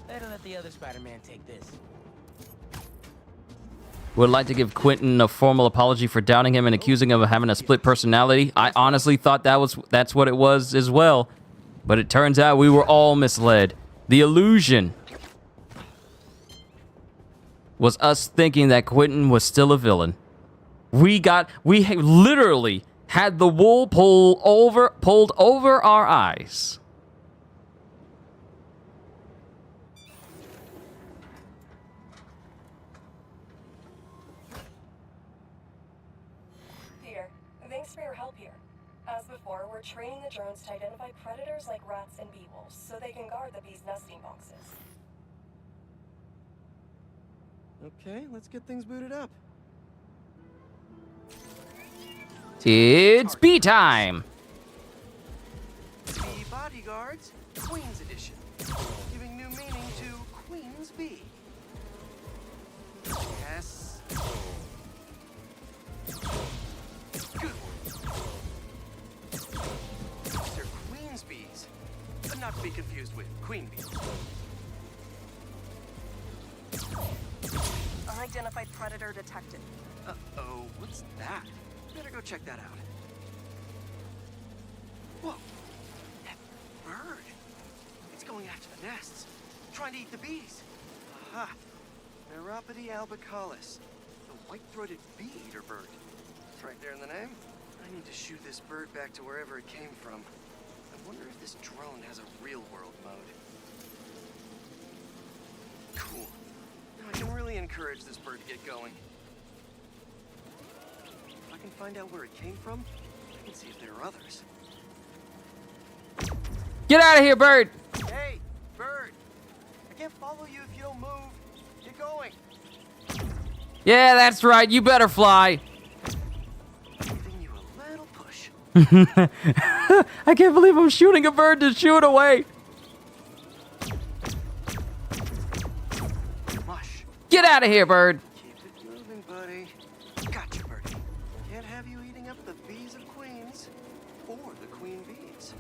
Better let the other Spider-Man take this. Would like to give Quentin a formal apology for doubting him and accusing him of having a split personality. I honestly thought that's what it was as well. But it turns out we were all misled. The illusion was us thinking that Quentin was still a villain. We literally had the wool pulled over our eyes. Peter, thanks for your help here. As before, we're training the drones to identify predators like rats and bee wolves, so they can guard the bees' nesting boxes. Okay, let's get things booted up. It's bee time! Bee Bodyguards, Queen's Edition. Giving new meaning to Queen's Bee. Yes. Good. They're Queen's bees, but not to be confused with Queen bees. Unidentified predator detected. Uh-oh, what's that? Better go check that out. Whoa! That bird! It's going after the nests, trying to eat the bees. Aha! Neuropody albicollis, the white-throated bee-eater bird. It's right there in the name. I need to shoot this bird back to wherever it came from. I wonder if this drone has a real-world mode. Cool. Now I can really encourage this bird to get going. If I can find out where it came from, I can see if there are others. Get out of here, bird! Hey, bird! I can't follow you if you don't move. Get going. Yeah, that's right. You better fly. Giving you a little push. I can't believe I'm shooting a bird to shoo it away. Mush. Get out of here, bird. Keep it moving, buddy. Gotcha, birdie. Can't have you eating up the bees of queens or the queen bees.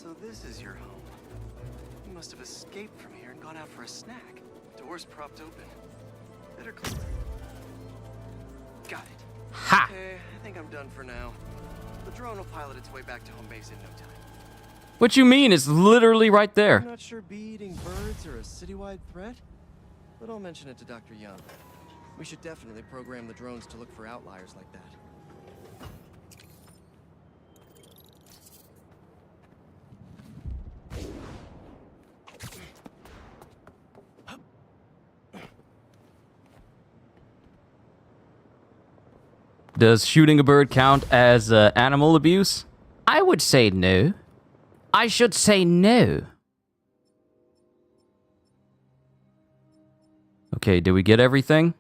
So this is your home. You must have escaped from here and gone out for a snack. Doors propped open. Better clear. Got it. Ha! Okay, I think I'm done for now. The drone will pilot its way back to home base in no time. What you mean? It's literally right there. I'm not sure bee-eating birds are a citywide threat, but I'll mention it to Dr. Young. We should definitely program the drones to look for outliers like that. Does shooting a bird count as animal abuse? I would say no. I should say no. Okay, did we get everything?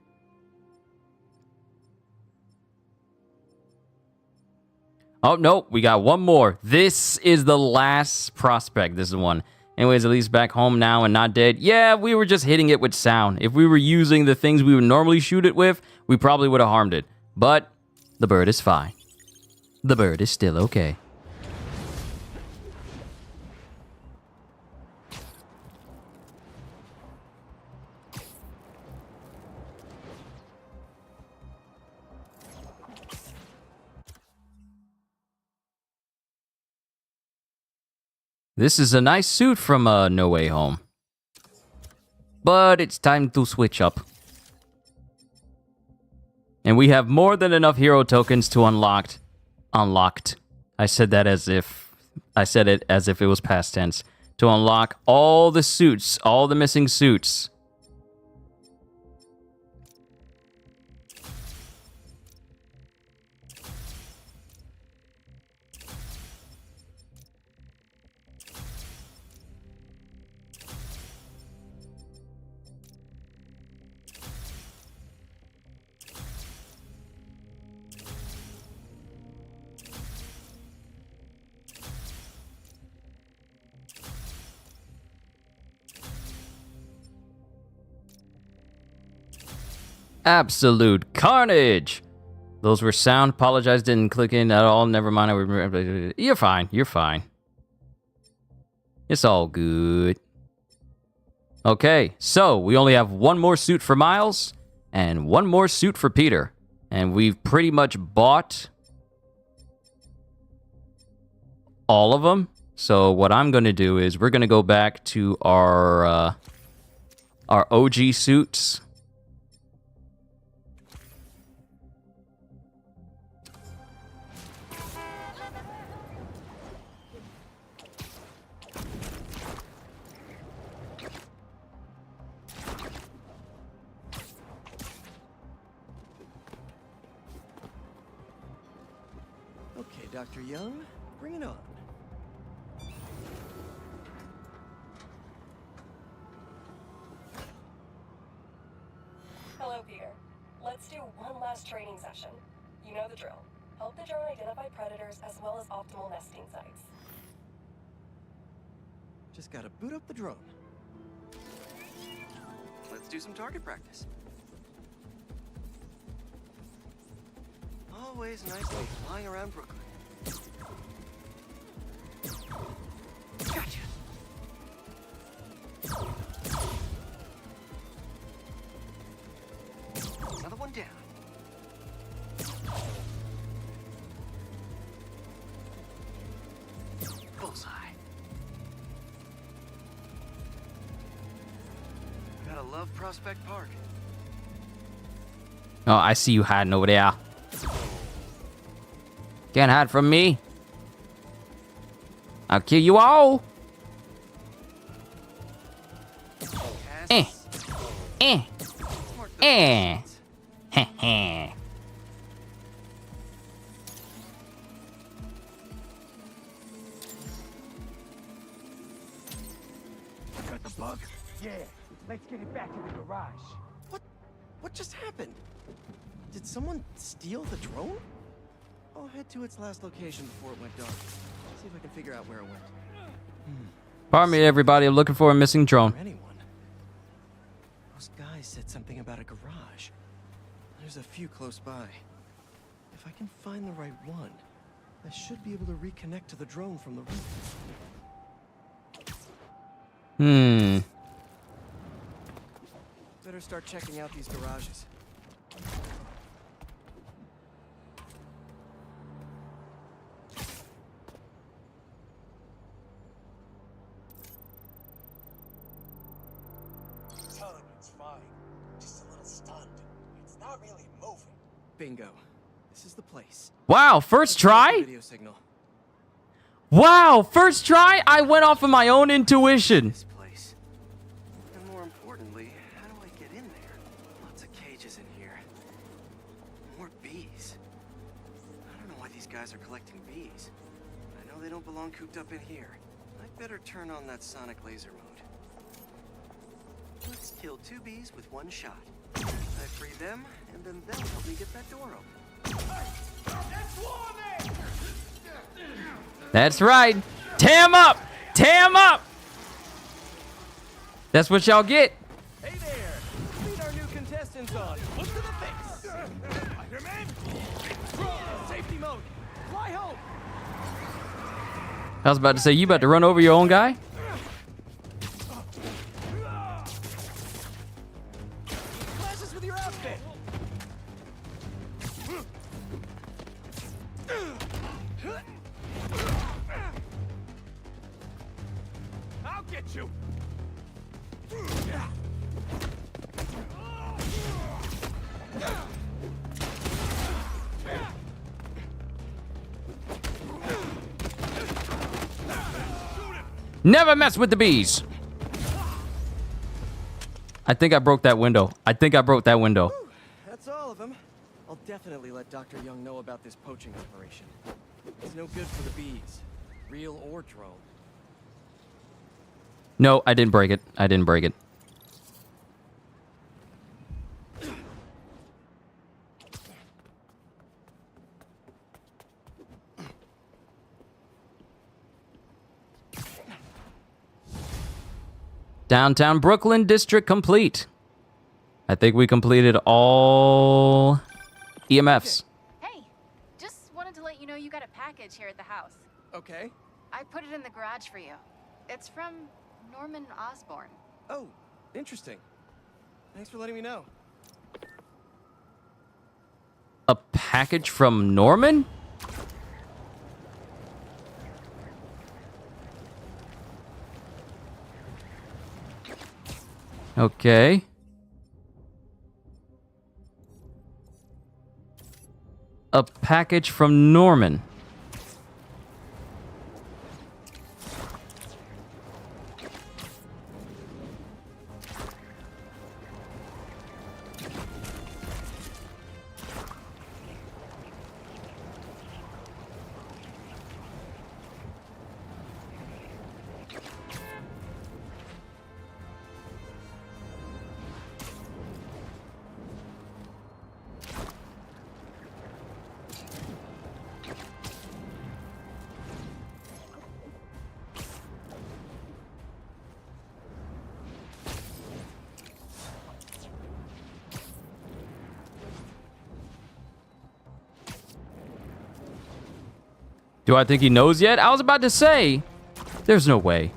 Oh, no, we got one more. This is the last prospect. This is one. Anyways, at least back home now and not dead. Yeah, we were just hitting it with sound. If we were using the things we would normally shoot it with, we probably would have harmed it. But the bird is fine. The bird is still okay. This is a nice suit from No Way Home. But it's time to switch up. And we have more than enough hero tokens to unlocked. I said that as if it was past tense. To unlock all the suits, all the missing suits. Absolute carnage. Those were sound. Apologize, didn't click in at all. Never mind. You're fine. You're fine. It's all good. Okay, so we only have one more suit for Miles and one more suit for Peter. And we've pretty much bought all of them. So what I'm going to do is we're going to go back to our OG suits. Okay, Dr. Young, bring it on. Hello, Peter. Let's do one last training session. You know the drill. Help the drone identify predators as well as optimal nesting sites. Just gotta boot up the drone. Let's do some target practice. Always nicely flying around Brooklyn. Gotcha. Another one down. Bullseye. Gotta love Prospect Park. Oh, I see you hiding over there. Can't hide from me. I'll kill you all. Eh. Eh. Eh. Heh heh. Got the bug? Yeah. Let's get it back in the garage. What just happened? Did someone steal the drone? I'll head to its last location before it went dark. See if I can figure out where it went. Pardon me, everybody. I'm looking for a missing drone. Anyone? Those guys said something about a garage. There's a few close by. If I can find the right one, I should be able to reconnect to the drone from the roof. Better start checking out these garages. Tell him it's fine. Just a little stunned. It's not really moving. Bingo. This is the place. Wow, first try? Video signal. Wow, first try? I went off of my own intuition. This place. And more importantly, how do I get in there? Lots of cages in here. More bees. I don't know why these guys are collecting bees. I know they don't belong cooped up in here. I'd better turn on that sonic laser mode. Let's kill 2 bees with 1 shot. I free them, and then they'll help me get that door open. That's right. Tam up! Tam up! That's what y'all get. Hey there! Meet our new contestants on Look to the Face! Spider-Man! Safety mode! Fly home! I was about to say, you about to run over your own guy? Clashes with your outfit! I'll get you! Never mess with the bees. I think I broke that window. I think I broke that window. That's all of them. I'll definitely let Dr. Young know about this poaching operation. It's no good for the bees, real or drone. No, I didn't break it. I didn't break it. Downtown Brooklyn district complete. I think we completed all EMFs. Hey, just wanted to let you know you got a package here at the house. Okay. I put it in the garage for you. It's from Norman Osborn. Oh, interesting. Thanks for letting me know. A package from Norman? Okay. A package from Norman. Do I think he knows yet? I was about to say, there's no way.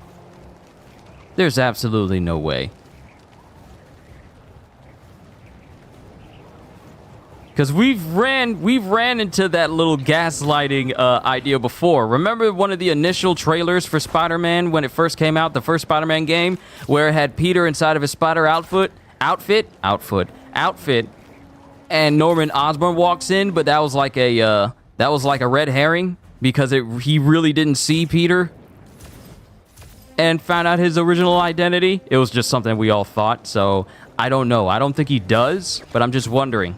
There's absolutely no way. Because we've ran into that little gaslighting idea before. Remember one of the initial trailers for Spider-Man when it first came out, the first Spider-Man game, where it had Peter inside of his spider outfit, and Norman Osborn walks in, but that was like a red herring because he really didn't see Peter and found out his original identity. It was just something we all thought, so I don't know. I don't think he does, but I'm just wondering.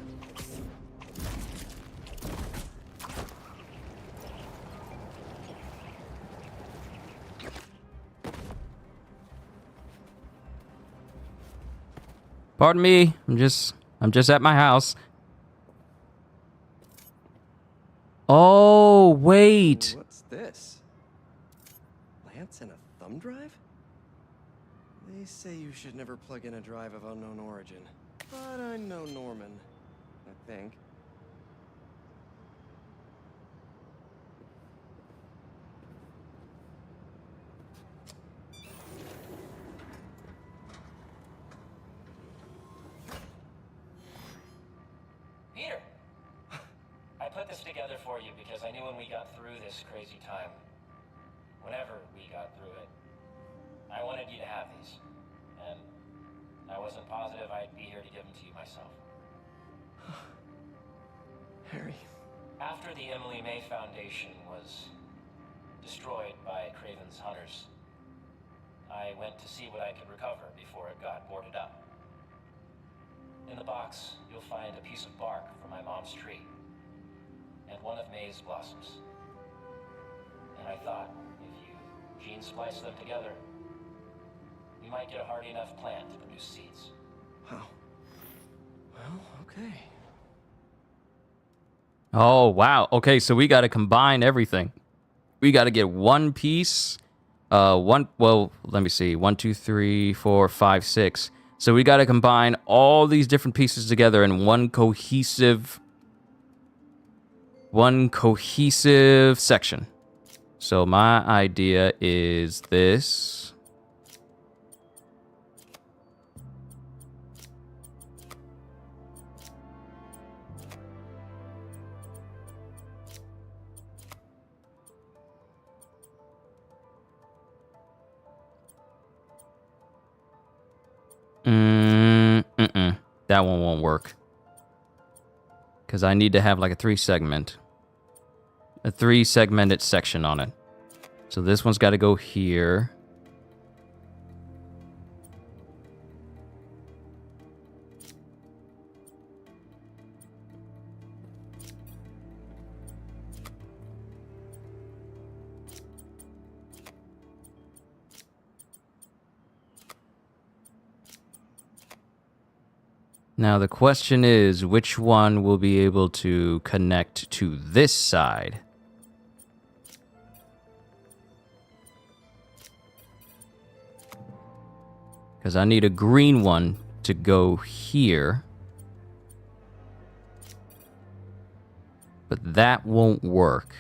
Pardon me, I'm just at my house. Oh, wait. What's this? Lance and a thumb drive? They say you should never plug in a drive of unknown origin. But I know Norman, I think. together for you because I knew when we got through this crazy time, whenever we got through it, I wanted you to have these. And I wasn't positive I'd be here to give them to you myself. Harry. After the Emily May Foundation was destroyed by Craven's hunters, I went to see what I could recover before it got boarded up. In the box, you'll find a piece of bark from my mom's tree, and one of May's blossoms. And I thought, if you gene splice them together, you might get a hardy enough plant to produce seeds. Wow. Well, okay. Oh, wow. Okay, so we got to combine everything. We got to get one piece. Well, let me see. 1, 2, 3, 4, 5, 6. So we got to combine all these different pieces together in one cohesive section. So my idea is this. That one won't work. Because I need to have like a 3-segmented section on it. So this one's got to go here. Now the question is, which one will be able to connect to this side? Because I need a green one to go here. But that won't work.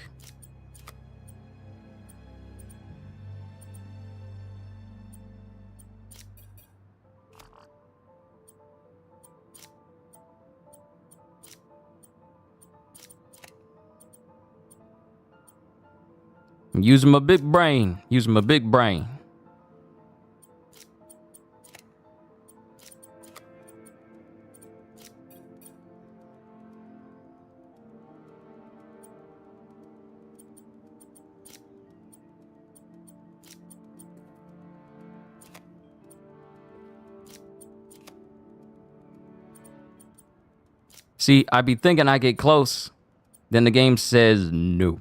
I'm using my big brain. Using my big brain. See, I be thinking I get close. Then the game says no.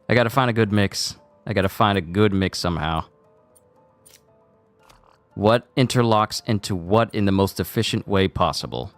I gotta find a good mix. I gotta find a good mix somehow. What interlocks into what in the most efficient way possible?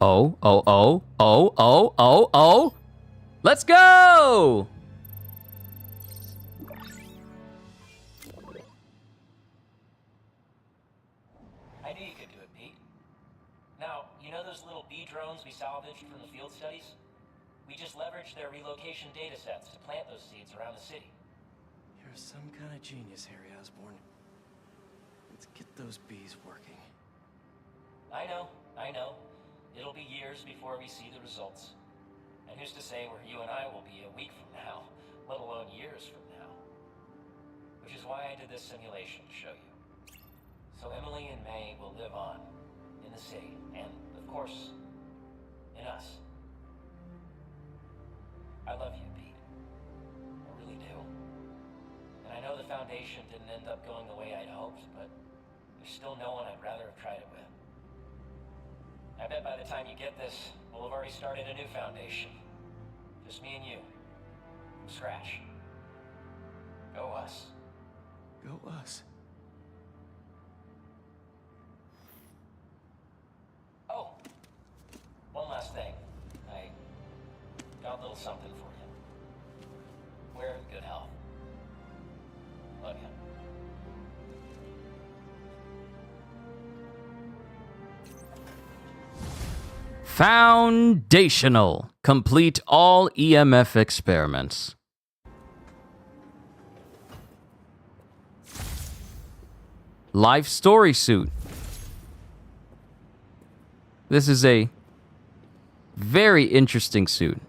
Oh. Let's go! I knew you could do it, Pete. Now, you know those little bee drones we salvaged from the field studies? We just leveraged their relocation data sets to plant those seeds around the city. You're some kind of genius, Harry Osborn. Let's get those bees working. I know. It'll be years before we see the results. And who's to say where you and I will be a week from now, let alone years from now? Which is why I did this simulation to show you. So Emily and May will live on in the city, and, of course, in us. I love you, Pete. I really do. And I know the Foundation didn't end up going the way I'd hoped, but there's still no one I'd rather have tried it with. I bet by the time you get this, we'll have already started a new Foundation. Just me and you. From scratch. Go us. Go us. Oh, one last thing. I got a little something for you. Wear it in good health. Love you. Foundational. Complete all EMF experiments. Life story suit. This is a very interesting suit.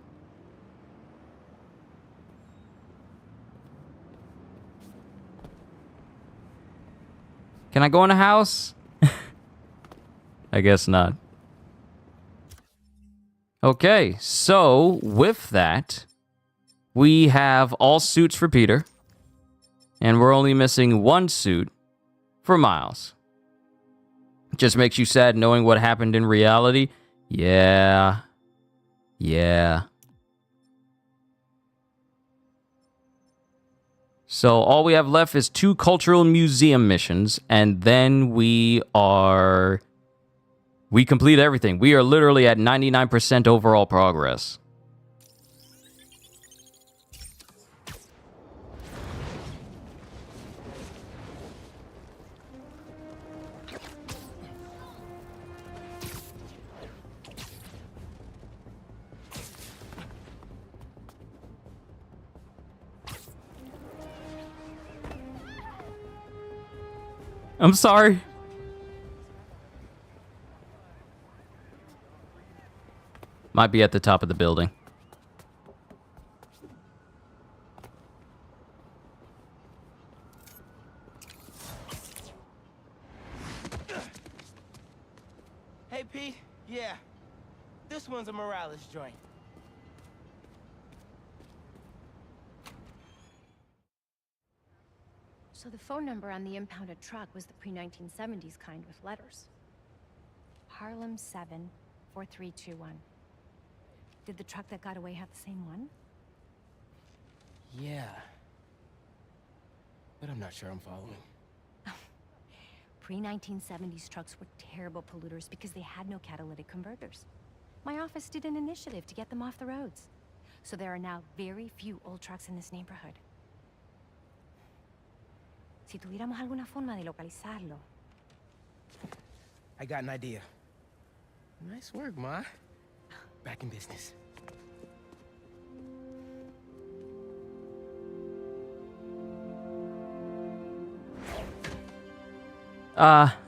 Can I go in a house? I guess not. Okay, so with that, we have all suits for Peter, and we're only missing one suit for Miles. Just makes you sad knowing what happened in reality. Yeah. So all we have left is 2 cultural museum missions, and then we complete everything. We are literally at 99% overall progress. I'm sorry. Might be at the top of the building. Hey, Pete. Yeah. This one's a Morales joint. So the phone number on the impounded truck was the pre-1970s kind with letters. Harlem 74321. Did the truck that got away have the same one? Yeah. But I'm not sure I'm following. Pre-1970s trucks were terrible polluters because they had no catalytic converters. My office did an initiative to get them off the roads. So there are now very few old trucks in this neighborhood. Si tuviéramos alguna forma de localizarlo. I got an idea. Nice work, Ma. Back in business.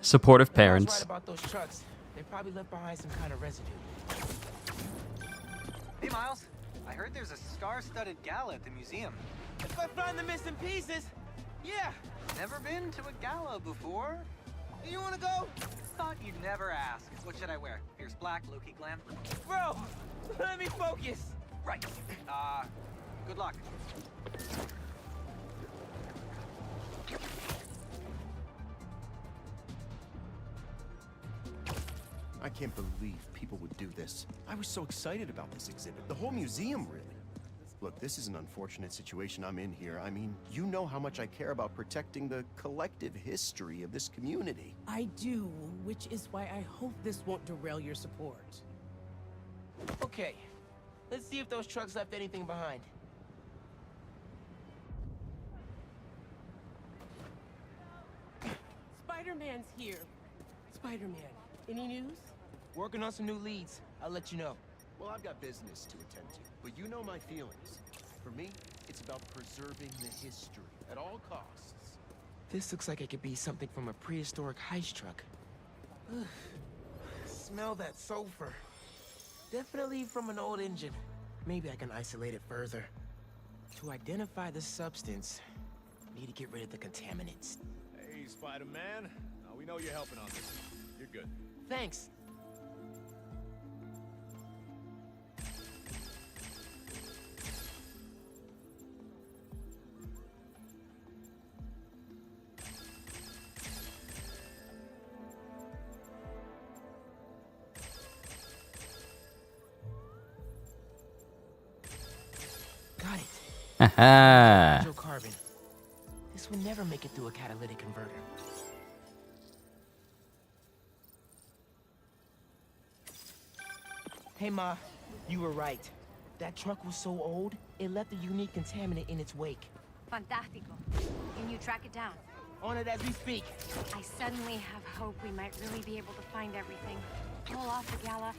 Supportive I was right parents. about those trucks. They probably left behind some kind of residue. Hey, Miles. I heard there's a star-studded gala at the museum. If I find the missing pieces, yeah. Never been to a gala before? You wanna go? Thought you'd never ask. What should I wear? Pierce black, low-key glam? Bro, let me focus. Right. Good luck. I can't believe people would do this. I was so excited about this exhibit. The whole museum, really. Look, this is an unfortunate situation I'm in here. I mean, you know how much I care about protecting the collective history of this community. I do, which is why I hope this won't derail your support. Okay, let's see if those trucks left anything behind. Spider-Man's here. Spider-Man, any news? Working on some new leads. I'll let you know. Well, I've got business to attend to, but you know my feelings. For me, it's about preserving the history at all costs. This looks like it could be something from a prehistoric heist truck. Smell that sulfur. Definitely from an old engine. Maybe I can isolate it further. To identify the substance, need to get rid of the contaminants. Hey, Spider-Man. We know you're helping on this. You're good. Thanks. Got it. Haha. Hydrocarbon. This would never make it through a catalytic converter. Hey, Ma. You were right. That truck was so old, it left a unique contaminant in its wake. Fantastico. Can you track it down? On it as we speak. I suddenly have hope we might really be able to find everything. Pull off the gala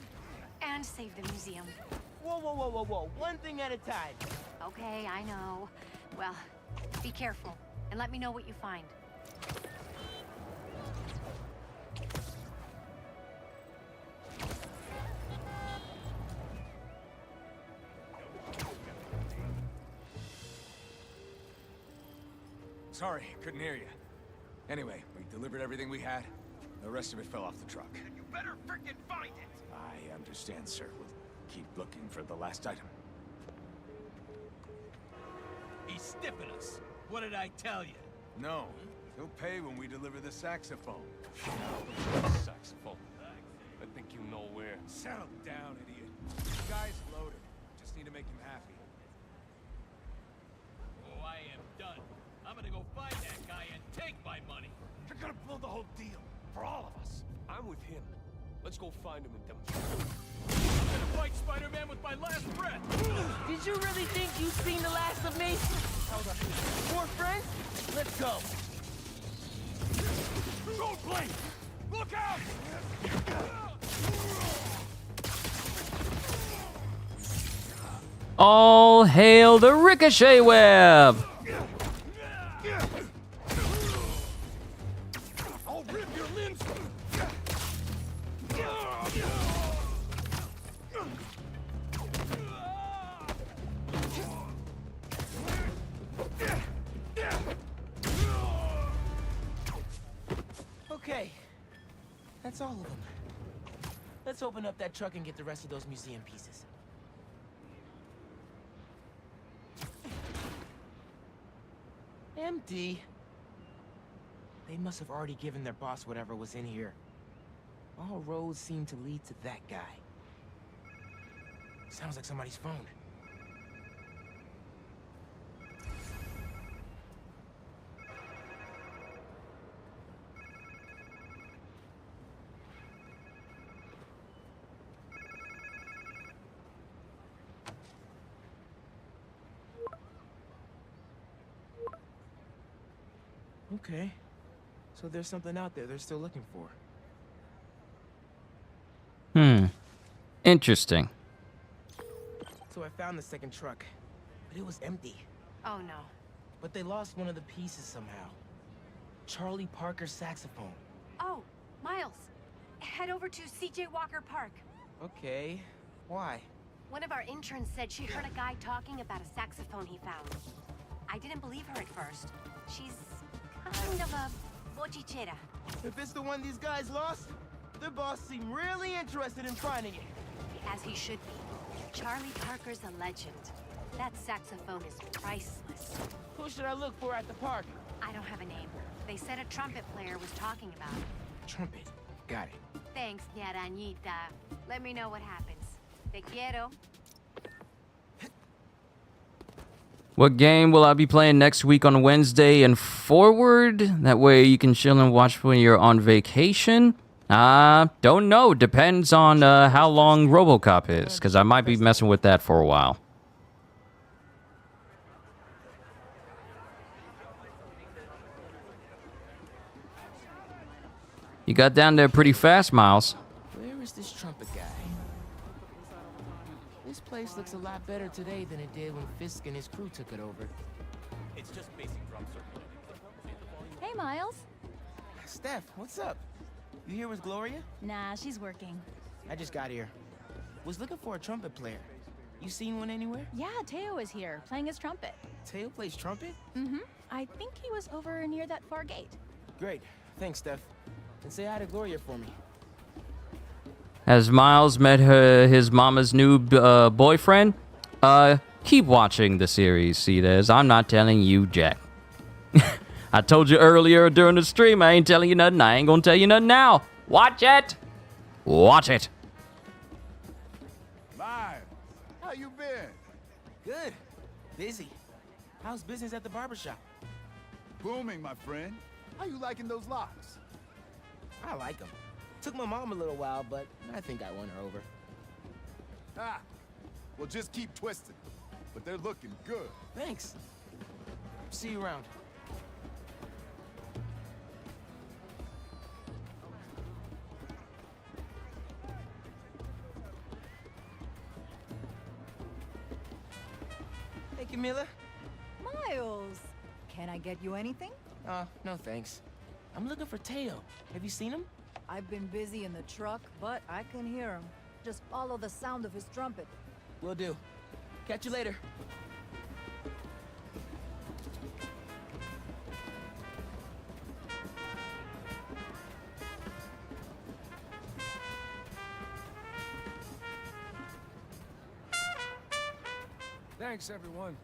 and save the museum. Whoa, whoa, whoa, whoa, whoa. One thing at a time. Okay, I know. Well, be careful and let me know what you find. Sorry, couldn't hear you. Anyway, we delivered everything we had. The rest of it fell off the truck. You better frickin' find it! I understand, sir. We'll keep looking for the last item. He's stiffing us. What did I tell you? No. He'll pay when we deliver the saxophone. Saxophone. I think you know where. Settle down, idiot. The guy's loaded. Just need to make him happy. Oh, I am done. I'm gonna go find that guy and take my money. You're gonna blow the whole deal. For all of us. I'm with him. Let's go find him and demonstrate. I'm gonna fight Spider-Man with my last breath. Did you really think you've seen the last of me? Hold up. More friends? Let's go. Road blade! Look out! All hail the Ricochet Web! I'll rip your limbs! Okay. That's all of them. Let's open up that truck and get the rest of those museum pieces. Empty. They must have already given their boss whatever was in here. All roads seem to lead to that guy. Sounds like somebody's phone. Okay. So there's something out there they're still looking for. Interesting. So I found the second truck, but it was empty. Oh no. But they lost one of the pieces somehow. Charlie Parker's saxophone. Oh, Miles. Head over to CJ Walker Park. Okay. Why? One of our interns said she heard a guy talking about a saxophone he found. I didn't believe her at first. She's kind of a bochichera. If it's the one these guys lost, their boss seemed really interested in finding it. As he should be. Charlie Parker's a legend. That saxophone is priceless. Who should I look for at the park? I don't have a name. They said a trumpet player was talking about it. Trumpet. Got it. Thanks, Ñarañita. Let me know what happens. Te quiero. What game will I be playing next week on Wednesday and forward? That way you can chill and watch when you're on vacation. Don't know. Depends on how long RoboCop is, because I might be messing with that for a while. You got down there pretty fast, Miles. Where is this trumpet guy? This place looks a lot better today than it did when Fisk and his crew took it over. It's just basic drum circulating. Hey, Miles. Steph, what's up? You here with Gloria? Nah, she's working. I just got here. Was looking for a trumpet player. You seen one anywhere? Yeah, Teo is here, playing his trumpet. Teo plays trumpet? Mm-hmm. I think he was over near that far gate. Great. Thanks, Steph. And say hi to Gloria for me. Has Miles met his mama's new boyfriend? Keep watching the series, Cedez. I'm not telling you jack. I told you earlier during the stream, I ain't telling you nothing. I ain't gonna tell you nothing now. Watch it. Watch it. Miles, how you been? Good. Busy. How's business at the barbershop? Booming, my friend. How you liking those locks? I like them. Took my mom a little while, but I think I won her over. Ah, well, just keep twisting. But they're looking good. Thanks. See you around. Hey, Camilla. Miles, can I get you anything? No thanks. I'm looking for Teo. Have you seen him? I've been busy in the truck, but I can hear him. Just follow the sound of his trumpet. Will do. Catch you later. Thanks, everyone.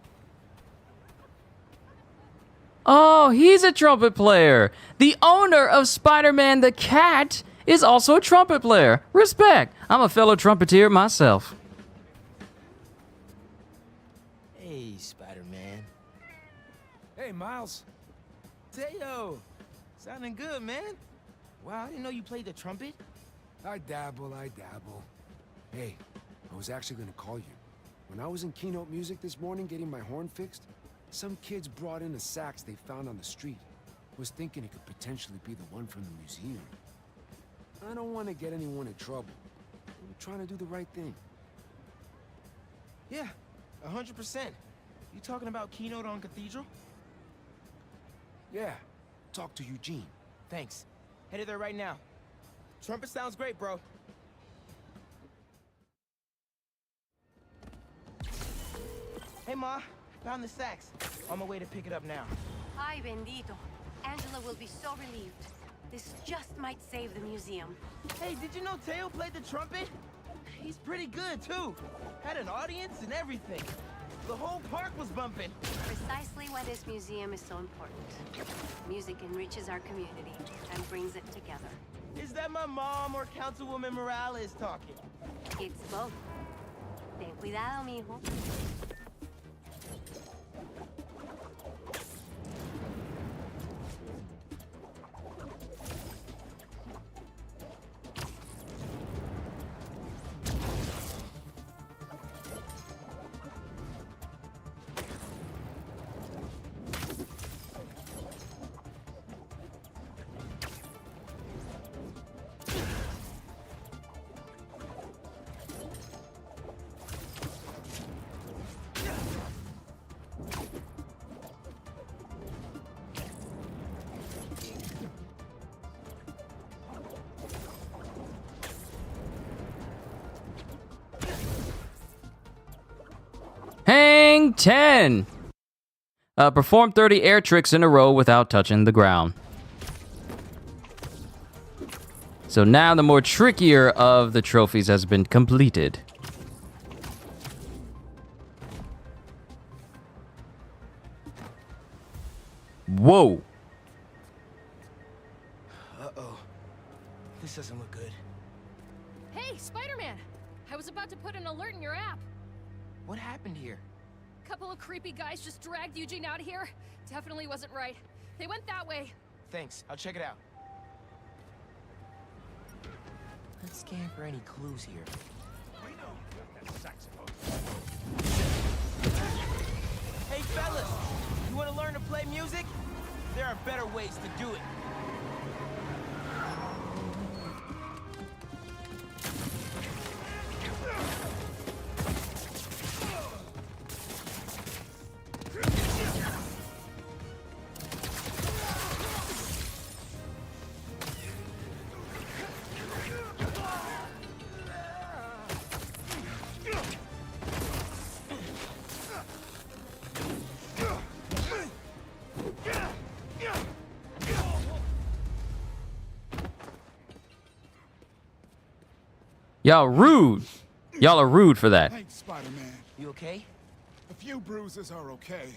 Oh, he's a trumpet player. The owner of Spider-Man the Cat is also a trumpet player. Respect. I'm a fellow trumpeter myself. Hey, Spider-Man. Hey, Miles. Teo! Sounding good, man. Wow, I didn't know you played the trumpet. I dabble. Hey, I was actually gonna call you. When I was in Keynote Music this morning getting my horn fixed, some kids brought in a sax they found on the street. Was thinking it could potentially be the one from the museum. I don't want to get anyone in trouble. I'm trying to do the right thing. Yeah, 100%. You talking about Keynote on Cathedral? Yeah, talk to Eugene. Thanks. Headed there right now. Trumpet sounds great, bro. Hey, Ma. Found the sax. On my way to pick it up now. Ay, bendito. Angela will be so relieved. This just might save the museum. Hey, did you know Teo played the trumpet? He's pretty good, too. Had an audience and everything. The whole park was bumping. Precisely why this museum is so important. Music enriches our community and brings it together. Is that my mom or Councilwoman Morales talking? It's both. Ten cuidado, mijo. Hang 10. Perform 30 air tricks in a row without touching the ground. So now the more trickier of the trophies has been completed. Whoa. Uh-oh. This doesn't look good. Hey, Spider-Man! I was about to put an alert in your app. What happened here? Couple of creepy guys just dragged Eugene out of here. Definitely wasn't right. They went that way. Thanks. I'll check it out. Let's scan for any clues here. Hey, fellas! You want to learn to play music? There are better ways to do it. Y'all rude. Y'all are rude for that. Thanks, Spider-Man. You okay? A few bruises are okay,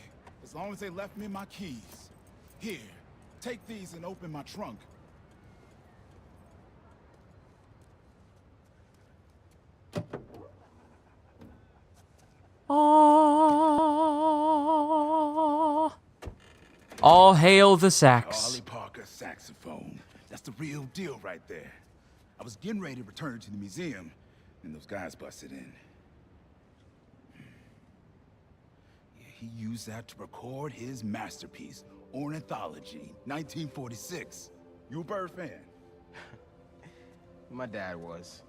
as long as they left me my keys. Here, take these and open my trunk. All hail the sax. Charlie Parker saxophone. That's the real deal right there. I was getting ready to return it to the museum, and those guys busted in. Yeah, he used that to record his masterpiece, Ornithology, 1946. You a Bird fan? My dad was.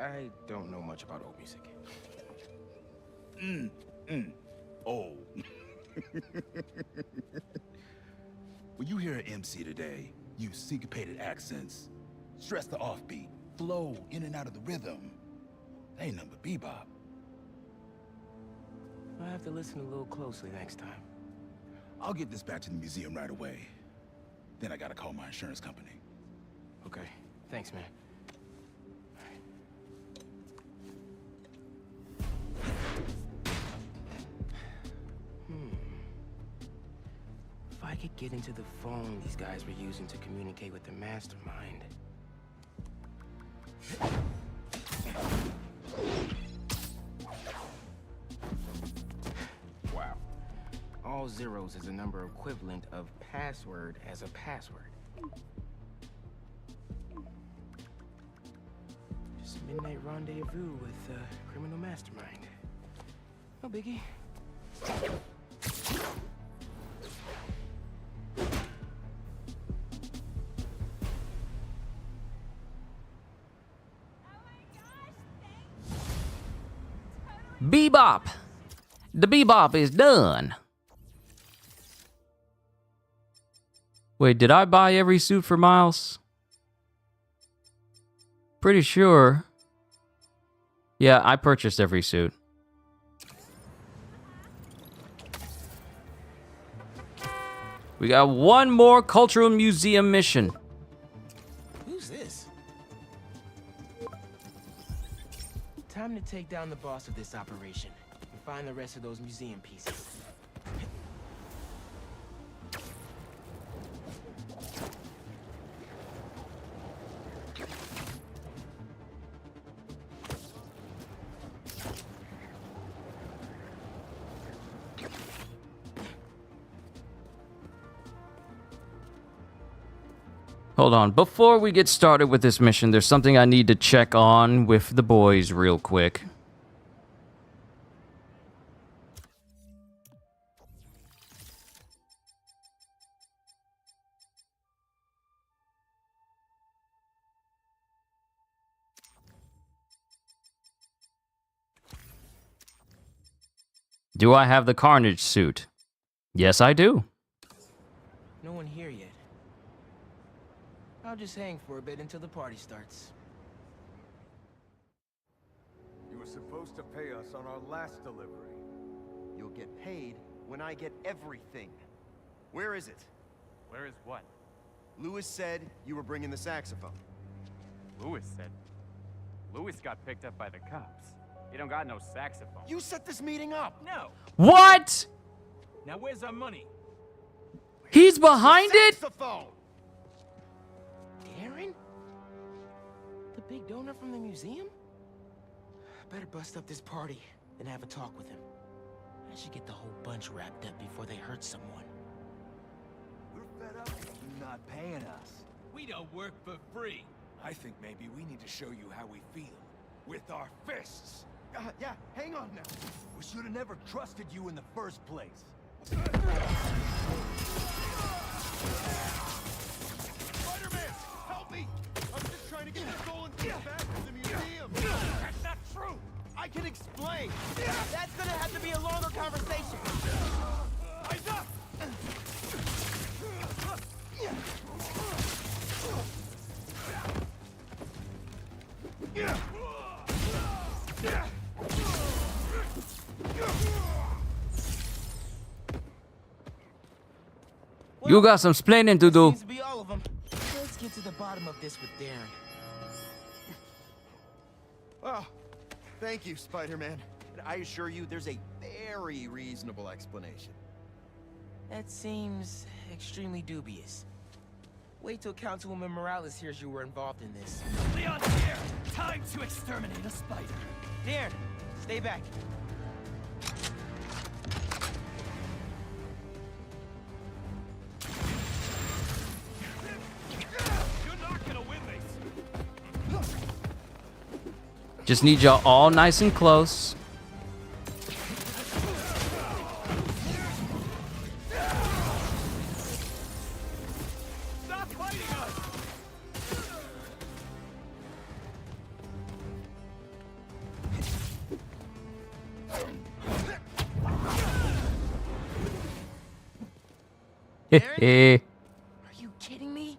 I don't know much about old music. Oh. When you hear an MC today, use syncopated accents, stress the offbeat, flow in and out of the rhythm. That ain't nothing but bebop. I'll have to listen a little closely next time. I'll get this back to the museum right away. Then I gotta call my insurance company. Okay, thanks, man. If I could get into the phone these guys were using to communicate with the mastermind. Wow. All zeros is a number equivalent of password as a password. Just a midnight rendezvous with a criminal mastermind. No biggie. Bebop. The bebop is done. Wait, did I buy every suit for Miles? Pretty sure. Yeah, I purchased every suit. We got one more cultural museum mission. Who's this? Time to take down the boss of this operation and find the rest of those museum pieces. Hold on, before we get started with this mission, there's something I need to check on with the boys real quick. Do I have the Carnage suit? Yes, I do. No one here yet. I'll just hang for a bit until the party starts. You were supposed to pay us on our last delivery. You'll get paid when I get everything. Where is it? Where is what? Lewis said you were bringing the saxophone. Lewis said. Lewis got picked up by the cops. He don't got no saxophone. You set this meeting up! No! What? Now where's our money? He's behind it? Saxophone! Aaron? The big donor from the museum? Better bust up this party and have a talk with him. I should get the whole bunch wrapped up before they hurt someone. We're fed up with you not paying us. We don't work for free. I think maybe we need to show you how we feel. With our fists. Yeah, hang on now. We should have never trusted you in the first place. Spider-Man, help me! I'm just trying to get the stolen key back to the museum. That's not true! I can explain! That's gonna have to be a longer conversation! Eyes up! You got some splaining to do. Seems to be all of them. Let's get to the bottom of this with Darren. Oh, thank you, Spider-Man. I assure you, there's a very reasonable explanation. That seems extremely dubious. Wait till Councilwoman Morales hears you were involved in this. Leon's here! Time to exterminate a spider. Darren, stay back. You're not gonna win this. Just need y'all all nice and close. Stop fighting us! Heh. Are you kidding me?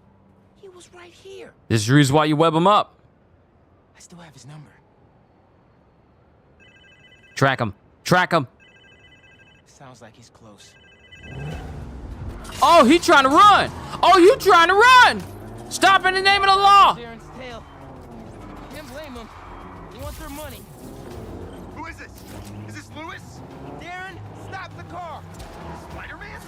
He was right here. This is the reason why you web him up. I still have his number. Track him. Track him. Sounds like he's close. Oh, he trying to run. Oh, you trying to run. Stop in the name of the law. Darren's tail. Can't blame him. He wants their money. Who is this? Is this Lewis? Darren, stop the car. Spider-Man?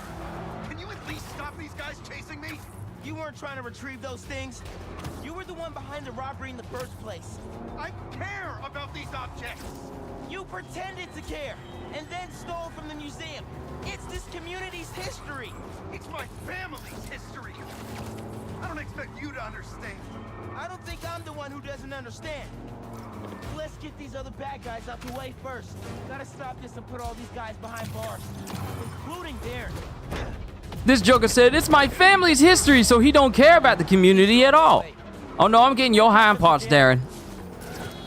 Can you at least stop these guys chasing me? You weren't trying to retrieve those things. You were the one behind the robbery in the first place. I care about these objects. You pretended to care, and then stole from the museum. It's this community's history. It's my family's history. I don't expect you to understand. I don't think I'm the one who doesn't understand. Let's get these other bad guys out the way first. Gotta stop this and put all these guys behind bars, including Darren. This Joker said, it's my family's history, so he don't care about the community at all. Oh no, I'm getting your hind parts, Darren.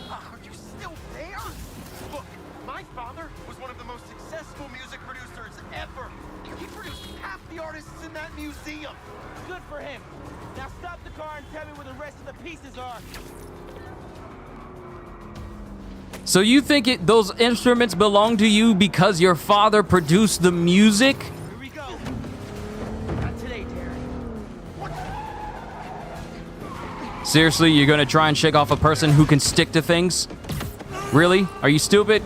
Are you still there? Look, my father was one of the most successful music producers ever. He produced half the artists in that museum. Good for him. Now stop the car and tell me where the rest of the pieces are. So you think those instruments belong to you because your father produced the music? Here we go. Not today, Darren. Seriously, you're gonna try and shake off a person who can stick to things? Really? Are you stupid?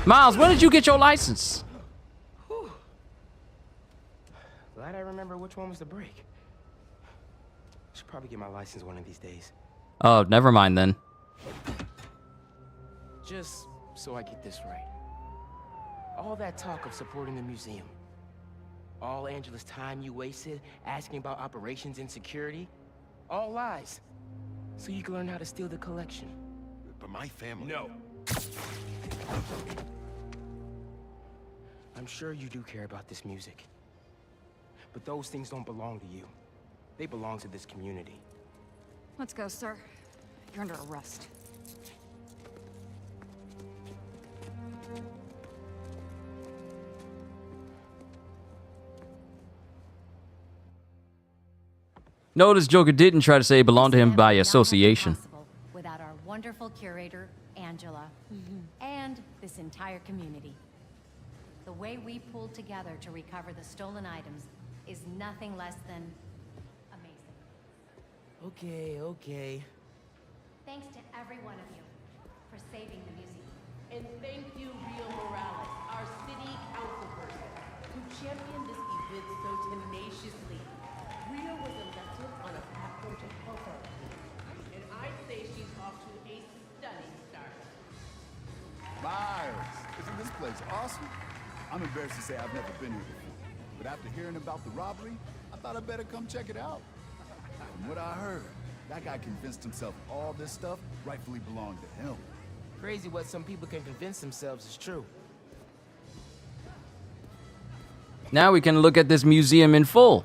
Miles, when did you get your license? Glad I remember which one was the brake. Should probably get my license one of these days. Oh, never mind then. Just so I get this right. All that talk of supporting the museum. All Angela's time you wasted asking about operations and security. All lies. So you can learn how to steal the collection. But my family... No. I'm sure you do care about this music. But those things don't belong to you. They belong to this community. Let's go, sir. You're under arrest. Notice Joker didn't try to say it belonged to him by association. Without our wonderful curator, Angela, and this entire community. The way we pulled together to recover the stolen items is nothing less than amazing. Okay. Thanks to every one of you for saving the museum. And thank you, Rio Morales, our city councilperson, who championed this event so tenaciously. Rio was elected on a platform to help her. And I'd say she's off to a stunning start. Miles, isn't this place awesome? I'm embarrassed to say I've never been here before. But after hearing about the robbery, I thought I'd better come check it out. From what I heard, that guy convinced himself all this stuff rightfully belonged to him. Crazy what some people can convince themselves is true. Now we can look at this museum in full.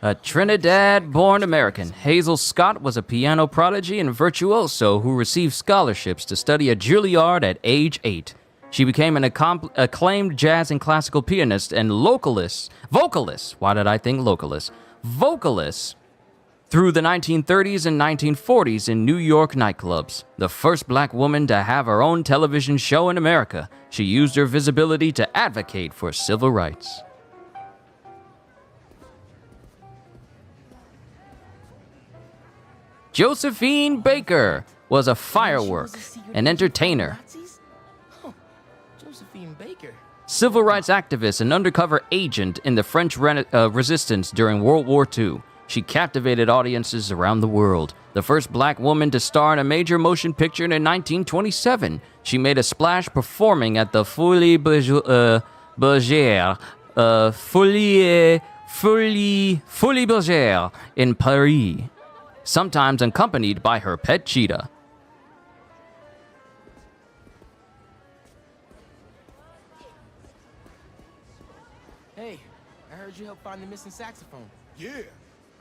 A Trinidad-born American, Hazel Scott was a piano prodigy and virtuoso who received scholarships to study at Juilliard at age 8. She became an acclaimed jazz and classical pianist and vocalist through the 1930s and 1940s in New York nightclubs. The first black woman to have her own television show in America, she used her visibility to advocate for civil rights. Josephine Baker was a firework, an entertainer, Josephine Baker. civil rights activist, and undercover agent in the French resistance during World War II. She captivated audiences around the world. The first black woman to star in a major motion picture in 1927. She made a splash performing at the Folies Bergère, Folies Bergère in Paris, sometimes accompanied by her pet cheetah. Hey, I heard you helped find the missing saxophone. Yeah,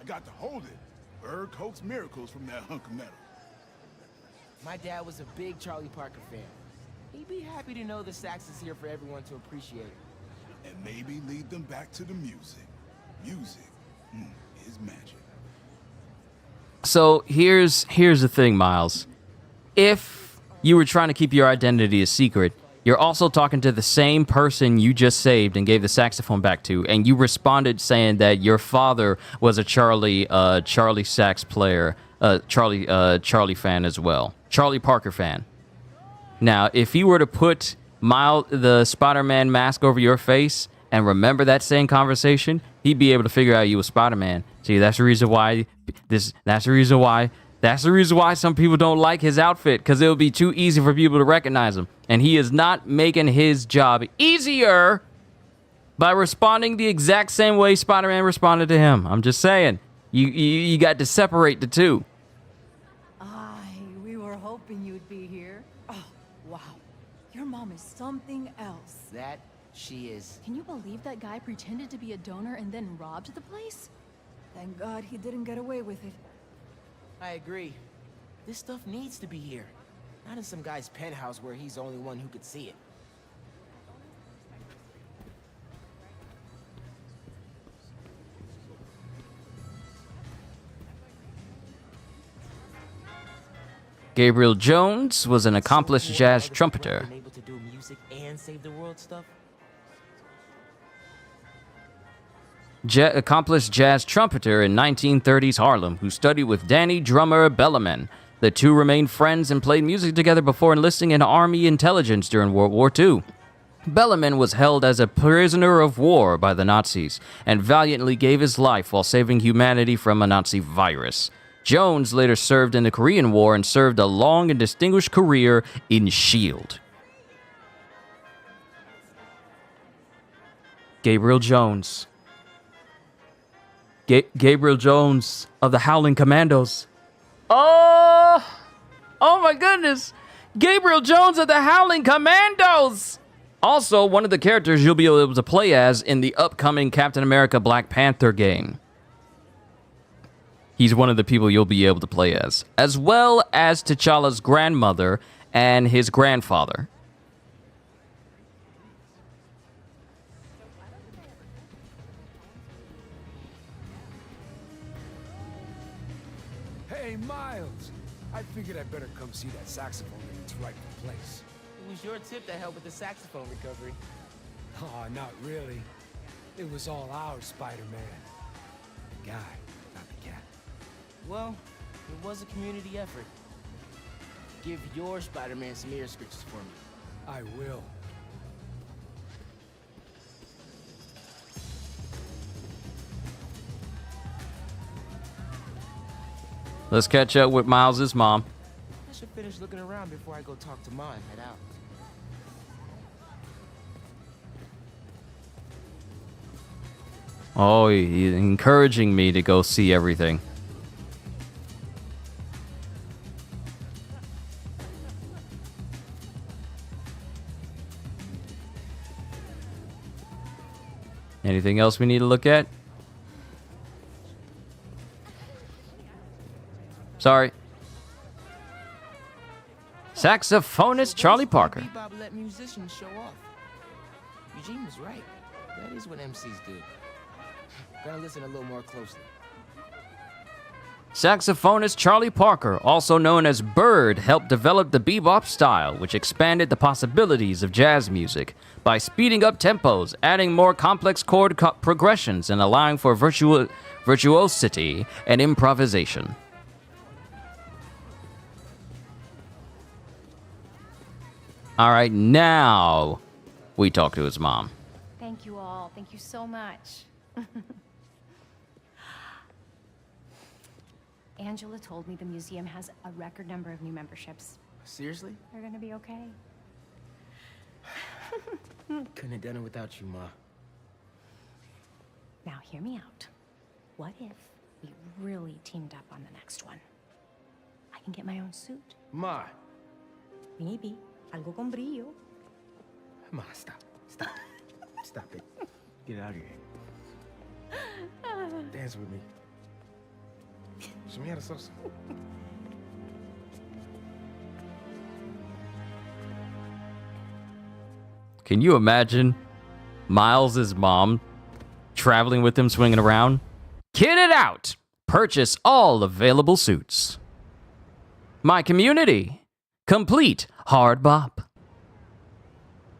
I got to hold it. Bird coaxed miracles from that hunk of metal. My dad was a big Charlie Parker fan. He'd be happy to know the sax is here for everyone to appreciate. And maybe lead them back to the music. Music is magic. So here's the thing, Miles. If you were trying to keep your identity a secret, you're also talking to the same person you just saved and gave the saxophone back to, and you responded saying that your father was a Charlie sax player, Charlie fan as well, Charlie Parker fan. Now, if you were to put the Spider-Man mask over your face and remember that same conversation, he'd be able to figure out you were Spider-Man. See, that's the reason why some people don't like his outfit, because it'll be too easy for people to recognize him. And he is not making his job easier by responding the exact same way Spider-Man responded to him. I'm just saying, you got to separate the two. We were hoping you'd be here. Oh, wow. Your mom is something else. That she is. Can you believe that guy pretended to be a donor and then robbed the place? Thank God he didn't get away with it. I agree. This stuff needs to be here. Not in some guy's penthouse where he's the only one who could see it. Gabriel Jones was an accomplished jazz trumpeter. Able to do music and save the world stuff. Accomplished jazz trumpeter in 1930s Harlem, who studied with Danny Drummer Bellarmine. The two remained friends and played music together before enlisting in Army intelligence during World War II. Bellarmine was held as a prisoner of war by the Nazis and valiantly gave his life while saving humanity from a Nazi virus. Jones later served in the Korean War and served a long and distinguished career in S.H.I.E.L.D. Gabriel Jones. Gabriel Jones of the Howling Commandos. Oh my goodness. Gabriel Jones of the Howling Commandos. Also, one of the characters you'll be able to play as in the upcoming Captain America Black Panther game. He's one of the people you'll be able to play as well as T'Challa's grandmother and his grandfather. Hey, Miles. I figured I'd better come see that saxophone in its rightful place. It was your tip that helped with the saxophone recovery. Oh, not really. It was all ours, Spider-Man. The guy, not the cat. Well, it was a community effort. Give your Spider-Man some ear scratches for me. I will. Let's catch up with Miles's mom. I should finish looking around before I go talk to Ma and head out. Oh, he's encouraging me to go see everything. Anything else we need to look at? Sorry. Saxophonist Charlie Parker. Bebop let musicians show off. Eugene was right. That is what MCs do. Gotta listen a little more closely. Saxophonist Charlie Parker, also known as Bird, helped develop the bebop style, which expanded the possibilities of jazz music by speeding up tempos, adding more complex chord progressions, and allowing for virtuosity and improvisation. All right, now we talk to his mom. Thank you all. Thank you so much. Angela told me the museum has a record number of new memberships. Seriously? They're gonna be okay. Couldn't have done it without you, Ma. Now, hear me out. What if we really teamed up on the next one? I can get my own suit. Ma. Maybe. Algo con brillo. Ma, stop. Stop. Stop it. Get out of here. Dance with me. Show me how to salsa. Can you imagine Miles' mom traveling with him, swinging around? Kit it out! Purchase all available suits. My community. Complete hard bop.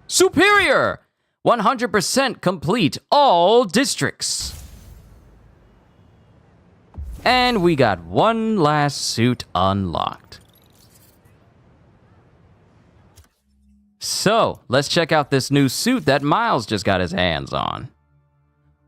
Superior! 100% complete all districts. And we got one last suit unlocked. So, let's check out this new suit that Miles just got his hands on.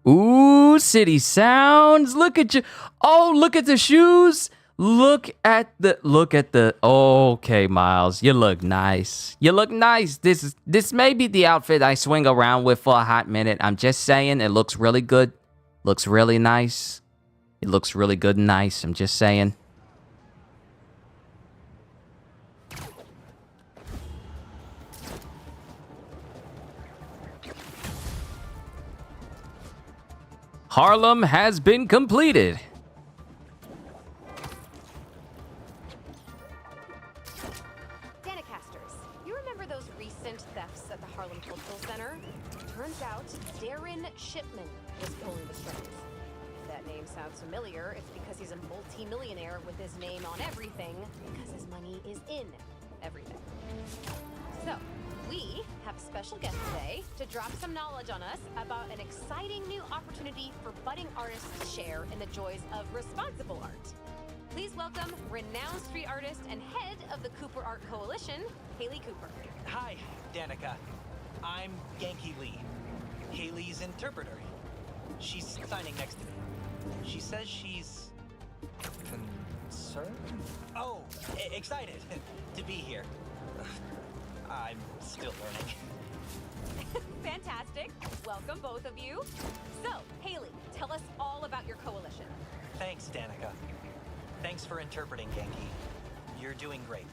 Ooh, city sounds. Look at you. Oh, look at the shoes. Look at the okay, Miles, you look nice. You look nice. This may be the outfit I swing around with for a hot minute. I'm just saying, it looks really good. Looks really nice. It looks really good and nice. I'm just saying. Harlem has been completed. Danicasters, you remember those recent thefts at the Harlem Cultural Center? Turns out Darren Shipman was pulling the strings. If that name sounds familiar, it's because he's a multi-millionaire with his name on everything, because his money is in everything. So, we have a special guest today to drop some knowledge on us about an exciting new opportunity for budding artists to share in the joys of responsible art. Please welcome renowned street artist and head of the Cooper Art Coalition, Haley Cooper. Hi, Danica. I'm Genki Lee, Haley's interpreter. She's signing next to me. She says she's concerned? Oh, excited to be here. I'm still learning. Fantastic. Welcome, both of you. So, Haley, tell us all about your coalition. Thanks, Danica. Thanks for interpreting, Genki. You're doing great.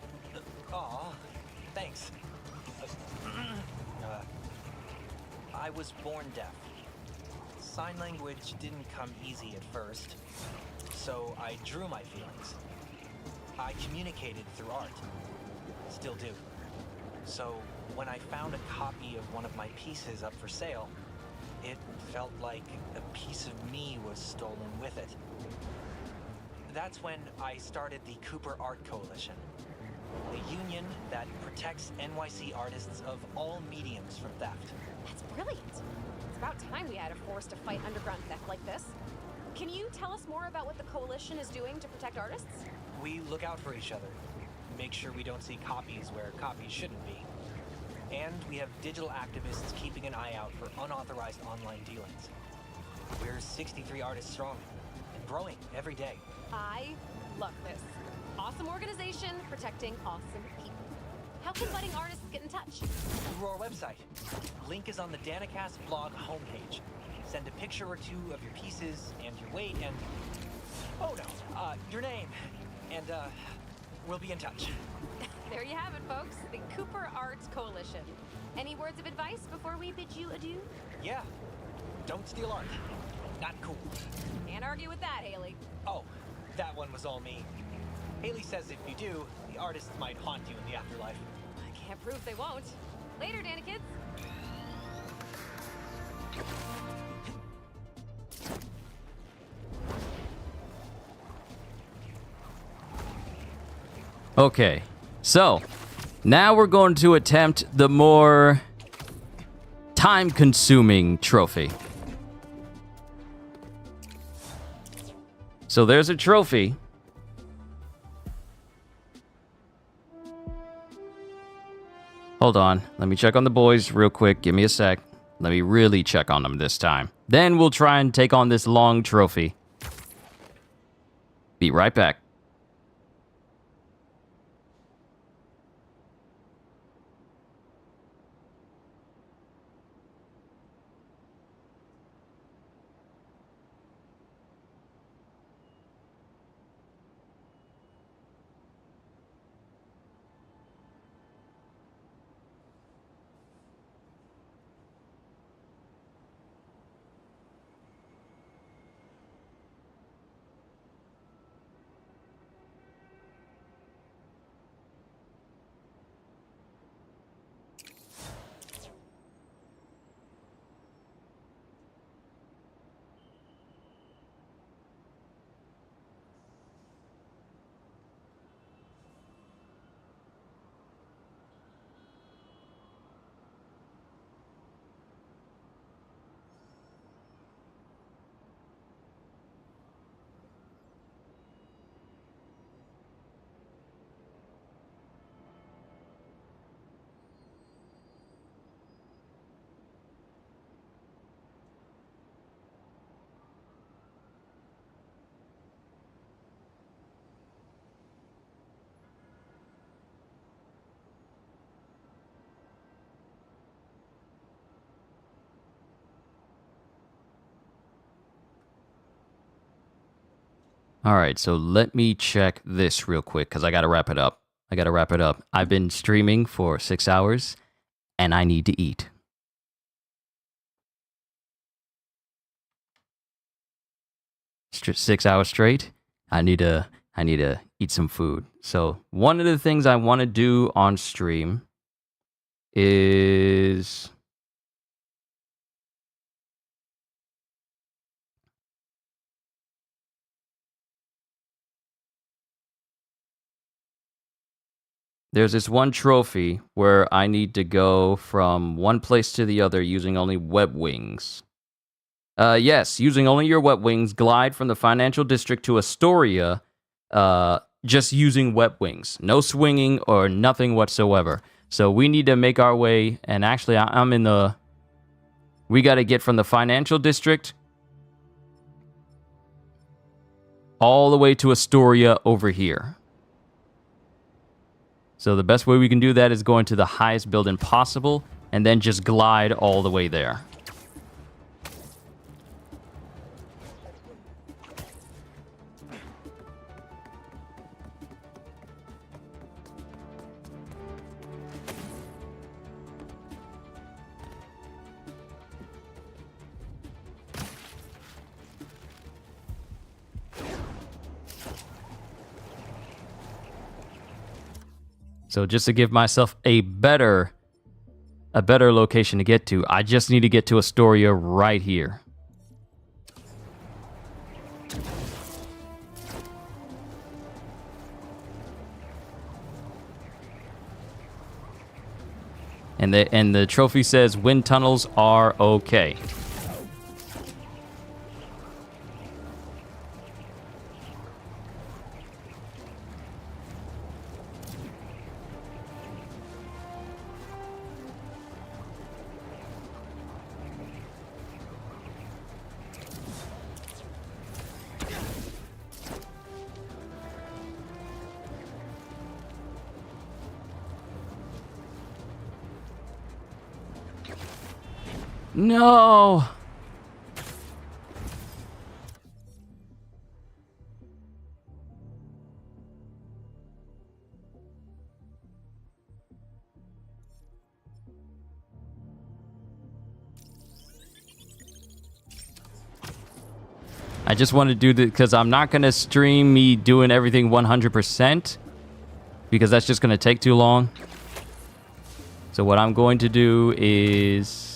Aw, thanks. I was born deaf. Sign language didn't come easy at first, so I drew my feelings. I communicated through art. Still do. So, when I found a copy of one of my pieces up for sale, it felt like a piece of me was stolen with it. That's when I started the Cooper Art Coalition, a union that protects NYC artists of all mediums from theft. That's brilliant. It's about time we had a force to fight underground theft like this. Can you tell us more about what the coalition is doing to protect artists? We look out for each other, make sure we don't see copies where copies shouldn't be. And we have digital activists keeping an eye out for unauthorized online dealings. We're 63 artists strong, and growing every day. I love this. Awesome organization protecting awesome people. How can budding artists get in touch? Through our website. Link is on the Danicast blog homepage. Send a picture or two of your pieces and your weight and... oh no, your name. And, we'll be in touch. There you have it, folks. The Cooper Arts Coalition. Any words of advice before we bid you adieu? Yeah. Don't steal art. Not cool. Can't argue with that, Haley. Oh, that one was all me. Haley says if you do, the artists might haunt you in the afterlife. I can't prove they won't. Later, Danikids. Okay, so now we're going to attempt the more time-consuming trophy. So there's a trophy. Hold on. Let me check on the boys real quick. Give me a sec. Let me really check on them this time. Then we'll try and take on this long trophy. Be right back. All right, so let me check this real quick because I got to wrap it up. I've been streaming for 6 hours and I need to eat. Str 6 hours straight. I need to eat some food. So one of the things I want to do on stream is there's this one trophy where I need to go from one place to the other using only web wings. Yes, using only your web wings, glide from the financial district to Astoria, just using web wings. No swinging or nothing whatsoever. So we need to make our way, and actually I'm in the... We got to get from the financial district all the way to Astoria over here. So the best way we can do that is going to the highest building possible and then just glide all the way there. So just to give myself a better location to get to, I just need to get to Astoria right here. And the trophy says wind tunnels are okay. No! I just want to do this because I'm not going to stream me doing everything 100% because that's just going to take too long. So what I'm going to do is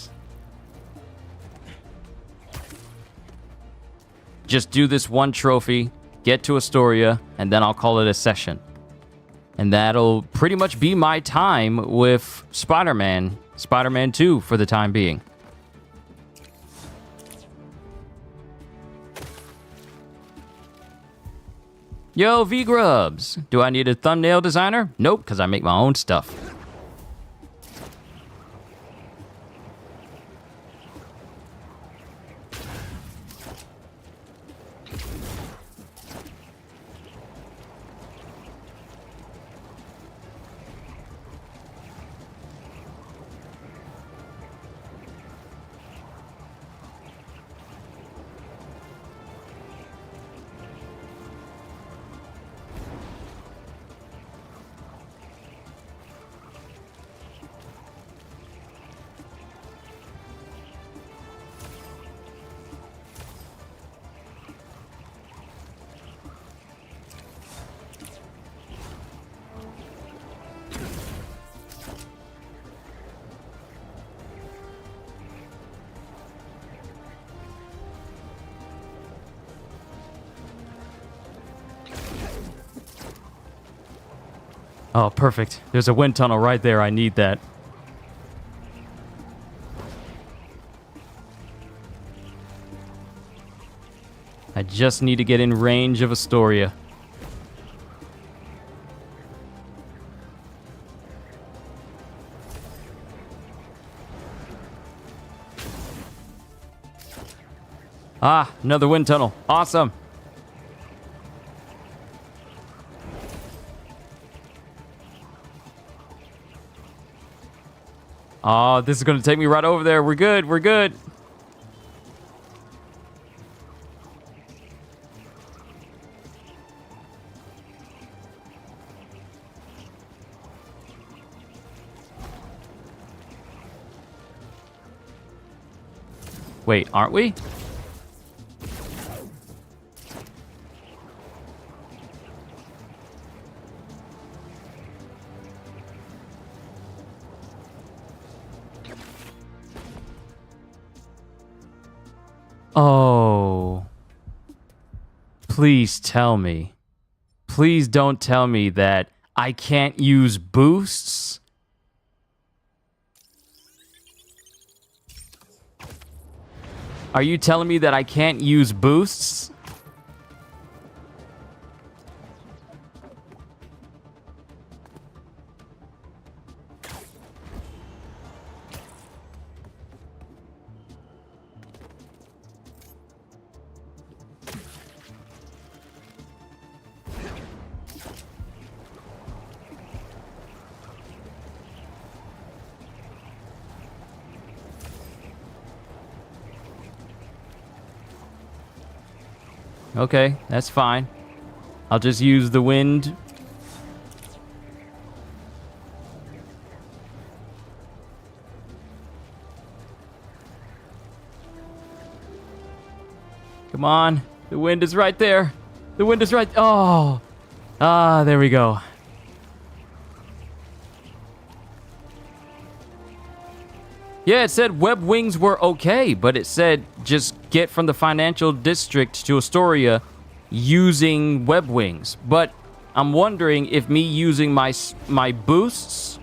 just do this one trophy, get to Astoria, and then I'll call it a session. And that'll pretty much be my time with Spider-Man 2 for the time being. Yo, V-Grubs! Do I need a thumbnail designer? Nope, because I make my own stuff. Oh, perfect. There's a wind tunnel right there. I need that. I just need to get in range of Astoria. Ah, another wind tunnel. Awesome. Oh, this is going to take me right over there. We're good. We're good. Wait, aren't we? Oh. Please tell me. Please don't tell me that I can't use boosts. Are you telling me that I can't use boosts? Okay, that's fine. I'll just use the wind. Come on. The wind is right there. The wind is right. Oh. Ah, there we go. Yeah, it said web wings were okay, but it said just get from the financial district to Astoria using web wings. But I'm wondering if me using my boosts.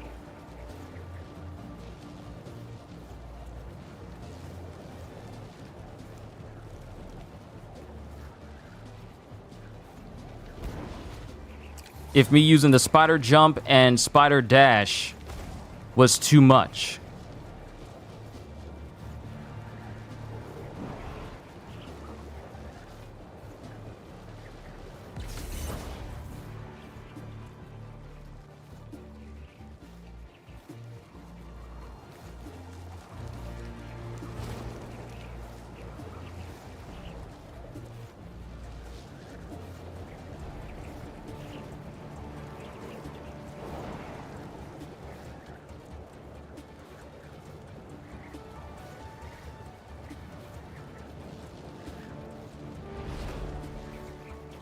If me using the spider jump and spider dash was too much.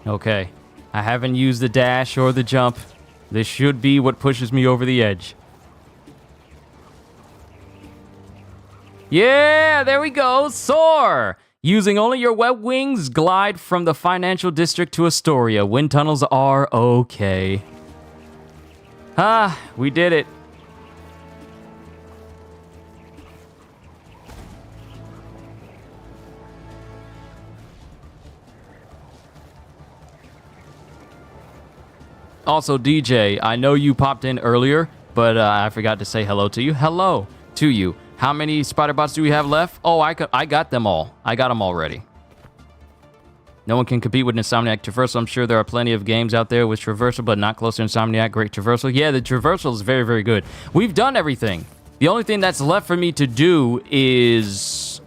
Okay, I haven't used the dash or the jump. This should be what pushes me over the edge. Yeah, there we go. Soar! Using only your web wings, glide from the financial district to Astoria. Wind tunnels are okay. Ah, we did it. Also, DJ, I know you popped in earlier, but I forgot to say hello to you. Hello to you. How many spider bots do we have left? Oh, I got them all. I got them already. No one can compete with Insomniac Traversal. I'm sure there are plenty of games out there with Traversal, but not close to Insomniac. Great Traversal. Yeah, the Traversal is very, very good. We've done everything. The only thing that's left for me to do is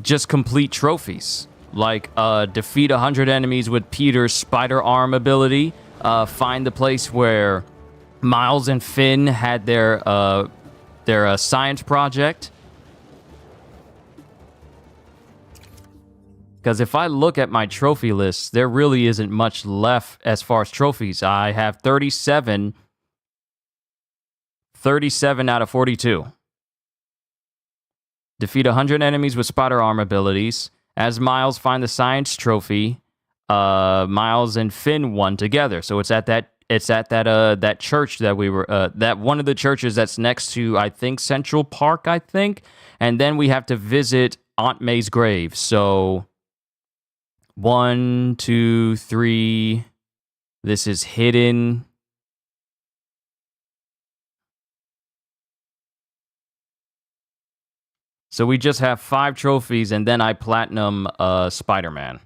just complete trophies. Like defeat 100 enemies with Peter's spider arm ability. Find the place where Miles and Finn had their science project. Because if I look at my trophy list, there really isn't much left as far as trophies. I have 37 out of 42. Defeat 100 enemies with spider arm abilities. As Miles, find the science trophy. Miles and Finn won together. So it's at that church that we were that one of the churches that's next to, I think, Central Park, I think. And then we have to visit Aunt May's grave. So 1, 2, 3. This is hidden. So we just have 5 trophies, and then I platinum Spider-Man.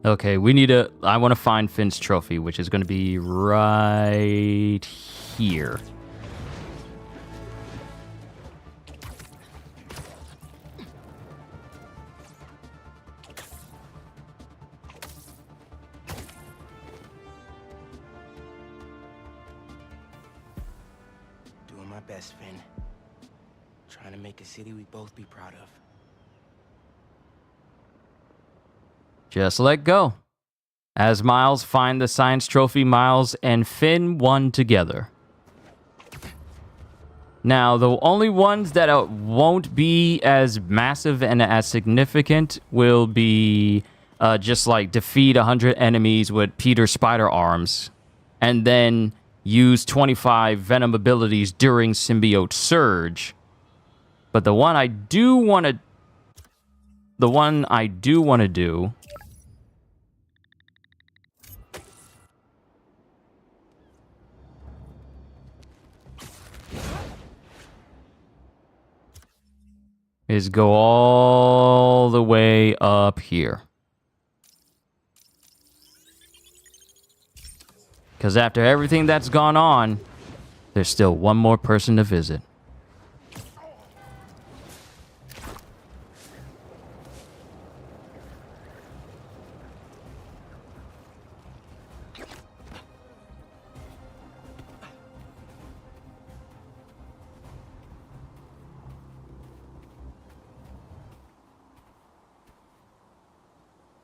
Okay, I want to find Finn's trophy, which is going to be right here. Doing my best, Finn. Trying to make a city we both be proud of. Just let go. As Miles find the science trophy, Miles and Finn won together. Now, the only ones that won't be as massive and as significant will be just like defeat 100 enemies with Peter Spider Arms, and then use 25 Venom abilities during Symbiote Surge. But the one I do want to do is go all the way up here. Because after everything that's gone on, there's still one more person to visit.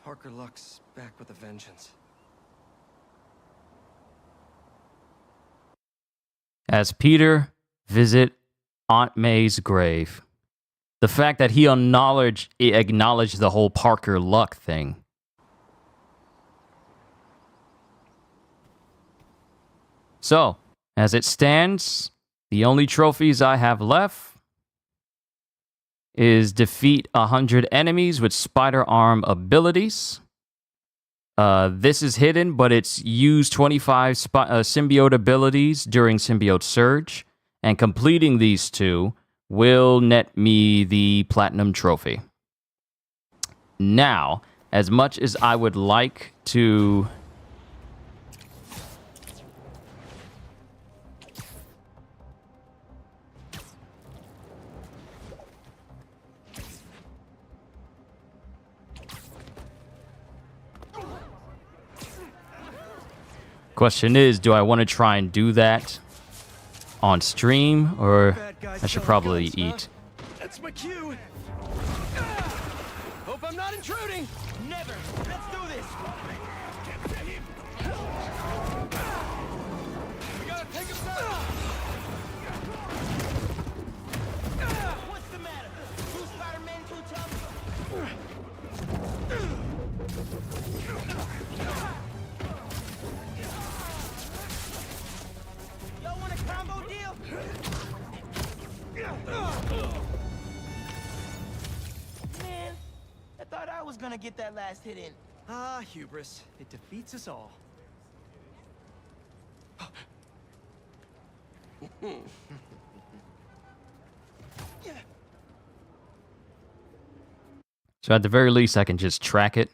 Parker Luck's back with a vengeance. As Peter visit Aunt May's grave. The fact that he acknowledged the whole Parker Luck thing. So, as it stands, the only trophies I have left is defeat 100 enemies with Spider Arm abilities. This is hidden, but it's use 25 symbiote abilities during Symbiote Surge. And completing these 2 will net me the Platinum Trophy. Now, as much as I would like to... Question is, do I want to try and do that on stream, or I should probably eat? That's my cue. Hope I'm not intruding. Never. Let's do this. What's the matter? Two Spider-Man too tough? Y'all want a combo deal? Man, I thought I was gonna get that last hit in. Ah, hubris. It defeats us all. So at the very least, I can just track it.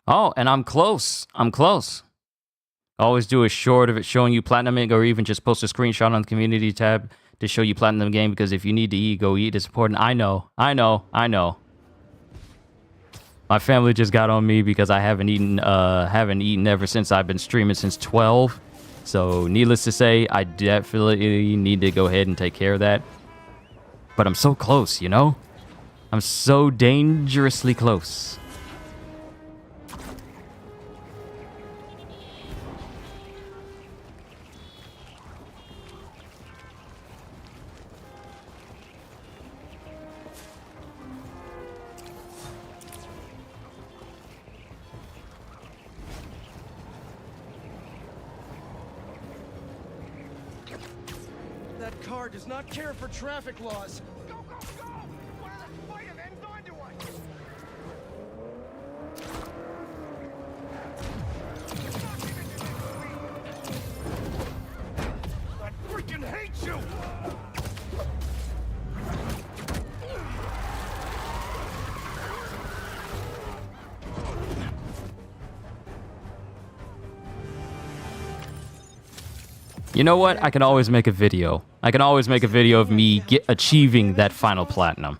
Oh, and I'm close. I'm close. Always do a short of it showing you platinuming, or even just post a screenshot on the community tab to show you platinum game, because if you need to eat, go eat. It's important. I know. My family just got on me because I haven't eaten ever since I've been streaming since 12. So needless to say, I definitely need to go ahead and take care of that. But I'm so close, you know? I'm so dangerously close. That car does not care for traffic laws. Go, go, go! One of the Spider-Men's onto us! I freaking hate you! You know what? I can always make a video. I can always make a video of me achieving that final platinum.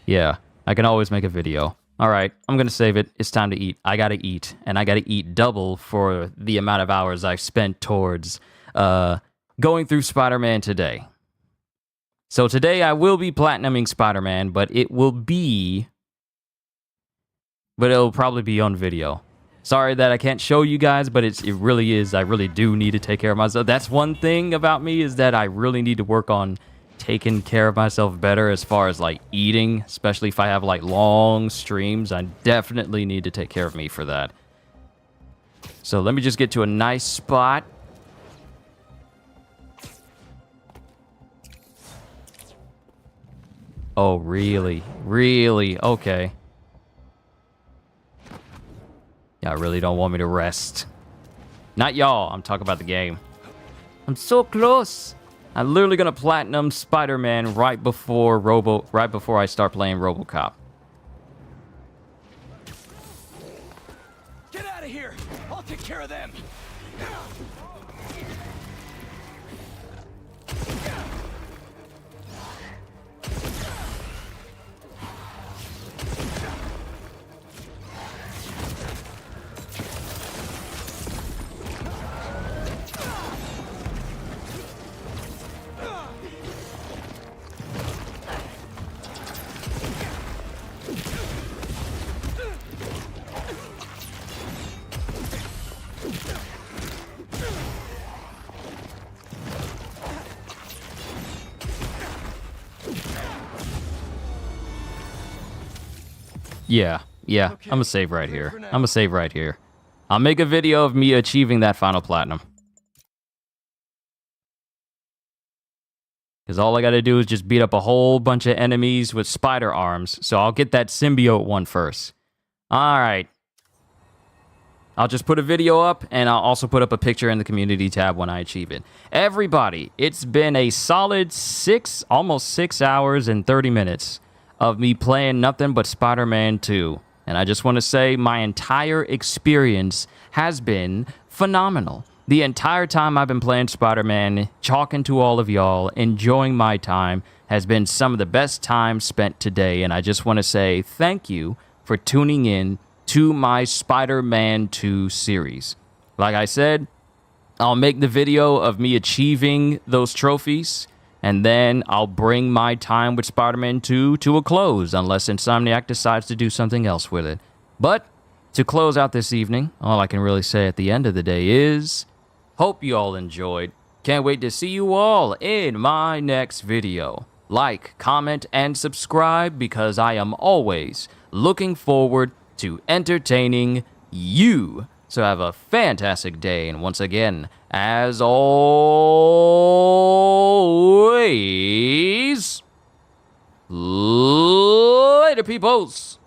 Yeah, I can always make a video. All right, I'm going to save it. It's time to eat. I got to eat. And I got to eat double for the amount of hours I've spent towards going through Spider-Man today. So today I will be platinuming Spider-Man, but it'll probably be on video. Sorry that I can't show you guys, but it really is. I really do need to take care of myself. That's one thing about me, is that I really need to work on taking care of myself better as far as like eating, especially if I have like long streams. I definitely need to take care of me for that. So let me just get to a nice spot. Oh, really? Really? Okay. Y'all really don't want me to rest. Not y'all. I'm talking about the game. I'm so close. I'm literally gonna platinum Spider-Man right before I start playing RoboCop. Get out of here! I'll take care of them! Yeah. I'm gonna save right here. I'll make a video of me achieving that final platinum. Because all I gotta do is just beat up a whole bunch of enemies with spider arms. So I'll get that symbiote one first. Alright. I'll just put a video up, and I'll also put up a picture in the community tab when I achieve it. Everybody, it's been a solid almost 6 hours and 30 minutes of me playing nothing but Spider-Man 2. And I just want to say my entire experience has been phenomenal. The entire time I've been playing Spider-Man, talking to all of y'all, enjoying my time, has been some of the best time spent today. And I just want to say thank you for tuning in to my Spider-Man 2 series. Like I said, I'll make the video of me achieving those trophies and then I'll bring my time with Spider-Man 2 to a close, unless Insomniac decides to do something else with it. But to close out this evening, all I can really say at the end of the day is, hope you all enjoyed. Can't wait to see you all in my next video. Like, comment, and subscribe because I am always looking forward to entertaining you. So have a fantastic day, and once again, as always, later, peoples!